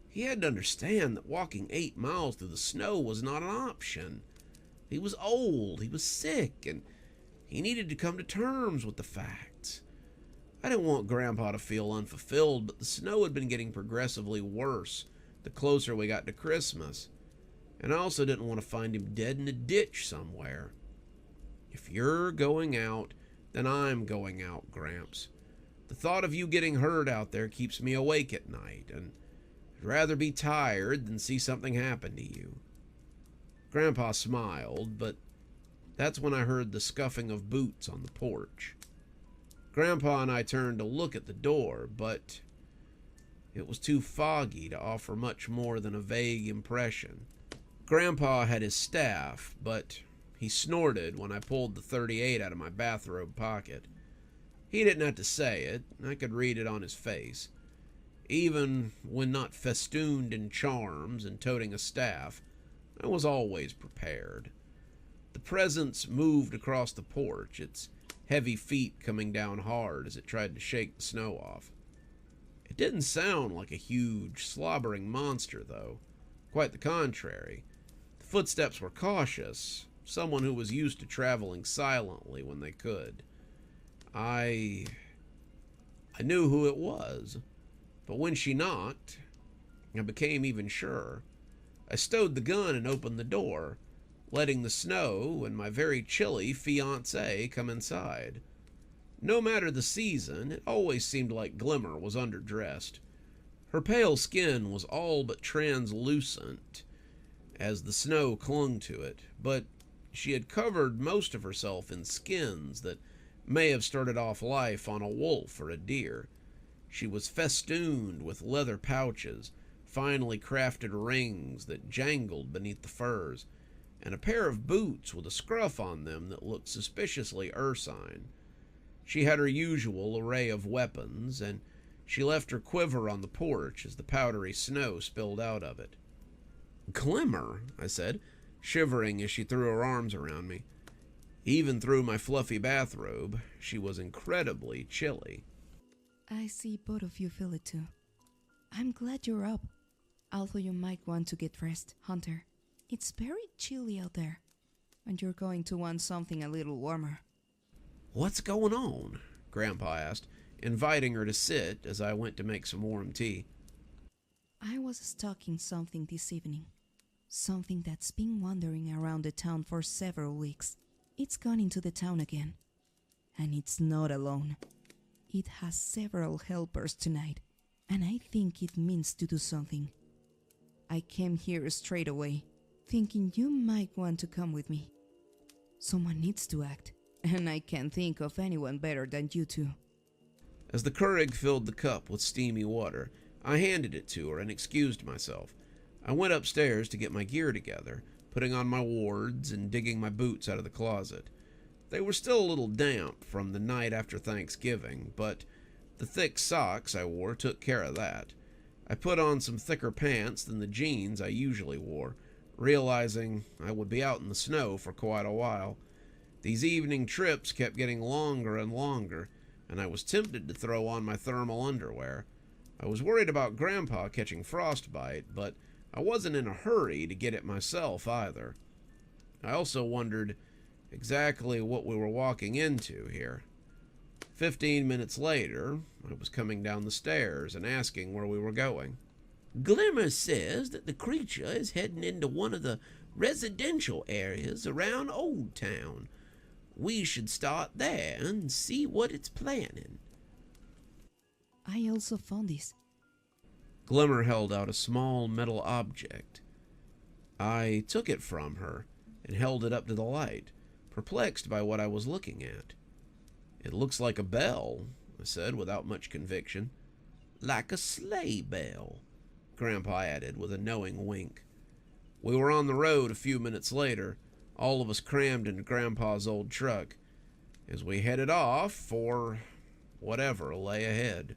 he had to understand that walking 8 miles through the snow was not an option. He was old, he was sick, and he needed to come to terms with the facts. I didn't want Grandpa to feel unfulfilled, but the snow had been getting progressively worse the closer we got to Christmas, and I also didn't want to find him dead in a ditch somewhere. If you're going out, then I'm going out, Gramps. The thought of you getting hurt out there keeps me awake at night, and I'd rather be tired than see something happen to you. Grandpa smiled, but that's when I heard the scuffing of boots on the porch. Grandpa and I turned to look at the door, but it was too foggy to offer much more than a vague impression. Grandpa had his staff, but he snorted when I pulled the .38 out of my bathrobe pocket. He didn't have to say it. I could read it on his face. Even when not festooned in charms and toting a staff, I was always prepared. The presence moved across the porch, its heavy feet coming down hard as it tried to shake the snow off. It didn't sound like a huge, slobbering monster, though. Quite the contrary. The footsteps were cautious, someone who was used to traveling silently when they could. I knew who it was, but when she knocked, I became even surer. I stowed the gun and opened the door, letting the snow and my very chilly fiancée come inside. No matter the season, it always seemed like Glimmer was underdressed. Her pale skin was all but translucent as the snow clung to it, but she had covered most of herself in skins that may have started off life on a wolf or a deer. She was festooned with leather pouches, finely crafted rings that jangled beneath the furs, and a pair of boots with a scruff on them that looked suspiciously ursine. She had her usual array of weapons, and she left her quiver on the porch as the powdery snow spilled out of it. "Glimmer," I said, shivering as she threw her arms around me. Even through my fluffy bathrobe, she was incredibly chilly. I see both of you feel it too. I'm glad you're up, although you might want to get rest, Hunter. It's very chilly out there, and you're going to want something a little warmer. "What's going on?" Grandpa asked, inviting her to sit as I went to make some warm tea. I was stalking something this evening. Something that's been wandering around the town for several weeks. It's gone into the town again. And it's not alone. It has several helpers tonight, and I think it means to do something. I came here straight away, thinking you might want to come with me. Someone needs to act, and I can't think of anyone better than you two. As the Keurig filled the cup with steamy water, I handed it to her and excused myself. I went upstairs to get my gear together, putting on my wards and digging my boots out of the closet. They were still a little damp from the night after Thanksgiving, but the thick socks I wore took care of that. I put on some thicker pants than the jeans I usually wore, realizing I would be out in the snow for quite a while. These evening trips kept getting longer and longer, and I was tempted to throw on my thermal underwear. I was worried about Grandpa catching frostbite, but I wasn't in a hurry to get it myself either. I also wondered exactly what we were walking into here. 15 minutes later, I was coming down the stairs and asking where we were going. "Glimmer says that the creature is heading into one of the residential areas around Old Town. We should start there and see what it's planning." I also found this. Glimmer held out a small metal object. I took it from her and held it up to the light, perplexed by what I was looking at. "It looks like a bell," I said without much conviction. "Like a sleigh bell," Grandpa added with a knowing wink. We were on the road a few minutes later, all of us crammed into Grandpa's old truck, as we headed off for whatever lay ahead.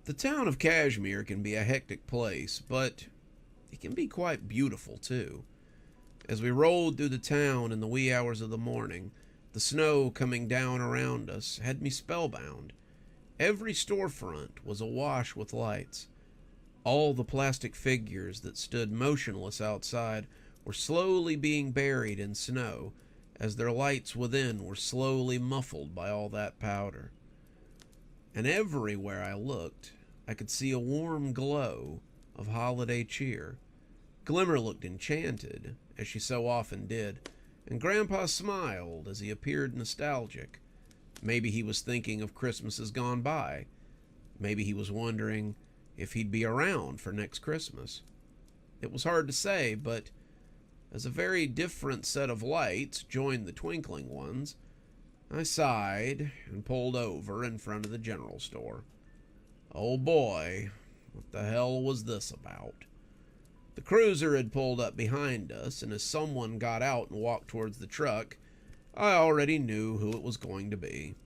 The town of Kashmir can be a hectic place, but it can be quite beautiful too. As we rolled through the town in the wee hours of the morning, the snow coming down around us had me spellbound. Every storefront was awash with lights. All the plastic figures that stood motionless outside were slowly being buried in snow, as their lights within were slowly muffled by all that powder. And everywhere I looked, I could see a warm glow of holiday cheer. Glimmer looked enchanted, as she so often did, and Grandpa smiled as he appeared nostalgic. Maybe he was thinking of Christmases gone by. Maybe he was wondering if he'd be around for next Christmas. It was hard to say, but as a very different set of lights joined the twinkling ones, I sighed and pulled over in front of the general store. Oh boy, what the hell was this about? The cruiser had pulled up behind us, and as someone got out and walked towards the truck, I already knew who it was going to be.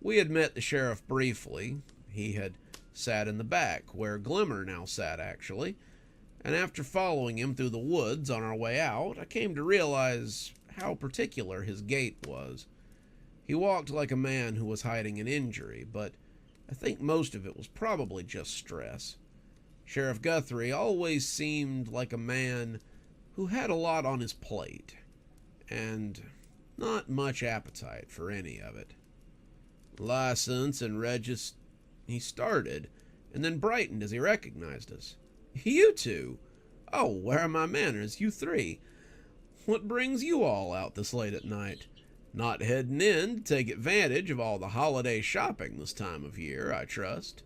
We had met the sheriff briefly. He had sat in the back, where Glimmer now sat actually, and after following him through the woods on our way out, I came to realize how particular his gait was. He walked like a man who was hiding an injury, but I think most of it was probably just stress. Sheriff Guthrie always seemed like a man who had a lot on his plate, and not much appetite for any of it. License and he started, and then brightened as he recognized us. You two? Oh, where are my manners, you three? What brings you all out this late at night? Not heading in to take advantage of all the holiday shopping this time of year, I trust.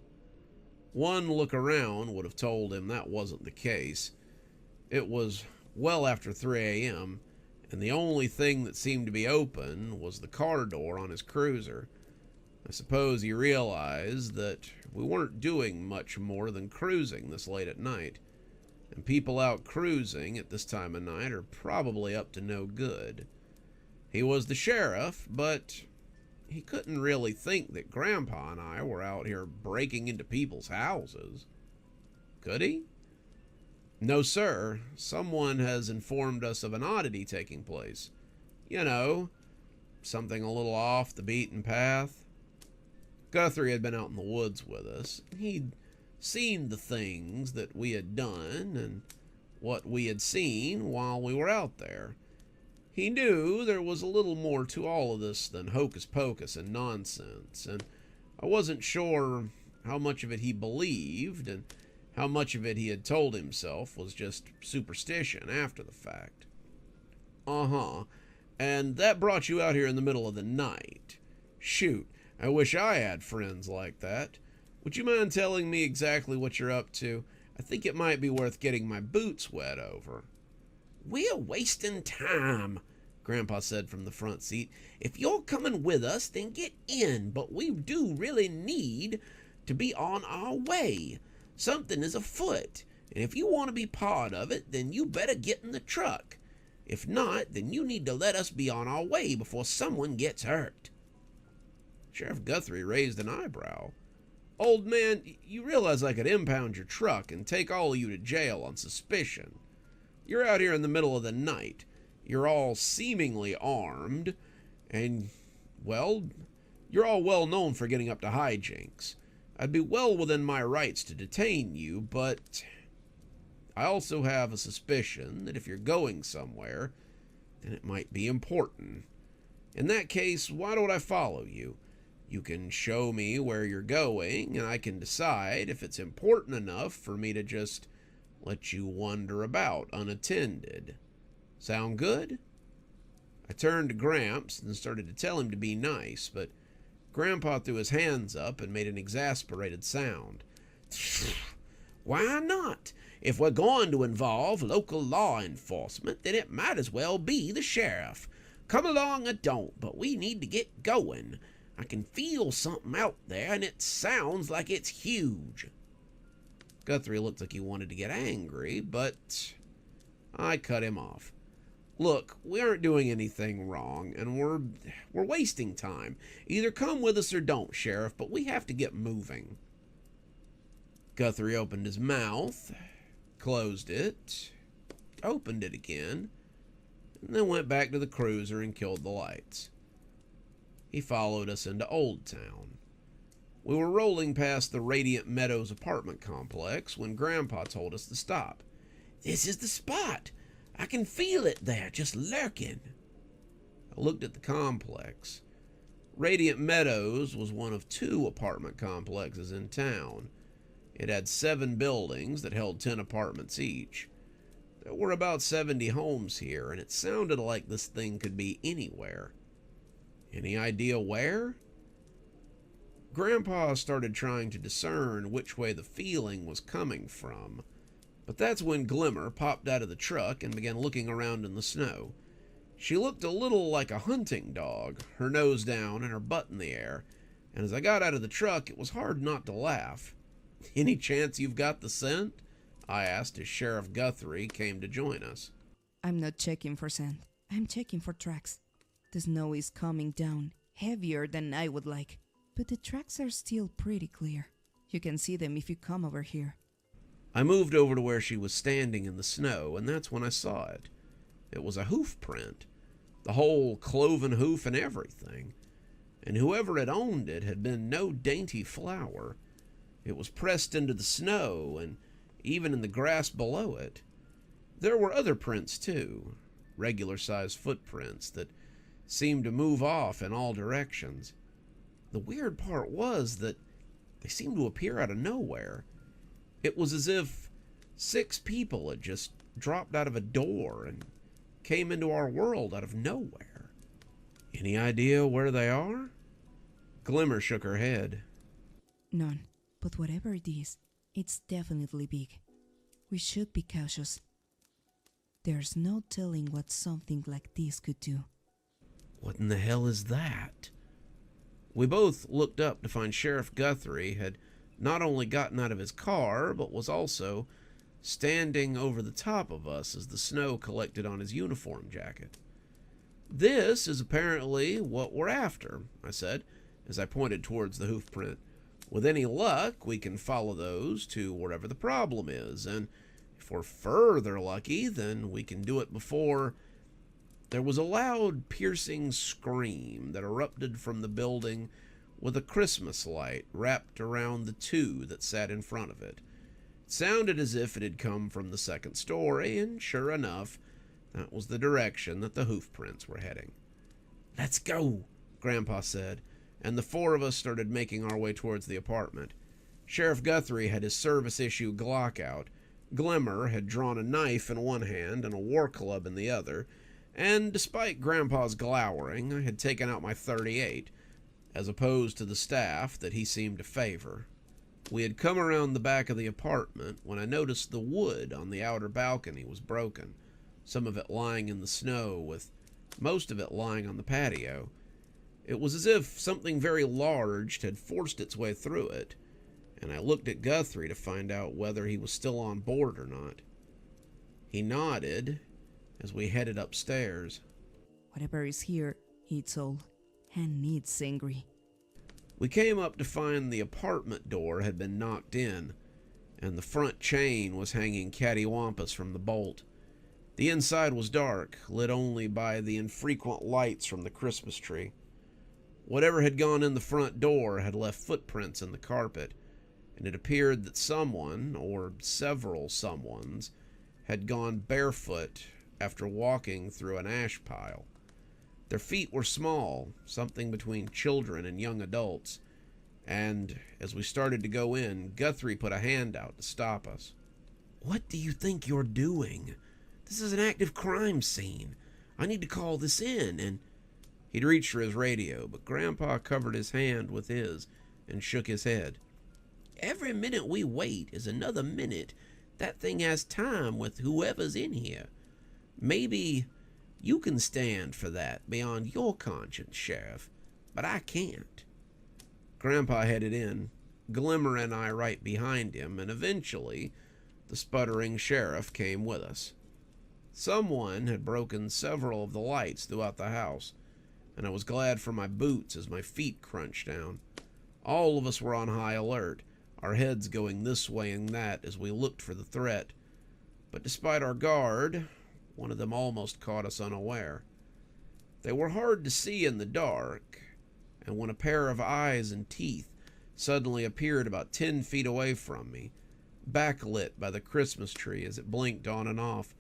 One look around would have told him that wasn't the case. It was well after 3 a.m., and the only thing that seemed to be open was the car door on his cruiser. I suppose he realized that we weren't doing much more than cruising this late at night, and people out cruising at this time of night are probably up to no good. He was the sheriff, but he couldn't really think that Grandpa and I were out here breaking into people's houses. Could he? No, sir. Someone has informed us of an oddity taking place. You know, something a little off the beaten path. Guthrie had been out in the woods with us. He'd seen the things that we had done and what we had seen while we were out there. He knew there was a little more to all of this than hocus pocus and nonsense, and I wasn't sure how much of it he believed and how much of it he had told himself was just superstition after the fact. Uh-huh. And that brought you out here in the middle of the night. Shoot, I wish I had friends like that. Would you mind telling me exactly what you're up to? I think it might be worth getting my boots wet over. We're wasting time, Grandpa said from the front seat. If you're coming with us, then get in, but we do really need to be on our way. Something is afoot, and if you want to be part of it, then you better get in the truck. If not, then you need to let us be on our way before someone gets hurt. Sheriff Guthrie raised an eyebrow. Old man, you realize I could impound your truck and take all of you to jail on suspicion. You're out here in the middle of the night. You're all seemingly armed, and, well, you're all well known for getting up to hijinks. I'd be well within my rights to detain you, but I also have a suspicion that if you're going somewhere, then it might be important. In that case, why don't I follow you? You can show me where you're going, and I can decide if it's important enough for me to just let you wander about unattended. Sound good? I turned to Gramps and started to tell him to be nice, but Grandpa threw his hands up and made an exasperated sound. Why not? If we're going to involve local law enforcement, then it might as well be the sheriff. Come along or don't, but we need to get going. I can feel something out there, and it sounds like it's huge. Guthrie looked like he wanted to get angry, but I cut him off. Look, we aren't doing anything wrong, and we're wasting time. Either come with us or don't, Sheriff, but we have to get moving. Guthrie opened his mouth, closed it, opened it again, and then went back to the cruiser and killed the lights. He followed us into Old Town. We were rolling past the Radiant Meadows apartment complex when Grandpa told us to stop. This is the spot. I can feel it there, just lurking. I looked at the complex. Radiant Meadows was one of 2 apartment complexes in town. It had 7 buildings that held 10 apartments each. There were about 70 homes here, and it sounded like this thing could be anywhere. Any idea where? Grandpa started trying to discern which way the feeling was coming from, but that's when Glimmer popped out of the truck and began looking around in the snow. She looked a little like a hunting dog, her nose down and her butt in the air, and as I got out of the truck, it was hard not to laugh. Any chance you've got the scent? I asked as Sheriff Guthrie came to join us. I'm not checking for scent. I'm checking for tracks. The snow is coming down, heavier than I would like, but the tracks are still pretty clear. You can see them if you come over here. I moved over to where she was standing in the snow, and that's when I saw it. It was a hoof print, the whole cloven hoof and everything. And whoever had owned it had been no dainty flower. It was pressed into the snow, and even in the grass below it. There were other prints, too, regular-sized footprints that seemed to move off in all directions. The weird part was that they seemed to appear out of nowhere. It was as if 6 people had just dropped out of a door and came into our world out of nowhere. Any idea where they are? Glimmer shook her head. None, but whatever it is, it's definitely big. We should be cautious. There's no telling what something like this could do. What in the hell is that? We both looked up to find Sheriff Guthrie had not only gotten out of his car, but was also standing over the top of us as the snow collected on his uniform jacket. This is apparently what we're after, I said, as I pointed towards the hoof print. With any luck, we can follow those to wherever the problem is, and if we're further lucky, then we can do it before... There was a loud, piercing scream that erupted from the building with a Christmas light wrapped around the 2 that sat in front of it. It sounded as if it had come from the second story, and sure enough, that was the direction that the hoof prints were heading. "Let's go," Grandpa said, and the 4 of us started making our way towards the apartment. Sheriff Guthrie had his service-issue Glock out. Glimmer had drawn a knife in one hand and a war club in the other, and despite Grandpa's glowering, I had taken out my .38, as opposed to the staff that he seemed to favor. We had come around the back of the apartment when I noticed the wood on the outer balcony was broken, some of it lying in the snow, with most of it lying on the patio. It was as if something very large had forced its way through it, and I looked at Guthrie to find out whether he was still on board or not. He nodded as we headed upstairs. Whatever is here, it's old and needs angry. We came up to find the apartment door had been knocked in, and the front chain was hanging cattywampus from the bolt. The inside was dark, lit only by the infrequent lights from the Christmas tree. Whatever had gone in the front door had left footprints in the carpet, and it appeared that someone, or several someones, had gone barefoot after walking through an ash pile. Their feet were small, something between children and young adults, and as we started to go in, Guthrie put a hand out to stop us. "What do you think you're doing? This is an active crime scene. I need to call this in," and he'd reached for his radio, but Grandpa covered his hand with his and shook his head. "Every minute we wait is another minute that thing has time with whoever's in here. Maybe you can stand for that beyond your conscience, Sheriff, but I can't." Grandpa headed in, Glimmer and I right behind him, and eventually the sputtering sheriff came with us. Someone had broken several of the lights throughout the house, and I was glad for my boots as my feet crunched down. All of us were on high alert, our heads going this way and that as we looked for the threat. But despite our guard, one of them almost caught us unaware. They were hard to see in the dark, and when a pair of eyes and teeth suddenly appeared about 10 feet away from me, backlit by the Christmas tree as it blinked on and off,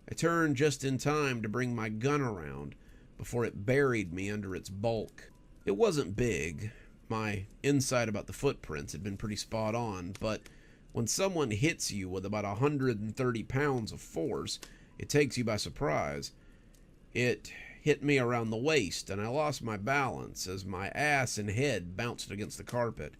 I turned just in time to bring my gun around before it buried me under its bulk. It wasn't big. My insight about the footprints had been pretty spot on, but when someone hits you with about 130 pounds of force, it takes you by surprise. It hit me around the waist, and I lost my balance as my ass and head bounced against the carpet.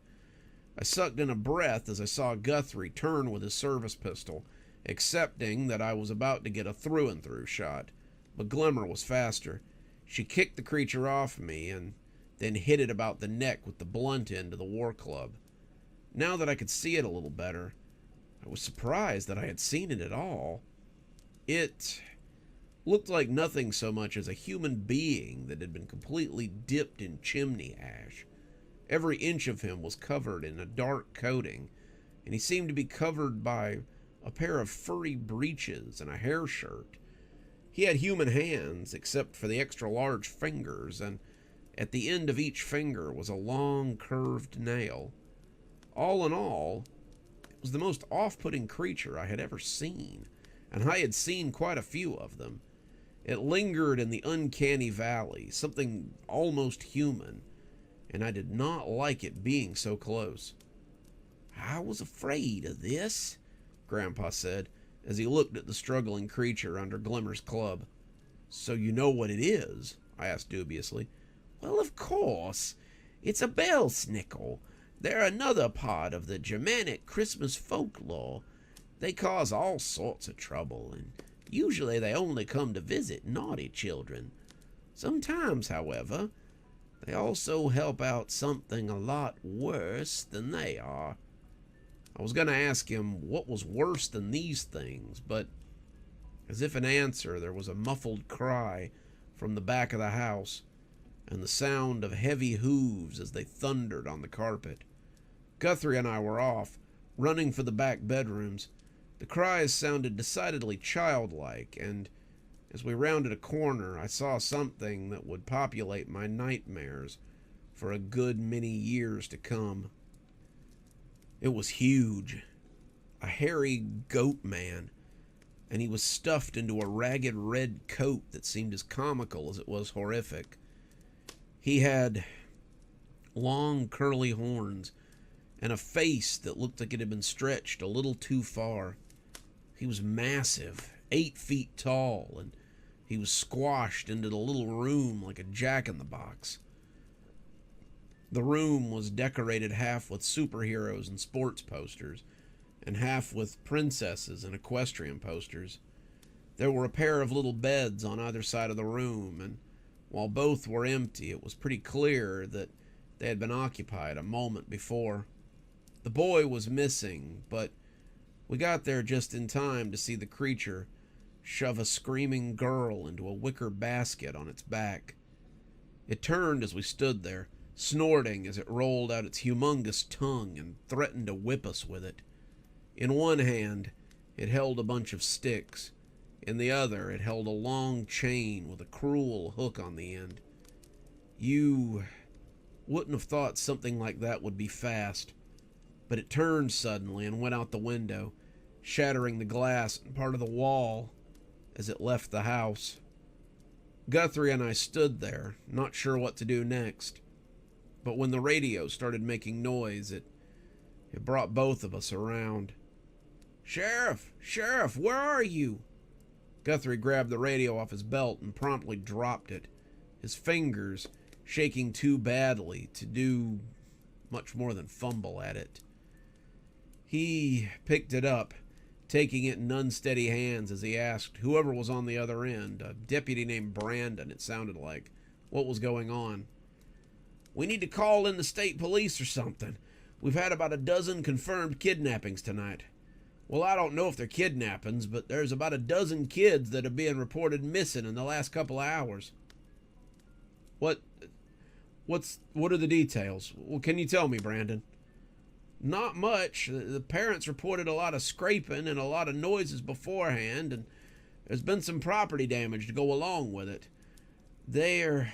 I sucked in a breath as I saw Guthrie turn with his service pistol, accepting that I was about to get a through-and-through shot. But Glimmer was faster. She kicked the creature off me and then hit it about the neck with the blunt end of the war club. Now that I could see it a little better, I was surprised that I had seen it at all. It looked like nothing so much as a human being that had been completely dipped in chimney ash. Every inch of him was covered in a dark coating, and he seemed to be covered by a pair of furry breeches, and a hair shirt. He had human hands, except for the extra-large fingers, and at the end of each finger was a long, curved nail. All in all, it was the most off-putting creature I had ever seen, and I had seen quite a few of them. It lingered in the uncanny valley, something almost human, and I did not like it being so close. "I was afraid of this," Grandpa said, as he looked at the struggling creature under Glimmer's club. "So you know what it is?" I asked dubiously. "Well, of course. It's a bell snickle. They're another part of the Germanic Christmas folklore. They cause all sorts of trouble, and usually they only come to visit naughty children. Sometimes, however, they also help out something a lot worse than they are." I was going to ask him what was worse than these things, but as if in answer, there was a muffled cry from the back of the house and the sound of heavy hooves as they thundered on the carpet. Guthrie and I were off, running for the back bedrooms. The cries sounded decidedly childlike, and as we rounded a corner, I saw something that would populate my nightmares for a good many years to come. It was huge, a hairy goat man, and he was stuffed into a ragged red coat that seemed as comical as it was horrific. He had long curly horns and a face that looked like it had been stretched a little too far. He was massive, 8 feet tall, and he was squashed into the little room like a jack-in-the-box. The room was decorated half with superheroes and sports posters, and half with princesses and equestrian posters. There were a pair of little beds on either side of the room, and while both were empty, it was pretty clear that they had been occupied a moment before. The boy was missing, but we got there just in time to see the creature shove a screaming girl into a wicker basket on its back. It turned as we stood there, snorting as it rolled out its humongous tongue and threatened to whip us with it. In one hand, it held a bunch of sticks. In the other, it held a long chain with a cruel hook on the end. You wouldn't have thought something like that would be fast, but it turned suddenly and went out the window, shattering the glass and part of the wall as it left the house. Guthrie and I stood there, not sure what to do next. But when the radio started making noise, it brought both of us around. Sheriff, where are you?" Guthrie grabbed the radio off his belt and promptly dropped it, his fingers shaking too badly to do much more than fumble at it. He picked it up, taking it in unsteady hands as he asked whoever was on the other end, a deputy named Brandon, it sounded like, what was going on. "We need to call in the state police or something. We've had about a dozen confirmed kidnappings tonight. Well, I don't know if they're kidnappings, but there's about a dozen kids that are being reported missing in the last couple of hours." What are the details? Well, can you tell me, Brandon? "Not much. The parents reported a lot of scraping and a lot of noises beforehand, and there's been some property damage to go along with it. There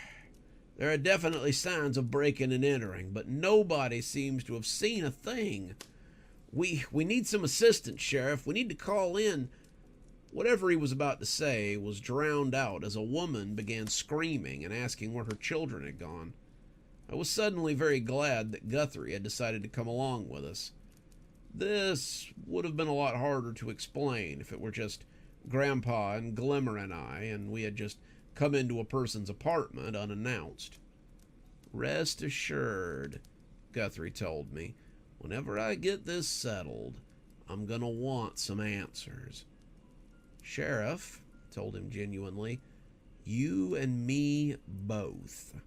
are definitely signs of breaking and entering, but nobody seems to have seen a thing. We need some assistance, Sheriff. We need to call in." Whatever he was about to say was drowned out as a woman began screaming and asking where her children had gone. I was suddenly very glad that Guthrie had decided to come along with us. This would have been a lot harder to explain if it were just Grandpa and Glimmer and I, and we had just come into a person's apartment unannounced. "Rest assured," Guthrie told me, "whenever I get this settled, I'm gonna want some answers." "Sheriff," I told him genuinely, "you and me both."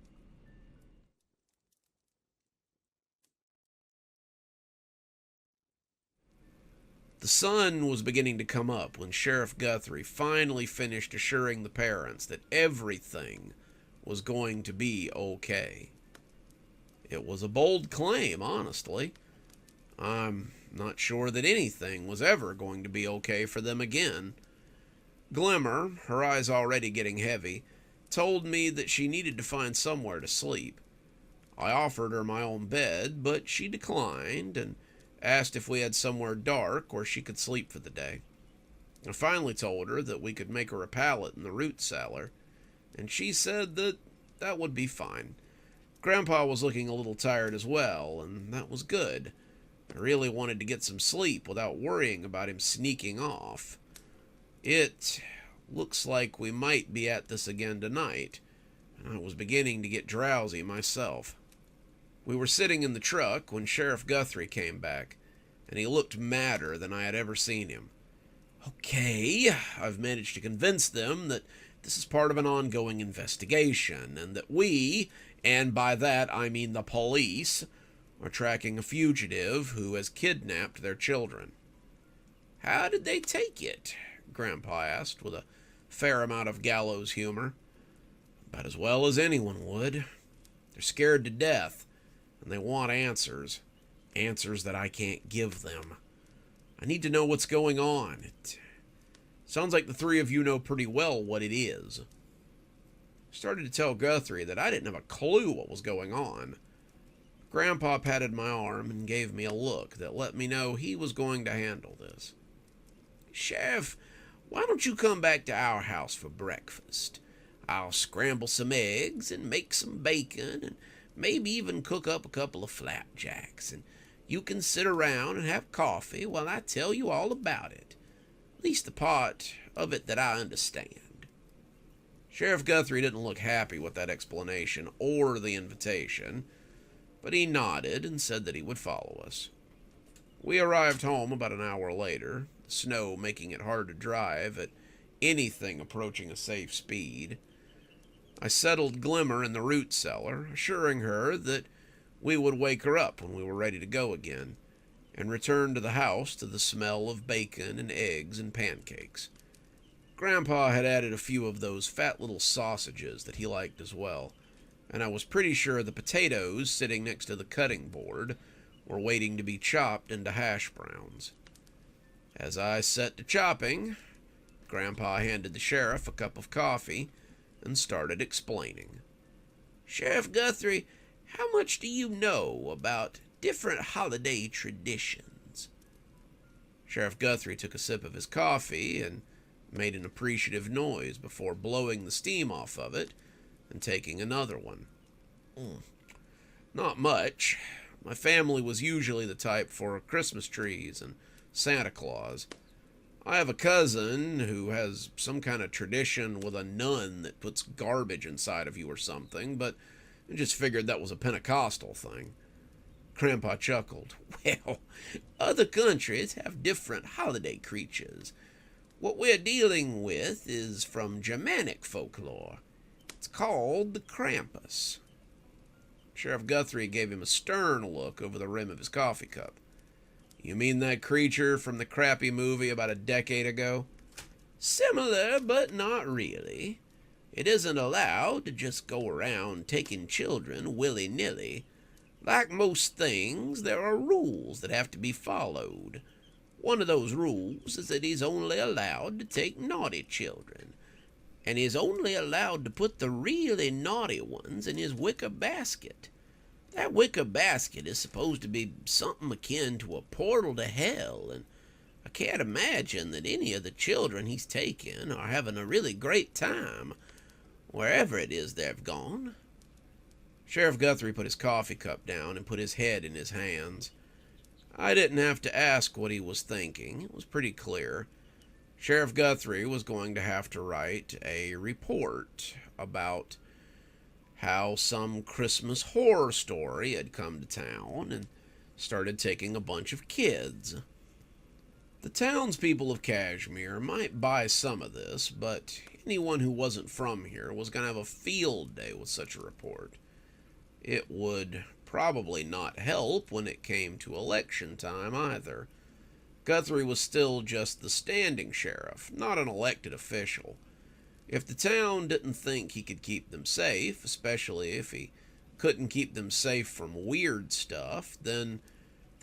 The sun was beginning to come up when Sheriff Guthrie finally finished assuring the parents that everything was going to be okay. It was a bold claim, honestly. I'm not sure that anything was ever going to be okay for them again. Glimmer, her eyes already getting heavy, told me that she needed to find somewhere to sleep. I offered her my own bed, but she declined and asked if we had somewhere dark where she could sleep for the day. I finally told her that we could make her a pallet in the root cellar, and she said that that would be fine. Grandpa was looking a little tired as well, and that was good. I really wanted to get some sleep without worrying about him sneaking off. It looks like we might be at this again tonight, and I was beginning to get drowsy myself. We were sitting in the truck when Sheriff Guthrie came back, and he looked madder than I had ever seen him. Okay, I've managed to convince them that this is part of an ongoing investigation, and that we, and by that I mean the police, are tracking a fugitive who has kidnapped their children. How did they take it? Grandpa asked with a fair amount of gallows humor. About as well as anyone would. They're scared to death, and they want answers. Answers that I can't give them. I need to know what's going on. It sounds like the three of you know pretty well what it is. I started to tell Guthrie that I didn't have a clue what was going on. Grandpa patted my arm and gave me a look that let me know he was going to handle this. Sheriff, why don't you come back to our house for breakfast? I'll scramble some eggs and make some bacon and maybe even cook up a couple of flapjacks, and you can sit around and have coffee while I tell you all about it. At least the part of it that I understand. Sheriff Guthrie didn't look happy with that explanation or the invitation, but he nodded and said that he would follow us. We arrived home about an hour later, the snow making it hard to drive at anything approaching a safe speed. I settled Glimmer in the root cellar, assuring her that we would wake her up when we were ready to go again, and returned to the house to the smell of bacon and eggs and pancakes. Grandpa had added a few of those fat little sausages that he liked as well, and I was pretty sure the potatoes sitting next to the cutting board were waiting to be chopped into hash browns. As I set to chopping, Grandpa handed the sheriff a cup of coffee and started explaining. Sheriff Guthrie, how much do you know about different holiday traditions? Sheriff Guthrie took a sip of his coffee and made an appreciative noise before blowing the steam off of it and taking another one. Not much. My family was usually the type for Christmas trees and Santa Claus. I have a cousin who has some kind of tradition with a nun that puts garbage inside of you or something, but I just figured that was a Pentecostal thing. Grandpa chuckled. Well, other countries have different holiday creatures. What we're dealing with is from Germanic folklore. It's called the Krampus. Sheriff Guthrie gave him a stern look over the rim of his coffee cup. You mean that creature from the crappy movie about a decade ago? Similar, but not really. It isn't allowed to just go around taking children willy-nilly. Like most things, there are rules that have to be followed. One of those rules is that he's only allowed to take naughty children, and he's only allowed to put the really naughty ones in his wicker basket. That wicker basket is supposed to be something akin to a portal to hell, and I can't imagine that any of the children he's taken are having a really great time, wherever it is they've gone. Sheriff Guthrie put his coffee cup down and put his head in his hands. I didn't have to ask what he was thinking. It was pretty clear. Sheriff Guthrie was going to have to write a report about how some Christmas horror story had come to town and started taking a bunch of kids. The townspeople of Kashmir might buy some of this, but anyone who wasn't from here was going to have a field day with such a report. It would probably not help when it came to election time either. Guthrie was still just the standing sheriff, not an elected official. If the town didn't think he could keep them safe, especially if he couldn't keep them safe from weird stuff, then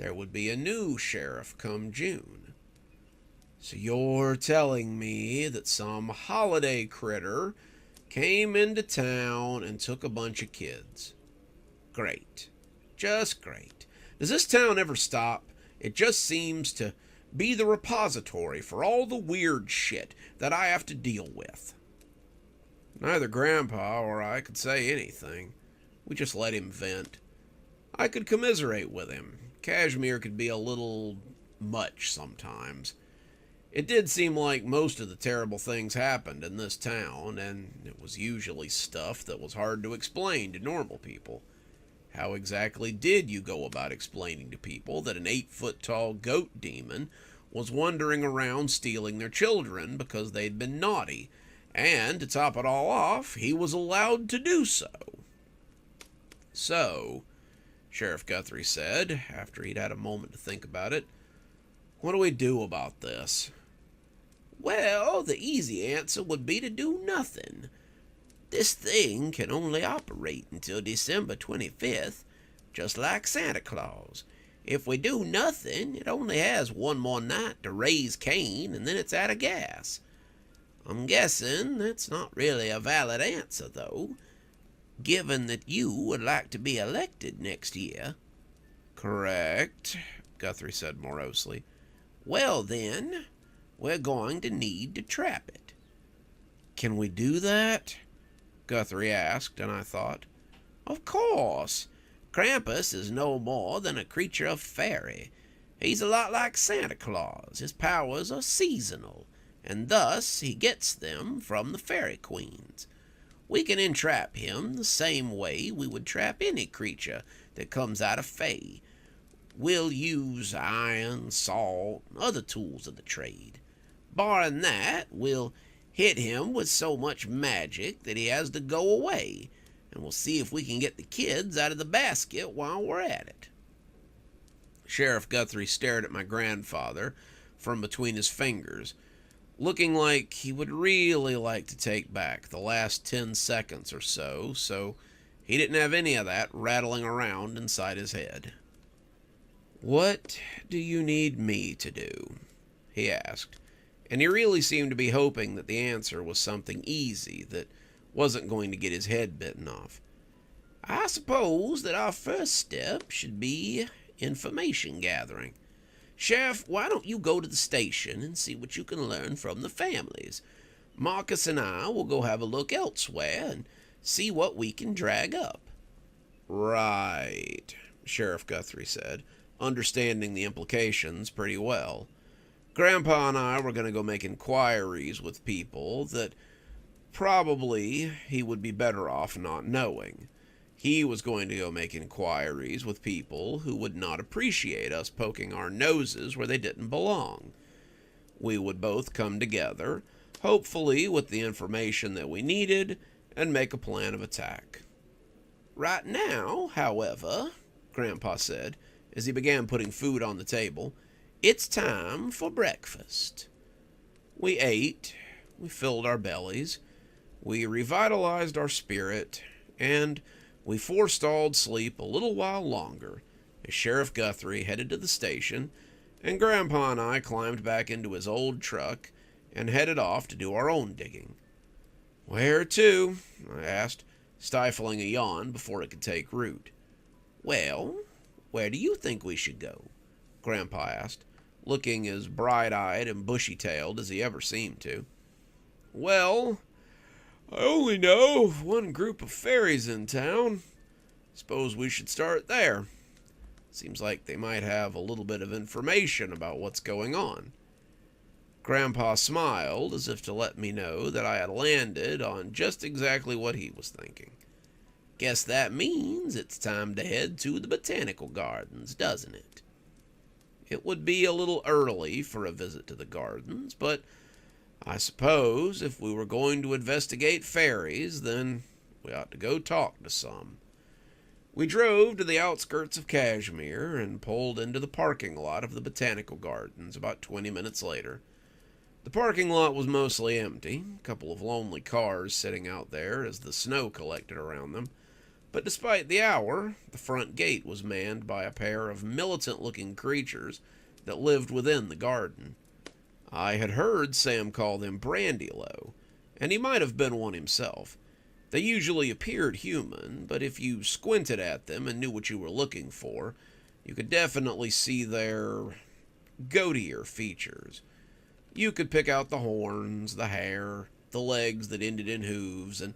there would be a new sheriff come June. So you're telling me that some holiday critter came into town and took a bunch of kids. Great. Just great. Does this town ever stop? It just seems to be the repository for all the weird shit that I have to deal with. Neither Grandpa or I could say anything. We just let him vent. I could commiserate with him. Cashmere could be a little much sometimes. It did seem like most of the terrible things happened in this town, and it was usually stuff that was hard to explain to normal people. How exactly did you go about explaining to people that an 8-foot-tall goat demon was wandering around stealing their children because they'd been naughty, and to top it all off, he was allowed to do so? So, Sheriff Guthrie said, after he'd had a moment to think about it, what do we do about this? Well, the easy answer would be to do nothing. This thing can only operate until December 25th, just like Santa Claus. If we do nothing, it only has one more night to raise Cain, and then it's out of gas. I'm guessing that's not really a valid answer, though, given that you would like to be elected next year. Correct, Guthrie said morosely. Well, then, we're going to need to trap it. Can we do that? Guthrie asked, and I thought, of course. Krampus is no more than a creature of fairy. He's a lot like Santa Claus. His powers are seasonal, and thus he gets them from the fairy queens. We can entrap him the same way we would trap any creature that comes out of Fae. We'll use iron, salt, and other tools of the trade. Barring that, we'll hit him with so much magic that he has to go away, and we'll see if we can get the kids out of the basket while we're at it. Sheriff Guthrie stared at my grandfather from between his fingers, looking like he would really like to take back the last 10 seconds or so he didn't have any of that rattling around inside his head. What do you need me to do? He asked, and he really seemed to be hoping that the answer was something easy that wasn't going to get his head bitten off. I suppose that our first step should be information gathering. Sheriff, why don't you go to the station and see what you can learn from the families? Marcus and I will go have a look elsewhere and see what we can drag up. Right, Sheriff Guthrie said, understanding the implications pretty well. Grandpa and I were going to go make inquiries with people that probably he would be better off not knowing. He was going to go make inquiries with people who would not appreciate us poking our noses where they didn't belong. We would both come together, hopefully with the information that we needed, and make a plan of attack. Right now, however, Grandpa said, as he began putting food on the table, it's time for breakfast. We ate, we filled our bellies, we revitalized our spirit, and we forestalled sleep a little while longer as Sheriff Guthrie headed to the station, and Grandpa and I climbed back into his old truck and headed off to do our own digging. Where to? I asked, stifling a yawn before it could take root. Well, where do you think we should go? Grandpa asked, looking as bright-eyed and bushy-tailed as he ever seemed to. Well, I only know of one group of fairies in town. Suppose we should start there. Seems like they might have a little bit of information about what's going on. Grandpa smiled as if to let me know that I had landed on just exactly what he was thinking. Guess that means it's time to head to the botanical gardens, doesn't it? It would be a little early for a visit to the gardens, but I suppose if we were going to investigate fairies, then we ought to go talk to some. We drove to the outskirts of Kashmir and pulled into the parking lot of the botanical gardens about 20 minutes later. The parking lot was mostly empty, a couple of lonely cars sitting out there as the snow collected around them. But despite the hour, the front gate was manned by a pair of militant-looking creatures that lived within the garden. I had heard Sam call them Brandylow, and he might have been one himself. They usually appeared human, but if you squinted at them and knew what you were looking for, you could definitely see their goatier features. You could pick out the horns, the hair, the legs that ended in hooves, and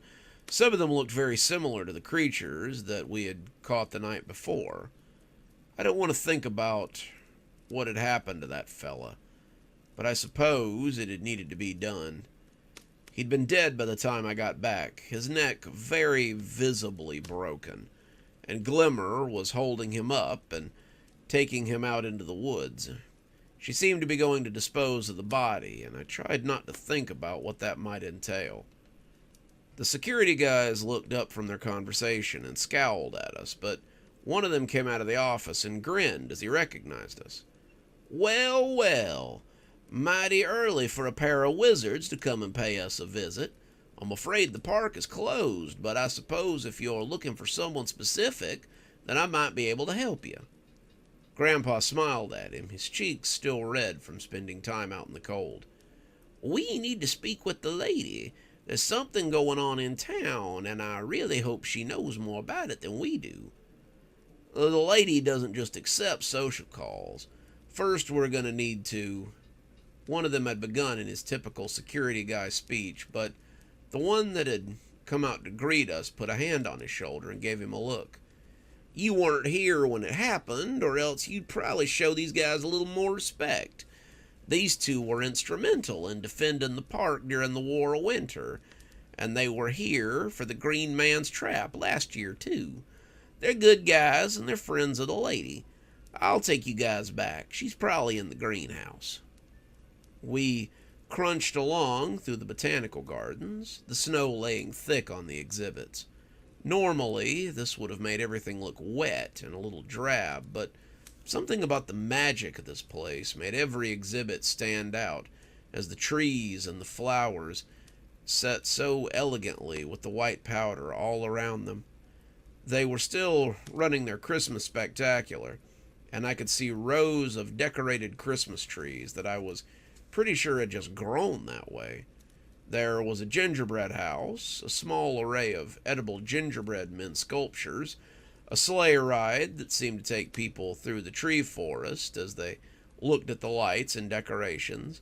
some of them looked very similar to the creatures that we had caught the night before. I don't want to think about what had happened to that fella, but I suppose it had needed to be done. He'd been dead by the time I got back, his neck very visibly broken, and Glimmer was holding him up and taking him out into the woods. She seemed to be going to dispose of the body, and I tried not to think about what that might entail. The security guys looked up from their conversation and scowled at us, but one of them came out of the office and grinned as he recognized us. "Well, well, mighty early for a pair of wizards to come and pay us a visit. I'm afraid the park is closed, but I suppose if you're looking for someone specific, then I might be able to help you." Grandpa smiled at him, his cheeks still red from spending time out in the cold. "We need to speak with the lady. There's something going on in town, and I really hope she knows more about it than we do." "The lady doesn't just accept social calls. First, we're going to need to..." One of them had begun in his typical security guy speech, but the one that had come out to greet us put a hand on his shoulder and gave him a look. "You weren't here when it happened, or else you'd probably show these guys a little more respect. These two were instrumental in defending the park during the War of Winter, and they were here for the Green Man's Trap last year, too. They're good guys, and they're friends of the lady. I'll take you guys back. She's probably in the greenhouse." We crunched along through the botanical gardens, the snow laying thick on the exhibits. Normally, this would have made everything look wet and a little drab, but something about the magic of this place made every exhibit stand out, as the trees and the flowers set so elegantly with the white powder all around them. They were still running their Christmas spectacular, and I could see rows of decorated Christmas trees that I was pretty sure had just grown that way. There was a gingerbread house, a small array of edible gingerbread men sculptures, a sleigh ride that seemed to take people through the tree forest as they looked at the lights and decorations,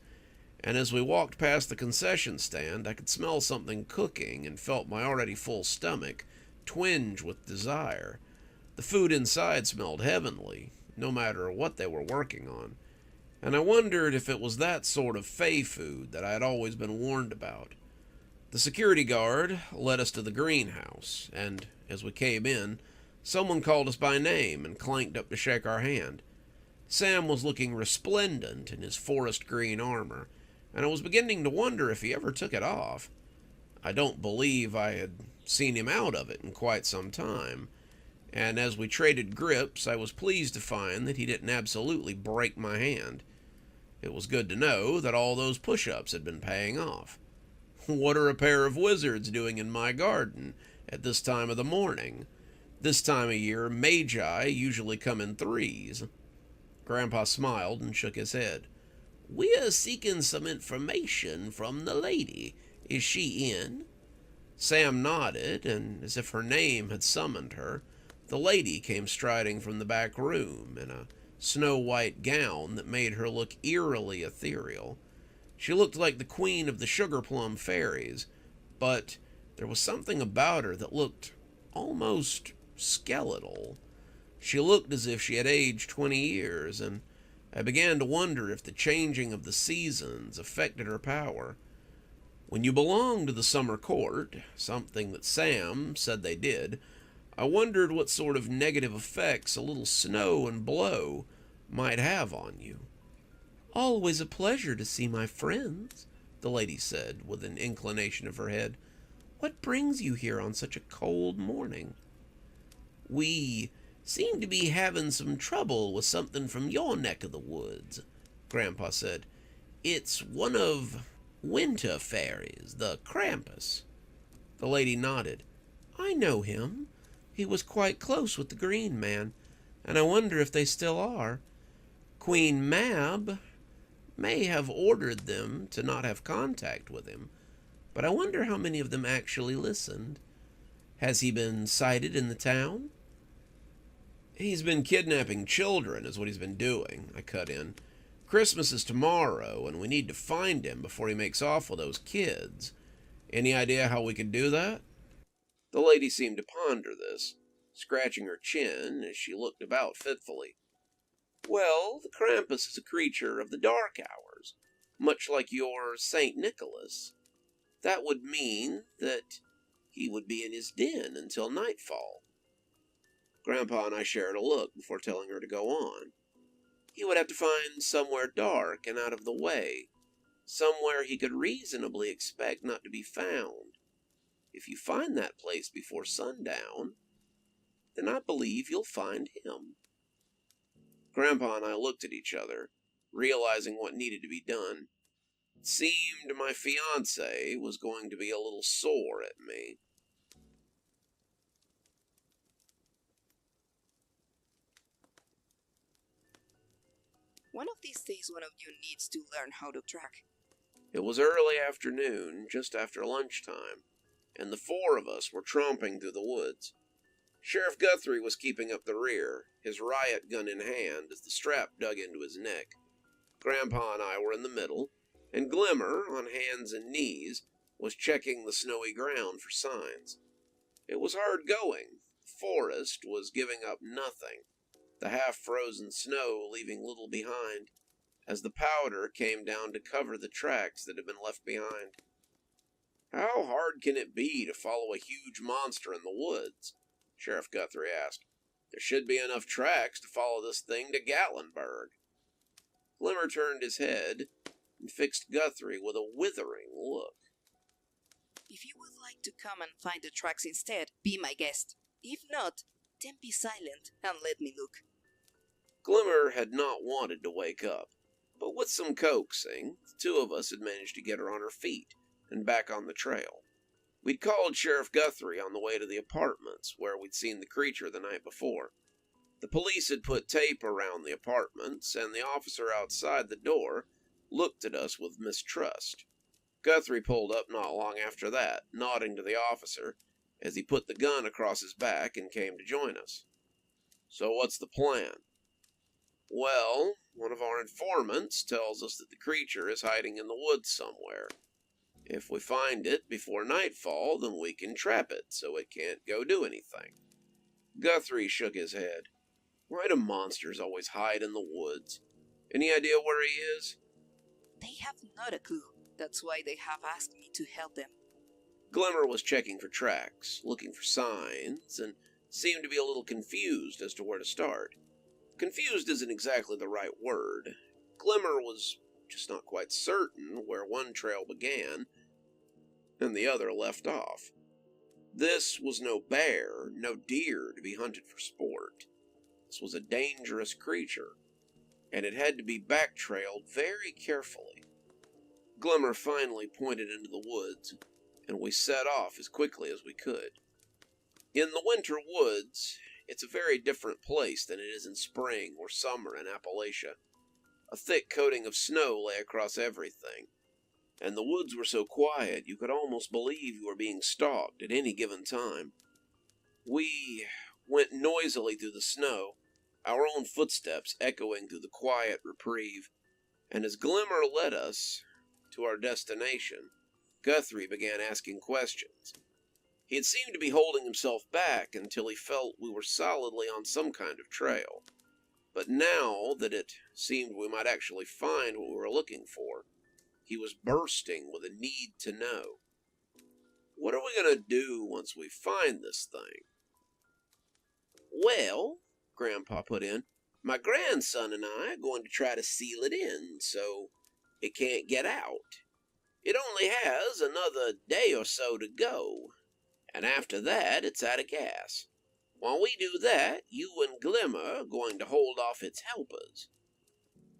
and as we walked past the concession stand, I could smell something cooking and felt my already full stomach twinge with desire. The food inside smelled heavenly, no matter what they were working on, and I wondered if it was that sort of fey food that I had always been warned about. The security guard led us to the greenhouse, and as we came in, someone called us by name and clanked up to shake our hand. Sam was looking resplendent in his forest green armor, and I was beginning to wonder if he ever took it off. I don't believe I had seen him out of it in quite some time, and as we traded grips, I was pleased to find that he didn't absolutely break my hand. It was good to know that all those push-ups had been paying off. What are a pair of wizards doing in my garden at this time of the morning? This time of year, magi usually come in threes. Grandpa smiled and shook his head. "We are seeking some information from the lady. Is she in?" Sam nodded, and as if her name had summoned her, the lady came striding from the back room in a snow-white gown that made her look eerily ethereal. She looked like the queen of the sugar-plum fairies, but there was something about her that looked almost skeletal. She looked as if she had aged 20 years, and I began to wonder if the changing of the seasons affected her power. When you belong to the summer court, something that Sam said they did, I wondered what sort of negative effects a little snow and blow might have on you. "Always a pleasure to see my friends," the lady said with an inclination of her head. "What brings you here on such a cold morning?" "We seem to be having some trouble with something from your neck of the woods," Grandpa said. "It's one of winter fairies, the Krampus." The lady nodded. "I know him. He was quite close with the Green Man, and I wonder if they still are. Queen Mab may have ordered them to not have contact with him, but I wonder how many of them actually listened. Has he been sighted in the town? He's been kidnapping children, is what he's been doing, I cut in. Christmas is tomorrow, and we need to find him before he makes off with those kids. Any idea how we could do that? The lady seemed to ponder this, scratching her chin as she looked about fitfully. Well, the Krampus is a creature of the dark hours, much like your St. Nicholas. That would mean that he would be in his den until nightfall. Grandpa and I shared a look before telling her to go on. He would have to find somewhere dark and out of the way, somewhere he could reasonably expect not to be found. If you find that place before sundown, then I believe you'll find him. Grandpa and I looked at each other, realizing what needed to be done. It seemed my fiancé was going to be a little sore at me. One of these days, one of you needs to learn how to track. It was early afternoon, just after lunchtime, and the four of us were tromping through the woods. Sheriff Guthrie was keeping up the rear, his riot gun in hand as the strap dug into his neck. Grandpa and I were in the middle, and Glimmer, on hands and knees, was checking the snowy ground for signs. It was hard going. The forest was giving up nothing, the half-frozen snow leaving little behind, as the powder came down to cover the tracks that had been left behind. How hard can it be to follow a huge monster in the woods? Sheriff Guthrie asked. There should be enough tracks to follow this thing to Gatlinburg. Glimmer turned his head and fixed Guthrie with a withering look. If you would like to come and find the tracks instead, be my guest. If not, then be silent and let me look. Glimmer had not wanted to wake up, but with some coaxing, the two of us had managed to get her on her feet and back on the trail. We'd called Sheriff Guthrie on the way to the apartments where we'd seen the creature the night before. The police had put tape around the apartments, and the officer outside the door looked at us with mistrust. Guthrie pulled up not long after that, nodding to the officer as he put the gun across his back and came to join us. So what's the plan? Well, one of our informants tells us that the creature is hiding in the woods somewhere. If we find it before nightfall, then we can trap it so it can't go do anything. Guthrie shook his head. Why do monsters always hide in the woods? Any idea where he is? They have not a clue. That's why they have asked me to help them. Glimmer was checking for tracks, looking for signs, and seemed to be a little confused as to where to start. Confused isn't exactly the right word. Glimmer was just not quite certain where one trail began and the other left off. This was no bear, no deer to be hunted for sport. This was a dangerous creature, and it had to be back-trailed very carefully. Glimmer finally pointed into the woods, and we set off as quickly as we could. In the winter woods, it's a very different place than it is in spring or summer in Appalachia. A thick coating of snow lay across everything, and the woods were so quiet you could almost believe you were being stalked at any given time. We went noisily through the snow, our own footsteps echoing through the quiet reprieve, and as Glimmer led us to our destination, Guthrie began asking questions. He had seemed to be holding himself back until he felt we were solidly on some kind of trail. But now that it seemed we might actually find what we were looking for, he was bursting with a need to know. What are we going to do once we find this thing? Well, Grandpa put in, my grandson and I are going to try to seal it in so it can't get out. It only has another day or so to go, and after that it's out of gas. While we do that, you and Glimmer are going to hold off its helpers.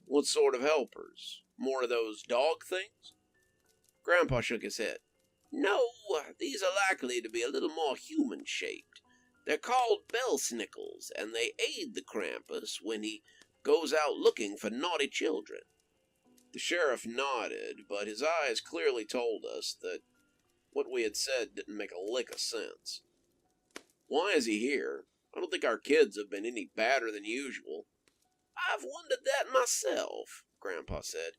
What sort of helpers? More of those dog things? Grandpa shook his head. No, these are likely to be a little more human-shaped. They're called bell snickles, and they aid the Krampus when he goes out looking for naughty children." The sheriff nodded, but his eyes clearly told us that what we had said didn't make a lick of sense. "Why is he here? I don't think our kids have been any badder than usual." "I've wondered that myself," Grandpa said.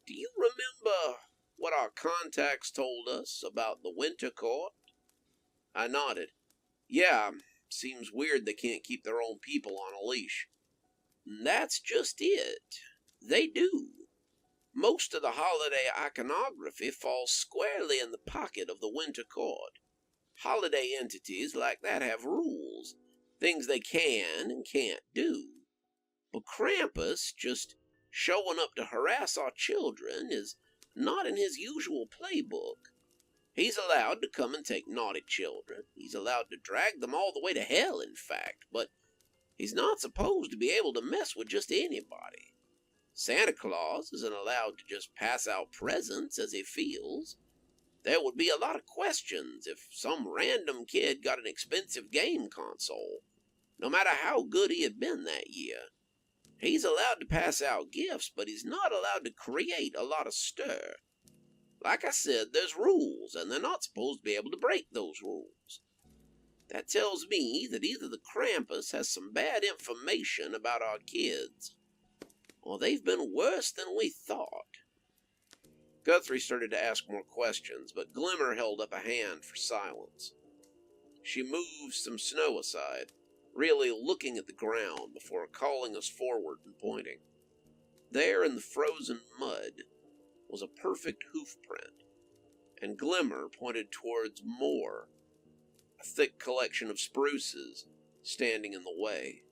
"Do you remember what our contacts told us about the Winter Court?" I nodded. "Yeah, seems weird they can't keep their own people on a leash." "That's just it. They do. Most of the holiday iconography falls squarely in the pocket of the Winter Court. Holiday entities like that have rules, things they can and can't do. But Krampus just showing up to harass our children is not in his usual playbook. He's allowed to come and take naughty children. He's allowed to drag them all the way to hell, in fact, but he's not supposed to be able to mess with just anybody. Santa Claus isn't allowed to just pass out presents as he feels. There would be a lot of questions if some random kid got an expensive game console, no matter how good he had been that year. He's allowed to pass out gifts, but he's not allowed to create a lot of stir. Like I said, there's rules, and they're not supposed to be able to break those rules. That tells me that either the Krampus has some bad information about our kids, or they've been worse than we thought." Guthrie started to ask more questions, but Glimmer held up a hand for silence. She moved some snow aside, really looking at the ground before calling us forward and pointing. There in the frozen mud was a perfect hoof print, and Glimmer pointed towards more, a thick collection of spruces standing in the way.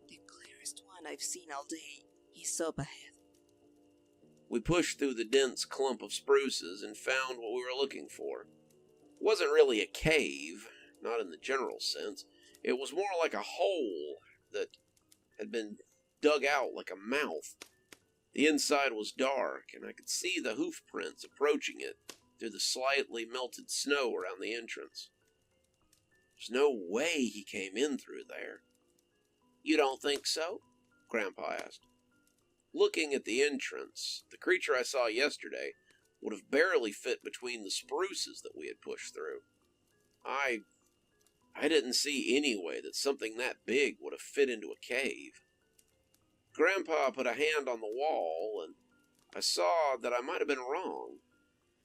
"The clearest one I've seen all day. He's up ahead." We pushed through the dense clump of spruces and found what we were looking for. It wasn't really a cave, not in the general sense. It was more like a hole that had been dug out like a mouth. The inside was dark, and I could see the hoof prints approaching it through the slightly melted snow around the entrance. There's no way he came in through there. "You don't think so?" Grandpa asked. Looking at the entrance, the creature I saw yesterday would have barely fit between the spruces that we had pushed through. I didn't see any way that something that big would have fit into a cave. Grandpa put a hand on the wall, and I saw that I might have been wrong.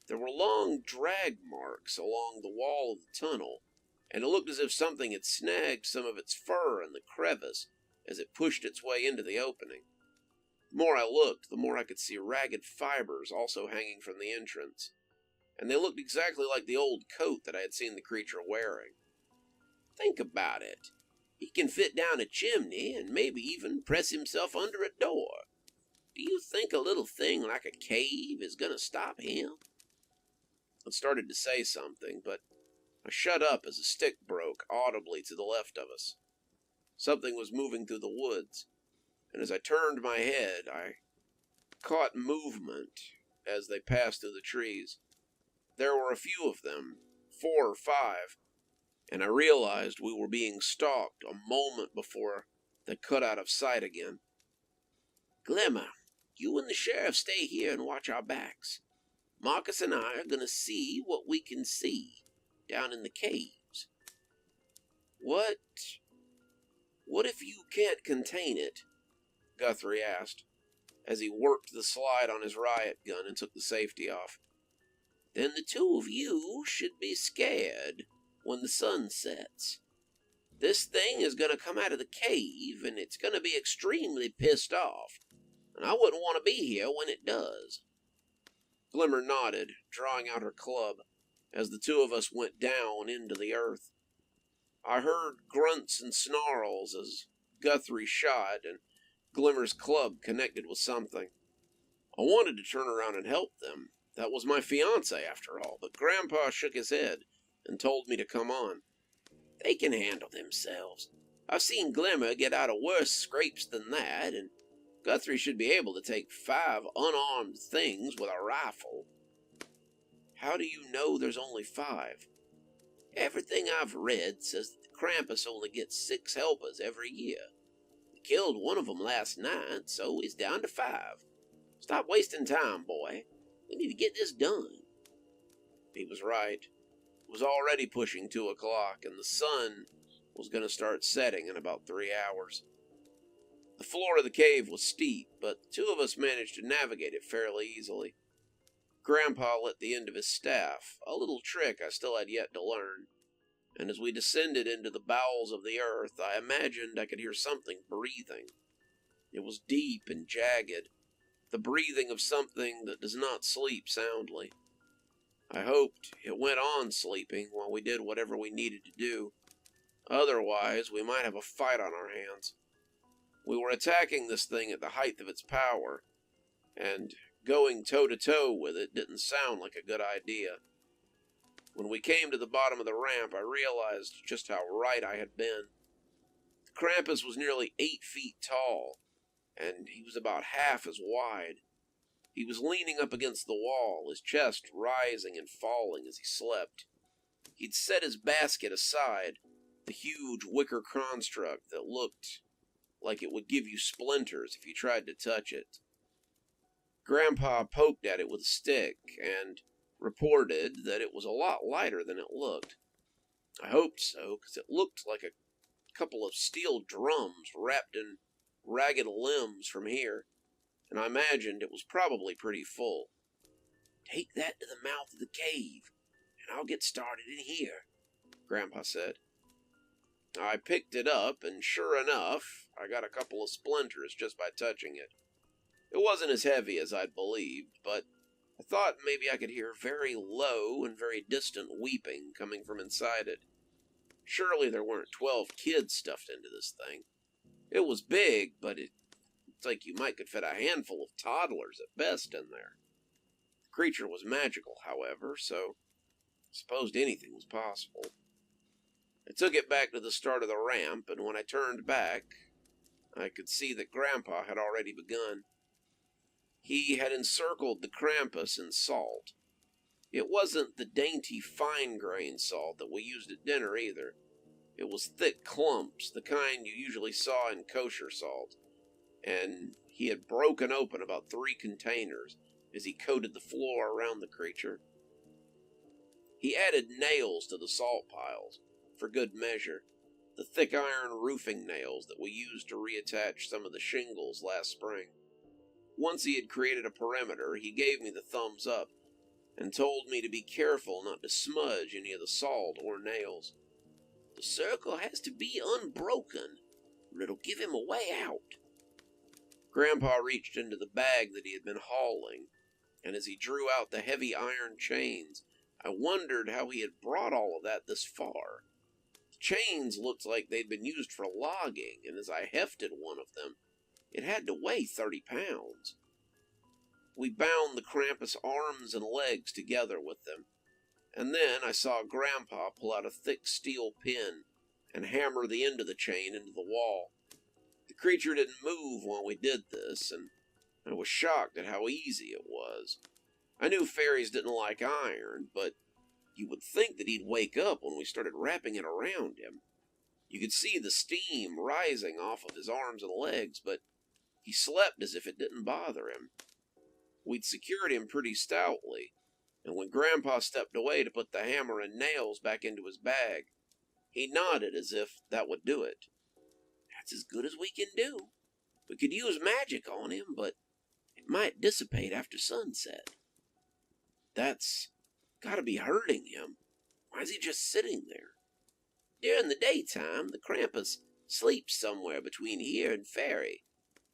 There were long drag marks along the wall of the tunnel, and it looked as if something had snagged some of its fur in the crevice as it pushed its way into the opening. The more I looked, the more I could see ragged fibers also hanging from the entrance, and they looked exactly like the old coat that I had seen the creature wearing. Think about it. He can fit down a chimney and maybe even press himself under a door. Do you think a little thing like a cave is going to stop him? I started to say something, but I shut up as a stick broke audibly to the left of us. Something was moving through the woods, and as I turned my head, I caught movement as they passed through the trees. There were a few of them, 4 or 5, and I realized we were being stalked a moment before they cut out of sight again. "Glimmer, you and the sheriff stay here and watch our backs. Marcus and I are going to see what we can see down in the caves." What if you can't contain it?" Guthrie asked, as he worked the slide on his riot gun and took the safety off. "Then the 2 of you should be scared when the sun sets. This thing is going to come out of the cave, and it's going to be extremely pissed off, and I wouldn't want to be here when it does." Glimmer nodded, drawing out her club, as the 2 of us went down into the earth. I heard grunts and snarls as Guthrie shot, and Glimmer's club connected with something. I wanted to turn around and help them. That was my fiancé, after all, but Grandpa shook his head and told me to come on. "They can handle themselves. I've seen Glimmer get out of worse scrapes than that, and Guthrie should be able to take 5 unarmed things with a rifle." "How do you know there's only 5? "Everything I've read says that the Krampus only gets 6 helpers every year. We killed one of them last night, so he's down to 5. Stop wasting time, boy. We need to get this done. He was right. It was already pushing 2 o'clock, and the sun was going to start setting in about 3 hours. The floor of the cave was steep, but the 2 of us managed to navigate it fairly easily. Grandpa lit the end of his staff, a little trick I still had yet to learn, and as we descended into the bowels of the earth, I imagined I could hear something breathing. It was deep and jagged, the breathing of something that does not sleep soundly. I hoped it went on sleeping while we did whatever we needed to do. Otherwise, we might have a fight on our hands. We were attacking this thing at the height of its power, and going toe-to-toe with it didn't sound like a good idea. When we came to the bottom of the ramp, I realized just how right I had been. The Krampus was nearly 8 feet tall, and he was about half as wide. He was leaning up against the wall, his chest rising and falling as he slept. He'd set his basket aside, the huge wicker construct that looked like it would give you splinters if you tried to touch it. Grandpa poked at it with a stick and reported that it was a lot lighter than it looked. I hoped so, because it looked like a couple of steel drums wrapped in ragged limbs from here, and I imagined it was probably pretty full. "Take that to the mouth of the cave, and I'll get started in here," Grandpa said. I picked it up, and sure enough, I got a couple of splinters just by touching it. It wasn't as heavy as I'd believed, but I thought maybe I could hear very low and very distant weeping coming from inside it. Surely there weren't 12 kids stuffed into this thing. It was big, but it's like you might could fit a handful of toddlers at best in there. The creature was magical, however, so I supposed anything was possible. I took it back to the start of the ramp, and when I turned back, I could see that Grandpa had already begun. He had encircled the Krampus in salt. It wasn't the dainty, fine-grained salt that we used at dinner either. It was thick clumps, the kind you usually saw in kosher salt, and he had broken open about 3 containers as he coated the floor around the creature. He added nails to the salt piles, for good measure, the thick iron roofing nails that we used to reattach some of the shingles last spring. Once he had created a perimeter, he gave me the thumbs up and told me to be careful not to smudge any of the salt or nails. "The circle has to be unbroken, or it'll give him a way out." Grandpa reached into the bag that he had been hauling, and as he drew out the heavy iron chains, I wondered how he had brought all of that this far. The chains looked like they'd been used for logging, and as I hefted one of them, it had to weigh 30 pounds. We bound the Krampus' arms and legs together with them, and then I saw Grandpa pull out a thick steel pin and hammer the end of the chain into the wall. The creature didn't move while we did this, and I was shocked at how easy it was. I knew fairies didn't like iron, but you would think that he'd wake up when we started wrapping it around him. You could see the steam rising off of his arms and legs, but he slept as if it didn't bother him. We'd secured him pretty stoutly, and when Grandpa stepped away to put the hammer and nails back into his bag, he nodded as if that would do it. "That's as good as we can do. We could use magic on him, but it might dissipate after sunset." "That's gotta be hurting him. Why is he just sitting there?" "During the daytime, the Krampus sleeps somewhere between here and Fairy.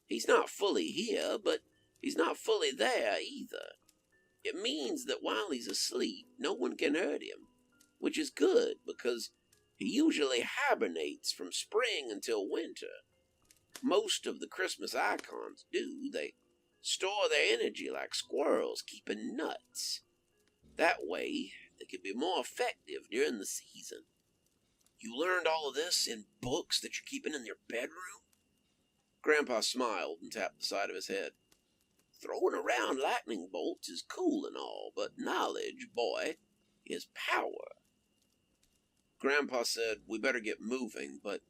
He's not fully here, but he's not fully there either. It means that while he's asleep, no one can hurt him, which is good because he usually hibernates from spring until winter. Most of the Christmas icons do. They store their energy like squirrels keeping nuts. That way, they can be more effective during the season." "You learned all of this in books that you're keeping in your bedroom?" Grandpa smiled and tapped the side of his head. "Throwing around lightning bolts is cool and all, but knowledge, boy, is power." Grandpa said we better get moving, but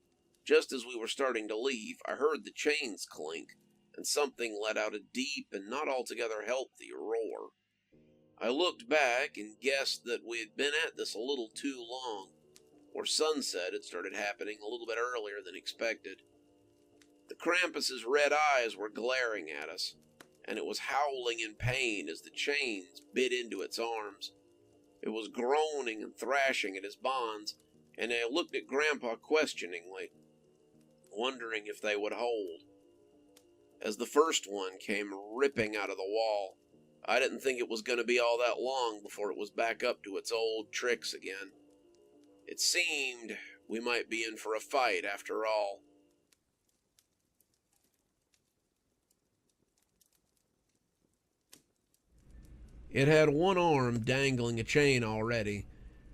just as we were starting to leave, I heard the chains clink, and something let out a deep and not altogether healthy roar. I looked back and guessed that we had been at this a little too long, or sunset had started happening a little bit earlier than expected. The Krampus's red eyes were glaring at us, and it was howling in pain as the chains bit into its arms. It was groaning and thrashing at his bonds, and I looked at Grandpa questioningly, wondering if they would hold. As the first one came ripping out of the wall, I didn't think it was going to be all that long before it was back up to its old tricks again. It seemed we might be in for a fight after all. It had one arm dangling a chain already,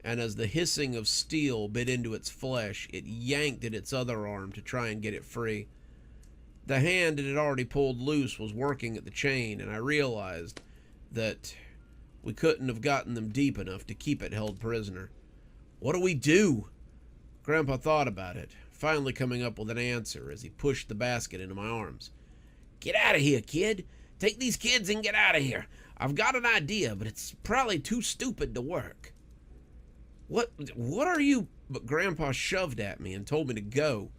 and as the hissing of steel bit into its flesh, it yanked at its other arm to try and get it free. The hand it had already pulled loose was working at the chain, and I realized that we couldn't have gotten them deep enough to keep it held prisoner. What do we do? Grandpa thought about it, finally coming up with an answer as he pushed the basket into my arms. Get out of here, kid. Take these kids and get out of here. I've got an idea, but it's probably too stupid to work. What are you? But Grandpa shoved at me and told me to go.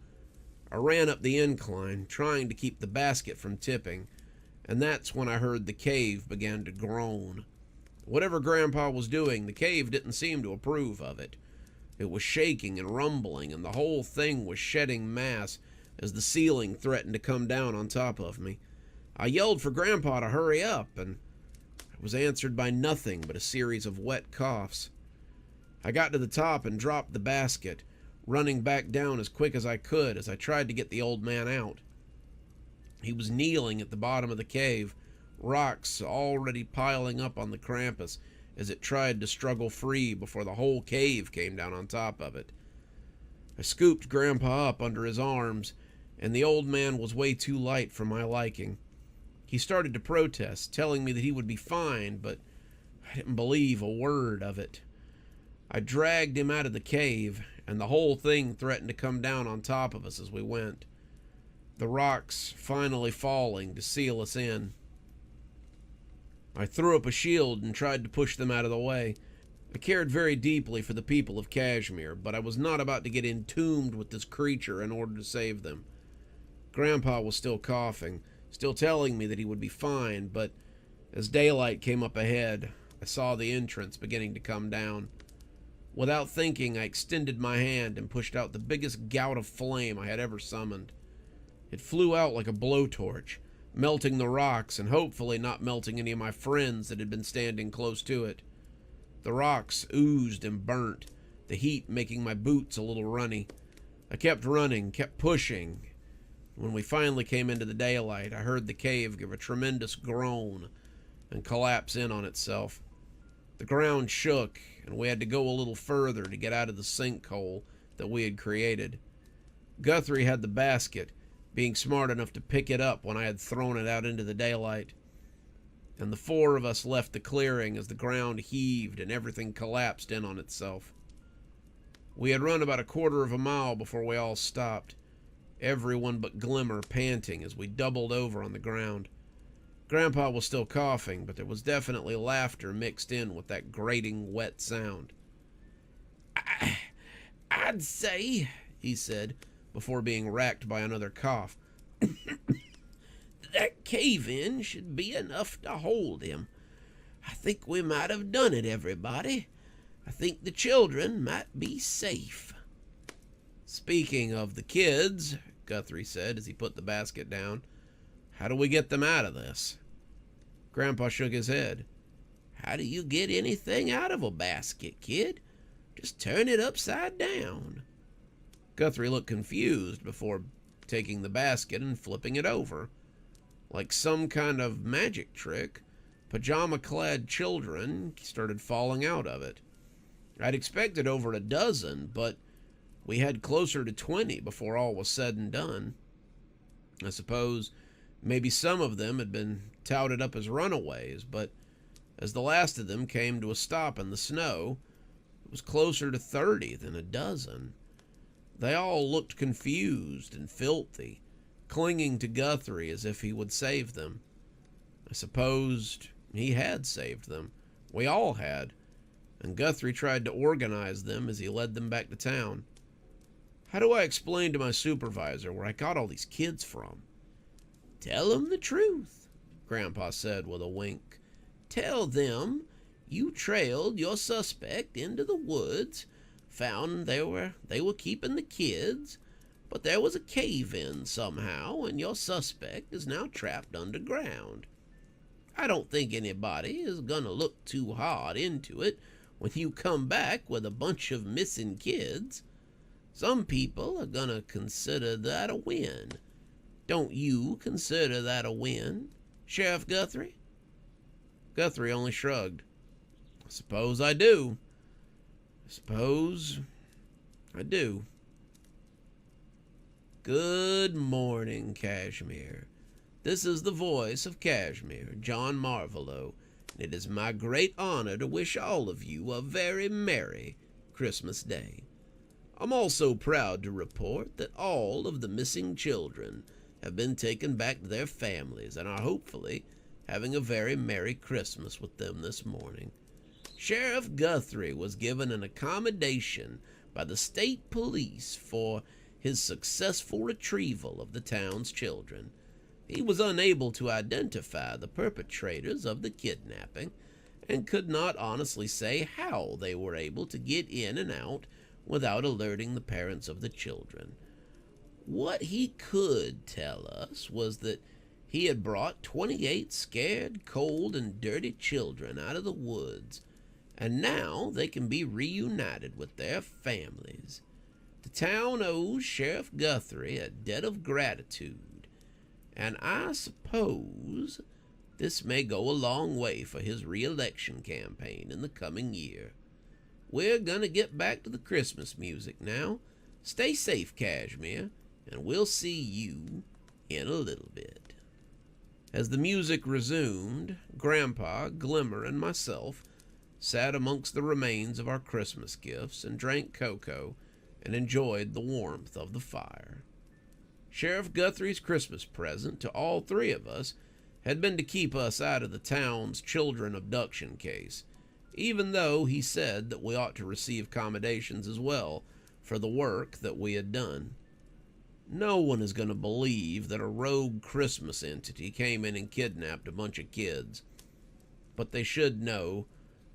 I ran up the incline, trying to keep the basket from tipping, and that's when I heard the cave begin to groan. Whatever Grandpa was doing, the cave didn't seem to approve of it. It was shaking and rumbling, and the whole thing was shedding mass as the ceiling threatened to come down on top of me. I yelled for Grandpa to hurry up, and I was answered by nothing but a series of wet coughs. I got to the top and dropped the basket, running back down as quick as I could as I tried to get the old man out. He was kneeling at the bottom of the cave, rocks already piling up on the Krampus as it tried to struggle free before the whole cave came down on top of it. I scooped Grandpa up under his arms, and the old man was way too light for my liking. He started to protest, telling me that he would be fine, but I didn't believe a word of it. I dragged him out of the cave, and the whole thing threatened to come down on top of us as we went, the rocks finally falling to seal us in. I threw up a shield and tried to push them out of the way. I cared very deeply for the people of Kashmir, but I was not about to get entombed with this creature in order to save them. Grandpa was still coughing, still telling me that he would be fine, but as daylight came up ahead, I saw the entrance beginning to come down. Without thinking, I extended my hand and pushed out the biggest gout of flame I had ever summoned. It flew out like a blowtorch, melting the rocks and hopefully not melting any of my friends that had been standing close to it. The rocks oozed and burnt, the heat making my boots a little runny. I kept running, kept pushing. When we finally came into the daylight, I heard the cave give a tremendous groan and collapse in on itself. The ground shook, and we had to go a little further to get out of the sinkhole that we had created. Guthrie had the basket, being smart enough to pick it up when I had thrown it out into the daylight. And the four of us left the clearing as the ground heaved and everything collapsed in on itself. We had run about a quarter of a mile before we all stopped, everyone but Glimmer panting as we doubled over on the ground. Grandpa was still coughing, but there was definitely laughter mixed in with that grating, wet sound. I'd say, he said, before being racked by another cough, that cave-in should be enough to hold him. I think we might have done it, everybody. I think the children might be safe. Speaking of the kids, Guthrie said as he put the basket down, how do we get them out of this? Grandpa shook his head. How do you get anything out of a basket, kid? Just turn it upside down. Guthrie looked confused before taking the basket and flipping it over. Like some kind of magic trick, pajama-clad children started falling out of it. I'd expected over a dozen, but we had closer to 20 before all was said and done. I suppose maybe some of them had been touted up as runaways, but as the last of them came to a stop in the snow, It was closer to 30 than a dozen. They all looked confused and filthy, clinging to Guthrie as if he would save them. I supposed he had saved them. We all had. And Guthrie tried to organize them as he led them back to town. How do I explain to my supervisor where I got all these kids from? Tell them the truth, Grandpa said with a wink. Tell them you trailed your suspect into the woods, found they were keeping the kids, but there was a cave-in somehow, and your suspect is now trapped underground. I don't think anybody is going to look too hard into it when you come back with a bunch of missing kids. Some people are going to consider that a win. Don't you consider that a win, Sheriff Guthrie? Guthrie only shrugged. I suppose I do. I suppose I do. Good morning, Kashmir. This is the voice of Kashmir, John Marvolo, and it is my great honor to wish all of you a very merry Christmas Day. I'm also proud to report that all of the missing children have been taken back to their families and are hopefully having a very merry Christmas with them this morning. Sheriff Guthrie was given an accommodation by the state police for his successful retrieval of the town's children. He was unable to identify the perpetrators of the kidnapping and could not honestly say how they were able to get in and out without alerting the parents of the children. What he could tell us was that he had brought 28 scared, cold, and dirty children out of the woods, and now they can be reunited with their families. The town owes Sheriff Guthrie a debt of gratitude, and I suppose this may go a long way for his re-election campaign in the coming year. We're gonna get back to the Christmas music now. Stay safe, Kashmir, and we'll see you in a little bit. As the music resumed, Grandpa, Glimmer, and myself sat amongst the remains of our Christmas gifts and drank cocoa and enjoyed the warmth of the fire. Sheriff Guthrie's Christmas present to all three of us had been to keep us out of the town's children abduction case, even though he said that we ought to receive commendations as well for the work that we had done. No one is going to believe that a rogue Christmas entity came in and kidnapped a bunch of kids, but they should know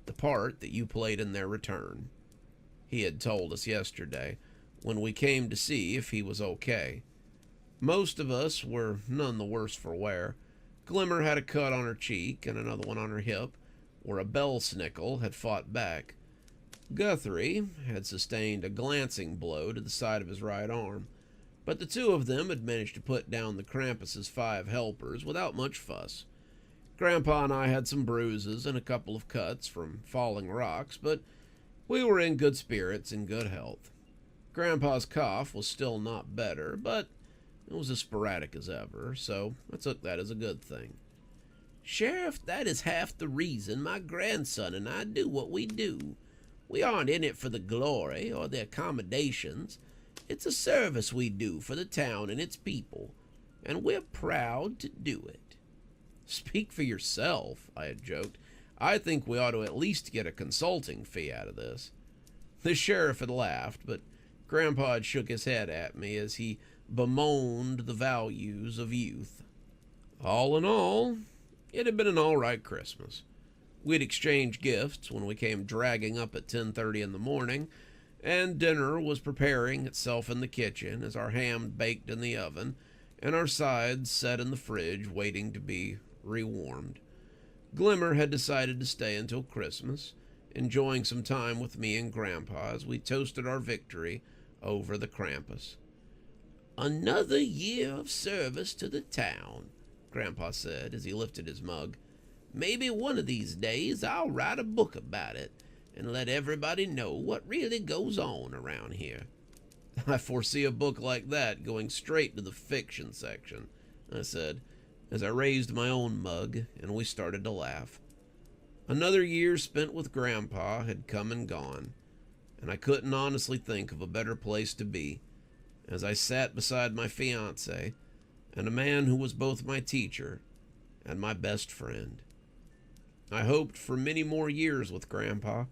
the part that you played in their return. He had told us yesterday when we came to see if he was okay. Most of us were none the worse for wear. Glimmer had a cut on her cheek and another one on her hip, where a bell snickle had fought back. Guthrie had sustained a glancing blow to the side of his right arm, but the two of them had managed to put down the Krampus's 5 helpers without much fuss. Grandpa and I had some bruises and a couple of cuts from falling rocks, but we were in good spirits and good health. Grandpa's cough was still not better, but it was as sporadic as ever, so I took that as a good thing. Sheriff, that is half the reason my grandson and I do what we do. We aren't in it for the glory or the accommodations. It's a service we do for the town and its people, and we're proud to do it. Speak for yourself, I had joked. I think we ought to at least get a consulting fee out of this. The sheriff had laughed, but Grandpa had shook his head at me as he bemoaned the values of youth. All in all, it had been an all-right Christmas. We'd exchanged gifts when we came dragging up at 10:30 in the morning, and dinner was preparing itself in the kitchen as our ham baked in the oven and our sides set in the fridge waiting to be rewarmed. Glimmer had decided to stay until Christmas, enjoying some time with me and Grandpa as we toasted our victory over the Krampus. Another year of service to the town, Grandpa said as he lifted his mug. Maybe one of these days I'll write a book about it and let everybody know what really goes on around here. I foresee a book like that going straight to the fiction section, I said, as I raised my own mug and we started to laugh. Another year spent with Grandpa had come and gone. and I couldn't honestly think of a better place to be as I sat beside my fiancée and a man who was both my teacher and my best friend. I hoped for many more years with Grandpa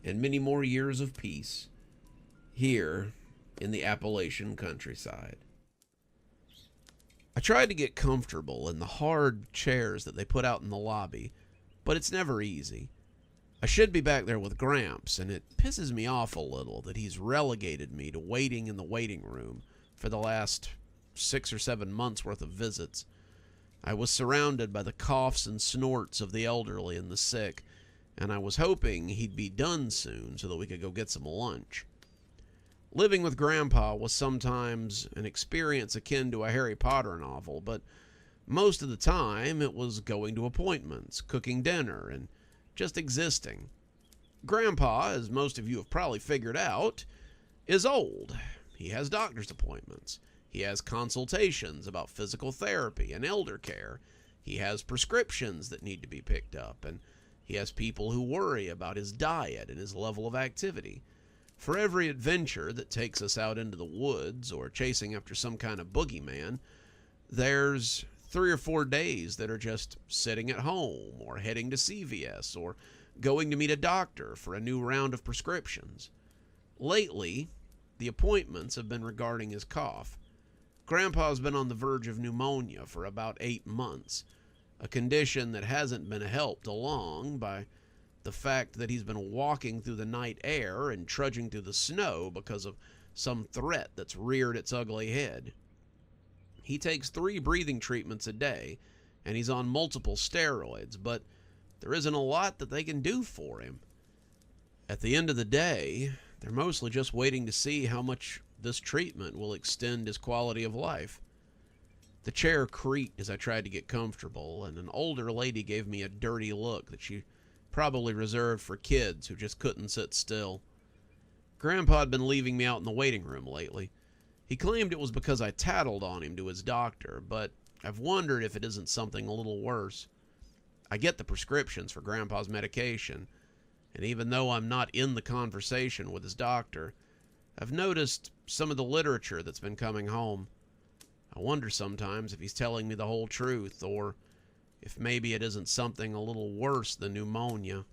and many more years of peace here in the Appalachian countryside. I tried to get comfortable in the hard chairs that they put out in the lobby, but it's never easy. I should be back there with Gramps, and it pisses me off a little that he's relegated me to waiting in the waiting room for the last 6 or 7 months worth of visits. I was surrounded by the coughs and snorts of the elderly and the sick, and I was hoping he'd be done soon so that we could go get some lunch. Living with Grandpa was sometimes an experience akin to a Harry Potter novel, but most of the time it was going to appointments, cooking dinner, and just existing. Grandpa, as most of you have probably figured out, is old. He has doctor's appointments. He has consultations about physical therapy and elder care. He has prescriptions that need to be picked up, and he has people who worry about his diet and his level of activity. For every adventure that takes us out into the woods or chasing after some kind of boogeyman, there's 3 or 4 days that are just sitting at home or heading to CVS or going to meet a doctor for a new round of prescriptions. Lately, the appointments have been regarding his cough. Grandpa's been on the verge of pneumonia for about 8 months, a condition that hasn't been helped along by the fact that he's been walking through the night air and trudging through the snow because of some threat that's reared its ugly head. He takes 3 breathing treatments a day, and he's on multiple steroids, but there isn't a lot that they can do for him. At the end of the day, they're mostly just waiting to see how much this treatment will extend his quality of life. The chair creaked as I tried to get comfortable, and an older lady gave me a dirty look that she probably reserved for kids who just couldn't sit still. Grandpa had been leaving me out in the waiting room lately. He claimed it was because I tattled on him to his doctor, but I've wondered if it isn't something a little worse. I get the prescriptions for Grandpa's medication, and even though I'm not in the conversation with his doctor, I've noticed some of the literature that's been coming home. I wonder sometimes if he's telling me the whole truth, or if maybe it isn't something a little worse than pneumonia.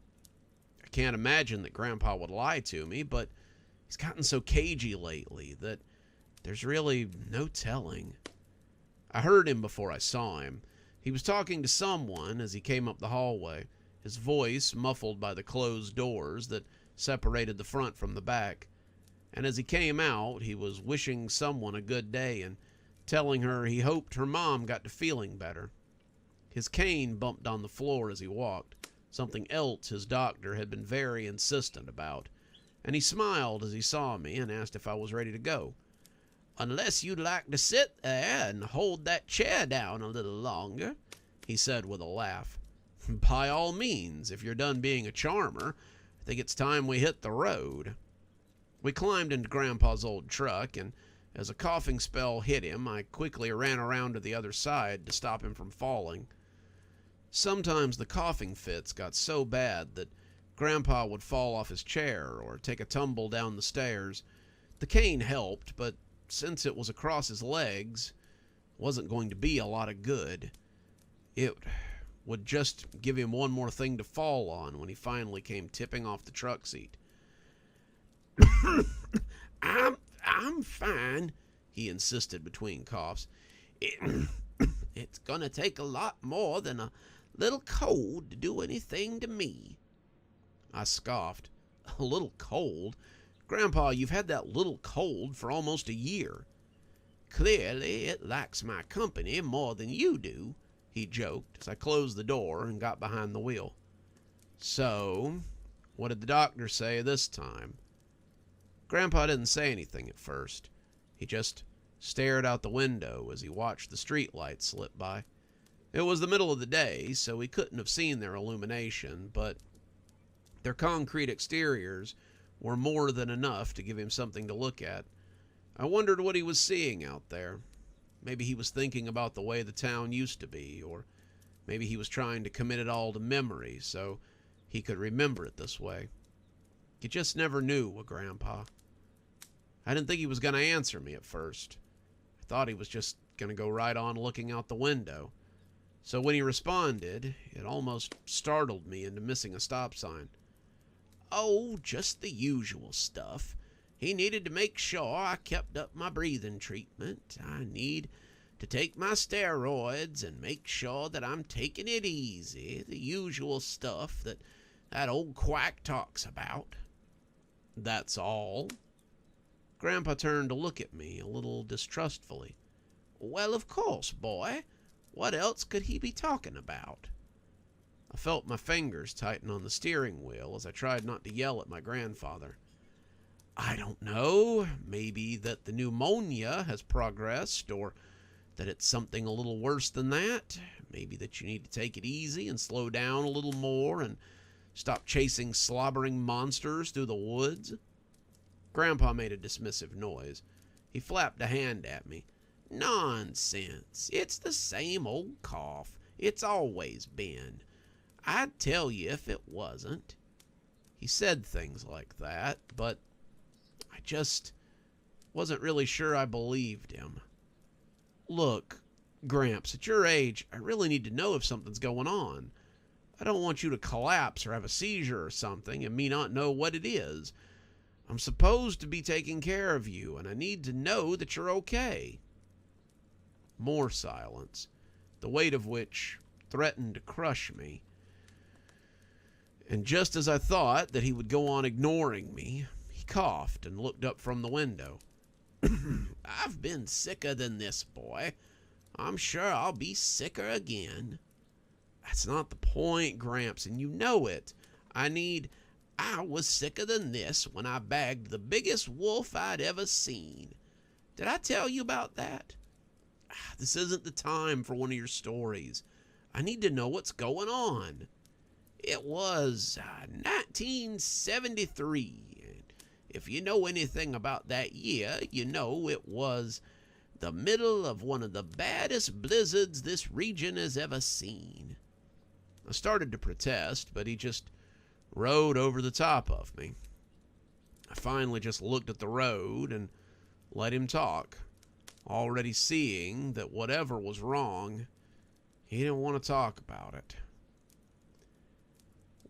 I can't imagine that Grandpa would lie to me, but he's gotten so cagey lately that there's really no telling. I heard him before I saw him. He was talking to someone as he came up the hallway, his voice muffled by the closed doors that separated the front from the back. And as he came out, he was wishing someone a good day and telling her he hoped her mom got to feeling better. His cane bumped on the floor as he walked, something else his doctor had been very insistent about, and he smiled as he saw me and asked if I was ready to go. "Unless you'd like to sit there and hold that chair down a little longer," he said with a laugh. "By all means, if you're done being a charmer, I think it's time we hit the road." We climbed into Grandpa's old truck, and as a coughing spell hit him, I quickly ran around to the other side to stop him from falling. Sometimes the coughing fits got so bad that Grandpa would fall off his chair or take a tumble down the stairs. The cane helped, but since it was across his legs, it wasn't going to be a lot of good. It would just give him one more thing to fall on when he finally came tipping off the truck seat. I'm fine," he insisted between coughs. It's gonna take a lot more than a little cold to do anything to me." I scoffed. "A little cold? Grandpa, you've had that little cold for almost a year." "Clearly it likes my company more than you do," he joked as I closed the door and got behind the wheel. "So, what did the doctor say this time?" Grandpa didn't say anything at first. He just stared out the window as he watched the street lights slip by. It was the middle of the day, so he couldn't have seen their illumination, but their concrete exteriors were more than enough to give him something to look at. I wondered what he was seeing out there. Maybe he was thinking about the way the town used to be, or maybe he was trying to commit it all to memory so he could remember it this way. You just never knew, Grandpa. I didn't think he was going to answer me at first. I thought he was just going to go right on looking out the window. So when he responded, it almost startled me into missing a stop sign. Oh, just the usual stuff. He needed to make sure I kept up my breathing treatment. I need to take my steroids and make sure that I'm taking it easy. The usual stuff that old quack talks about. That's all? Grandpa turned to look at me a little distrustfully. Well, of course, boy. What else could he be talking about? I felt my fingers tighten on the steering wheel as I tried not to yell at my grandfather. I don't know. Maybe that the pneumonia has progressed, or that it's something a little worse than that. Maybe that you need to take it easy and slow down a little more and stop chasing slobbering monsters through the woods. Grandpa made a dismissive noise. He flapped a hand at me. Nonsense. It's the same old cough. It's always been. I'd tell you if it wasn't. He said things like that, but I just wasn't really sure I believed him. Look, Gramps, at your age, I really need to know if something's going on. I don't want you to collapse or have a seizure or something and me not know what it is. I'm supposed to be taking care of you, and I need to know that you're okay. More silence, the weight of which threatened to crush me. And just as I thought that he would go on ignoring me, he coughed and looked up from the window. I've been sicker than this, boy. I'm sure I'll be sicker again. That's not the point, Gramps, and you know it. I was sicker than this when I bagged the biggest wolf I'd ever seen. Did I tell you about that? This isn't the time for one of your stories. I need to know what's going on. It was 1973. If you know anything about that year, you know it was the middle of one of the baddest blizzards this region has ever seen. I started to protest, but he just rode over the top of me. I finally just looked at the road and let him talk, already seeing that whatever was wrong, he didn't want to talk about it.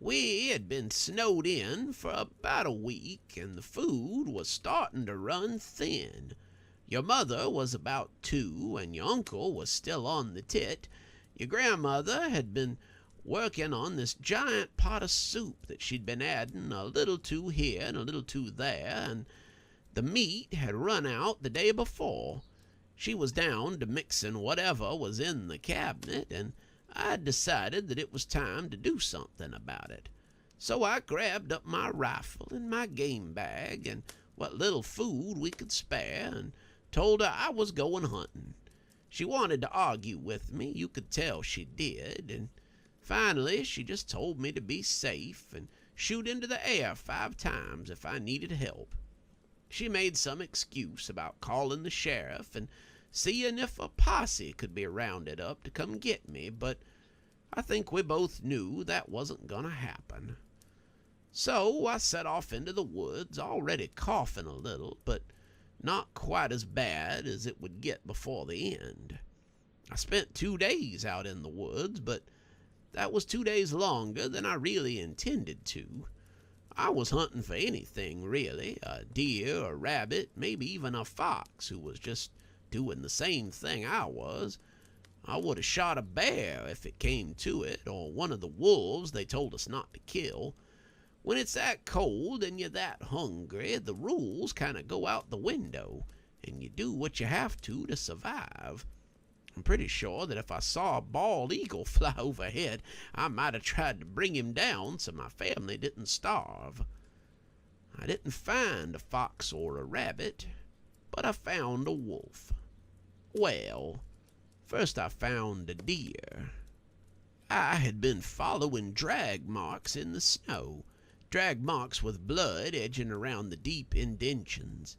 We had been snowed in for about a week, and the food was starting to run thin. Your mother was about 2, and your uncle was still on the tit. Your grandmother had been working on this giant pot of soup that she'd been adding a little to here and a little to there, and the meat had run out the day before. She was down to mixing whatever was in the cabinet, and I decided that it was time to do something about it. So I grabbed up my rifle and my game bag and what little food we could spare and told her I was going hunting. She wanted to argue with me, you could tell she did, and finally she just told me to be safe and shoot into the air 5 times if I needed help. She made some excuse about calling the sheriff and seeing if a posse could be rounded up to come get me, but I think we both knew that wasn't gonna happen. So I set off into the woods, already coughing a little, but not quite as bad as it would get before the end. I spent 2 days out in the woods, but that was 2 days longer than I really intended to. I was hunting for anything, really, a deer, a rabbit, maybe even a fox who was just doing the same thing I was. I would have shot a bear if it came to it, or one of the wolves they told us not to kill. When it's that cold and you're that hungry, the rules kind of go out the window, and you do what you have to survive. I'm pretty sure that if I saw a bald eagle fly overhead, I might have tried to bring him down so my family didn't starve. I didn't find a fox or a rabbit, but I found a wolf. Well, first I found a deer. I had been following drag marks in the snow, drag marks with blood edging around the deep indentions.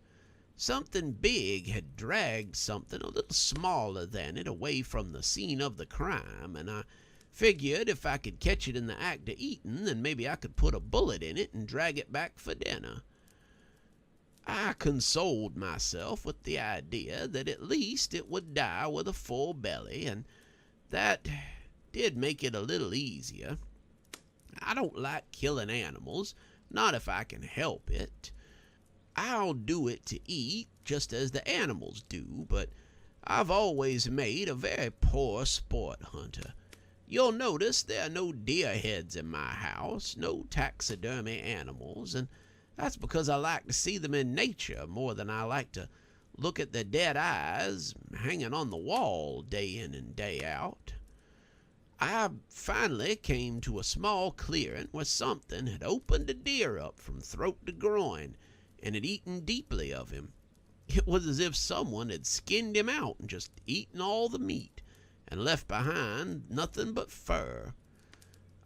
Something big had dragged something a little smaller than it away from the scene of the crime, and I Figured if I could catch it in the act of eating, then maybe I could put a bullet in it and drag it back for dinner. I consoled myself with the idea that at least it would die with a full belly, and that did make it a little easier. I don't like killing animals, not if I can help it. I'll do it to eat, just as the animals do, but I've always made a very poor sport hunter. You'll notice there are no deer heads in my house, no taxidermy animals, and that's because I like to see them in nature more than I like to look at their dead eyes hanging on the wall day in and day out. I finally came to a small clearing where something had opened a deer up from throat to groin and had eaten deeply of him. It was as if someone had skinned him out and just eaten all the meat and left behind nothing but fur.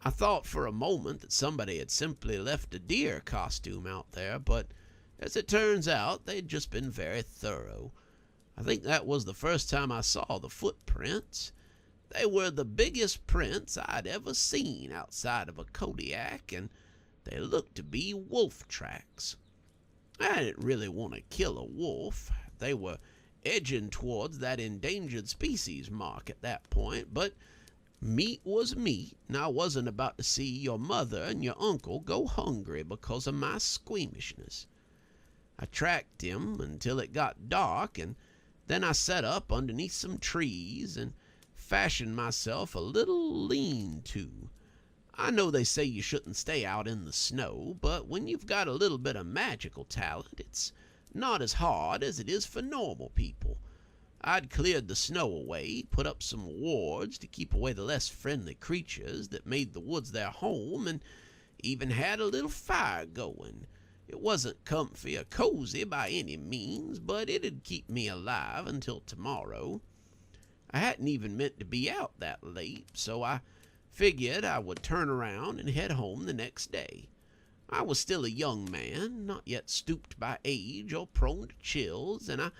I thought for a moment that somebody had simply left a deer costume out there, but as it turns out, they'd just been very thorough. I think that was the first time I saw the footprints. They were the biggest prints I'd ever seen outside of a Kodiak, and they looked to be wolf tracks. I didn't really want to kill a wolf. They were edging towards that endangered species mark at that point, but meat was meat, and I wasn't about to see your mother and your uncle go hungry because of my squeamishness. I tracked him until it got dark, and then I set up underneath some trees and fashioned myself a little lean-to. I know they say you shouldn't stay out in the snow, but when you've got a little bit of magical talent, it's not as hard as it is for normal people. I'd cleared the snow away, put up some wards to keep away the less friendly creatures that made the woods their home, and even had a little fire going. It wasn't comfy or cozy by any means, but it'd keep me alive until tomorrow. I hadn't even meant to be out that late, so I figured I would turn around and head home the next day. I was still a young man, not yet stooped by age or prone to chills, and I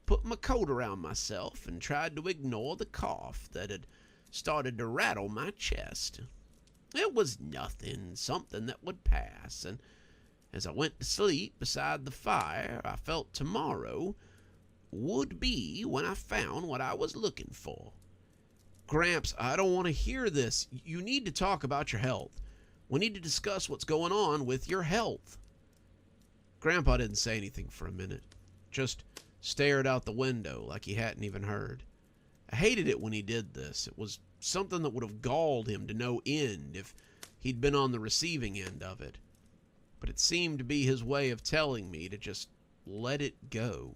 put my coat around myself and tried to ignore the cough that had started to rattle my chest. It was nothing, something that would pass, and as I went to sleep beside the fire, I felt tomorrow would be when I found what I was looking for. Gramps, I don't want to hear this. You need to talk about your health. We need to discuss what's going on with your health. Grandpa didn't say anything for a minute, just stared out the window like he hadn't even heard. I hated it when he did this. It was something that would have galled him to no end if he'd been on the receiving end of it. But it seemed to be his way of telling me to just let it go.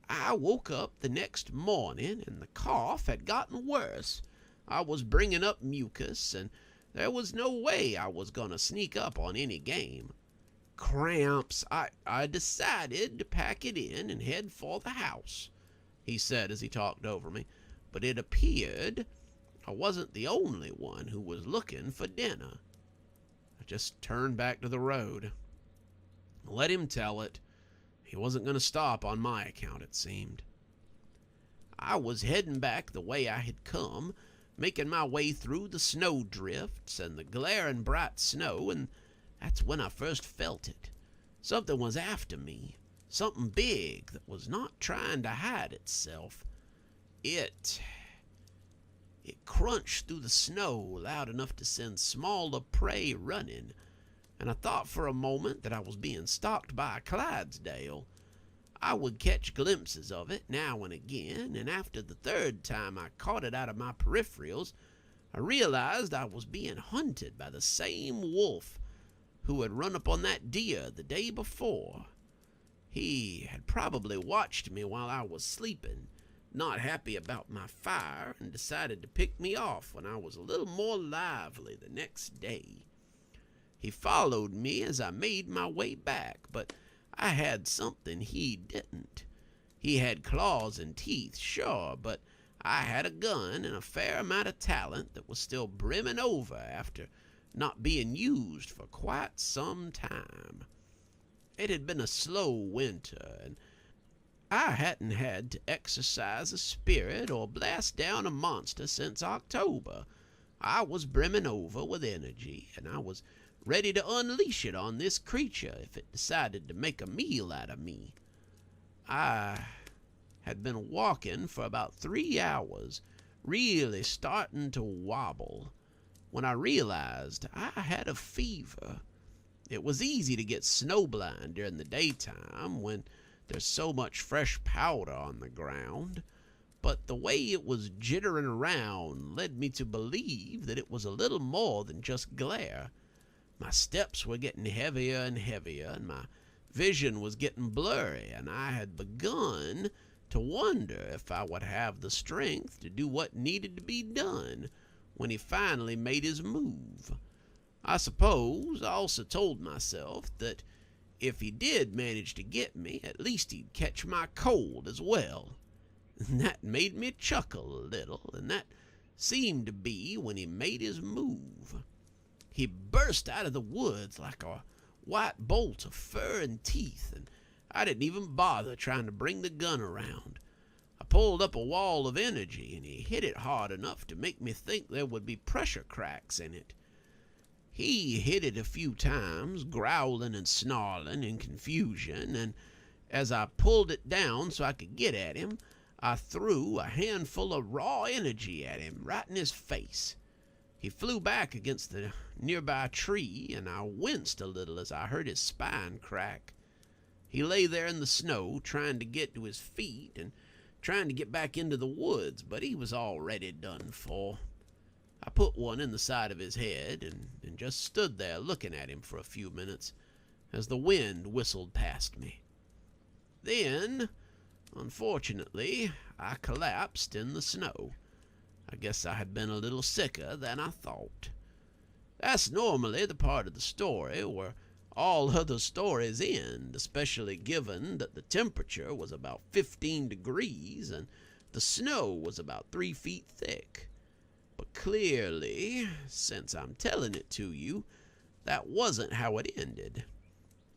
I woke up the next morning and the cough had gotten worse. I was bringing up mucus, and there was no way I was going to sneak up on any game. Cramps. I decided to pack it in and head for the house, he said as he talked over me, but it appeared I wasn't the only one who was looking for dinner. I just turned back to the road. Let him tell it. He wasn't going to stop on my account, it seemed. I was heading back the way I had come, making my way through the snow drifts and the glaring bright snow, and that's when I first felt it. Something was after me, something big that was not trying to hide itself. It crunched through the snow loud enough to send smaller prey running, and I thought for a moment that I was being stalked by a Clydesdale. I would catch glimpses of it now and again, and after the third time I caught it out of my peripherals, I realized I was being hunted by the same wolf who had run up on that deer the day before. He had probably watched me while I was sleeping, not happy about my fire, and decided to pick me off when I was a little more lively the next day. He followed me as I made my way back, but I had something he didn't. He had claws and teeth, sure, but I had a gun and a fair amount of talent that was still brimming over after not being used for quite some time. It had been a slow winter, and I hadn't had to exercise a spirit or blast down a monster since October. I was brimming over with energy, and I was ready to unleash it on this creature if it decided to make a meal out of me. I had been walking for about 3 hours, really starting to wobble, when I realized I had a fever. It was easy to get snowblind during the daytime when there's so much fresh powder on the ground, but the way it was jittering around led me to believe that it was a little more than just glare. My steps were getting heavier and heavier, and my vision was getting blurry, and I had begun to wonder if I would have the strength to do what needed to be done when he finally made his move. I suppose I also told myself that if he did manage to get me, at least he'd catch my cold as well. And that made me chuckle a little, and that seemed to be when he made his move. He burst out of the woods like a white bolt of fur and teeth, and I didn't even bother trying to bring the gun around. I pulled up a wall of energy, and he hit it hard enough to make me think there would be pressure cracks in it. He hit it a few times, growling and snarling in confusion, and as I pulled it down so I could get at him, I threw a handful of raw energy at him right in his face. He flew back against the nearby tree, and I winced a little as I heard his spine crack. He lay there in the snow, trying to get to his feet and trying to get back into the woods, but he was already done for. I put one in the side of his head and just stood there looking at him for a few minutes as the wind whistled past me. Then, unfortunately, I collapsed in the snow. I guess I had been a little sicker than I thought. That's normally the part of the story where all other stories end, especially given that the temperature was about 15 degrees and the snow was about 3 feet thick. But clearly, since I'm telling it to you, that wasn't how it ended.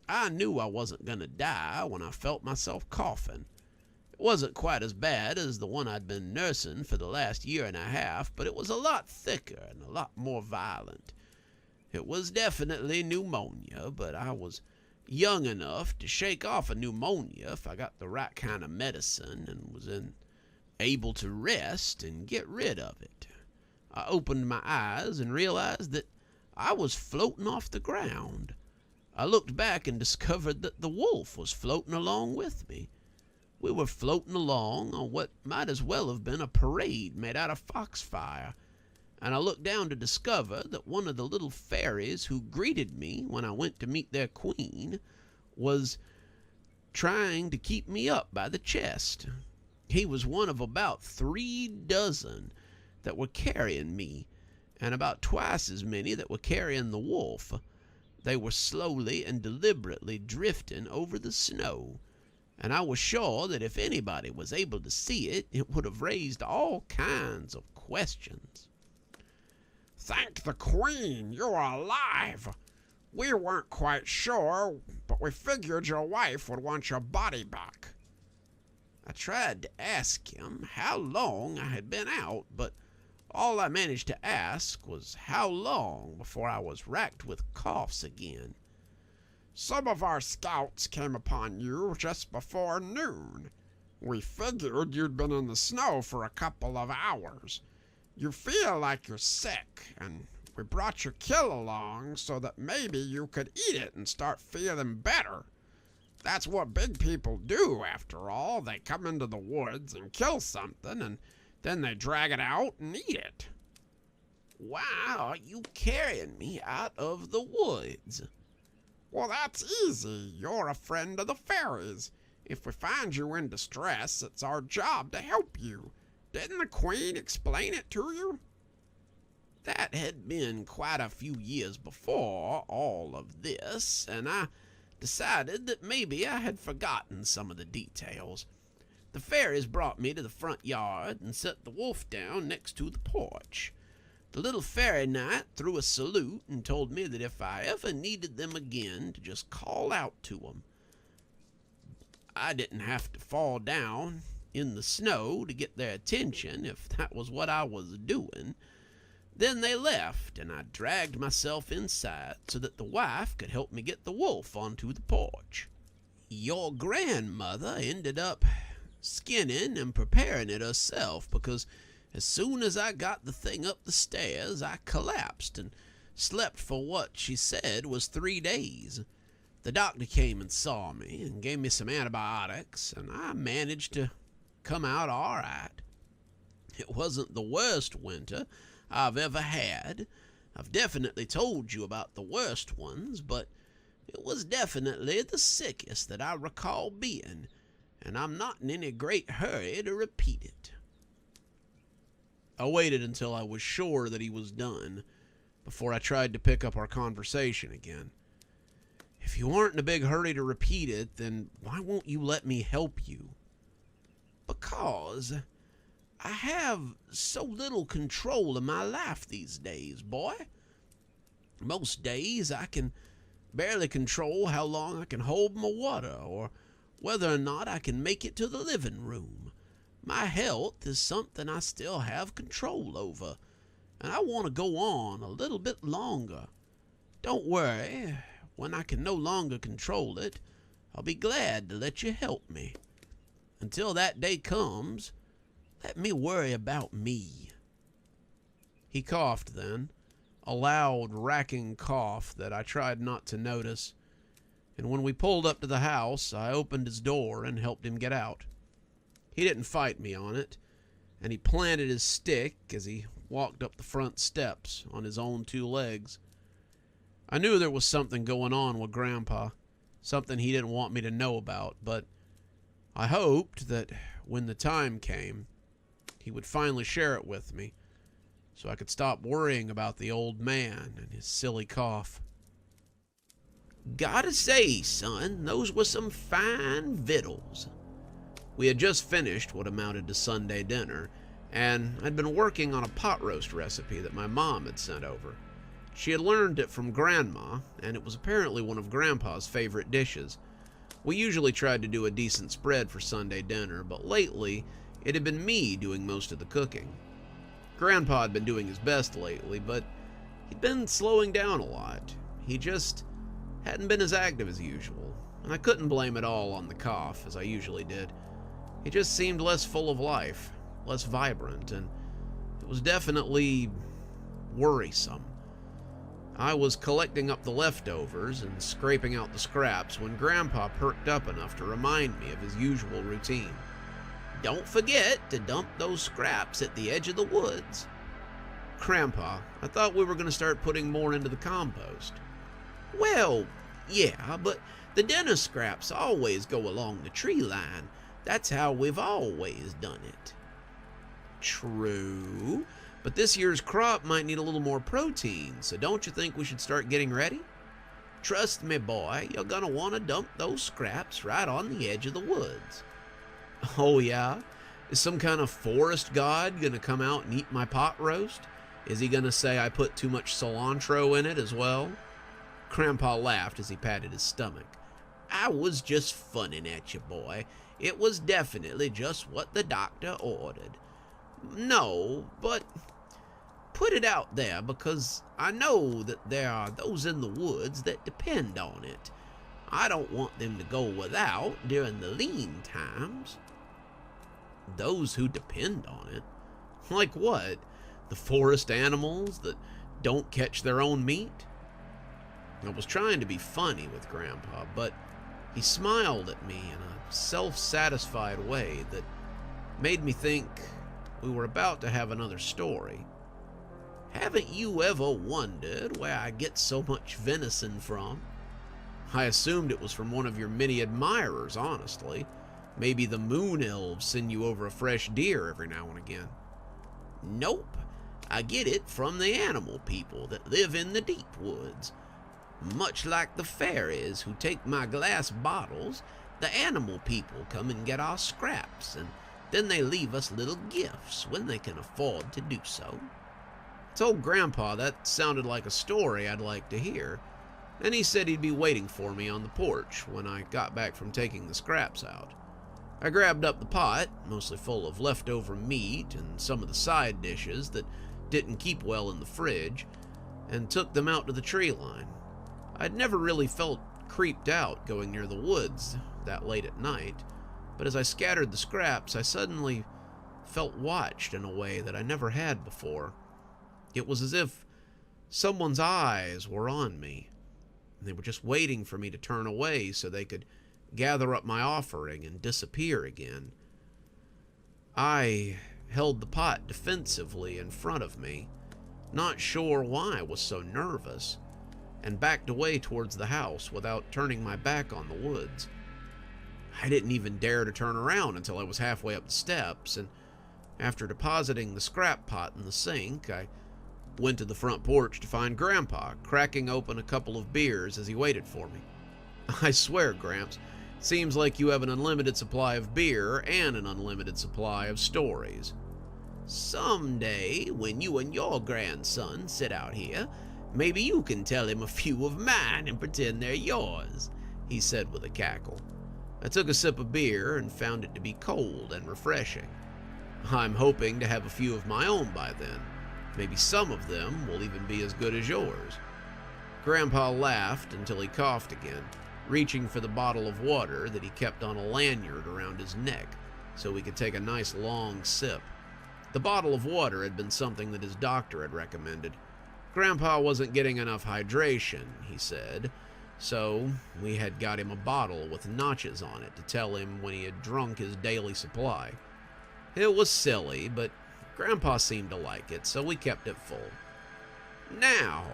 I knew I wasn't going to die when I felt myself coughing. It wasn't quite as bad as the one I'd been nursing for the last year and a half, but it was a lot thicker and a lot more violent. It was definitely pneumonia, but I was young enough to shake off a pneumonia if I got the right kind of medicine and was able to rest and get rid of it. I opened my eyes and realized that I was floating off the ground. I looked back and discovered that the wolf was floating along with me. We were floating along on what might as well have been a parade made out of foxfire, and I looked down to discover that one of the little fairies who greeted me when I went to meet their queen was trying to keep me up by the chest. He was one of about 3 dozen that were carrying me, and about twice as many that were carrying the wolf. They were slowly and deliberately drifting over the snow, and I was sure that if anybody was able to see it, it would have raised all kinds of questions. Thank the Queen, you're alive. We weren't quite sure, but we figured your wife would want your body back. I tried to ask him how long I had been out, but all I managed to ask was how long before I was racked with coughs again. Some of our scouts came upon you just before noon. We figured you'd been in the snow for a couple of hours. You feel like you're sick, and we brought your kill along so that maybe you could eat it and start feeling better. That's what big people do, after all. They come into the woods and kill something, and then they drag it out and eat it. Why are you carrying me out of the woods? Well, that's easy. You're a friend of the fairies. If we find you in distress, it's our job to help you. Didn't the Queen explain it to you? That had been quite a few years before all of this, and I decided that maybe I had forgotten some of the details. The fairies brought me to the front yard and set the wolf down next to the porch. The little fairy knight threw a salute and told me that if I ever needed them again, to just call out to them. I didn't have to fall down in the snow to get their attention if that was what I was doing. Then they left, and I dragged myself inside so that the wife could help me get the wolf onto the porch. Your grandmother ended up skinning and preparing it herself because as soon as I got the thing up the stairs, I collapsed and slept for what she said was 3 days. The doctor came and saw me and gave me some antibiotics, and I managed to come out all right. It wasn't the worst winter I've ever had. I've definitely told you about the worst ones, but it was definitely the sickest that I recall being, and I'm not in any great hurry to repeat it. I waited until I was sure that he was done before I tried to pick up our conversation again. If you aren't in a big hurry to repeat it, then why won't you let me help you? Because I have so little control in my life these days, boy. Most days I can barely control how long I can hold my water or whether or not I can make it to the living room. My health is something I still have control over, and I want to go on a little bit longer. Don't worry, when I can no longer control it, I'll be glad to let you help me. Until that day comes, let me worry about me. He coughed then, a loud, racking cough that I tried not to notice, and when we pulled up to the house, I opened his door and helped him get out. He didn't fight me on it, and he planted his stick as he walked up the front steps on his own 2 legs. I knew there was something going on with Grandpa, something he didn't want me to know about, but I hoped that when the time came, he would finally share it with me, so I could stop worrying about the old man and his silly cough. Gotta say, son, those were some fine victuals. We had just finished what amounted to Sunday dinner, and I'd been working on a pot roast recipe that my mom had sent over. She had learned it from Grandma, and it was apparently one of Grandpa's favorite dishes. We usually tried to do a decent spread for Sunday dinner, but lately it had been me doing most of the cooking. Grandpa had been doing his best lately, but he'd been slowing down a lot. He just hadn't been as active as usual, and I couldn't blame it all on the cough, as I usually did. He just seemed less full of life, less vibrant, and it was definitely worrisome. I was collecting up the leftovers and scraping out the scraps when Grandpa perked up enough to remind me of his usual routine. Don't forget to dump those scraps at the edge of the woods. Grandpa, I thought we were going to start putting more into the compost. Well, yeah, but the dinner scraps always go along the tree line. That's how we've always done it. True, but this year's crop might need a little more protein, so don't you think we should start getting ready? Trust me, boy, you're gonna want to dump those scraps right on the edge of the woods. Oh yeah? Is some kind of forest god gonna come out and eat my pot roast? Is he gonna say I put too much cilantro in it as well? Grandpa laughed as he patted his stomach. I was just funning at you, boy. It was definitely just what the doctor ordered. No, but put it out there because I know that there are those in the woods that depend on it. I don't want them to go without during the lean times. Those who depend on it? Like what? The forest animals that don't catch their own meat? I was trying to be funny with Grandpa, but he smiled at me in a self-satisfied way that made me think we were about to have another story. Haven't you ever wondered where I get so much venison from? I assumed it was from one of your many admirers, honestly. Maybe the moon elves send you over a fresh deer every now and again. Nope, I get it from the animal people that live in the deep woods. Much like the fairies who take my glass bottles, the animal people come and get our scraps, and then they leave us little gifts when they can afford to do so. I told Grandpa that sounded like a story I'd like to hear, and he said he'd be waiting for me on the porch when I got back from taking the scraps out. I grabbed up the pot, mostly full of leftover meat and some of the side dishes that didn't keep well in the fridge, and took them out to the tree line. I'd never really felt creeped out going near the woods that late at night, but as I scattered the scraps, I suddenly felt watched in a way that I never had before. It was as if someone's eyes were on me, and they were just waiting for me to turn away so they could gather up my offering and disappear again. I held the pot defensively in front of me, not sure why I was so nervous, and backed away towards the house without turning my back on the woods. I didn't even dare to turn around until I was halfway up the steps, and after depositing the scrap pot in the sink, I went to the front porch to find Grandpa cracking open a couple of beers as he waited for me. I swear, Gramps, seems like you have an unlimited supply of beer and an unlimited supply of stories. Someday, when you and your grandson sit out here, maybe you can tell him a few of mine and pretend they're yours, he said with a cackle. I took a sip of beer and found it to be cold and refreshing. I'm hoping to have a few of my own by then. Maybe some of them will even be as good as yours. Grandpa laughed until he coughed again, reaching for the bottle of water that he kept on a lanyard around his neck so he could take a nice long sip. The bottle of water had been something that his doctor had recommended. Grandpa wasn't getting enough hydration, he said, so we had got him a bottle with notches on it to tell him when he had drunk his daily supply. It was silly, but Grandpa seemed to like it, so we kept it full. Now,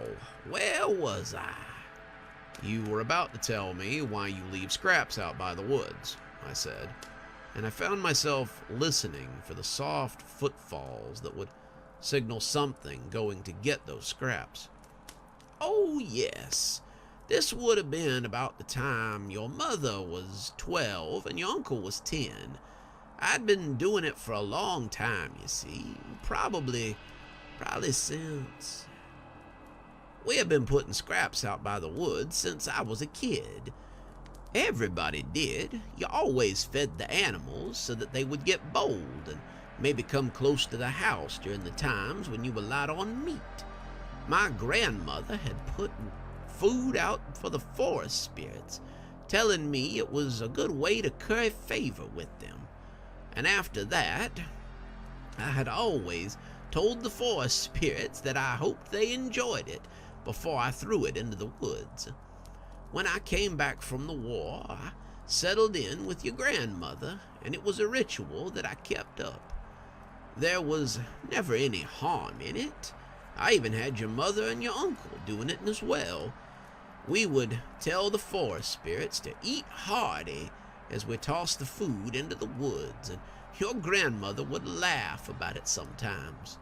where was I? You were about to tell me why you leave scraps out by the woods, I said, and I found myself listening for the soft footfalls that would signal something going to get those scraps. Oh, yes. This would have been about the time your mother was 12 and your uncle was 10. I'd been doing it for a long time, you see. Probably since... We have been putting scraps out by the woods since I was a kid. Everybody did. You always fed the animals so that they would get bold and maybe come close to the house during the times when you were light on meat. My grandmother had put food out for the forest spirits, telling me it was a good way to curry favor with them. And after that, I had always told the forest spirits that I hoped they enjoyed it before I threw it into the woods. When I came back from the war, I settled in with your grandmother, and it was a ritual that I kept up. There was never any harm in it. I even had your mother and your uncle doing it as well. We would tell the forest spirits to eat hearty as we tossed the food into the woods, and your grandmother would laugh about it sometimes.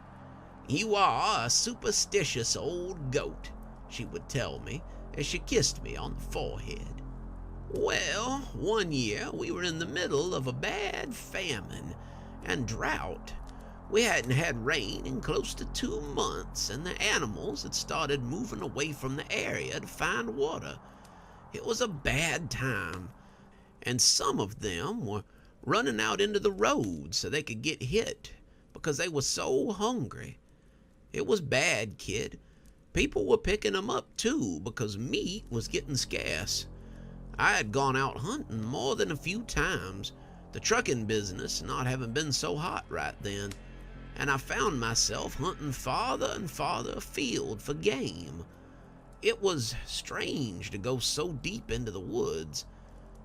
You are a superstitious old goat, she would tell me as she kissed me on the forehead. Well, one year we were in the middle of a bad famine and drought. We hadn't had rain in close to 2 months, and the animals had started moving away from the area to find water. It was a bad time, and some of them were running out into the road so they could get hit because they were so hungry. It was bad, kid. People were picking them up too because meat was getting scarce. I had gone out hunting more than a few times, the trucking business not having been so hot right then, and I found myself hunting farther and farther afield for game. It was strange to go so deep into the woods.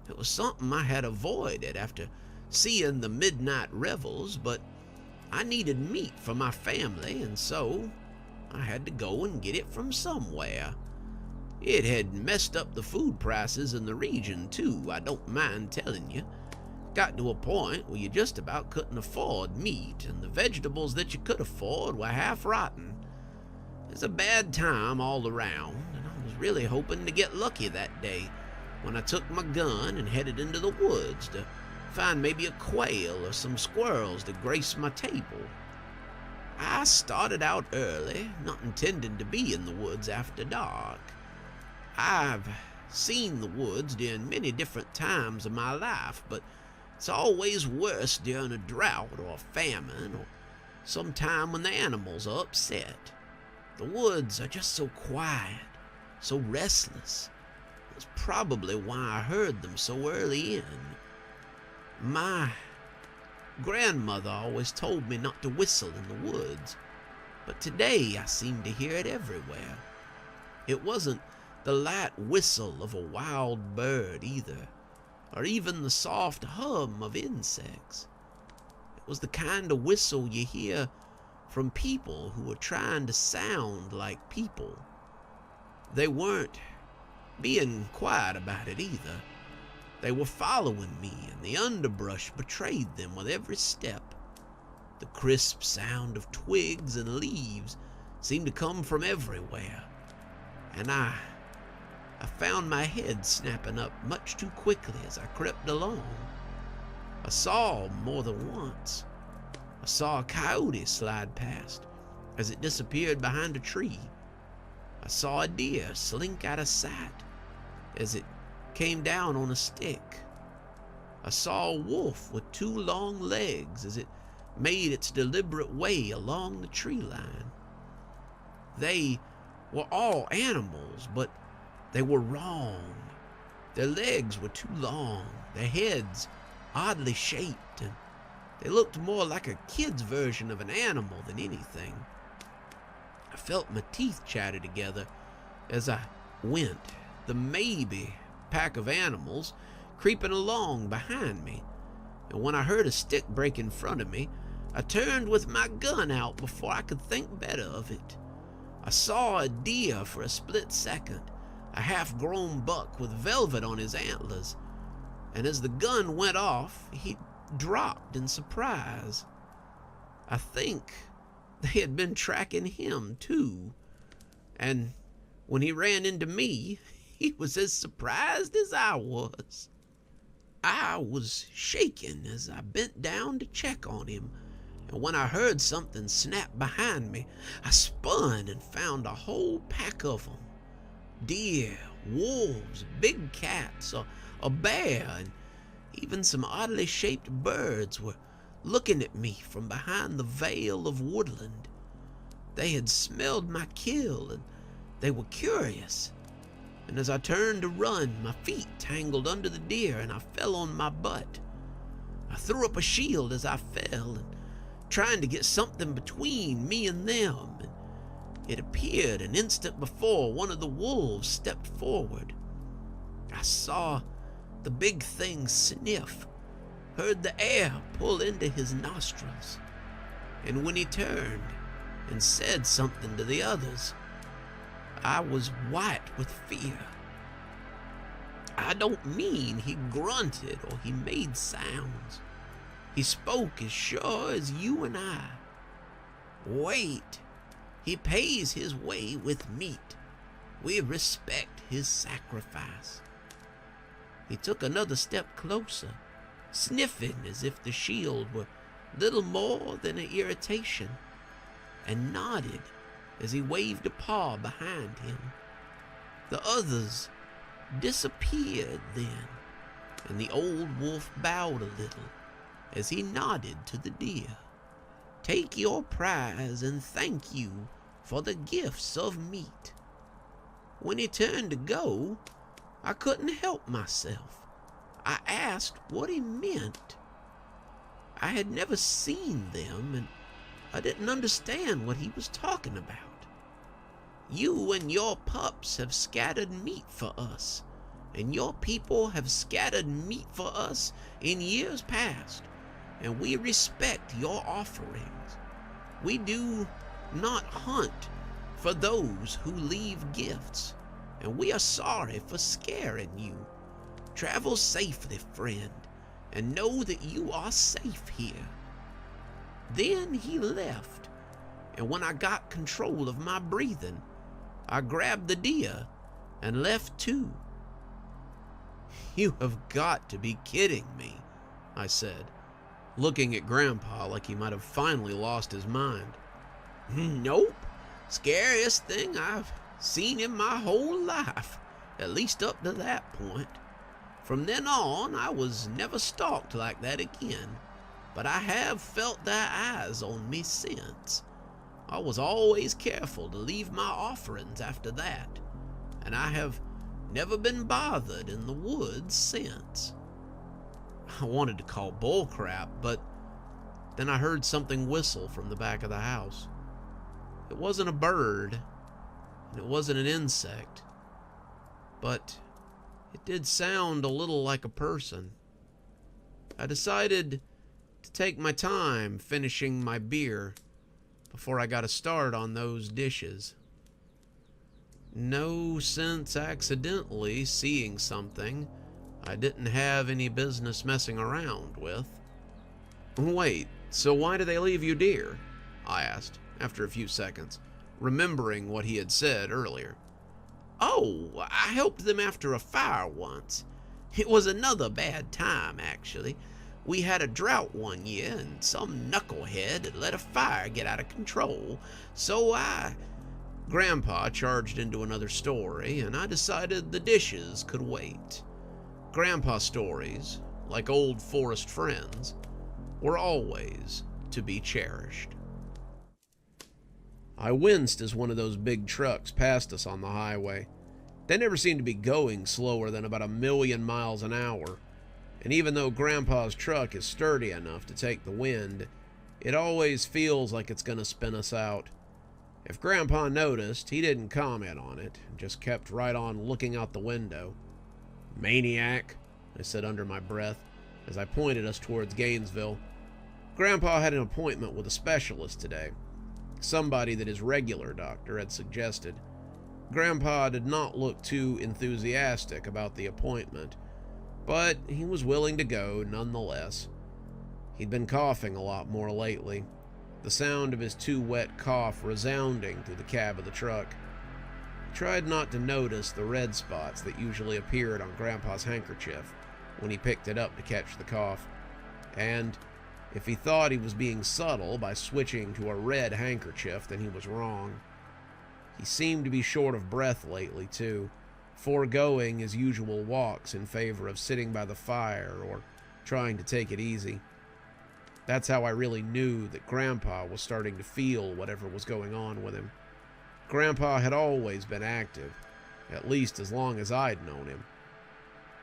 It was something I had avoided after seeing the midnight revels, but I needed meat for my family, and so I had to go and get it from somewhere. It had messed up the food prices in the region, too, I don't mind telling you. Got to a point where you just about couldn't afford meat, and the vegetables that you could afford were half rotten. It was a bad time all around, and I was really hoping to get lucky that day when I took my gun and headed into the woods to find maybe a quail or some squirrels to grace my table. I started out early, not intending to be in the woods after dark. I've seen the woods during many different times of my life, but it's always worse during a drought or a famine or sometime when the animals are upset. The woods are just so quiet, so restless. That's probably why I heard them so early in. My grandmother always told me not to whistle in the woods, but today I seemed to hear it everywhere. It wasn't the light whistle of a wild bird either, or even the soft hum of insects. It was the kind of whistle you hear from people who were trying to sound like people. They weren't being quiet about it either. They were following me, and the underbrush betrayed them with every step. The crisp sound of twigs and leaves seemed to come from everywhere, and I found my head snapping up much too quickly as I crept along. I saw more than once. I saw a coyote slide past as it disappeared behind a tree. I saw a deer slink out of sight as it came down on a stick. I saw a wolf with 2 long legs as it made its deliberate way along the tree line. They were all animals, but they were wrong. Their legs were too long, their heads oddly shaped, and they looked more like a kid's version of an animal than anything. I felt my teeth chatter together as I went, the maybe pack of animals creeping along behind me, and when I heard a stick break in front of me, I turned with my gun out before I could think better of it. I saw a deer for a split second, a half-grown buck with velvet on his antlers, and as the gun went off, he dropped in surprise. I think they had been tracking him too, and when he ran into me, he was as surprised as I was. I was shaking as I bent down to check on him, and when I heard something snap behind me, I spun and found a whole pack of them. Deer, wolves, big cats, a bear, and even some oddly shaped birds were looking at me from behind the veil of woodland. They had smelled my kill, and they were curious. And as I turned to run, my feet tangled under the deer, and I fell on my butt. I threw up a shield as I fell, and trying to get something between me and them. And it appeared an instant before one of the wolves stepped forward. I saw the big thing sniff, heard the air pull into his nostrils, and when he turned and said something to the others, I was white with fear. I don't mean he grunted or he made sounds. He spoke as sure as you and I. Wait, he pays his way with meat. We respect his sacrifice. He took another step closer, sniffing as if the shield were little more than an irritation, and nodded as he waved a paw behind him. The others disappeared then, and the old wolf bowed a little as he nodded to the deer. Take your prize and thank you for the gifts of meat. When he turned to go, I couldn't help myself. I asked what he meant. I had never seen them, and I didn't understand what he was talking about. You and your pups have scattered meat for us, and your people have scattered meat for us in years past, and we respect your offerings. We do not hunt for those who leave gifts, and we are sorry for scaring you. Travel safely, friend, and know that you are safe here. Then he left, and when I got control of my breathing, I grabbed the deer and left too. You have got to be kidding me, I said, looking at Grandpa like he might have finally lost his mind. Nope, scariest thing I've seen in my whole life, at least up to that point. From then on, I was never stalked like that again. but I have felt their eyes on me since. I was always careful to leave my offerings after that, and I have never been bothered in the woods since. I wanted to call bullcrap, but then I heard something whistle from the back of the house. It wasn't a bird, and it wasn't an insect, but it did sound a little like a person. I decided to take my time finishing my beer before I got a start on those dishes. No sense accidentally seeing something I didn't have any business messing around with. Wait, so why do they leave you deer? I asked, after a few seconds, remembering what he had said earlier. Oh, I helped them after a fire once. It was another bad time, actually. We had a drought one year, and some knucklehead had let a fire get out of control, so Grandpa charged into another story, and I decided the dishes could wait. Grandpa stories, like old forest friends, were always to be cherished. I winced as one of those big trucks passed us on the highway. They never seemed to be going slower than about 1,000,000 miles an hour, and even though Grandpa's truck is sturdy enough to take the wind, it always feels like it's going to spin us out. If Grandpa noticed, he didn't comment on it, and just kept right on looking out the window. "Maniac," I said under my breath, as I pointed us towards Gainesville. Grandpa had an appointment with a specialist today, somebody that his regular doctor had suggested. Grandpa did not look too enthusiastic about the appointment, but he was willing to go nonetheless. He'd been coughing a lot more lately, the sound of his too wet cough resounding through the cab of the truck. He tried not to notice the red spots that usually appeared on Grandpa's handkerchief when he picked it up to catch the cough, and if he thought he was being subtle by switching to a red handkerchief, then he was wrong. He seemed to be short of breath lately, too, foregoing his usual walks in favor of sitting by the fire or trying to take it easy. That's how I really knew that Grandpa was starting to feel whatever was going on with him. Grandpa had always been active, at least as long as I'd known him.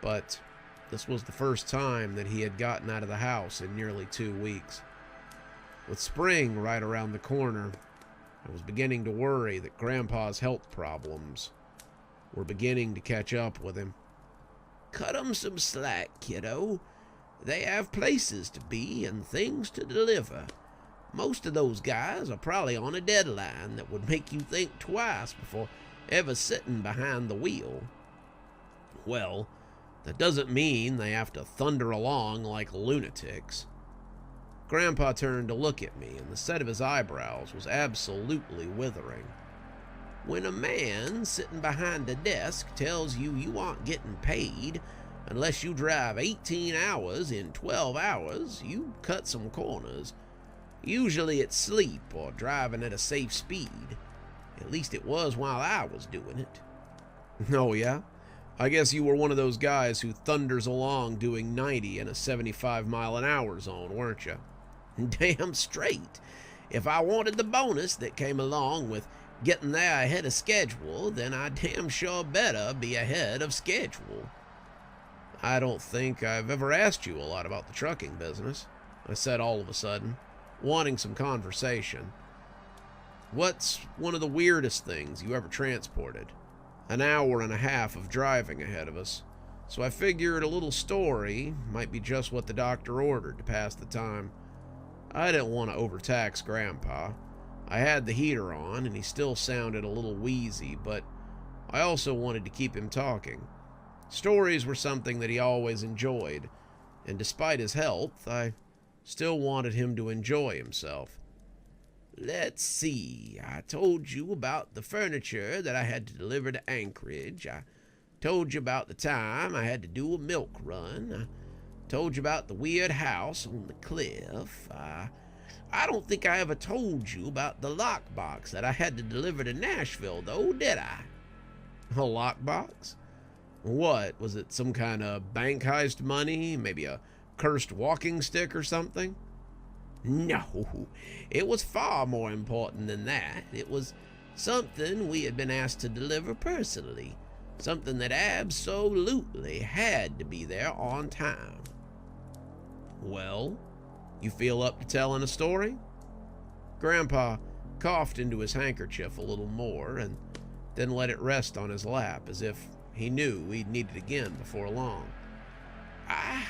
But this was the first time that he had gotten out of the house in nearly 2 weeks. With spring right around the corner, I was beginning to worry that Grandpa's health problems were beginning to catch up with him. Cut 'em some slack, kiddo. They have places to be and things to deliver. Most of those guys are probably on a deadline that would make you think twice before ever sitting behind the wheel. Well, that doesn't mean they have to thunder along like lunatics. Grandpa turned to look at me, and the set of his eyebrows was absolutely withering. When a man sitting behind a desk tells you you aren't getting paid unless you drive 18 hours in 12 hours, you cut some corners. Usually it's sleep or driving at a safe speed. At least it was while I was doing it. Oh yeah? I guess you were one of those guys who thunders along doing 90 in a 75-mile-an-hour zone, weren't you? Damn straight. If I wanted the bonus that came along with getting there ahead of schedule, then I damn sure better be ahead of schedule. I don't think I've ever asked you a lot about the trucking business, I said all of a sudden, wanting some conversation. What's one of the weirdest things you ever transported? An hour and a half of driving ahead of us, so I figured a little story might be just what the doctor ordered to pass the time. I didn't want to overtax Grandpa. I had the heater on, and he still sounded a little wheezy, but I also wanted to keep him talking. Stories were something that he always enjoyed, and despite his health, I still wanted him to enjoy himself. Let's see, I told you about the furniture that I had to deliver to Anchorage. I told you about the time I had to do a milk run. I told you about the weird house on the cliff. I don't think I ever told you about the lockbox that I had to deliver to Nashville, though, did I? A lockbox? What, was it some kind of bank heist money? Maybe a cursed walking stick or something? No, it was far more important than that. It was something we had been asked to deliver personally. Something that absolutely had to be there on time. Well, you feel up to telling a story? Grandpa coughed into his handkerchief a little more and then let it rest on his lap as if he knew he'd need it again before long. I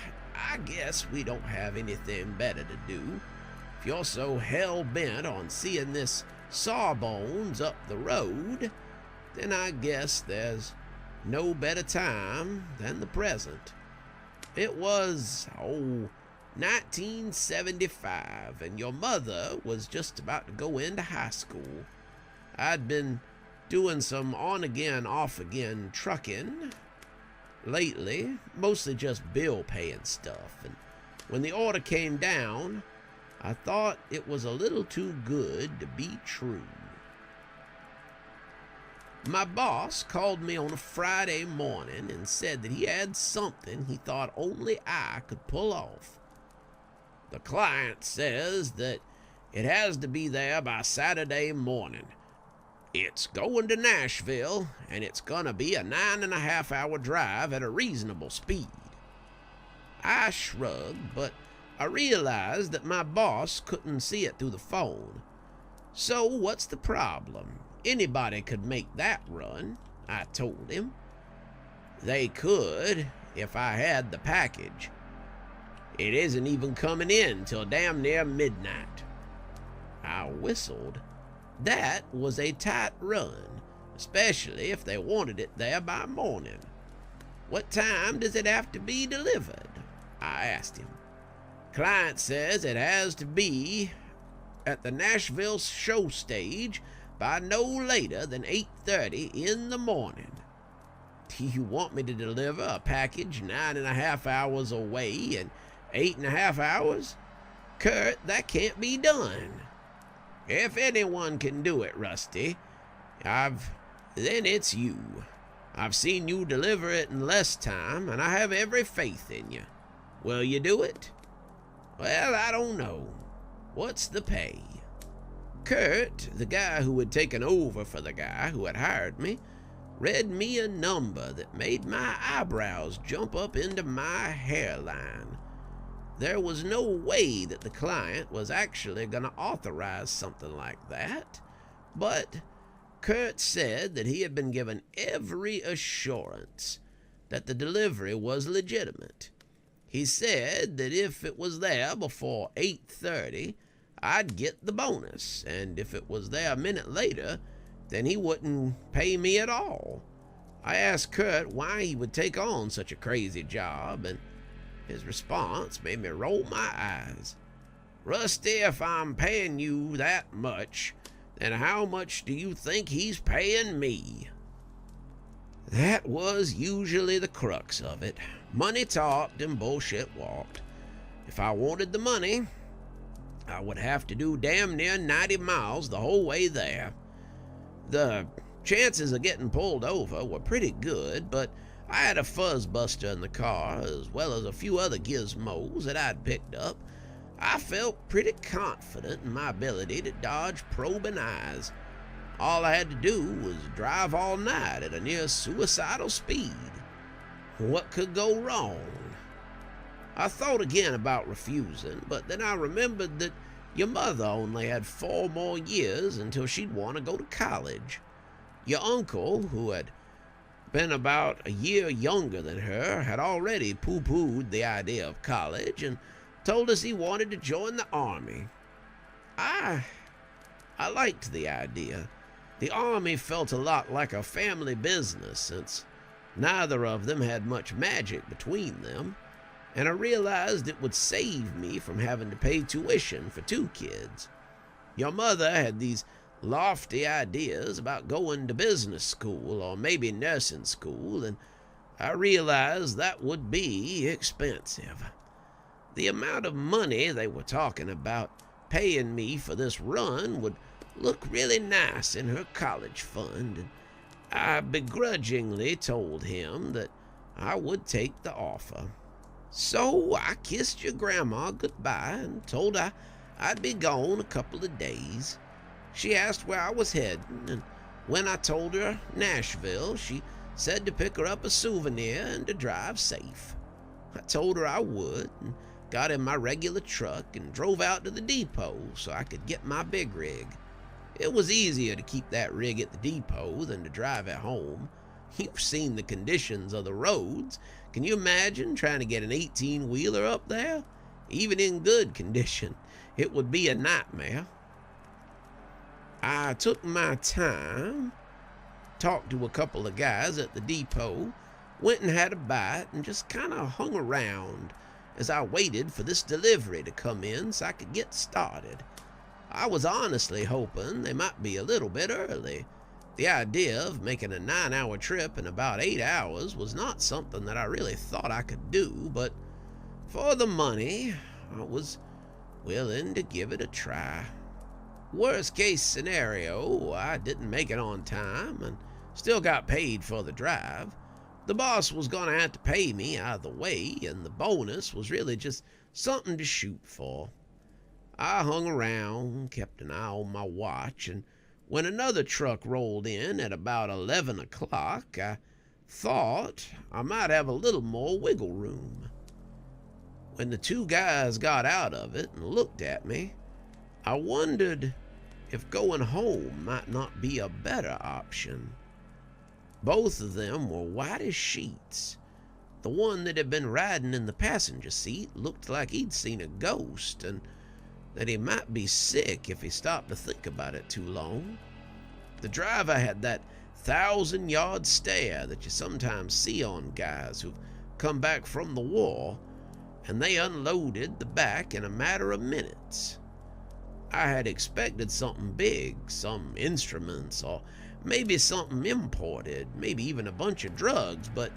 guess we don't have anything better to do. If you're so hell-bent on seeing this Sawbones up the road, then I guess there's no better time than the present. It was, 1975, and your mother was just about to go into high school. I'd been doing some on-again, off-again trucking lately, mostly just bill-paying stuff, and when the order came down, I thought it was a little too good to be true. My boss called me on a Friday morning and said that he had something he thought only I could pull off. The client says that it has to be there by Saturday morning. It's going to Nashville, and it's gonna be a 9.5-hour drive at a reasonable speed. I shrugged, but I realized that my boss couldn't see it through the phone. So what's the problem? Anybody could make that run, I told him. They could if I had the package. It isn't even coming in till damn near midnight. I whistled. That was a tight run, especially if they wanted it there by morning. What time does it have to be delivered? I asked him. Client says it has to be at the Nashville show stage by no later than 8:30 in the morning. Do you want me to deliver a package 9.5 hours away in 8.5 hours? Kurt, that can't be done. If anyone can do it, Rusty, then it's you. I've seen you deliver it in less time, and I have every faith in you. Will you do it? Well, I don't know. What's the pay? Kurt, the guy who had taken over for the guy who had hired me, read me a number that made my eyebrows jump up into my hairline. There was no way that the client was actually going to authorize something like that, but Kurt said that he had been given every assurance that the delivery was legitimate. He said that if it was there before 8:30, I'd get the bonus, and if it was there a minute later, then he wouldn't pay me at all. I asked Kurt why he would take on such a crazy job, and his response made me roll my eyes. Rusty, if I'm paying you that much, then how much do you think he's paying me? That was usually the crux of it. Money talked and bullshit walked. If I wanted the money, I would have to do damn near 90 miles the whole way there. The chances of getting pulled over were pretty good, but I had a fuzzbuster in the car, as well as a few other gizmos that I'd picked up. I felt pretty confident in my ability to dodge probing eyes. All I had to do was drive all night at a near suicidal speed. What could go wrong? I thought again about refusing, but then I remembered that your mother only had 4 more years until she'd want to go to college. Your uncle, who had been about a year younger than her, had already poo-pooed the idea of college and told us he wanted to join the Army. I liked the idea. The Army felt a lot like a family business, since neither of them had much magic between them, and I realized it would save me from having to pay tuition for 2 kids. Your mother had these lofty ideas about going to business school or maybe nursing school, and I realized that would be expensive. The amount of money they were talking about paying me for this run would look really nice in her college fund, and I begrudgingly told him that I would take the offer. So I kissed your grandma goodbye and told her I'd be gone a couple of days. She asked where I was heading, and when I told her Nashville, she said to pick her up a souvenir and to drive safe. I told her I would, and got in my regular truck and drove out to the depot so I could get my big rig. It was easier to keep that rig at the depot than to drive it home. You've seen the conditions of the roads. Can you imagine trying to get an 18-wheeler up there? Even in good condition, it would be a nightmare. I took my time, talked to a couple of guys at the depot, went and had a bite, and just kind of hung around as I waited for this delivery to come in so I could get started. I was honestly hoping they might be a little bit early. The idea of making a 9-hour trip in about 8 hours was not something that I really thought I could do, but for the money, I was willing to give it a try. Worst case scenario, I didn't make it on time and still got paid for the drive. The boss was going to have to pay me either way, and the bonus was really just something to shoot for. I hung around, kept an eye on my watch, and when another truck rolled in at about 11 o'clock, I thought I might have a little more wiggle room. When the two guys got out of it and looked at me, I wondered if going home might not be a better option. Both of them were white as sheets. The one that had been riding in the passenger seat looked like he'd seen a ghost, and that he might be sick if he stopped to think about it too long. The driver had that 1,000-yard stare that you sometimes see on guys who've come back from the war, and they unloaded the back in a matter of minutes. I had expected something big, some instruments, or maybe something imported, maybe even a bunch of drugs, but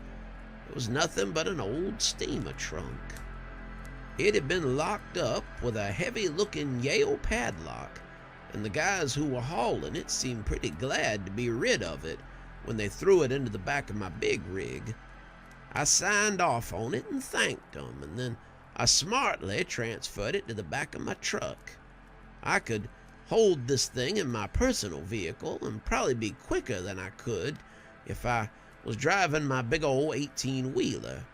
it was nothing but an old steamer trunk. It had been locked up with a heavy-looking Yale padlock, and the guys who were hauling it seemed pretty glad to be rid of it when they threw it into the back of my big rig. I signed off on it and thanked them, and then I smartly transferred it to the back of my truck. I could hold this thing in my personal vehicle and probably be quicker than I could if I was driving my big old 18-wheeler.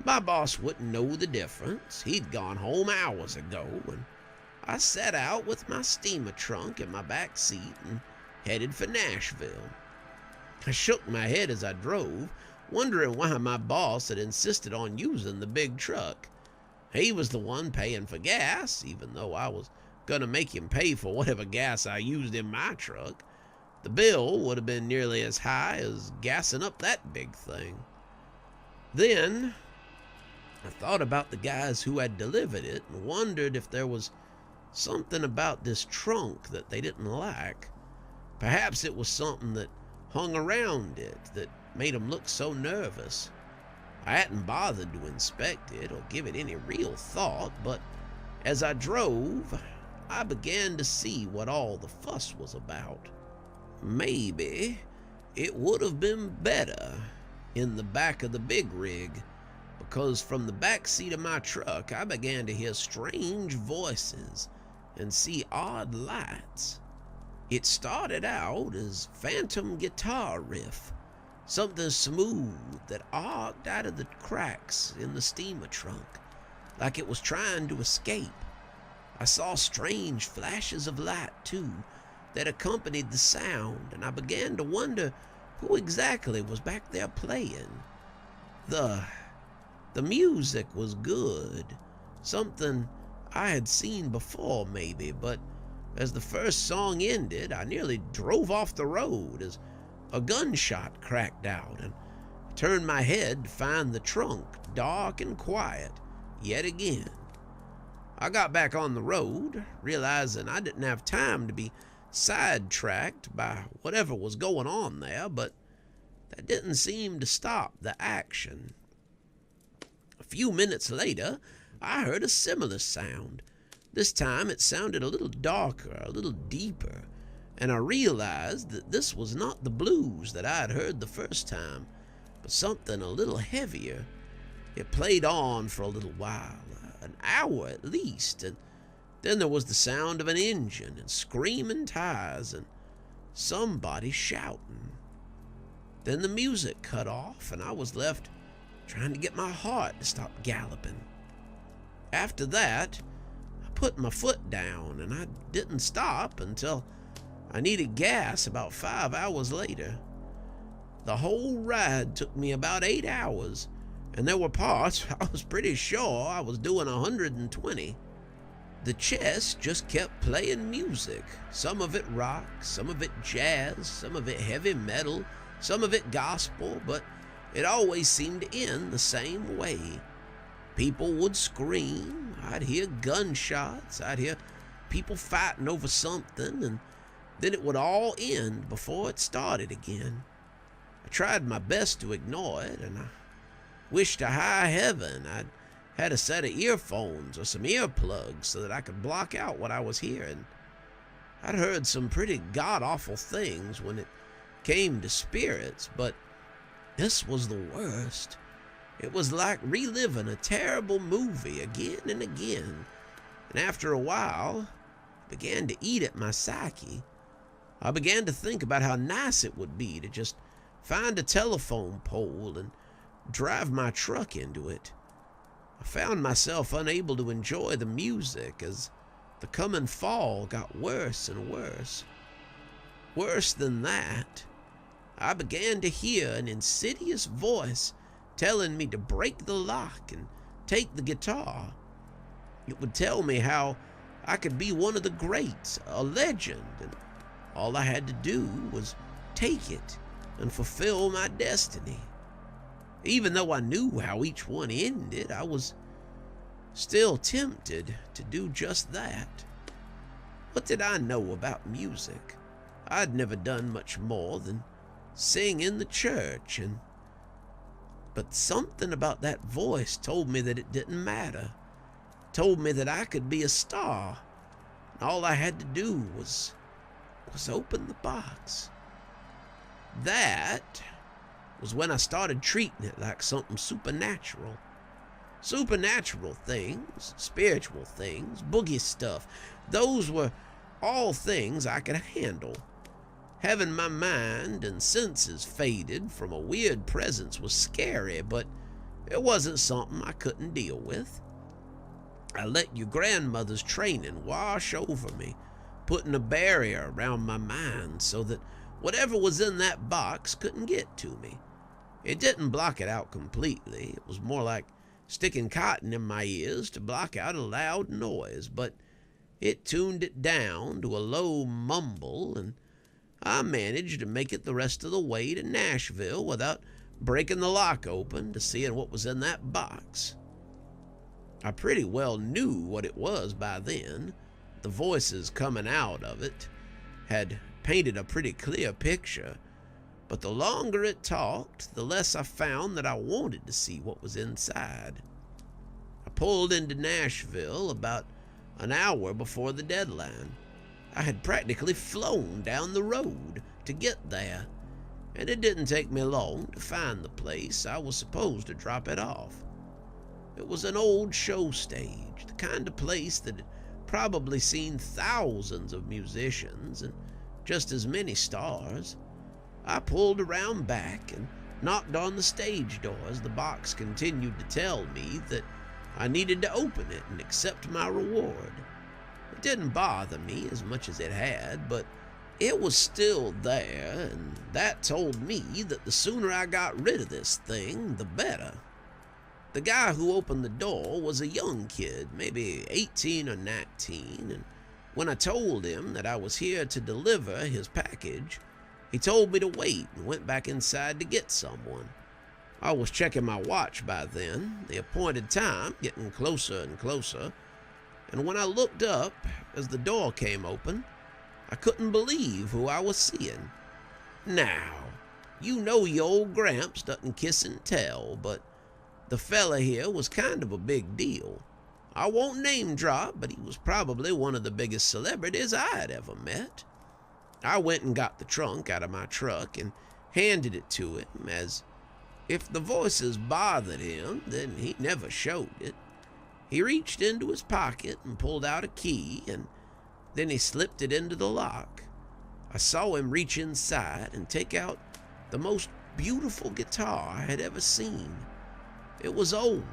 My boss wouldn't know the difference. He'd gone home hours ago, and I set out with my steamer trunk in my back seat and headed for Nashville. I shook my head as I drove, wondering why my boss had insisted on using the big truck. He was the one paying for gas, even though I was going to make him pay for whatever gas I used in my truck. The bill would have been nearly as high as gassing up that big thing. Then I thought about the guys who had delivered it and wondered if there was something about this trunk that they didn't like. Perhaps it was something that hung around it that made them look so nervous. I hadn't bothered to inspect it or give it any real thought, but as I drove, I began to see what all the fuss was about. Maybe it would have been better in the back of the big rig, because from the back seat of my truck I began to hear strange voices and see odd lights. It started out as phantom guitar riff, something smooth that arced out of the cracks in the steamer trunk, like it was trying to escape. I saw strange flashes of light, too, that accompanied the sound, and I began to wonder who exactly was back there playing. The music was good, something I had seen before maybe, but as the first song ended, I nearly drove off the road as a gunshot cracked out, and I turned my head to find the trunk dark and quiet yet again. I got back on the road, realizing I didn't have time to be sidetracked by whatever was going on there, but that didn't seem to stop the action. A few minutes later, I heard a similar sound. This time it sounded a little darker, a little deeper, and I realized that this was not the blues that I had heard the first time, but something a little heavier. It played on for a little while, an hour at least, and Then there was the sound of an engine and screaming tires and somebody shouting. Then the music cut off and I was left trying to get my heart to stop galloping. After that, I put my foot down and I didn't stop until I needed gas about 5 hours later. The whole ride took me about 8 hours, and there were parts I was pretty sure I was doing 120. The chest just kept playing music, some of it rock, some of it jazz, some of it heavy metal, some of it gospel, but it always seemed to end the same way. People would scream, I'd hear gunshots, I'd hear people fighting over something, and then it would all end before it started again. I tried my best to ignore it, and I wished to high heaven I'd had a set of earphones or some earplugs so that I could block out what I was hearing. I'd heard some pretty god-awful things when it came to spirits, but this was the worst. It was like reliving a terrible movie again and again, and after a while, it began to eat at my psyche. I began to think about how nice it would be to just find a telephone pole and drive my truck into it. I found myself unable to enjoy the music as the coming fall got worse and worse. Worse than that, I began to hear an insidious voice telling me to break the lock and take the guitar. It would tell me how I could be one of the greats, a legend, and all I had to do was take it and fulfill my destiny. Even though I knew how each one ended, I was still tempted to do just that. What did I know about music? I'd never done much more than sing in the church, but something about that voice told me that it didn't matter. Told me that I could be a star, and all I had to do was open the box. That was when I started treating it like something supernatural. Supernatural things, spiritual things, boogie stuff, those were all things I could handle. Having my mind and senses faded from a weird presence was scary, but it wasn't something I couldn't deal with. I let your grandmother's training wash over me, putting a barrier around my mind so that whatever was in that box couldn't get to me. It didn't block it out completely. It was more like sticking cotton in my ears to block out a loud noise, but it tuned it down to a low mumble, and I managed to make it the rest of the way to Nashville without breaking the lock open to seeing what was in that box. I pretty well knew what it was by then. The voices coming out of it had painted a pretty clear picture, but the longer it talked, the less I found that I wanted to see what was inside. I pulled into Nashville about an hour before the deadline. I had practically flown down the road to get there, and it didn't take me long to find the place I was supposed to drop it off. It was an old show stage, the kind of place that had probably seen thousands of musicians and just as many stars. I pulled around back and knocked on the stage door as the box continued to tell me that I needed to open it and accept my reward. It didn't bother me as much as it had, but it was still there, and that told me that the sooner I got rid of this thing, the better. The guy who opened the door was a young kid, maybe 18 or 19, and when I told him that I was here to deliver his package, he told me to wait and went back inside to get someone. I was checking my watch by then, the appointed time getting closer and closer, and when I looked up as the door came open, I couldn't believe who I was seeing. Now, you know your old Gramps doesn't kiss and tell, but the fella here was kind of a big deal. I won't name drop, but he was probably one of the biggest celebrities I had ever met. I went and got the trunk out of my truck and handed it to him, as if the voices bothered him, then he never showed it. He reached into his pocket and pulled out a key, and then he slipped it into the lock. I saw him reach inside and take out the most beautiful guitar I had ever seen. It was old.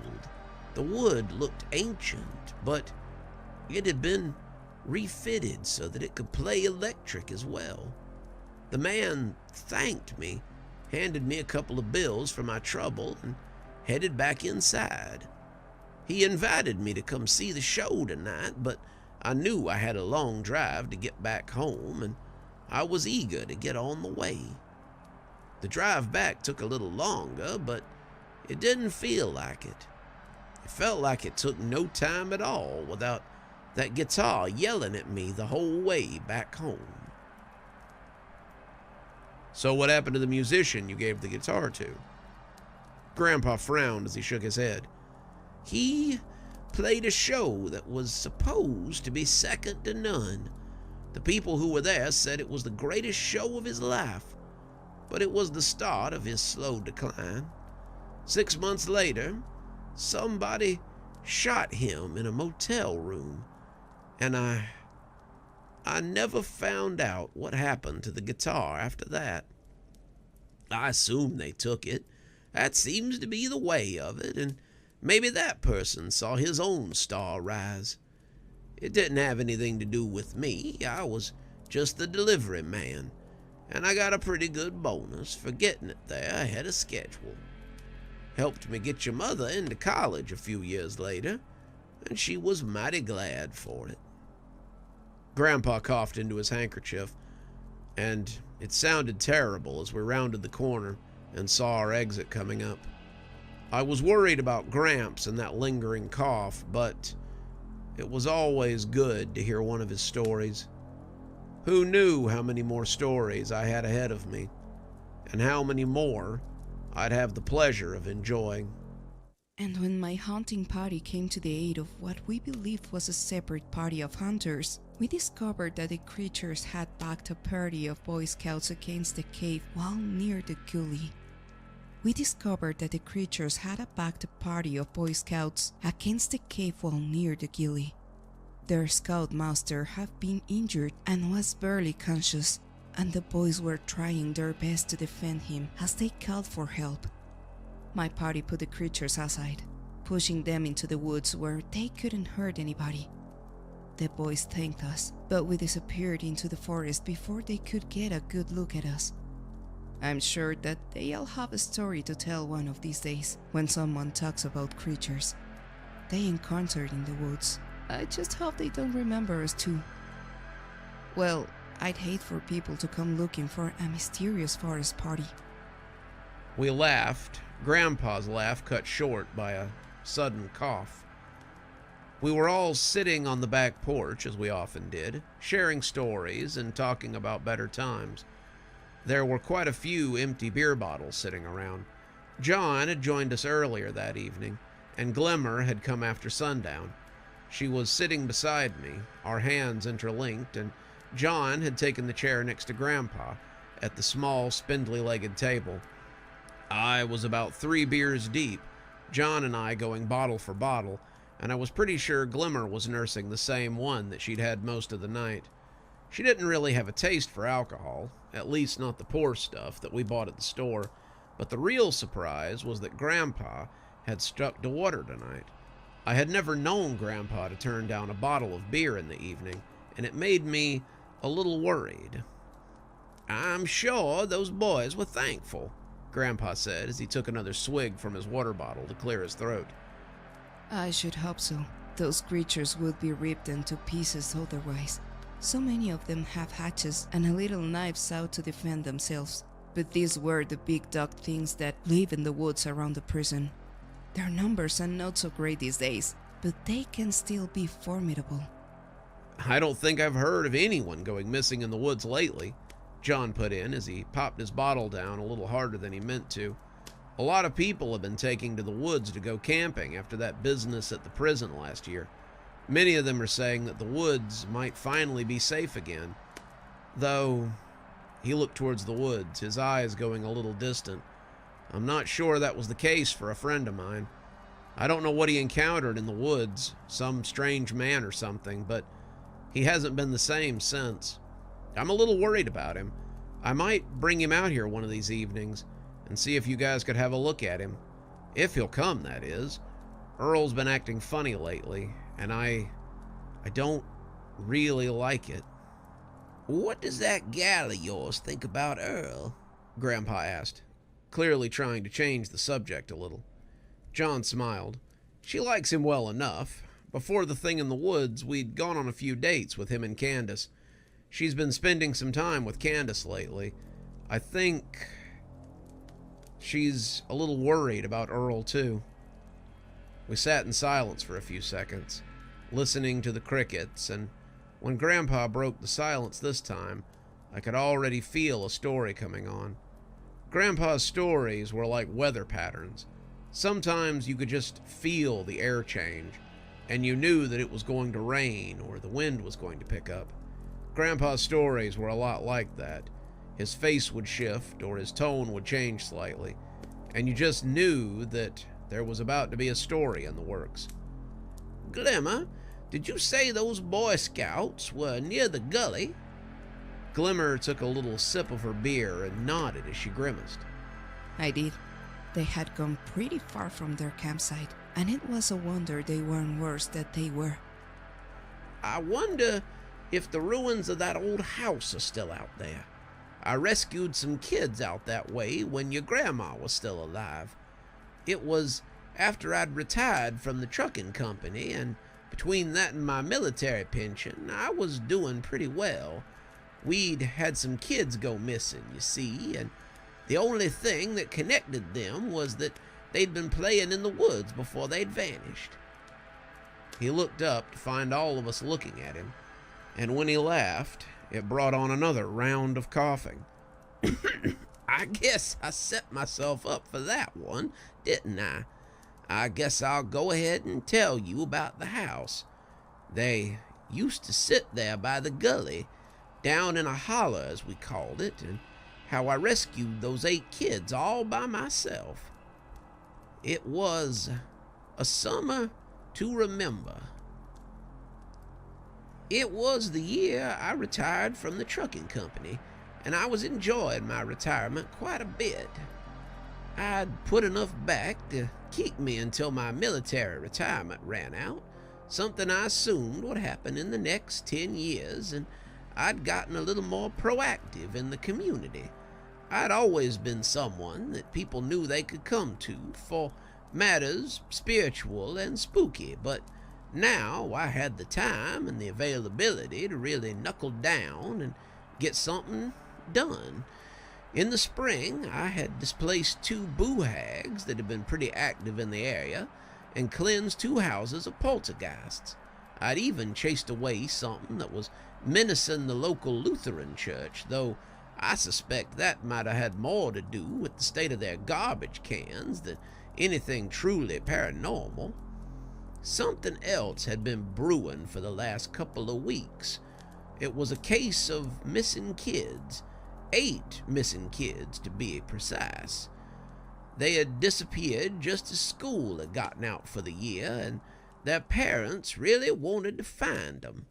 The wood looked ancient, but it had been refitted so that it could play electric as well. The man thanked me, handed me a couple of bills for my trouble, and headed back inside. He invited me to come see the show tonight, but I knew I had a long drive to get back home, and I was eager to get on the way. The drive back took a little longer, but it didn't feel like it. It felt like it took no time at all without that guitar yelling at me the whole way back home. So what happened to the musician you gave the guitar to? Grandpa frowned as he shook his head. He played a show that was supposed to be second to none. The people who were there said it was the greatest show of his life, but it was the start of his slow decline. 6 months later, somebody shot him in a motel room, and I never found out what happened to the guitar after that. I assume they took it. That seems to be the way of it, and maybe that person saw his own star rise. It didn't have anything to do with me. I was just the delivery man, and I got a pretty good bonus for getting it there ahead of schedule. Helped me get your mother into college a few years later, and she was mighty glad for it. Grandpa coughed into his handkerchief, and it sounded terrible as we rounded the corner and saw our exit coming up. I was worried about Gramps and that lingering cough, but it was always good to hear one of his stories. Who knew how many more stories I had ahead of me, and how many more I'd have the pleasure of enjoying. And when my hunting party came to the aid of what we believed was a separate party of hunters, we discovered that the creatures had backed a party of Boy Scouts against the cave while near the gully. We discovered that the creatures had backed a party of Boy Scouts against the cave while near the gully. Their scoutmaster had been injured and was barely conscious, and the boys were trying their best to defend him as they called for help. My party put the creatures aside, pushing them into the woods where they couldn't hurt anybody. The boys thanked us, but we disappeared into the forest before they could get a good look at us. I'm sure that they all have a story to tell one of these days when someone talks about creatures they encountered in the woods. I just hope they don't remember us too. Well, I'd hate for people to come looking for a mysterious forest party. We laughed. Grandpa's laugh cut short by a sudden cough. We were all sitting on the back porch, as we often did, sharing stories and talking about better times. There were quite a few empty beer bottles sitting around. John had joined us earlier that evening, and Glimmer had come after sundown. She was sitting beside me, our hands interlinked, and John had taken the chair next to Grandpa at the small, spindly-legged table. I was about 3 beers deep, John and I going bottle for bottle, and I was pretty sure Glimmer was nursing the same one that she'd had most of the night. She didn't really have a taste for alcohol, at least not the poor stuff that we bought at the store, but the real surprise was that Grandpa had stuck to water tonight. I had never known Grandpa to turn down a bottle of beer in the evening, and it made me a little worried. "I'm sure those boys were thankful," Grandpa said as he took another swig from his water bottle to clear his throat. I should hope so. Those creatures would be ripped into pieces otherwise. So many of them have hatchets and a little knives out to defend themselves. But these were the big dog things that live in the woods around the prison. Their numbers are not so great these days, but they can still be formidable. "I don't think I've heard of anyone going missing in the woods lately," John put in as he popped his bottle down a little harder than he meant to. "A lot of people have been taking to the woods to go camping after that business at the prison last year. Many of them are saying that the woods might finally be safe again. Though," he looked towards the woods, his eyes going a little distant, "I'm not sure that was the case for a friend of mine. I don't know what he encountered in the woods, some strange man or something, but he hasn't been the same since. I'm a little worried about him. I might bring him out here one of these evenings and see if you guys could have a look at him. If he'll come, that is. Earl's been acting funny lately, and I don't really like it. What does that gal of yours think about Earl? Grandpa asked, clearly trying to change the subject a little. John smiled. She likes him well enough. Before the thing in the woods, we'd gone on a few dates with him and Candace. She's been spending some time with Candace lately. I think she's a little worried about Earl, too. We sat in silence for a few seconds, listening to the crickets, and when Grandpa broke the silence this time, I could already feel a story coming on. Grandpa's stories were like weather patterns. Sometimes you could just feel the air change, and you knew that it was going to rain or the wind was going to pick up. Grandpa's stories were a lot like that. His face would shift or his tone would change slightly, and you just knew that there was about to be a story in the works. Glimmer, did you say those Boy Scouts were near the gully? Glimmer took a little sip of her beer and nodded as she grimaced. I did. They had gone pretty far from their campsite, and it was a wonder they weren't worse than they were. I wonder if the ruins of that old house are still out there. I rescued some kids out that way when your grandma was still alive. It was after I'd retired from the trucking company, and between that and my military pension, I was doing pretty well. We'd had some kids go missing, you see, and the only thing that connected them was that they'd been playing in the woods before they'd vanished. He looked up to find all of us looking at him, and when he laughed, it brought on another round of coughing. I guess I set myself up for that one, didn't I? I guess I'll go ahead and tell you about the house. They used to sit there by the gully, down in a holler as we called it, and how I rescued those 8 kids all by myself. It was a summer to remember. It was the year I retired from the trucking company, and I was enjoying my retirement quite a bit. I'd put enough back to keep me until my military retirement ran out, something I assumed would happen in the next 10 years, and I'd gotten a little more proactive in the community. I'd always been someone that people knew they could come to for matters spiritual and spooky, but now I had the time and the availability to really knuckle down and get something done. In the spring, I had displaced 2 boo-hags that had been pretty active in the area and cleansed 2 houses of poltergeists. I'd even chased away something that was menacing the local Lutheran church, though I suspect that might have had more to do with the state of their garbage cans than anything truly paranormal. Something else had been brewing for the last couple of weeks. It was a case of missing kids. 8 missing kids, to be precise. They had disappeared just as school had gotten out for the year, and their parents really wanted to find them.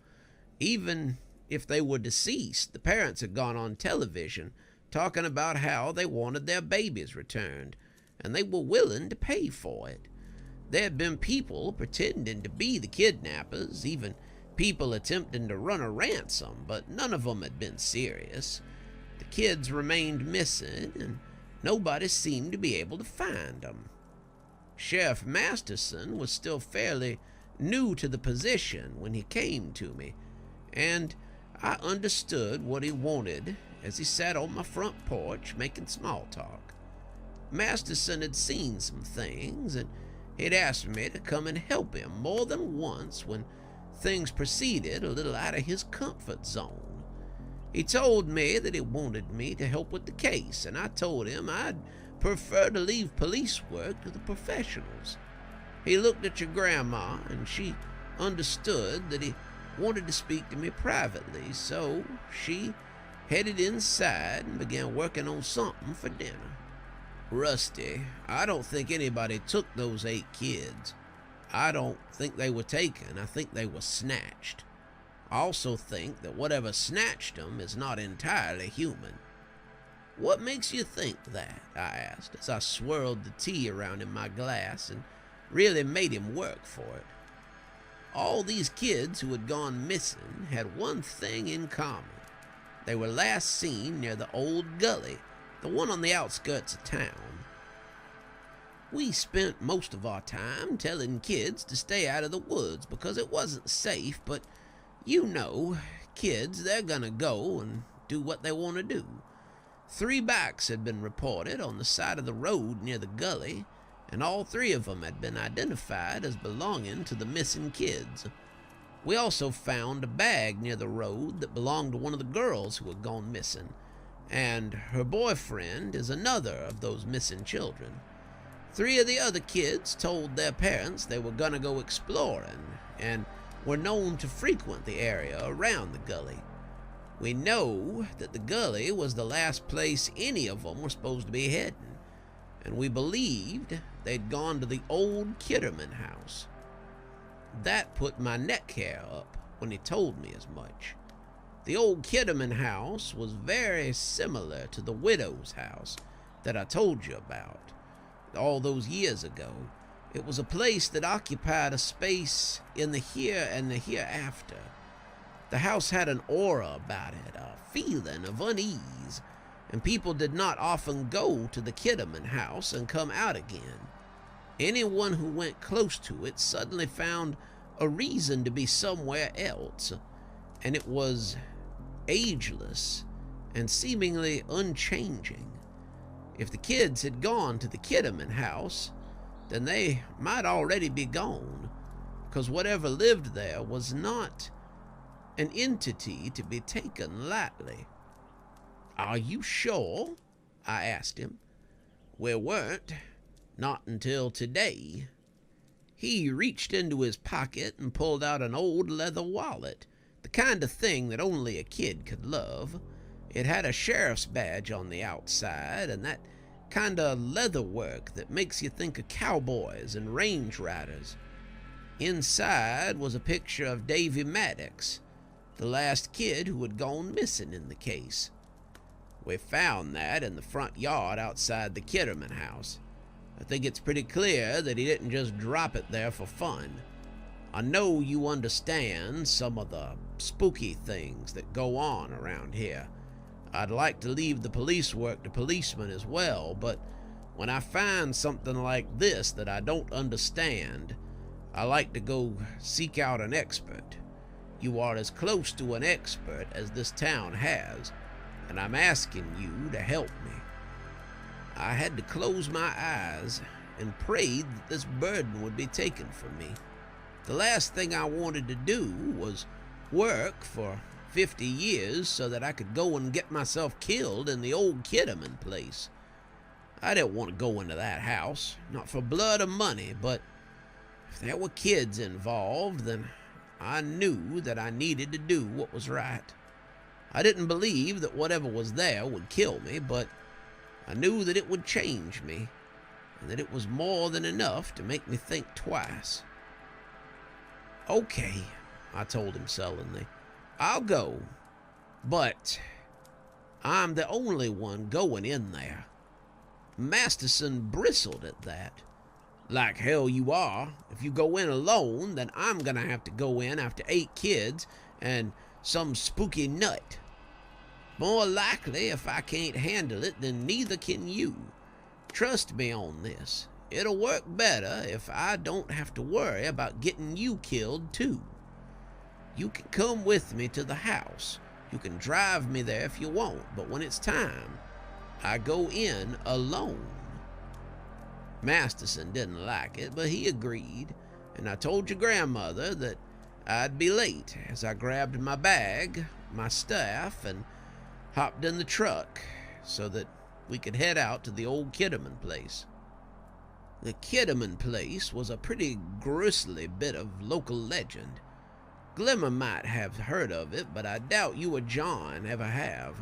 Even if they were deceased, the parents had gone on television talking about how they wanted their babies returned, and they were willing to pay for it. There had been people pretending to be the kidnappers, even people attempting to run a ransom, but none of them had been serious. The kids remained missing, and nobody seemed to be able to find them. Sheriff Masterson was still fairly new to the position when he came to me, and I understood what he wanted as he sat on my front porch making small talk. Masterson had seen some things, and he'd asked me to come and help him more than once when things proceeded a little out of his comfort zone. He told me that he wanted me to help with the case, and I told him I'd prefer to leave police work to the professionals. He looked at your grandma, and she understood that he wanted to speak to me privately, so she headed inside and began working on something for dinner. Rusty, I don't think anybody took those 8 kids. I don't think they were taken. I think they were snatched. I also think that whatever snatched them is not entirely human. What makes you think that? I asked as I swirled the tea around in my glass and really made him work for it. All these kids who had gone missing had one thing in common. They were last seen near the old gully, the one on the outskirts of town. We spent most of our time telling kids to stay out of the woods because it wasn't safe, but you know, kids, they're gonna go and do what they want to do. 3 bikes had been reported on the side of the road near the gully, and all 3 of them had been identified as belonging to the missing kids. We also found a bag near the road that belonged to one of the girls who had gone missing, and her boyfriend is another of those missing children. 3 of the other kids told their parents they were gonna go exploring, and were known to frequent the area around the gully. We know that the gully was the last place any of them were supposed to be heading, and we believed they'd gone to the old Kitterman house. That put my neck hair up when he told me as much. The old Kitterman house was very similar to the widow's house that I told you about all those years ago. It was a place that occupied a space in the here and the hereafter. The house had an aura about it, a feeling of unease, and people did not often go to the Kitterman house and come out again. Anyone who went close to it suddenly found a reason to be somewhere else, and it was ageless and seemingly unchanging. If the kids had gone to the Kitterman house, then they might already be gone, because whatever lived there was not an entity to be taken lightly. Are you sure? I asked him. We weren't. Not until today. He reached into his pocket and pulled out an old leather wallet, the kind of thing that only a kid could love. It had a sheriff's badge on the outside and that kind of leather work that makes you think of cowboys and range riders. Inside was a picture of Davy Maddox, the last kid who had gone missing in the case. We found that in the front yard outside the Kitterman house. I think it's pretty clear that he didn't just drop it there for fun. I know you understand some of the spooky things that go on around here. I'd like to leave the police work to policemen as well, but when I find something like this that I don't understand, I like to go seek out an expert. You are as close to an expert as this town has, and I'm asking you to help me. I had to close my eyes and prayed that this burden would be taken from me. The last thing I wanted to do was work for 50 years so that I could go and get myself killed in the old Kitterman place. I didn't want to go into that house, not for blood or money, but if there were kids involved, then I knew that I needed to do what was right. I didn't believe that whatever was there would kill me, but I knew that it would change me, and that it was more than enough to make me think twice. Okay, I told him sullenly. I'll go, but I'm the only one going in there. Masterson bristled at that. Like hell you are. If you go in alone, then I'm gonna have to go in after 8 kids and some spooky nut. More likely, if I can't handle it, then neither can you. Trust me on this. It'll work better if I don't have to worry about getting you killed too. You can come with me to the house. You can drive me there if you want, but when it's time, I go in alone. Masterson didn't like it, but he agreed, and I told your grandmother that I'd be late as I grabbed my bag, my staff, and hopped in the truck so that we could head out to the old Kitterman place. The Kitterman place was a pretty grisly bit of local legend. Glimmer might have heard of it, but I doubt you or John ever have.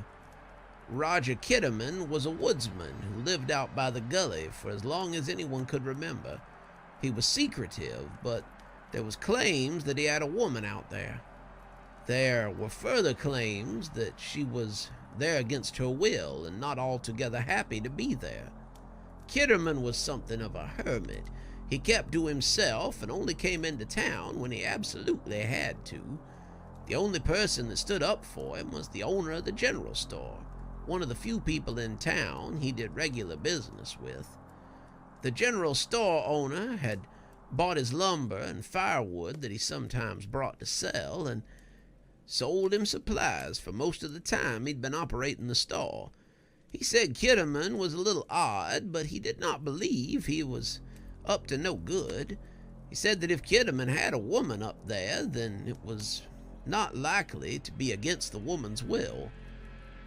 Roger Kitterman was a woodsman who lived out by the gully for as long as anyone could remember. He was secretive, but there was claims that he had a woman out there. There were further claims that she was there against her will and not altogether happy to be there. Kitterman was something of a hermit. He kept to himself and only came into town when he absolutely had to. The only person that stood up for him was the owner of the general store, one of the few people in town he did regular business with. The general store owner had bought his lumber and firewood that he sometimes brought to sell, and sold him supplies for most of the time he'd been operating the store. He said Kitterman was a little odd, but he did not believe he was up to no good. He said that if Kitterman had a woman up there, then it was not likely to be against the woman's will.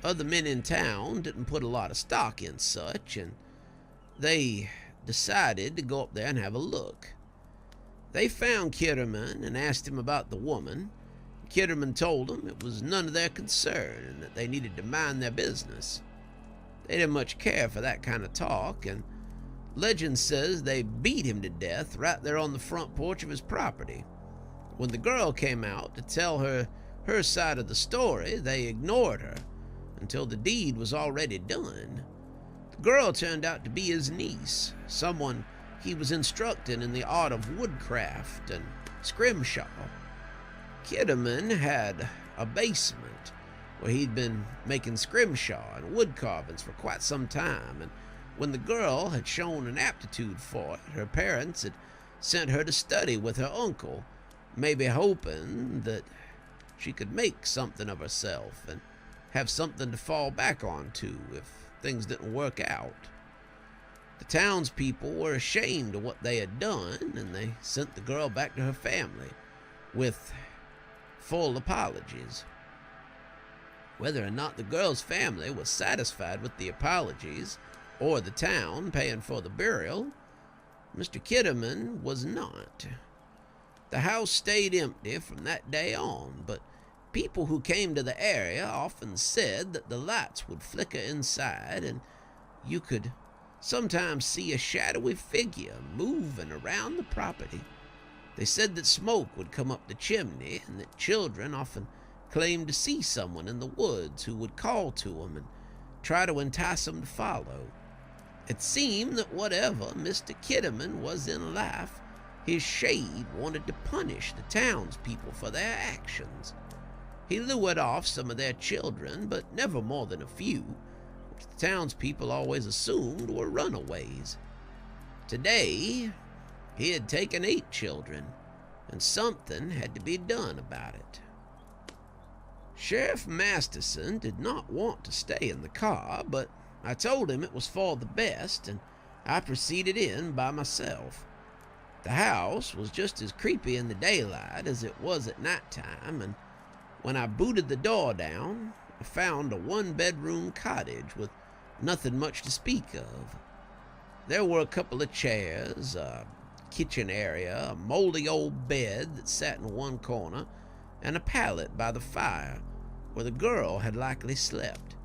Other men in town didn't put a lot of stock in such, and they decided to go up there and have a look. They found Kitterman and asked him about the woman. Kitterman told them it was none of their concern and that they needed to mind their business. They didn't much care for that kind of talk, and legend says they beat him to death right there on the front porch of his property. When the girl came out to tell her side of the story, they ignored her until the deed was already done. The girl turned out to be his niece, someone he was instructing in the art of woodcraft and scrimshaw. Kitterman had a basement where he'd been making scrimshaw and wood carvings for quite some time, and when the girl had shown an aptitude for it, her parents had sent her to study with her uncle, maybe hoping that she could make something of herself and have something to fall back onto if things didn't work out. The townspeople were ashamed of what they had done, and they sent the girl back to her family with full apologies. Whether or not the girl's family was satisfied with the apologies or the town paying for the burial, Mr. Kitterman was not. The house stayed empty from that day on, but people who came to the area often said that the lights would flicker inside and you could sometimes see a shadowy figure moving around the property. They said that smoke would come up the chimney and that children often claimed to see someone in the woods who would call to them and try to entice them to follow. It seemed that whatever Mr. Kitterman was in life, his shade wanted to punish the townspeople for their actions. He lured off some of their children, but never more than a few, which the townspeople always assumed were runaways. Today, he had taken 8 children, and something had to be done about it. Sheriff Masterson did not want to stay in the car, but I told him it was for the best, and I proceeded in by myself. The house was just as creepy in the daylight as it was at nighttime, and when I booted the door down, I found a 1-bedroom cottage with nothing much to speak of. There were a couple of chairs, a kitchen area, a moldy old bed that sat in one corner, and a pallet by the fire where the girl had likely slept.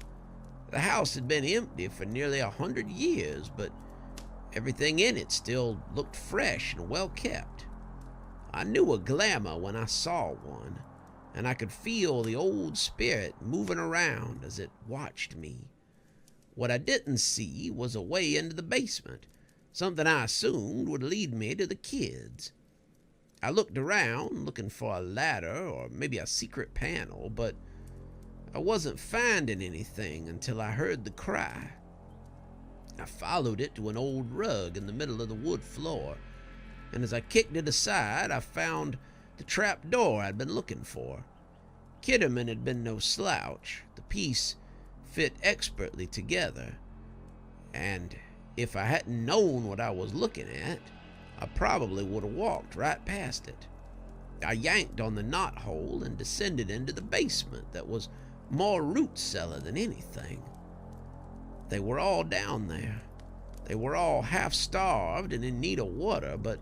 The house had been empty for nearly 100 years, but everything in it still looked fresh and well kept. I knew a glamour when I saw one, and I could feel the old spirit moving around as it watched me. What I didn't see was a way into the basement, something I assumed would lead me to the kids. I looked around looking for a ladder or maybe a secret panel, but I wasn't finding anything until I heard the cry. I followed it to an old rug in the middle of the wood floor, and as I kicked it aside, I found the trap door I'd been looking for. Kitterman had been no slouch. The piece fit expertly together, and if I hadn't known what I was looking at, I probably would have walked right past it. I yanked on the knothole and descended into the basement that was more root cellar than anything. They were all down there. They were all half-starved and in need of water, but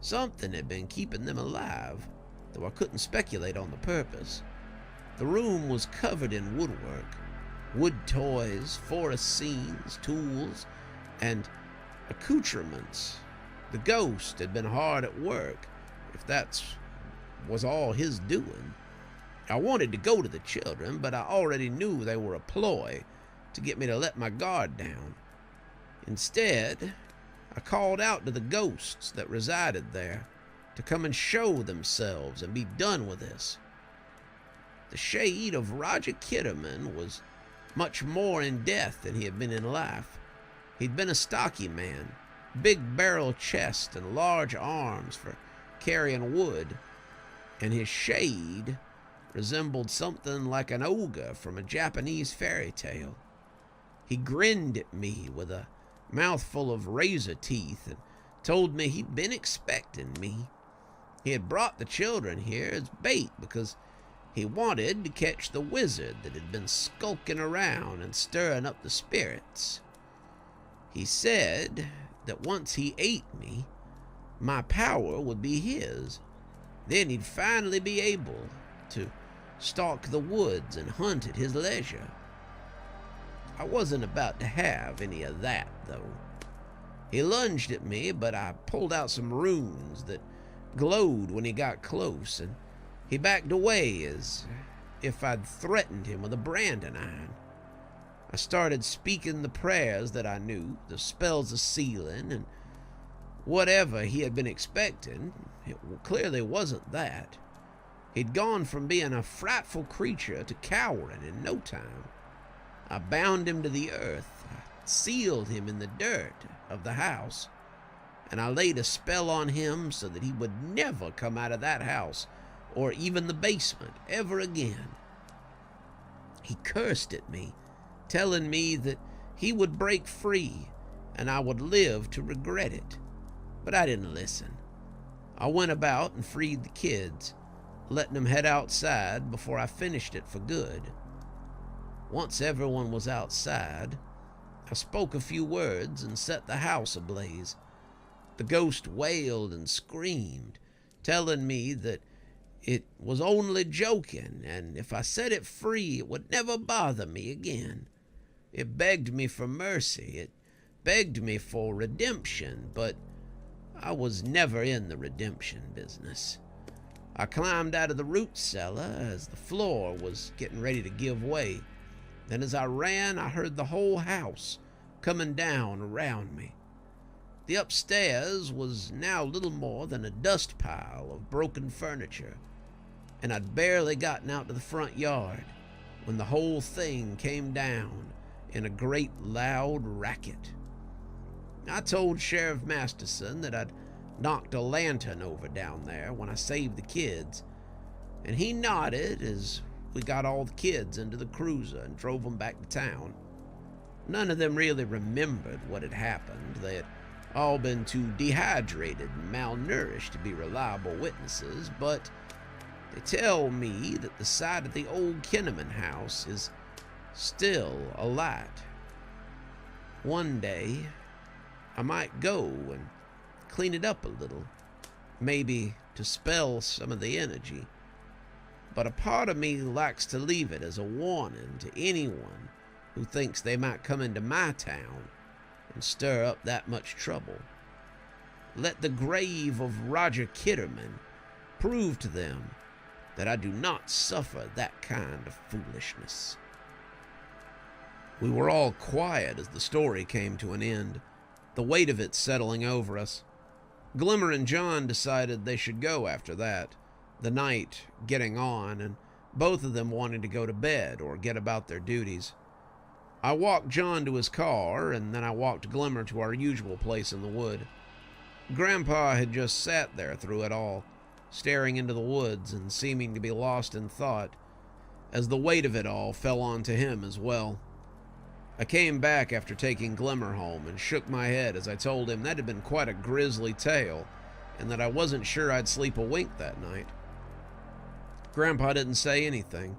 something had been keeping them alive, though I couldn't speculate on the purpose. The room was covered in woodwork. wood toys, forest scenes, tools, and accoutrements. The ghost had been hard at work, if that was all his doing. I wanted to go to the children, but I already knew they were a ploy to get me to let my guard down. Instead, I called out to the ghosts that resided there to come and show themselves and be done with this. The shade of Roger Kitterman was much more in death than he had been in life. He'd been a stocky man, big barrel chest and large arms for carrying wood, and his shade resembled something like an ogre from a Japanese fairy tale. He grinned at me with a mouthful of razor teeth and told me he'd been expecting me. He had brought the children here as bait because he wanted to catch the wizard that had been skulking around and stirring up the spirits. He said that once he ate me, my power would be his. Then he'd finally be able to stalk the woods and hunt at his leisure. I wasn't about to have any of that, though. He lunged at me, but I pulled out some runes that glowed when he got close, and he backed away as if I'd threatened him with a branding iron. I started speaking the prayers that I knew, the spells of sealing, and whatever he had been expecting, it clearly wasn't that. He'd gone from being a frightful creature to cowering in no time. I bound him to the earth, I sealed him in the dirt of the house, and I laid a spell on him so that he would never come out of that house or even the basement ever again. He cursed at me, telling me that he would break free and I would live to regret it. But I didn't listen. I went about and freed the kids, letting them head outside before I finished it for good. Once everyone was outside, I spoke a few words and set the house ablaze. The ghost wailed and screamed, telling me that it was only joking, and if I set it free, it would never bother me again. It begged me for mercy. It begged me for redemption, but I was never in the redemption business. I climbed out of the root cellar as the floor was getting ready to give way. Then as I ran, I heard the whole house coming down around me. The upstairs was now little more than a dust pile of broken furniture, and I'd barely gotten out to the front yard when the whole thing came down in a great loud racket. I told Sheriff Masterson that I'd knocked a lantern over down there when I saved the kids, and he nodded as we got all the kids into the cruiser and drove them back to town. None of them really remembered what had happened. They had all been too dehydrated and malnourished to be reliable witnesses, but they tell me that the side of the old Kinnaman house is still alight. One day, I might go and clean it up a little, maybe to spell some of the energy. But a part of me likes to leave it as a warning to anyone who thinks they might come into my town and stir up that much trouble. Let the grave of Roger Kitterman prove to them that I do not suffer that kind of foolishness. We were all quiet as the story came to an end, the weight of it settling over us. Glimmer and John decided they should go after that, the night getting on, and both of them wanted to go to bed or get about their duties. I walked John to his car, and then I walked Glimmer to our usual place in the wood. Grandpa had just sat there through it all, staring into the woods and seeming to be lost in thought, as the weight of it all fell onto him as well. I came back after taking Glimmer home and shook my head as I told him that had been quite a grisly tale, and that I wasn't sure I'd sleep a wink that night. Grandpa didn't say anything,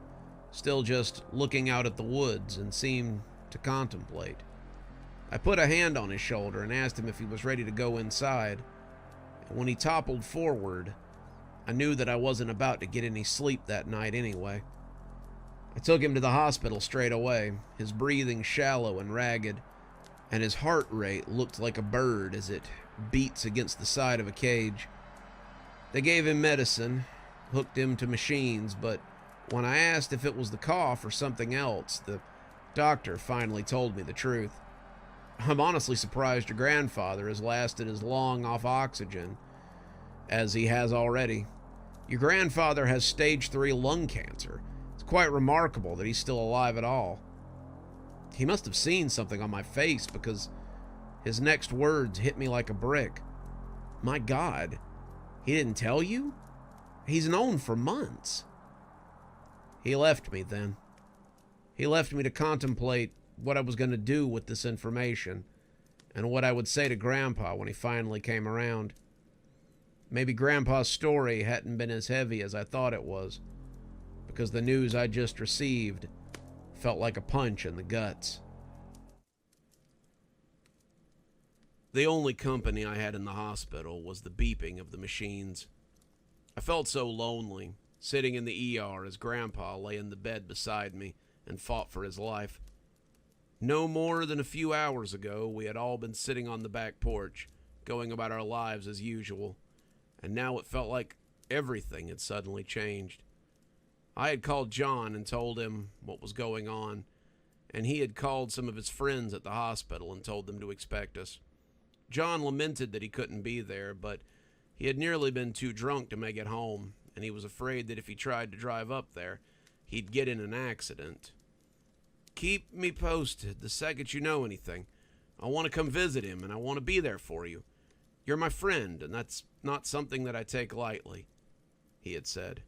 still just looking out at the woods, and seemed to contemplate. I put a hand on his shoulder and asked him if he was ready to go inside, and when he toppled forward, I knew that I wasn't about to get any sleep that night anyway. I took him to the hospital straight away, his breathing shallow and ragged, and his heart rate looked like a bird as it beats against the side of a cage. They gave him medicine, hooked him to machines, but when I asked if it was the cough or something else, the doctor finally told me the truth. I'm honestly surprised your grandfather has lasted as long off oxygen as he has already. Your grandfather has stage 3 lung cancer. It's quite remarkable that he's still alive at all. He must have seen something on my face because his next words hit me like a brick. My God, he didn't tell you? He's known for months. He left me then. He left me to contemplate what I was going to do with this information and what I would say to Grandpa when he finally came around. Maybe Grandpa's story hadn't been as heavy as I thought it was, because the news I just received felt like a punch in the guts. The only company I had in the hospital was the beeping of the machines. I felt so lonely, sitting in the ER as Grandpa lay in the bed beside me and fought for his life. No more than a few hours ago, we had all been sitting on the back porch, going about our lives as usual, and now it felt like everything had suddenly changed. I had called John and told him what was going on, and he had called some of his friends at the hospital and told them to expect us. John lamented that he couldn't be there, but he had nearly been too drunk to make it home, and he was afraid that if he tried to drive up there, he'd get in an accident. Keep me posted the second you know anything. I want to come visit him, and I want to be there for you. You're my friend, and that's not something that I take lightly, he had said.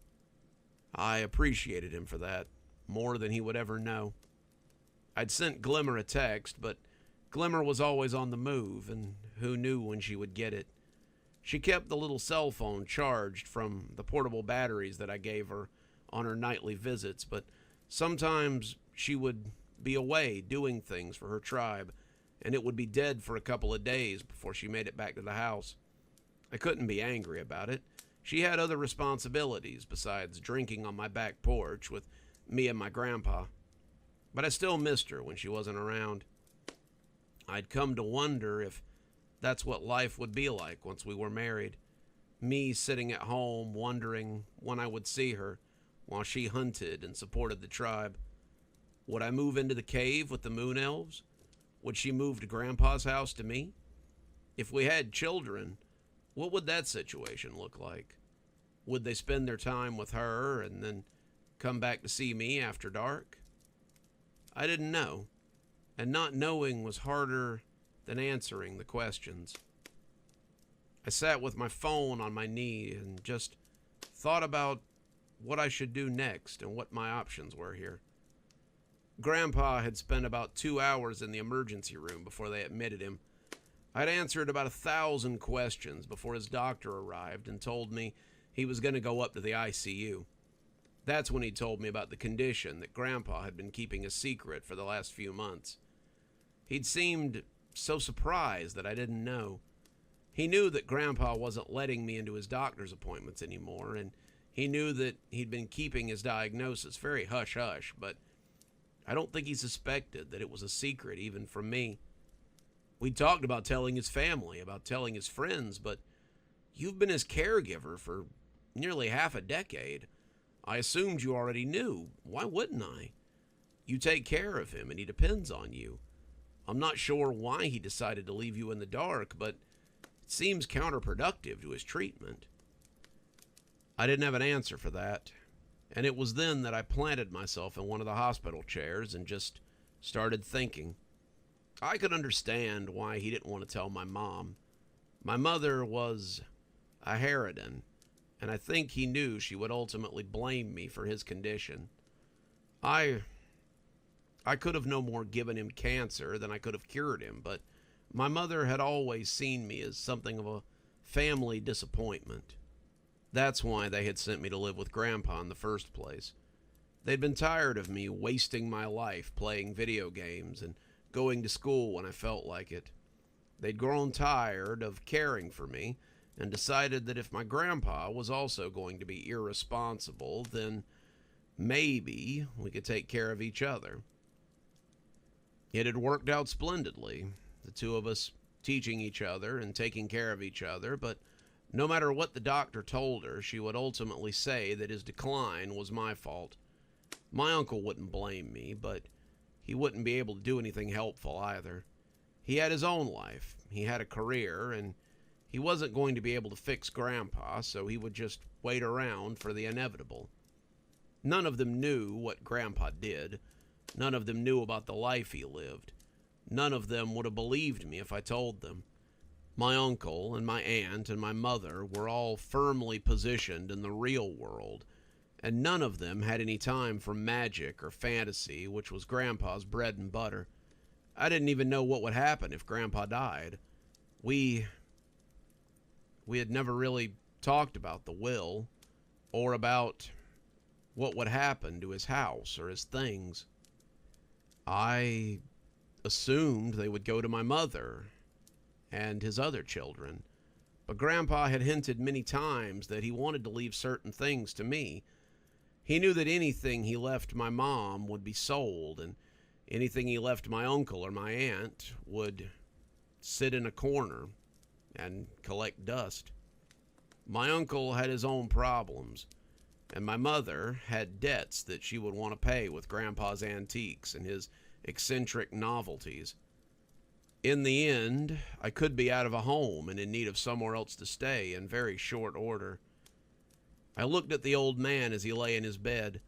I appreciated him for that, more than he would ever know. I'd sent Glimmer a text, but Glimmer was always on the move, and who knew when she would get it. She kept the little cell phone charged from the portable batteries that I gave her on her nightly visits, but sometimes she would be away doing things for her tribe, and it would be dead for a couple of days before she made it back to the house. I couldn't be angry about it. She had other responsibilities besides drinking on my back porch with me and my grandpa. But I still missed her when she wasn't around. I'd come to wonder if that's what life would be like once we were married. Me sitting at home wondering when I would see her while she hunted and supported the tribe. Would I move into the cave with the moon elves? Would she move to Grandpa's house to me? If we had children, what would that situation look like? Would they spend their time with her and then come back to see me after dark? I didn't know, and not knowing was harder than answering the questions. I sat with my phone on my knee and just thought about what I should do next and what my options were here. Grandpa had spent about 2 hours in the emergency room before they admitted him. I'd answered about 1,000 questions before his doctor arrived and told me he was going to go up to the ICU. That's when he told me about the condition that Grandpa had been keeping a secret for the last few months. He'd seemed so surprised that I didn't know. He knew that Grandpa wasn't letting me into his doctor's appointments anymore, and he knew that he'd been keeping his diagnosis very hush-hush, but I don't think he suspected that it was a secret even from me. We talked about telling his family, about telling his friends, but you've been his caregiver for nearly half a decade. I assumed you already knew. Why wouldn't I? You take care of him and he depends on you. I'm not sure why he decided to leave you in the dark, but it seems counterproductive to his treatment. I didn't have an answer for that. And it was then that I planted myself in one of the hospital chairs and just started thinking. I could understand why he didn't want to tell my mom. My mother was a harridan, and I think he knew she would ultimately blame me for his condition. I could have no more given him cancer than I could have cured him, but my mother had always seen me as something of a family disappointment. That's why they had sent me to live with Grandpa in the first place. They'd been tired of me wasting my life playing video games and going to school when I felt like it. They'd grown tired of caring for me and decided that if my grandpa was also going to be irresponsible, then maybe we could take care of each other. It had worked out splendidly, the two of us teaching each other and taking care of each other, but no matter what the doctor told her, she would ultimately say that his decline was my fault. My uncle wouldn't blame me, but he wouldn't be able to do anything helpful either. He had his own life, he had a career, and he wasn't going to be able to fix Grandpa, so he would just wait around for the inevitable. None of them knew what Grandpa did. None of them knew about the life he lived. None of them would have believed me if I told them. My uncle and my aunt and my mother were all firmly positioned in the real world, and none of them had any time for magic or fantasy, which was Grandpa's bread and butter. I didn't even know what would happen if Grandpa died. We had never really talked about the will, or about what would happen to his house or his things. I assumed they would go to my mother and his other children, but Grandpa had hinted many times that he wanted to leave certain things to me. He knew that anything he left my mom would be sold, and anything he left my uncle or my aunt would sit in a corner and collect dust. My uncle had his own problems, and my mother had debts that she would want to pay with Grandpa's antiques and his eccentric novelties. In the end, I could be out of a home and in need of somewhere else to stay in very short order. I looked at the old man as he lay in his bed,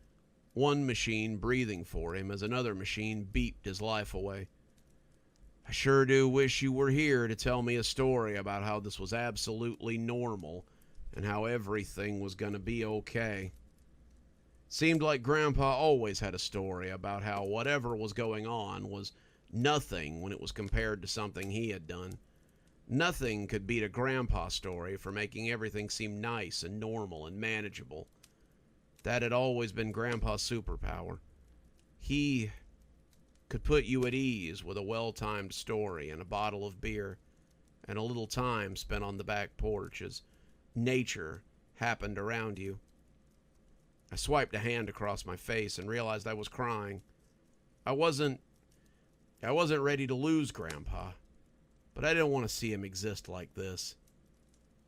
one machine breathing for him as another machine beeped his life away. I sure do wish you were here to tell me a story about how this was absolutely normal and how everything was going to be okay. Seemed like Grandpa always had a story about how whatever was going on was nothing when it was compared to something he had done. Nothing could beat a Grandpa story for making everything seem nice and normal and manageable. That had always been Grandpa's superpower. He could put you at ease with a well-timed story and a bottle of beer and a little time spent on the back porch as nature happened around you. I swiped a hand across my face and realized I was crying. I wasn't ready to lose Grandpa, but I didn't want to see him exist like this.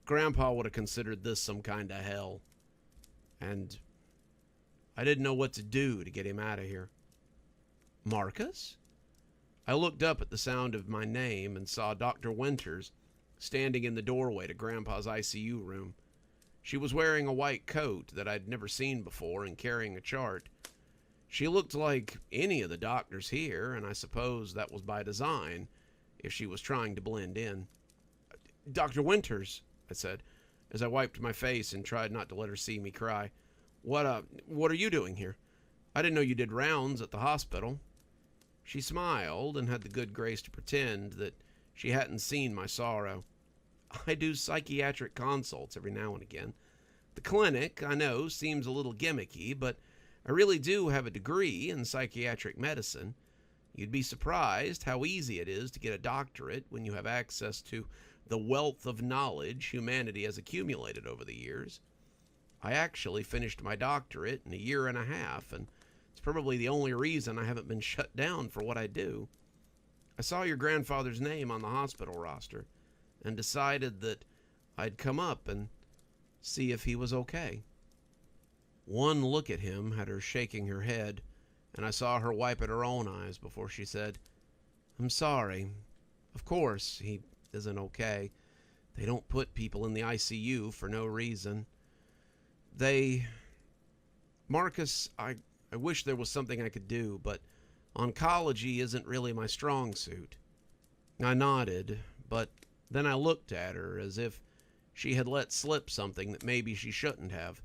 Grandpa would have considered this some kind of hell, and I didn't know what to do to get him out of here. Marcus? I looked up at the sound of my name and saw Dr. Winters standing in the doorway to Grandpa's ICU room. She was wearing a white coat that I'd never seen before and carrying a chart. She looked like any of the doctors here, and I suppose that was by design, if she was trying to blend in. Dr. Winters, I said, as I wiped my face and tried not to let her see me cry. What are you doing here? I didn't know you did rounds at the hospital. She smiled and had the good grace to pretend that she hadn't seen my sorrow. I do psychiatric consults every now and again. The clinic, I know, seems a little gimmicky, but I really do have a degree in psychiatric medicine. You'd be surprised how easy it is to get a doctorate when you have access to the wealth of knowledge humanity has accumulated over the years. I actually finished my doctorate in a year and a half, and it's probably the only reason I haven't been shut down for what I do. I saw your grandfather's name on the hospital roster and decided that I'd come up and see if he was okay. One look at him had her shaking her head, and I saw her wipe at her own eyes before she said, I'm sorry. Of course, he isn't okay. They don't put people in the ICU for no reason. Marcus, I wish there was something I could do, but oncology isn't really my strong suit. I nodded, but then I looked at her as if she had let slip something that maybe she shouldn't have.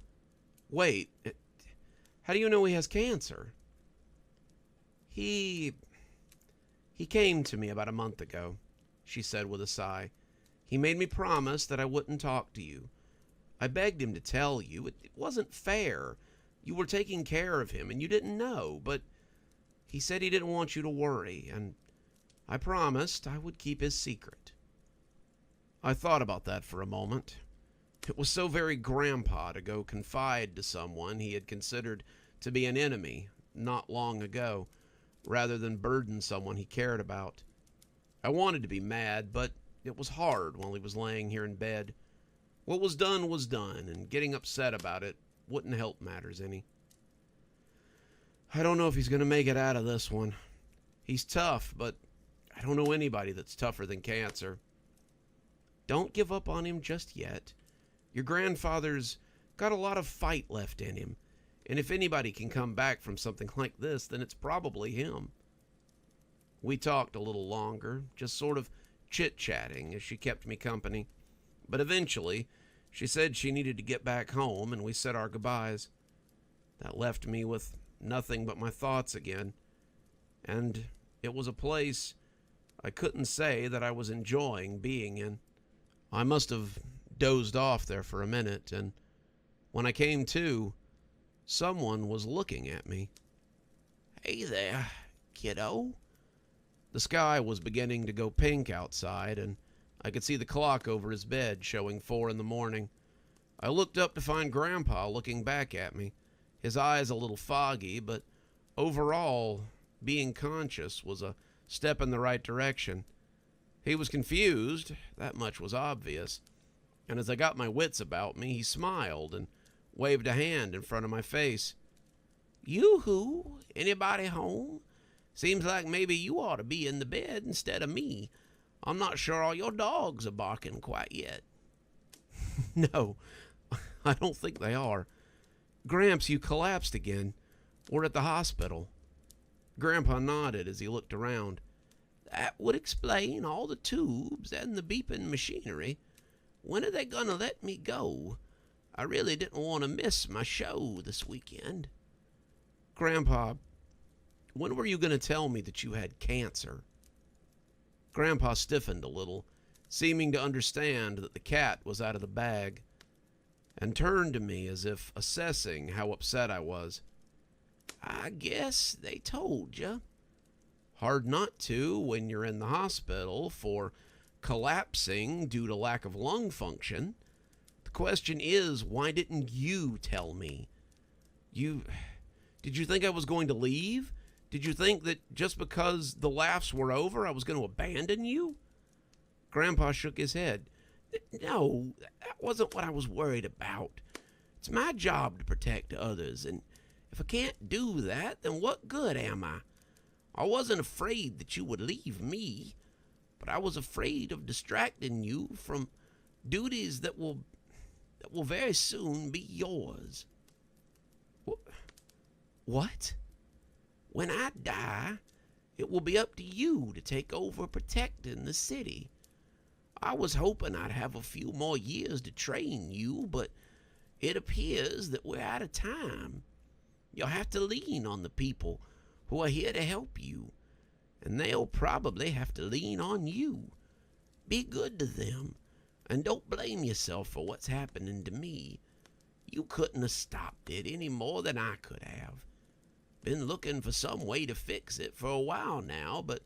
Wait, how do you know he has cancer? He came to me about a month ago, she said with a sigh. He made me promise that I wouldn't talk to you. I begged him to tell you. It wasn't fair. You were taking care of him and you didn't know, but he said he didn't want you to worry, and I promised I would keep his secret. I thought about that for a moment. It was so very Grandpa to go confide to someone he had considered to be an enemy not long ago, rather than burden someone he cared about. I wanted to be mad, but it was hard while he was laying here in bed. What was done, and getting upset about it wouldn't help matters any. I don't know if he's going to make it out of this one. He's tough, but I don't know anybody that's tougher than cancer. Don't give up on him just yet. Your grandfather's got a lot of fight left in him, and if anybody can come back from something like this, then it's probably him. We talked a little longer, just sort of chit-chatting as she kept me company, but eventually she said she needed to get back home, and we said our goodbyes. That left me with nothing but my thoughts again, and it was a place I couldn't say that I was enjoying being in. I must have dozed off there for a minute, and when I came to, someone was looking at me. Hey there, kiddo. The sky was beginning to go pink outside, and I could see the clock over his bed showing 4 a.m. I looked up to find Grandpa looking back at me, his eyes a little foggy, but overall, being conscious was a step in the right direction. He was confused, that much was obvious, and as I got my wits about me, he smiled and waved a hand in front of my face. Yoo-hoo, anybody home? Seems like maybe you ought to be in the bed instead of me. I'm not sure all your dogs are barking quite yet. No, I don't think they are. Gramps, you collapsed again. We're at the hospital. Grandpa nodded as he looked around. That would explain all the tubes and the beeping machinery. When are they gonna let me go? I really didn't want to miss my show this weekend. Grandpa, when were you going to tell me that you had cancer? Grandpa stiffened a little, seeming to understand that the cat was out of the bag, and turned to me as if assessing how upset I was. I guess they told you. Hard not to when you're in the hospital for collapsing due to lack of lung function. The question is, why didn't you tell me? Did you think I was going to leave? Did you think that just because the laughs were over, I was going to abandon you? Grandpa shook his head. No, that wasn't what I was worried about. It's my job to protect others, and if I can't do that, then what good am I? I wasn't afraid that you would leave me, but I was afraid of distracting you from duties that will very soon be yours. What? When I die, it will be up to you to take over protecting the city. I was hoping I'd have a few more years to train you, but it appears that we're out of time. You'll have to lean on the people who are here to help you, and they'll probably have to lean on you. Be good to them, and don't blame yourself for what's happening to me. You couldn't have stopped it any more than I could have. Been looking for some way to fix it for a while now, but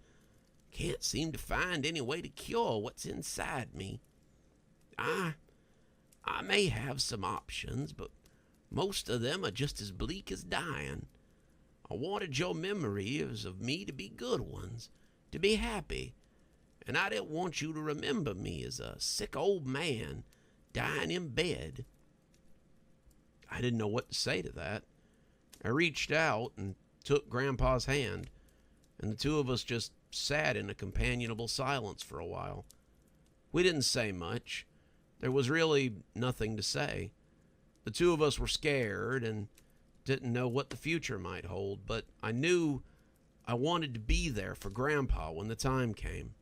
can't seem to find any way to cure what's inside me. I may have some options, but most of them are just as bleak as dying. I wanted your memories of me to be good ones, to be happy, and I didn't want you to remember me as a sick old man dying in bed. I didn't know what to say to that. I reached out and took Grandpa's hand, and the two of us just sat in a companionable silence for a while. We didn't say much. There was really nothing to say. The two of us were scared and didn't know what the future might hold, but I knew I wanted to be there for Grandpa when the time came.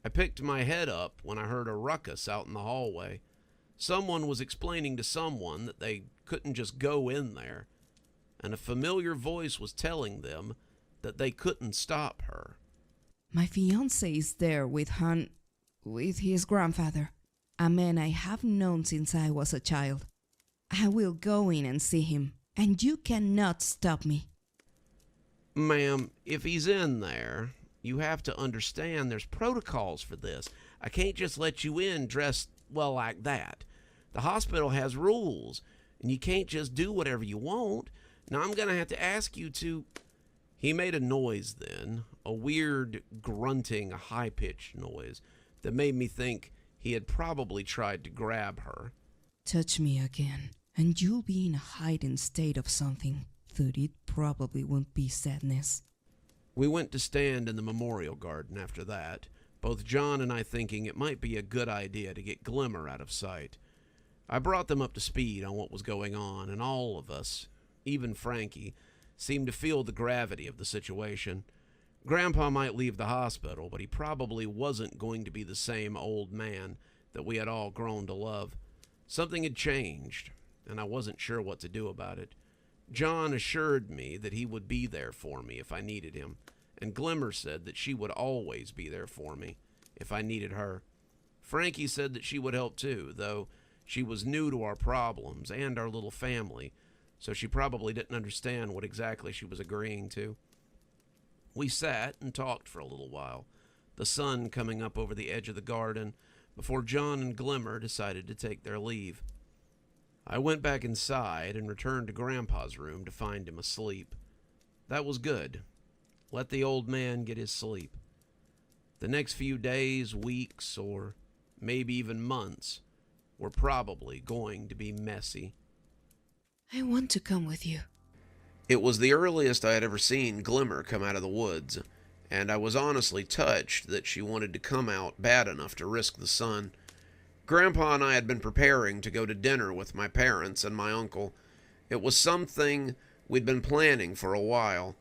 I picked my head up when I heard a ruckus out in the hallway. Someone was explaining to someone that they couldn't just go in there, and a familiar voice was telling them that they couldn't stop her. My fiancé is there with his grandfather, a man I have known since I was a child. I will go in and see him, and you cannot stop me. Ma'am, if he's in there, you have to understand there's protocols for this. I can't just let you in dressed, well, like that. The hospital has rules, and you can't just do whatever you want. Now I'm gonna have to ask you to... He made a noise then, a weird, grunting, high-pitched noise that made me think he had probably tried to grab her. Touch me again, and you'll be in a heightened state of something, though it probably won't be sadness. We went to stand in the memorial garden after that, both John and I thinking it might be a good idea to get Glimmer out of sight. I brought them up to speed on what was going on, and all of us, even Frankie, seemed to feel the gravity of the situation. Grandpa might leave the hospital, but he probably wasn't going to be the same old man that we had all grown to love. Something had changed, and I wasn't sure what to do about it. John assured me that he would be there for me if I needed him, and Glimmer said that she would always be there for me if I needed her. Frankie said that she would help too, though she was new to our problems and our little family, so she probably didn't understand what exactly she was agreeing to. We sat and talked for a little while, the sun coming up over the edge of the garden, before John and Glimmer decided to take their leave. I went back inside and returned to Grandpa's room to find him asleep. That was good. Let the old man get his sleep. The next few days, weeks, or maybe even months were probably going to be messy. I want to come with you. It was the earliest I had ever seen Glimmer come out of the woods, and I was honestly touched that she wanted to come out bad enough to risk the sun. Grandpa and I had been preparing to go to dinner with my parents and my uncle. It was something we'd been planning for a while,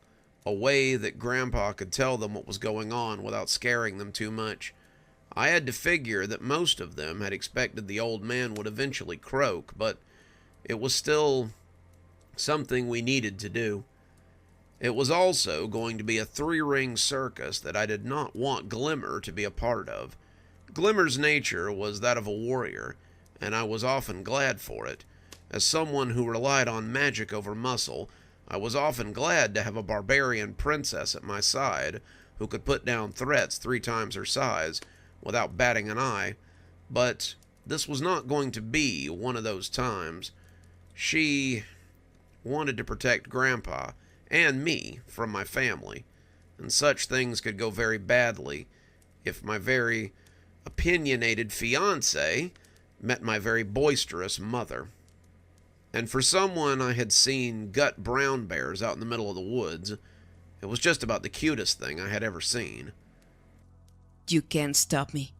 a way that Grandpa could tell them what was going on without scaring them too much. I had to figure that most of them had expected the old man would eventually croak, but it was still something we needed to do. It was also going to be a 3-ring circus that I did not want Glimmer to be a part of. Glimmer's nature was that of a warrior, and I was often glad for it. As someone who relied on magic over muscle, I was often glad to have a barbarian princess at my side who could put down threats 3 times her size without batting an eye. But this was not going to be one of those times. She wanted to protect Grandpa and me from my family, and such things could go very badly if my very opinionated fiancé met my very boisterous mother. And for someone I had seen gut brown bears out in the middle of the woods, it was just about the cutest thing I had ever seen. You can't stop me.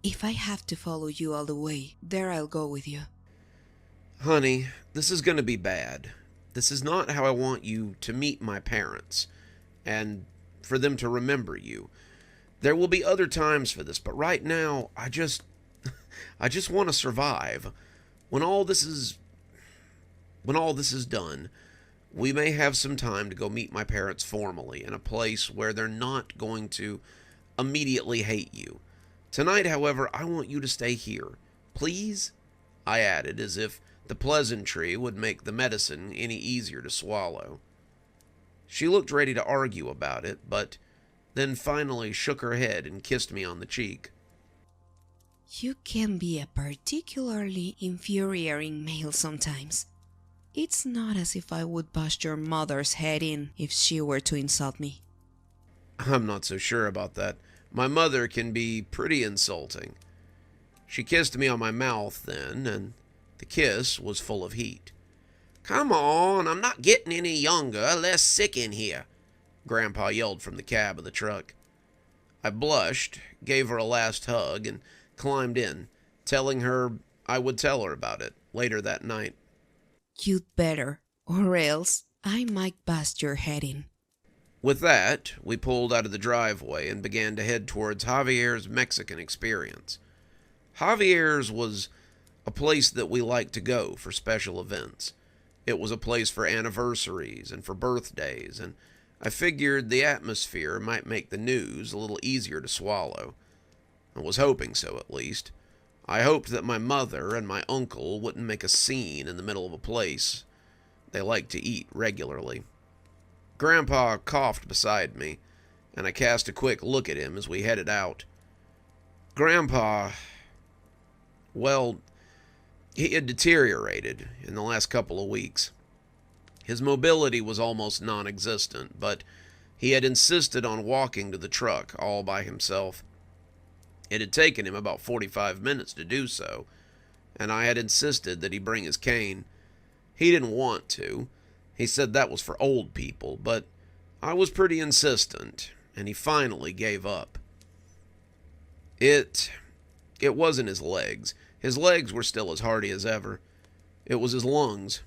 If I have to follow you all the way, there I'll go with you. Honey, this is going to be bad. This is not how I want you to meet my parents, and for them to remember you. There will be other times for this, but right now, I just want to survive. When all this is done, we may have some time to go meet my parents formally in a place where they're not going to immediately hate you. Tonight, however, I want you to stay here. Please? I added, as if the pleasantry would make the medicine any easier to swallow. She looked ready to argue about it, but then finally shook her head and kissed me on the cheek. You can be a particularly infuriating male sometimes. It's not as if I would bust your mother's head in if she were to insult me. I'm not so sure about that. My mother can be pretty insulting. She kissed me on my mouth then, and the kiss was full of heat. "Come on, I'm not getting any younger, less sick in here," Grandpa yelled from the cab of the truck. I blushed, gave her a last hug, and climbed in, telling her I would tell her about it later that night. You'd better, or else I might bust your head in. With that, we pulled out of the driveway and began to head towards Javier's Mexican experience. Javier's was a place that we liked to go for special events. It was a place for anniversaries and for birthdays, and I figured the atmosphere might make the news a little easier to swallow. I was hoping so, at least. I hoped that my mother and my uncle wouldn't make a scene in the middle of a place they liked to eat regularly. Grandpa coughed beside me, and I cast a quick look at him as we headed out. Grandpa, well, he had deteriorated in the last couple of weeks. His mobility was almost non-existent, but he had insisted on walking to the truck all by himself. It had taken him about 45 minutes to do so, and I had insisted that he bring his cane. He didn't want to. He said that was for old people, but I was pretty insistent, and he finally gave up. It wasn't his legs. His legs were still as hardy as ever. It was his lungs.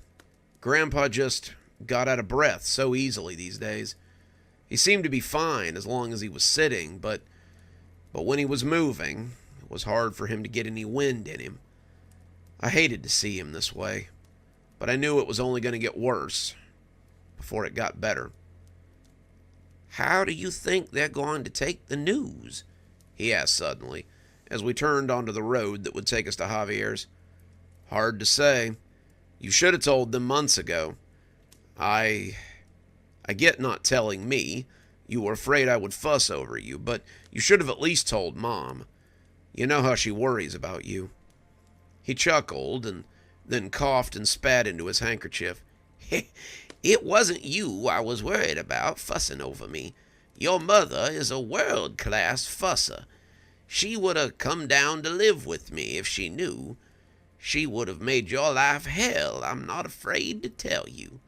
Grandpa just got out of breath so easily these days. He seemed to be fine as long as he was sitting, but when he was moving, it was hard for him to get any wind in him. I hated to see him this way, but I knew it was only going to get worse before it got better. "How do you think they're going to take the news?" he asked suddenly, as we turned onto the road that would take us to Javier's. "Hard to say. You should have told them months ago. I get not telling me. You were afraid I would fuss over you, but you should have at least told Mom. You know how she worries about you." He chuckled and then coughed and spat into his handkerchief. "It wasn't you I was worried about fussing over me. Your mother is a world-class fusser. She would have come down to live with me if she knew. She would have made your life hell, I'm not afraid to tell you."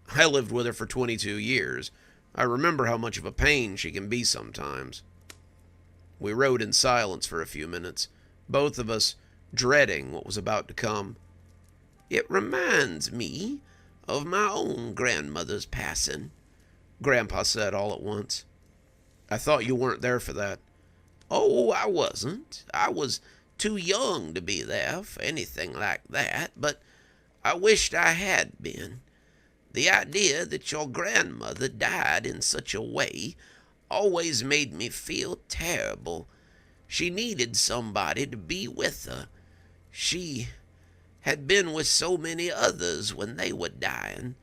I lived with her for 22 years. I remember how much of a pain she can be sometimes. We rode in silence for a few minutes, both of us dreading what was about to come. "It reminds me of my own grandmother's passing," Grandpa said all at once. "I thought you weren't there for that." "Oh, I wasn't. I was too young to be there for anything like that, but I wished I had been. The idea that your grandmother died in such a way always made me feel terrible. She needed somebody to be with her. She had been with so many others when they were dying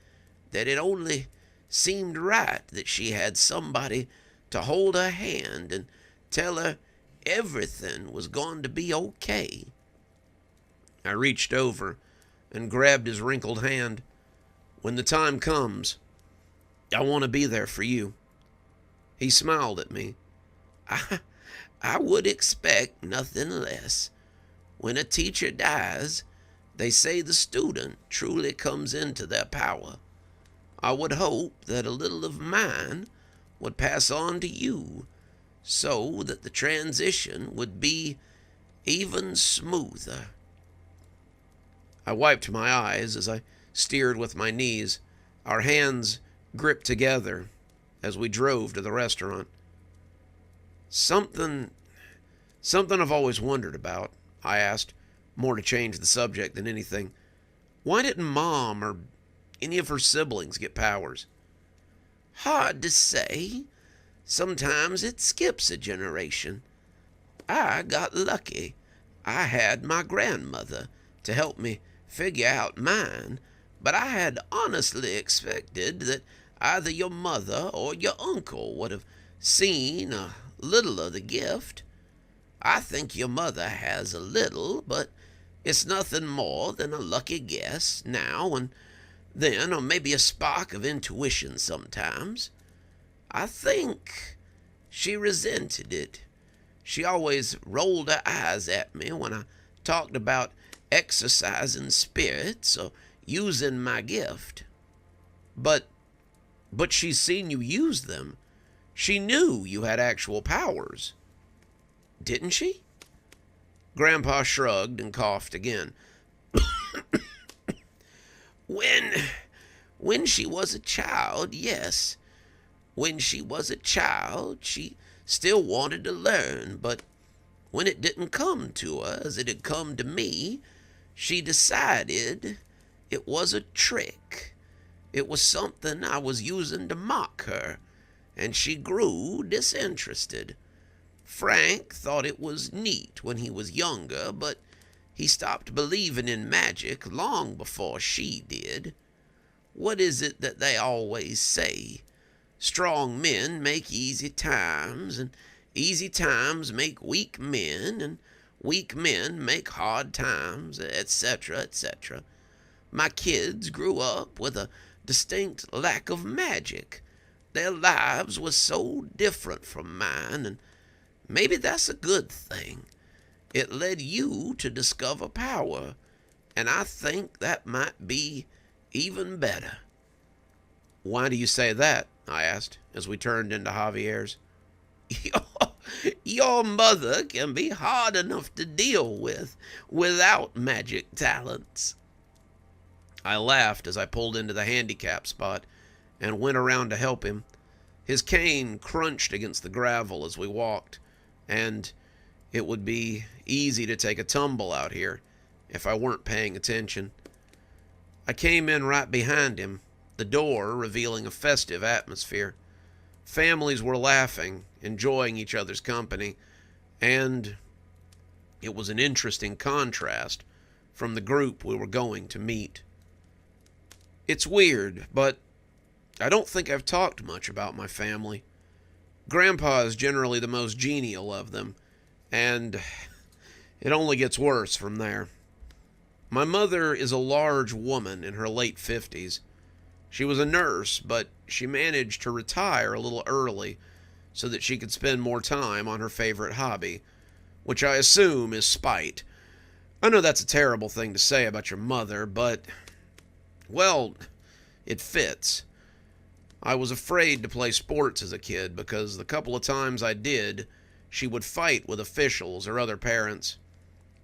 that it only seemed right that she had somebody to hold her hand and tell her everything was going to be okay." I reached over and grabbed his wrinkled hand. "When the time comes, I want to be there for you." He smiled at me. I would expect nothing less. When a teacher dies, they say the student truly comes into their power. I would hope that a little of mine would pass on to you, so that the transition would be even smoother." I wiped my eyes as I steered with my knees, our hands gripped together as we drove to the restaurant. Something I've always wondered about, I asked, more to change the subject than anything. Why didn't Mom or any of her siblings get powers? "Hard to say. Sometimes it skips a generation. I got lucky. I had my grandmother to help me figure out mine, but I had honestly expected that either your mother or your uncle would have seen a little of the gift. I think your mother has a little, but it's nothing more than a lucky guess now and then, or maybe a spark of intuition sometimes. I think she resented it. She always rolled her eyes at me when I talked about exercising spirits or using my gift." But she's seen you use them. She knew you had actual powers. Didn't she? Grandpa shrugged and coughed again. When she was a child, yes. When she was a child, she still wanted to learn, but when it didn't come to her as it had come to me, she decided it was a trick. It was something I was using to mock her, and she grew disinterested. Frank thought it was neat when he was younger, but he stopped believing in magic long before she did. What is it that they always say? Strong men make easy times, and easy times make weak men, and weak men make hard times, etc., etc. My kids grew up with a distinct lack of magic. Their lives were so different from mine, and maybe that's a good thing. It led you to discover power, and I think that might be even better." "Why do you say that?" I asked, as we turned into Javier's. Your mother can be hard enough to deal with without magic talents." I laughed as I pulled into the handicap spot and went around to help him. His cane crunched against the gravel as we walked, and it would be easy to take a tumble out here if I weren't paying attention. I came in right behind him, the door revealing a festive atmosphere. Families were laughing, enjoying each other's company, and it was an interesting contrast from the group we were going to meet. It's weird, but I don't think I've talked much about my family. Grandpa is generally the most genial of them, and it only gets worse from there. My mother is a large woman in her late 50s. She was a nurse, but she managed to retire a little early so that she could spend more time on her favorite hobby, which I assume is spite. I know that's a terrible thing to say about your mother, but, well, it fits. I was afraid to play sports as a kid because the couple of times I did, she would fight with officials or other parents.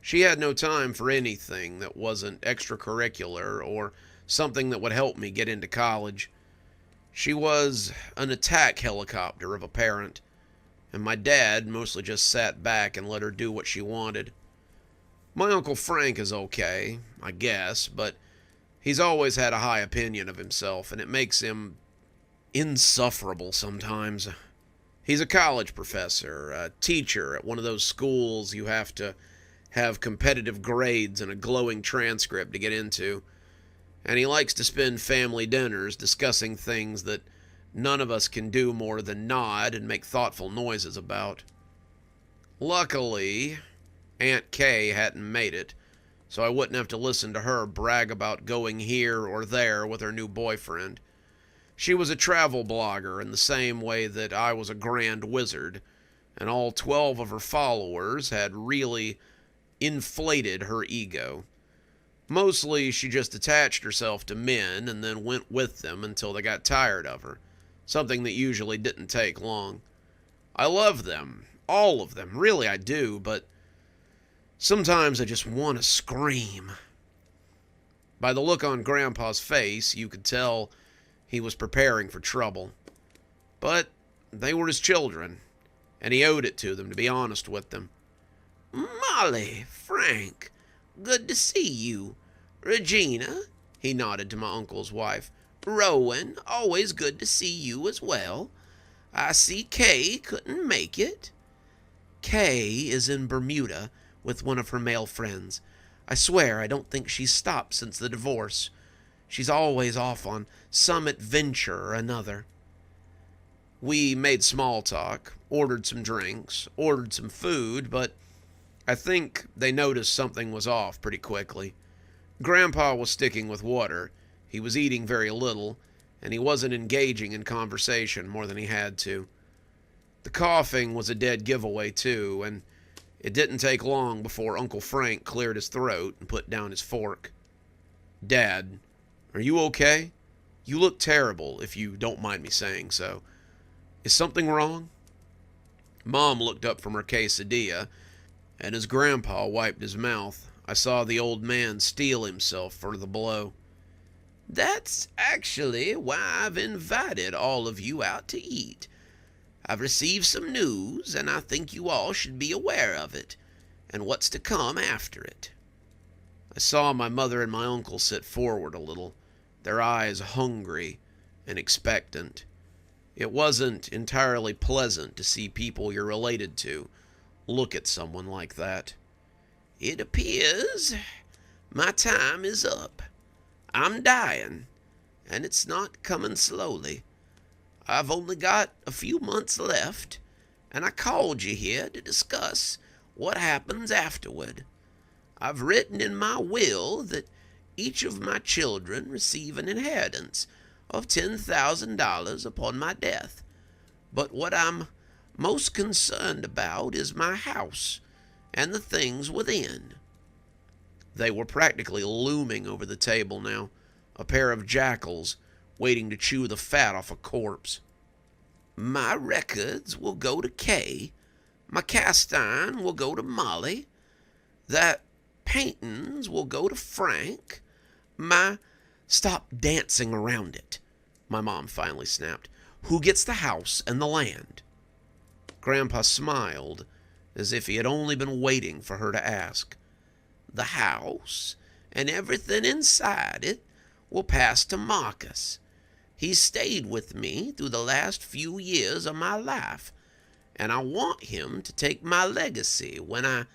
She had no time for anything that wasn't extracurricular or something that would help me get into college. She was an attack helicopter of a parent, and my dad mostly just sat back and let her do what she wanted. My Uncle Frank is okay, I guess, but he's always had a high opinion of himself, and it makes him insufferable sometimes. He's a college professor, a teacher at one of those schools you have to have competitive grades and a glowing transcript to get into, and he likes to spend family dinners discussing things that none of us can do more than nod and make thoughtful noises about. Luckily, Aunt Kay hadn't made it, so I wouldn't have to listen to her brag about going here or there with her new boyfriend. She was a travel blogger in the same way that I was a grand wizard, and all 12 of her followers had really inflated her ego. Mostly, she just attached herself to men and then went with them until they got tired of her, something that usually didn't take long. I love them, all of them, really I do, but sometimes I just want to scream. By the look on Grandpa's face, you could tell he was preparing for trouble. But they were his children, and he owed it to them to be honest with them. "Molly, Frank, good to see you. Regina," he nodded to my uncle's wife. "Rowan, always good to see you as well. I see Kay couldn't make it." Kay is in Bermuda with one of her male friends. I swear I don't think she's stopped since the divorce. She's always off on some adventure or another. We made small talk, ordered some drinks, ordered some food, but I think they noticed something was off pretty quickly. Grandpa was sticking with water. He was eating very little, and he wasn't engaging in conversation more than he had to. The coughing was a dead giveaway, too, and it didn't take long before Uncle Frank cleared his throat and put down his fork. "Dad, are you okay? You look terrible, if you don't mind me saying so. Is something wrong?" Mom looked up from her quesadilla, and as Grandpa wiped his mouth, I saw the old man steel himself for the blow. "That's actually why I've invited all of you out to eat. I've received some news, and I think you all should be aware of it, and what's to come after it." I saw my mother and my uncle sit forward a little, their eyes hungry and expectant. It wasn't entirely pleasant to see people you're related to look at someone like that. "It appears my time is up. I'm dying, and it's not coming slowly. I've only got a few months left, and I called you here to discuss what happens afterward. I've written in my will that each of my children receive an inheritance of $10,000 upon my death. But what I'm most concerned about is my house and the things within." They were practically looming over the table now, a pair of jackals waiting to chew the fat off a corpse. "My records will go to Kay. My cast iron will go to Molly. That paintings will go to Frank. My—" "Stop dancing around it," my mom finally snapped. "Who gets the house and the land?" Grandpa smiled, as if he had only been waiting for her to ask. "The house and everything inside it will pass to Marcus. He's stayed with me through the last few years of my life, and I want him to take my legacy when I—"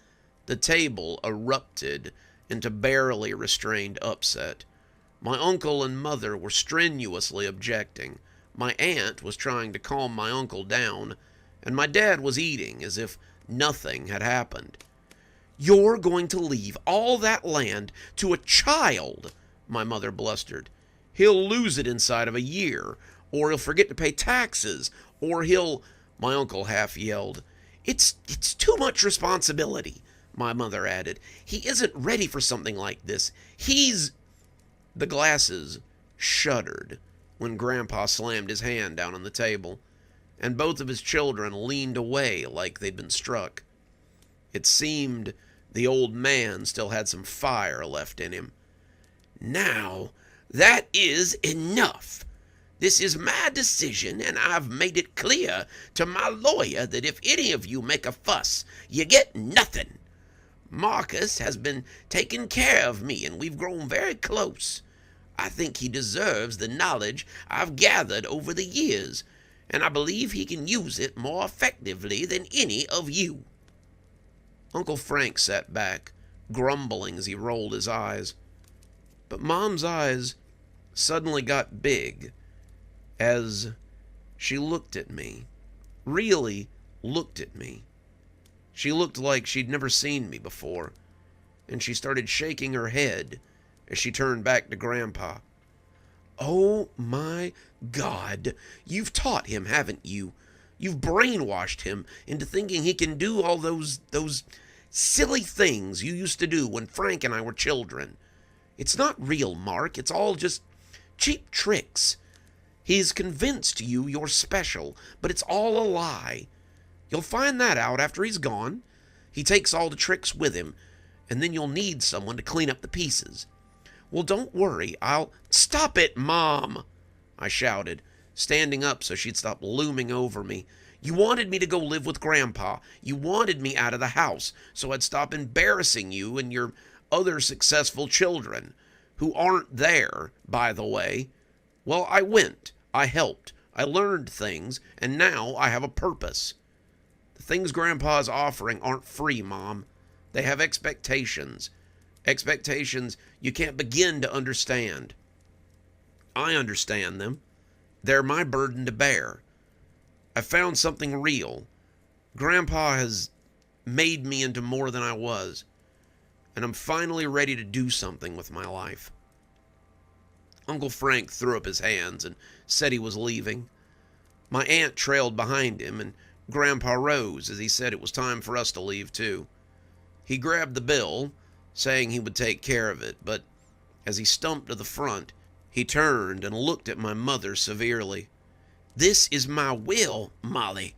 The table erupted into barely restrained upset. My uncle and mother were strenuously objecting. My aunt was trying to calm my uncle down, and my dad was eating as if nothing had happened. "You're going to leave all that land to a child," my mother blustered. "He'll lose it inside of a year, or he'll forget to pay taxes, or he'll—" My uncle half yelled. It's too much responsibility," my mother added. "He isn't ready for something like this. He's—" The glasses shuddered when Grandpa slammed his hand down on the table, and both of his children leaned away like they'd been struck. It seemed the old man still had some fire left in him. "Now, that is enough. This is my decision, and I've made it clear to my lawyer that if any of you make a fuss, you get nothing. Marcus has been taking care of me, and we've grown very close. I think he deserves the knowledge I've gathered over the years, and I believe he can use it more effectively than any of you." Uncle Frank sat back, grumbling as he rolled his eyes. But Mom's eyes suddenly got big as she looked at me, really looked at me. She looked like she'd never seen me before, and she started shaking her head as she turned back to Grandpa. "Oh my God, you've taught him, haven't you? You've brainwashed him into thinking he can do all those silly things you used to do when Frank and I were children. It's not real, Mark. It's all just cheap tricks. He's convinced you you're special, but it's all a lie. You'll find that out after he's gone. He takes all the tricks with him, and then you'll need someone to clean up the pieces. Well, don't worry. I'll—" "Stop it, Mom!" I shouted, standing up so she'd stop looming over me. "You wanted me to go live with Grandpa. You wanted me out of the house so I'd stop embarrassing you and your other successful children, who aren't there, by the way. Well, I went. I helped. I learned things, and now I have a purpose. The things Grandpa's offering aren't free, Mom. They have expectations. Expectations you can't begin to understand. I understand them. They're my burden to bear. I found something real. Grandpa has made me into more than I was, and I'm finally ready to do something with my life." Uncle Frank threw up his hands and said he was leaving. My aunt trailed behind him, and Grandpa rose as he said it was time for us to leave too. He grabbed the bill, saying he would take care of it, but as he stumped to the front, he turned and looked at my mother severely. "This is my will, Molly,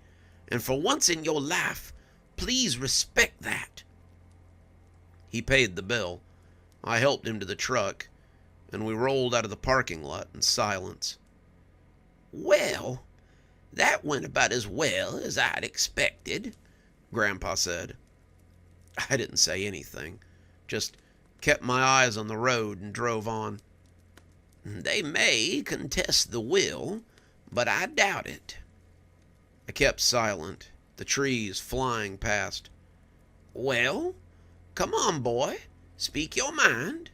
and for once in your life, please respect that." He paid the bill. I helped him to the truck, and we rolled out of the parking lot in silence. "Well, that went about as well as I'd expected," Grandpa said. I didn't say anything, just kept my eyes on the road and drove on. "They may contest the will, but I doubt it." I kept silent, the trees flying past. "Well, come on, boy. Speak your mind."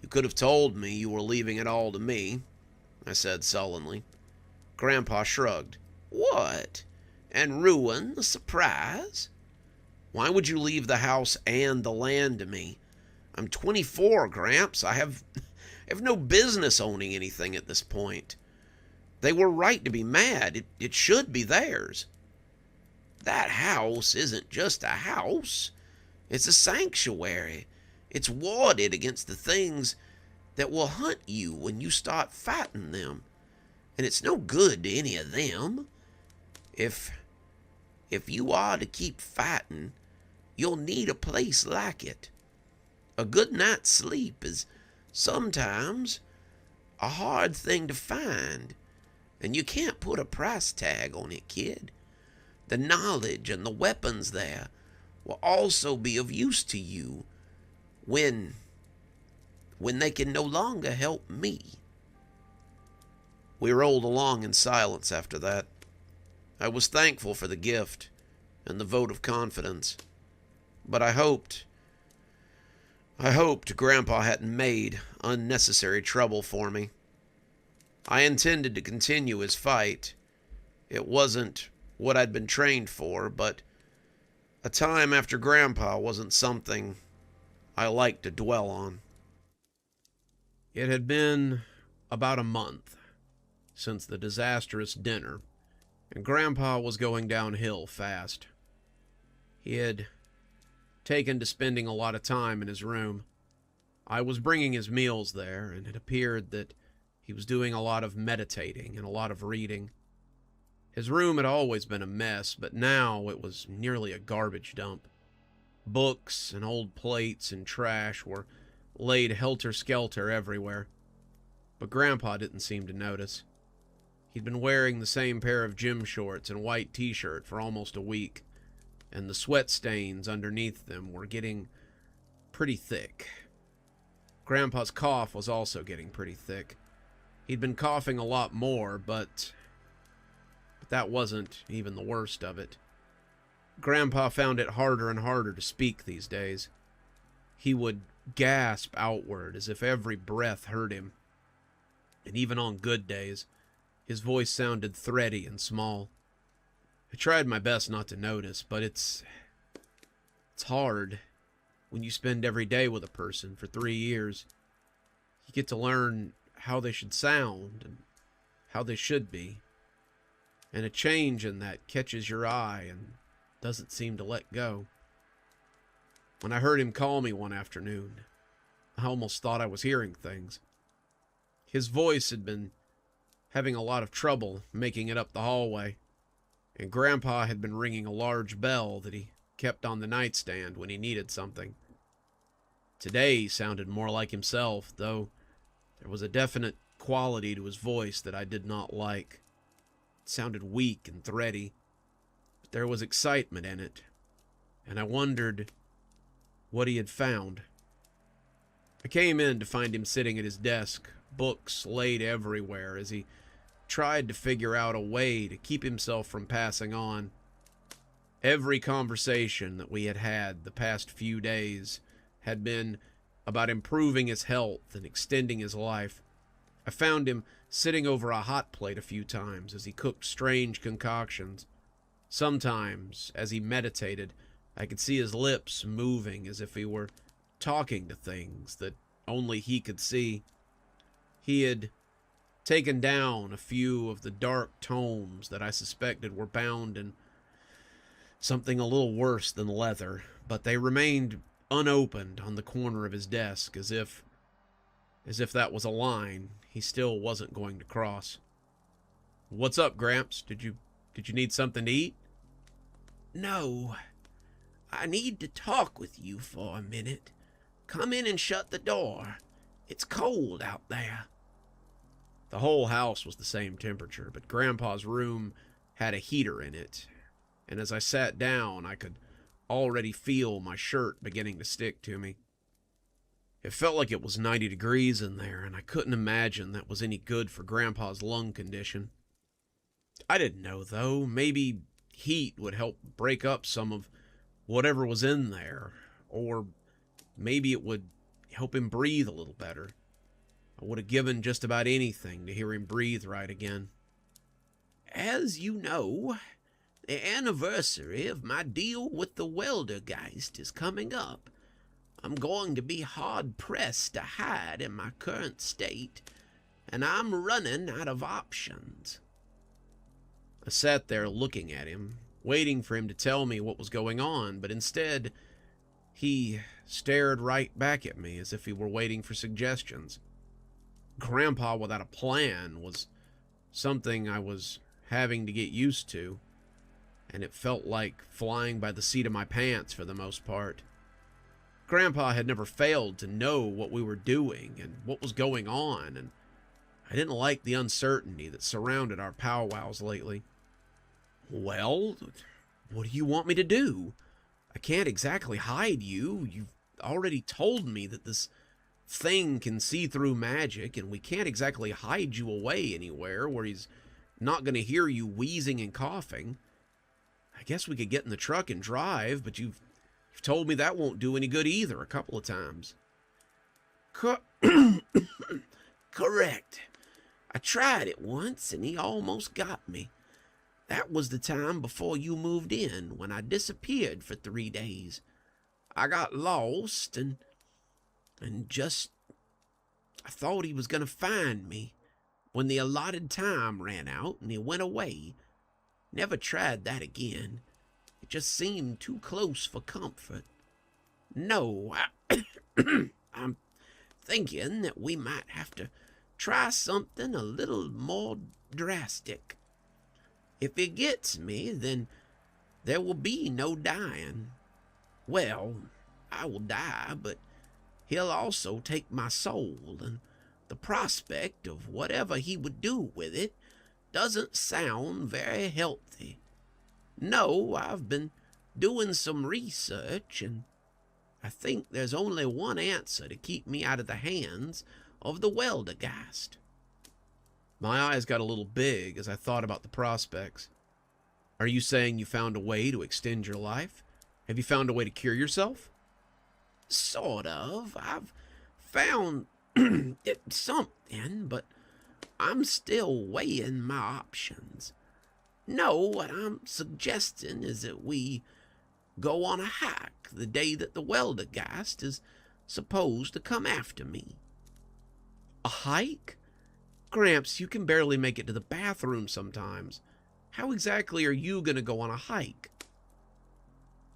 "You could have told me you were leaving it all to me," I said sullenly. Grandpa shrugged. "What? And ruin the surprise?" "Why would you leave the house and the land to me? I'm 24, Gramps. I have have no business owning anything at this point. They were right to be mad. It should be theirs. That house isn't just a house. It's a sanctuary. It's warded against the things that will hunt you when you start fighting them. And it's no good to any of them. If you are to keep fighting, you'll need a place like it. A good night's sleep is sometimes a hard thing to find, and you can't put a price tag on it, kid. The knowledge and the weapons there will also be of use to you when they can no longer help me. We rolled along in silence after that. I was thankful for the gift and the vote of confidence, but I hoped Grandpa hadn't made unnecessary trouble for me. I intended to continue his fight. It wasn't what I'd been trained for, but a time after Grandpa wasn't something I liked to dwell on. It had been about a month since the disastrous dinner, and Grandpa was going downhill fast. He had taken to spending a lot of time in his room. I was bringing his meals there, and it appeared that he was doing a lot of meditating and a lot of reading. His room had always been a mess, but now it was nearly a garbage dump. Books and old plates and trash were laid helter-skelter everywhere. But Grandpa didn't seem to notice. He'd been wearing the same pair of gym shorts and white t-shirt for almost a week, and the sweat stains underneath them were getting pretty thick. Grandpa's cough was also getting pretty thick. He'd been coughing a lot more, but that wasn't even the worst of it. Grandpa found it harder and harder to speak these days. He would gasp outward as if every breath hurt him. And even on good days, his voice sounded thready and small. I tried my best not to notice, but it's hard when you spend every day with a person for 3 years. You get to learn how they should sound and how they should be. And a change in that catches your eye and doesn't seem to let go. When I heard him call me one afternoon, I almost thought I was hearing things. His voice had been having a lot of trouble making it up the hallway, and Grandpa had been ringing a large bell that he kept on the nightstand when he needed something. Today he sounded more like himself, though there was a definite quality to his voice that I did not like. It sounded weak and thready, but there was excitement in it, and I wondered what he had found. I came in to find him sitting at his desk, books laid everywhere, as he tried to figure out a way to keep himself from passing on. Every conversation that we had had the past few days had been about improving his health and extending his life. I found him sitting over a hot plate a few times as he cooked strange concoctions. Sometimes, as he meditated, I could see his lips moving as if he were talking to things that only he could see. He had taken down a few of the dark tomes that I suspected were bound in something a little worse than leather, but they remained unopened on the corner of his desk, as if that was a line he still wasn't going to cross. "What's up, Gramps? Did you need something to eat?" No. I need to talk with you for a minute. Come in and shut the door. It's cold out there. The whole house was the same temperature, but Grandpa's room had a heater in it, and as I sat down, I could already feel my shirt beginning to stick to me. It felt like it was 90 degrees in there, and I couldn't imagine that was any good for Grandpa's lung condition. I didn't know, though. Maybe heat would help break up some of whatever was in there, or maybe it would help him breathe a little better. I would have given just about anything to hear him breathe right again. As you know, the anniversary of my deal with the Weldergeist is coming up. I'm going to be hard-pressed to hide in my current state, and I'm running out of options. I sat there looking at him, waiting for him to tell me what was going on, but instead, he stared right back at me as if he were waiting for suggestions. Grandpa without a plan was something I was having to get used to, and it felt like flying by the seat of my pants for the most part. Grandpa had never failed to know what we were doing and what was going on, and I didn't like the uncertainty that surrounded our powwows lately. Well, what do you want me to do? I can't exactly hide you. You've already told me that this thing can see through magic, and we can't exactly hide you away anywhere where he's not going to hear you wheezing and coughing. I guess we could get in the truck and drive, but you've told me that won't do any good either a couple of times. Correct. I tried it once, and he almost got me. That was the time before you moved in, when I disappeared for 3 days. I got lost, and just... I thought he was going to find me when the allotted time ran out, and he went away. Never tried that again. It just seemed too close for comfort. No, I'm thinking that we might have to try something a little more drastic. If he gets me, then there will be no dying. Well, I will die, but he'll also take my soul, and the prospect of whatever he would do with it doesn't sound very healthy. No, I've been doing some research, and I think there's only one answer to keep me out of the hands of the Weldergeist. My eyes got a little big as I thought about the prospects. Are you saying you found a way to extend your life? Have you found a way to cure yourself? Sort of. I've found something, but I'm still weighing my options. No, what I'm suggesting is that we go on a hike the day that the Weldergeist is supposed to come after me. A hike? Gramps, you can barely make it to the bathroom sometimes. How exactly are you going to go on a hike?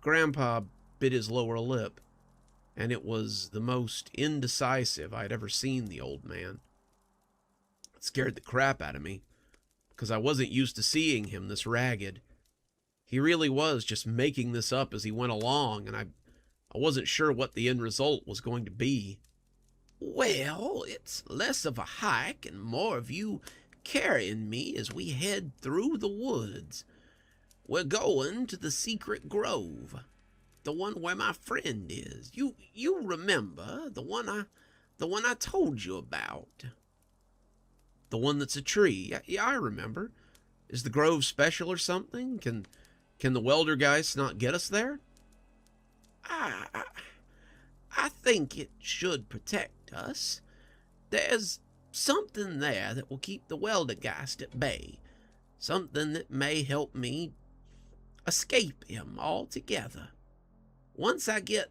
Grandpa bit his lower lip, and it was the most indecisive I'd ever seen the old man. It scared the crap out of me, because I wasn't used to seeing him this ragged. He really was just making this up as he went along, and I wasn't sure what the end result was going to be. Well, it's less of a hike and more of you carrying me as we head through the woods. We're going to the secret grove, the one where my friend is. You remember the one I told you about? The one that's a tree. Yeah, I remember. Is the grove special or something? Can the Weldergeist not get us there? I think it should protect us. There's something there that will keep the Weldergeist at bay. Something that may help me escape him altogether. Once I get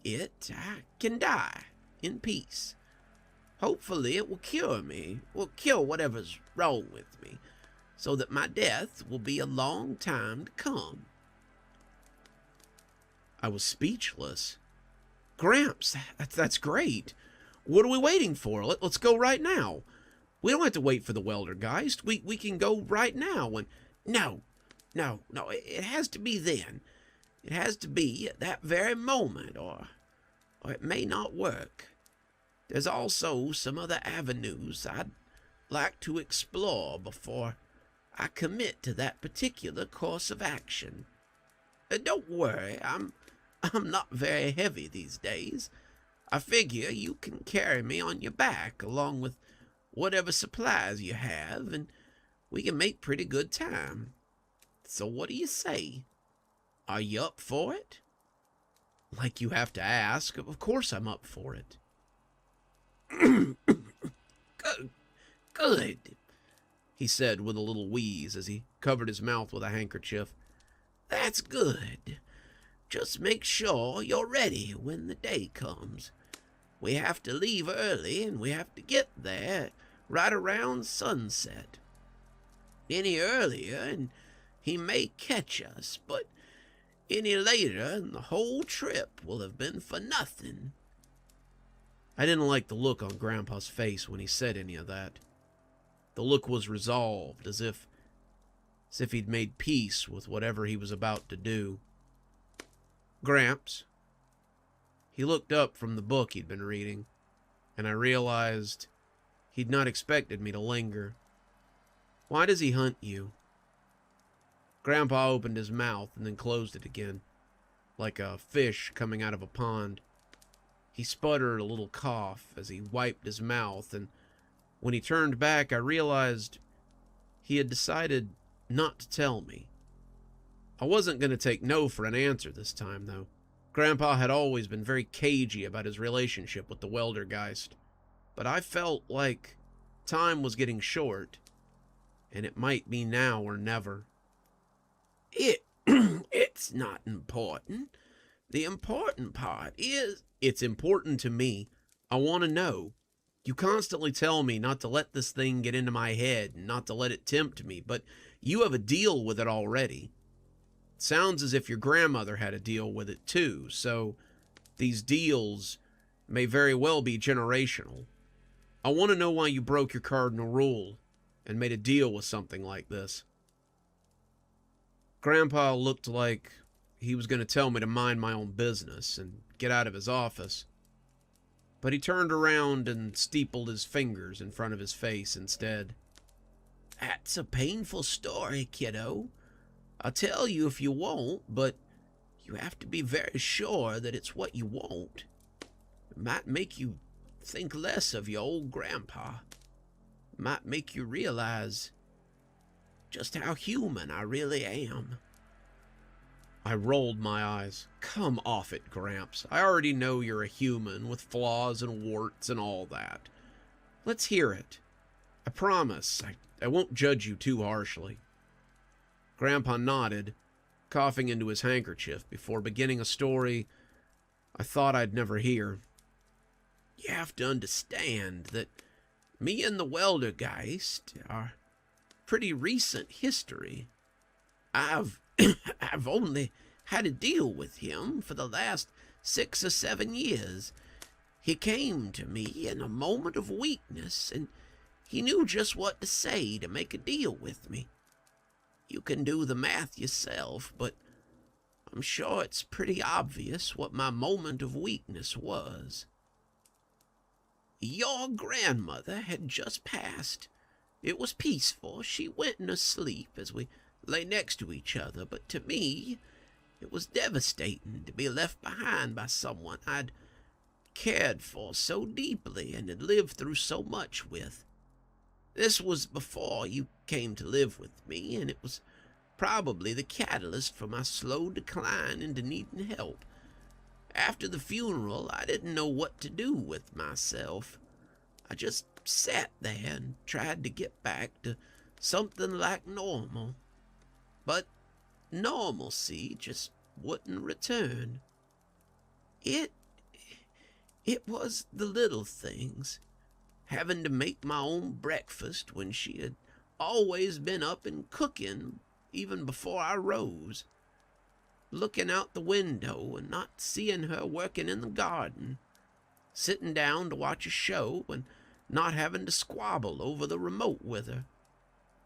it, I can die in peace. Hopefully it will cure me, will cure whatever's wrong with me, so that my death will be a long time to come. I was speechless. Gramps, that's great. What are we waiting for? Let's go right now. We don't have to wait for the Weldergeist. We can go right now. And No, it has to be then. It has to be at that very moment, or it may not work. There's also some other avenues I'd like to explore before I commit to that particular course of action. Don't worry, I'm not very heavy these days. I figure you can carry me on your back along with whatever supplies you have, and we can make pretty good time. So what do you say? Are you up for it? Like you have to ask. Of course I'm up for it. Good, he said with a little wheeze as he covered his mouth with a handkerchief. That's good. Just make sure you're ready when the day comes. We have to leave early, and we have to get there right around sunset. Any earlier, and he may catch us, but any later, and the whole trip will have been for nothing." I didn't like the look on Grandpa's face when he said any of that. The look was resolved, as if he'd made peace with whatever he was about to do. "Gramps." He looked up from the book he'd been reading, and I realized he'd not expected me to linger. "Why does he hunt you?" Grandpa opened his mouth and then closed it again, like a fish coming out of a pond. He sputtered a little cough as he wiped his mouth, and when he turned back, I realized he had decided not to tell me. I wasn't going to take no for an answer this time, though. Grandpa had always been very cagey about his relationship with the Weldergeist, but I felt like time was getting short, and it might be now or never. It's not important. The important part is... It's important to me. I want to know. You constantly tell me not to let this thing get into my head and not to let it tempt me, but you have a deal with it already. It sounds as if your grandmother had a deal with it too, so these deals may very well be generational. I want to know why you broke your cardinal rule and made a deal with something like this. Grandpa looked like he was going to tell me to mind my own business and get out of his office, but he turned around and steepled his fingers in front of his face instead. "That's a painful story, kiddo. I'll tell you if you won't, but you have to be very sure that it's what you want. It might make you think less of your old grandpa. It might make you realize just how human I really am." I rolled my eyes. "Come off it, Gramps. I already know you're a human with flaws and warts and all that. Let's hear it. I promise I won't judge you too harshly." Grandpa nodded, coughing into his handkerchief before beginning a story I thought I'd never hear. "You have to understand that me and the Weldergeist are pretty recent history. I've only had a deal with him for the last 6 or 7 years. He came to me in a moment of weakness, and he knew just what to say to make a deal with me. You can do the math yourself, but I'm sure it's pretty obvious what my moment of weakness was. Your grandmother had just passed. It was peaceful. She went in her sleep as we lay next to each other, but to me, it was devastating to be left behind by someone I'd cared for so deeply and had lived through so much with. This was before you came to live with me, and it was probably the catalyst for my slow decline into needing help. After the funeral, I didn't know what to do with myself. I just sat there and tried to get back to something like normal. But normalcy just wouldn't return. It was the little things. Having to make my own breakfast when she had always been up and cooking even before I rose. Looking out the window and not seeing her working in the garden. Sitting down to watch a show and not having to squabble over the remote with her.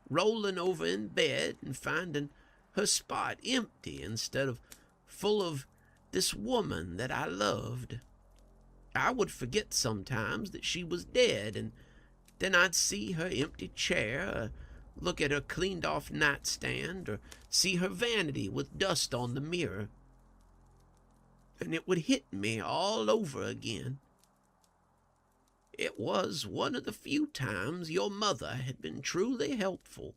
Rolling over in bed and finding her spot empty instead of full of this woman that I loved. I would forget sometimes that she was dead, and then I'd see her empty chair, or look at her cleaned-off nightstand, or see her vanity with dust on the mirror. And it would hit me all over again. It was one of the few times your mother had been truly helpful,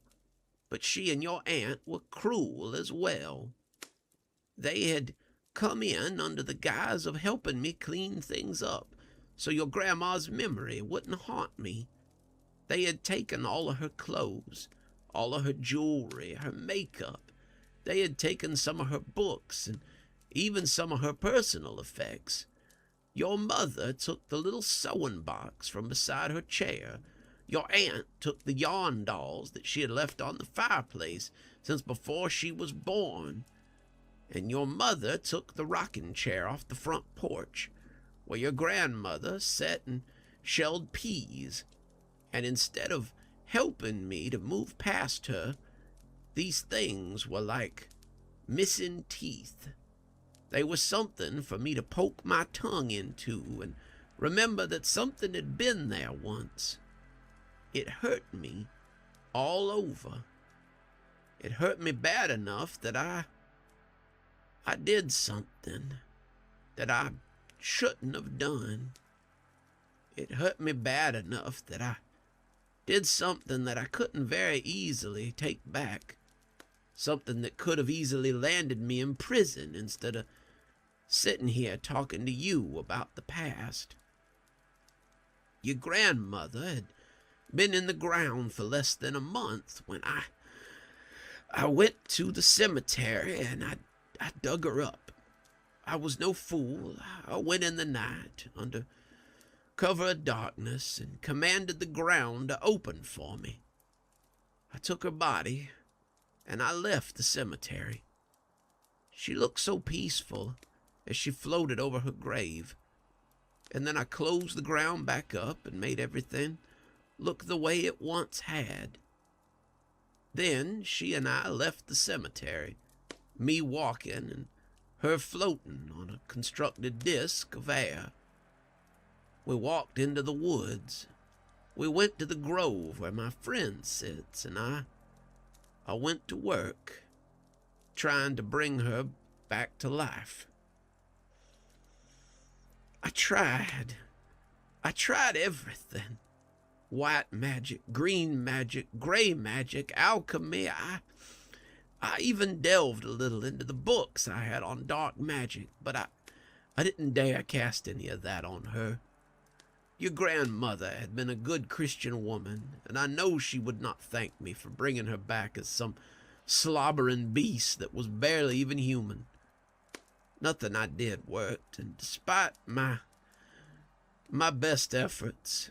but she and your aunt were cruel as well. They had come in under the guise of helping me clean things up, so your grandma's memory wouldn't haunt me. They had taken all of her clothes, all of her jewelry, her makeup. They had taken some of her books and even some of her personal effects. Your mother took the little sewing box from beside her chair. Your aunt took the yarn dolls that she had left on the fireplace since before she was born. And your mother took the rocking chair off the front porch, where your grandmother sat and shelled peas. And instead of helping me to move past her, these things were like missing teeth. They were something for me to poke my tongue into and remember that something had been there once. It hurt me all over. It hurt me bad enough that I did something that I shouldn't have done. It hurt me bad enough that I did something that I couldn't very easily take back. Something that could have easily landed me in prison instead of sitting here talking to you about the past. Your grandmother had been in the ground for less than a month when I went to the cemetery and I dug her up. I was no fool. I went in the night under cover of darkness and commanded the ground to open for me. I took her body and I left the cemetery. She looked so peaceful as she floated over her grave. And then I closed the ground back up and made everything look the way it once had. Then she and I left the cemetery, me walking and her floating on a constructed disc of air. We walked into the woods. We went to the grove where my friend sits, and I went to work, trying to bring her back to life. I tried everything. White magic, green magic, gray magic, alchemy. I even delved a little into the books I had on dark magic, but I didn't dare cast any of that on her. Your grandmother had been a good Christian woman, and I know she would not thank me for bringing her back as some slobbering beast that was barely even human. Nothing I did worked, and despite my best efforts,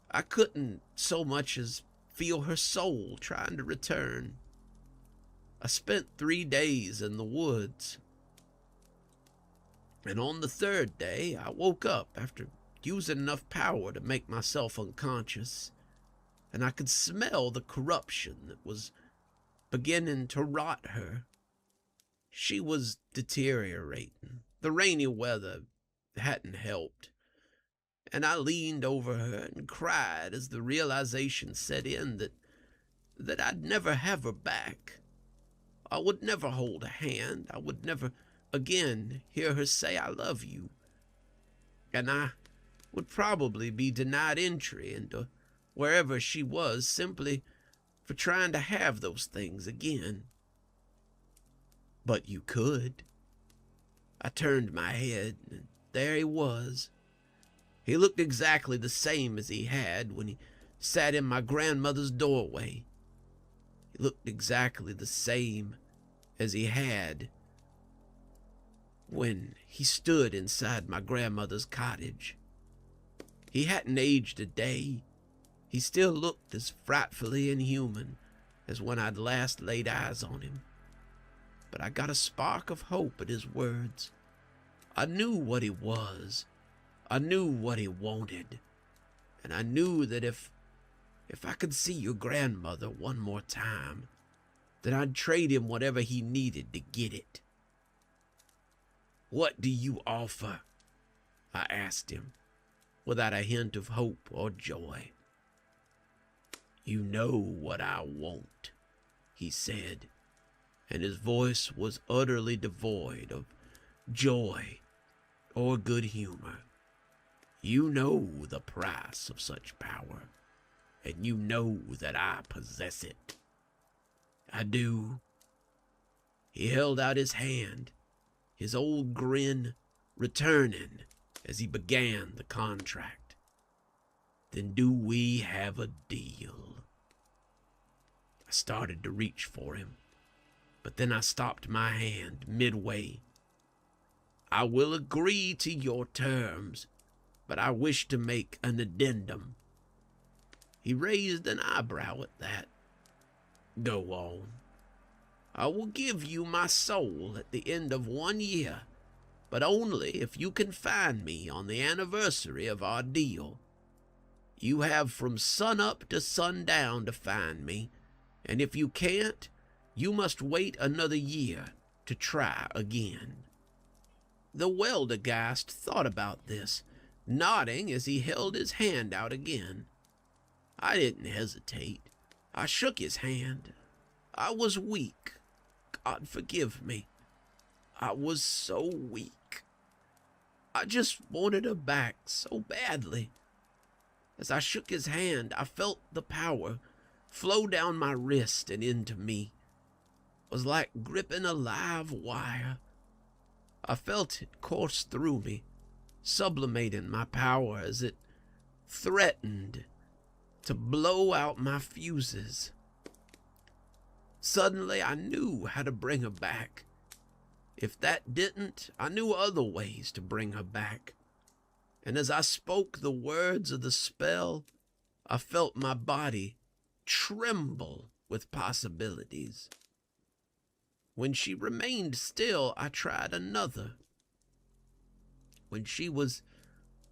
I couldn't so much as feel her soul trying to return. I spent 3 days in the woods, and on the 3rd day I woke up after using enough power to make myself unconscious, and I could smell the corruption that was beginning to rot her. She was deteriorating. The rainy weather hadn't helped, and I leaned over her and cried as the realization set in that I'd never have her back. I would never hold a hand. I would never again hear her say, "I love you." And I would probably be denied entry into wherever she was simply for trying to have those things again. But you could. I turned my head, and there he was. He looked exactly the same as he had when he sat in my grandmother's doorway. He looked exactly the same as he had when he stood inside my grandmother's cottage. He hadn't aged a day. He still looked as frightfully inhuman as when I'd last laid eyes on him. But I got a spark of hope at his words. I knew what he was. I knew what he wanted. And I knew that if I could see your grandmother one more time, that I'd trade him whatever he needed to get it. "What do you offer?" I asked him, without a hint of hope or joy. "You know what I want," he said, and his voice was utterly devoid of joy or good humor. "You know the price of such power, and you know that I possess it." "I do." He held out his hand, his old grin returning as he began the contract. "Then do we have a deal?" I started to reach for him, but then I stopped my hand midway. I will agree to your terms, but I wish to make an addendum. He raised an eyebrow at that. Go on. I will give you my soul at the end of 1 year, but only if you can find me on the anniversary of our deal. You have from sunup to sundown to find me, and if you can't, you must wait another year to try again. The Weldergeist thought about this, nodding as he held his hand out again. I didn't hesitate. I shook his hand. I was weak. God forgive me. I was so weak. I just wanted her back so badly. As I shook his hand, I felt the power flow down my wrist and into me. It was like gripping a live wire. I felt it course through me, sublimating my power as it threatened to blow out my fuses. Suddenly, I knew how to bring her back. If that didn't, I knew other ways to bring her back. And as I spoke the words of the spell, I felt my body tremble with possibilities. When she remained still, I tried another. When she was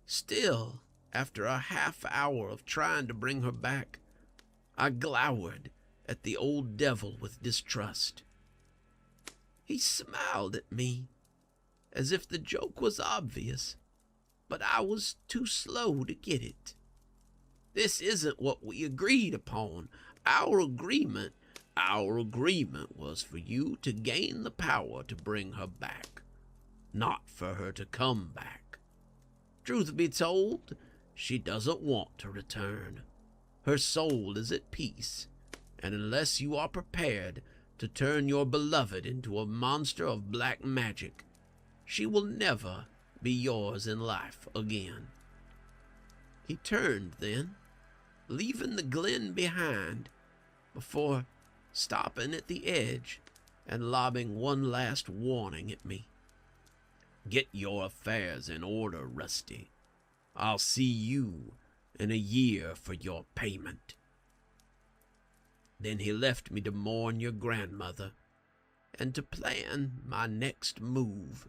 still, after a half hour of trying to bring her back, I glowered at the old devil with distrust. He smiled at me, as if the joke was obvious, but I was too slow to get it. This isn't what we agreed upon. Our agreement was for you to gain the power to bring her back, not for her to come back. Truth be told, she doesn't want to return. Her soul is at peace, and unless you are prepared to turn your beloved into a monster of black magic, she will never be yours in life again. He turned then, leaving the glen behind, before stopping at the edge and lobbing one last warning at me. Get your affairs in order, Rusty. I'll see you in a year for your payment. Then he left me to mourn your grandmother and to plan my next move.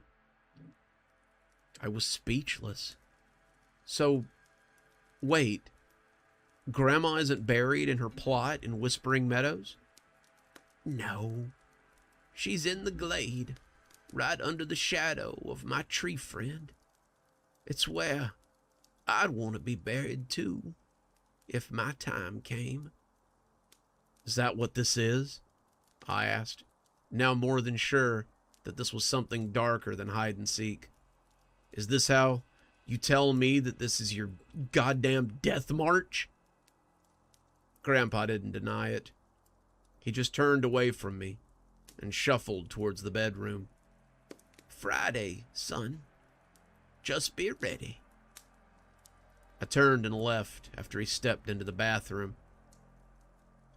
I was speechless. So, wait, Grandma isn't buried in her plot in Whispering Meadows? No, she's in the glade, right under the shadow of my tree friend. It's where I'd want to be buried too, if my time came. Is that what this is? I asked, now more than sure that this was something darker than hide and seek. Is this how you tell me that this is your goddamn death march? Grandpa didn't deny it. He just turned away from me and shuffled towards the bedroom. Friday, son. Just be ready. I turned and left after he stepped into the bathroom.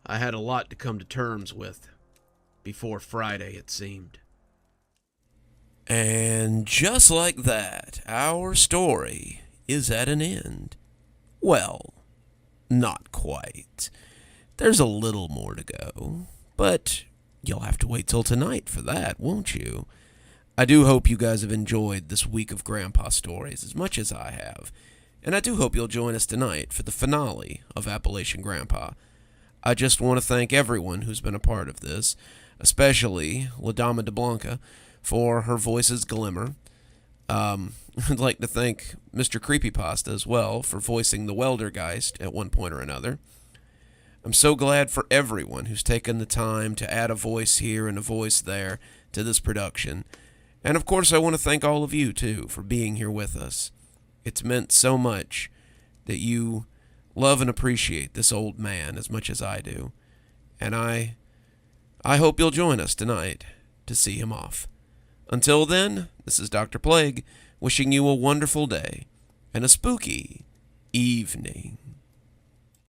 I had a lot to come to terms with before Friday, it seemed. And just like that, our story is at an end. Well, not quite. There's a little more to go, but you'll have to wait till tonight for that, won't you? I do hope you guys have enjoyed this week of Grandpa Stories as much as I have, and I do hope you'll join us tonight for the finale of Appalachian Grandpa. I just want to thank everyone who's been a part of this, especially La Dama de Blanca for her voice's glimmer. I'd like to thank Mr. Creepypasta as well for voicing the Weldergeist at one point or another. I'm so glad for everyone who's taken the time to add a voice here and a voice there to this production. And of course I want to thank all of you too for being here with us. It's meant so much that you love and appreciate this old man as much as I do. And I hope you'll join us tonight to see him off. Until then, this is Dr. Plague, wishing you a wonderful day and a spooky evening.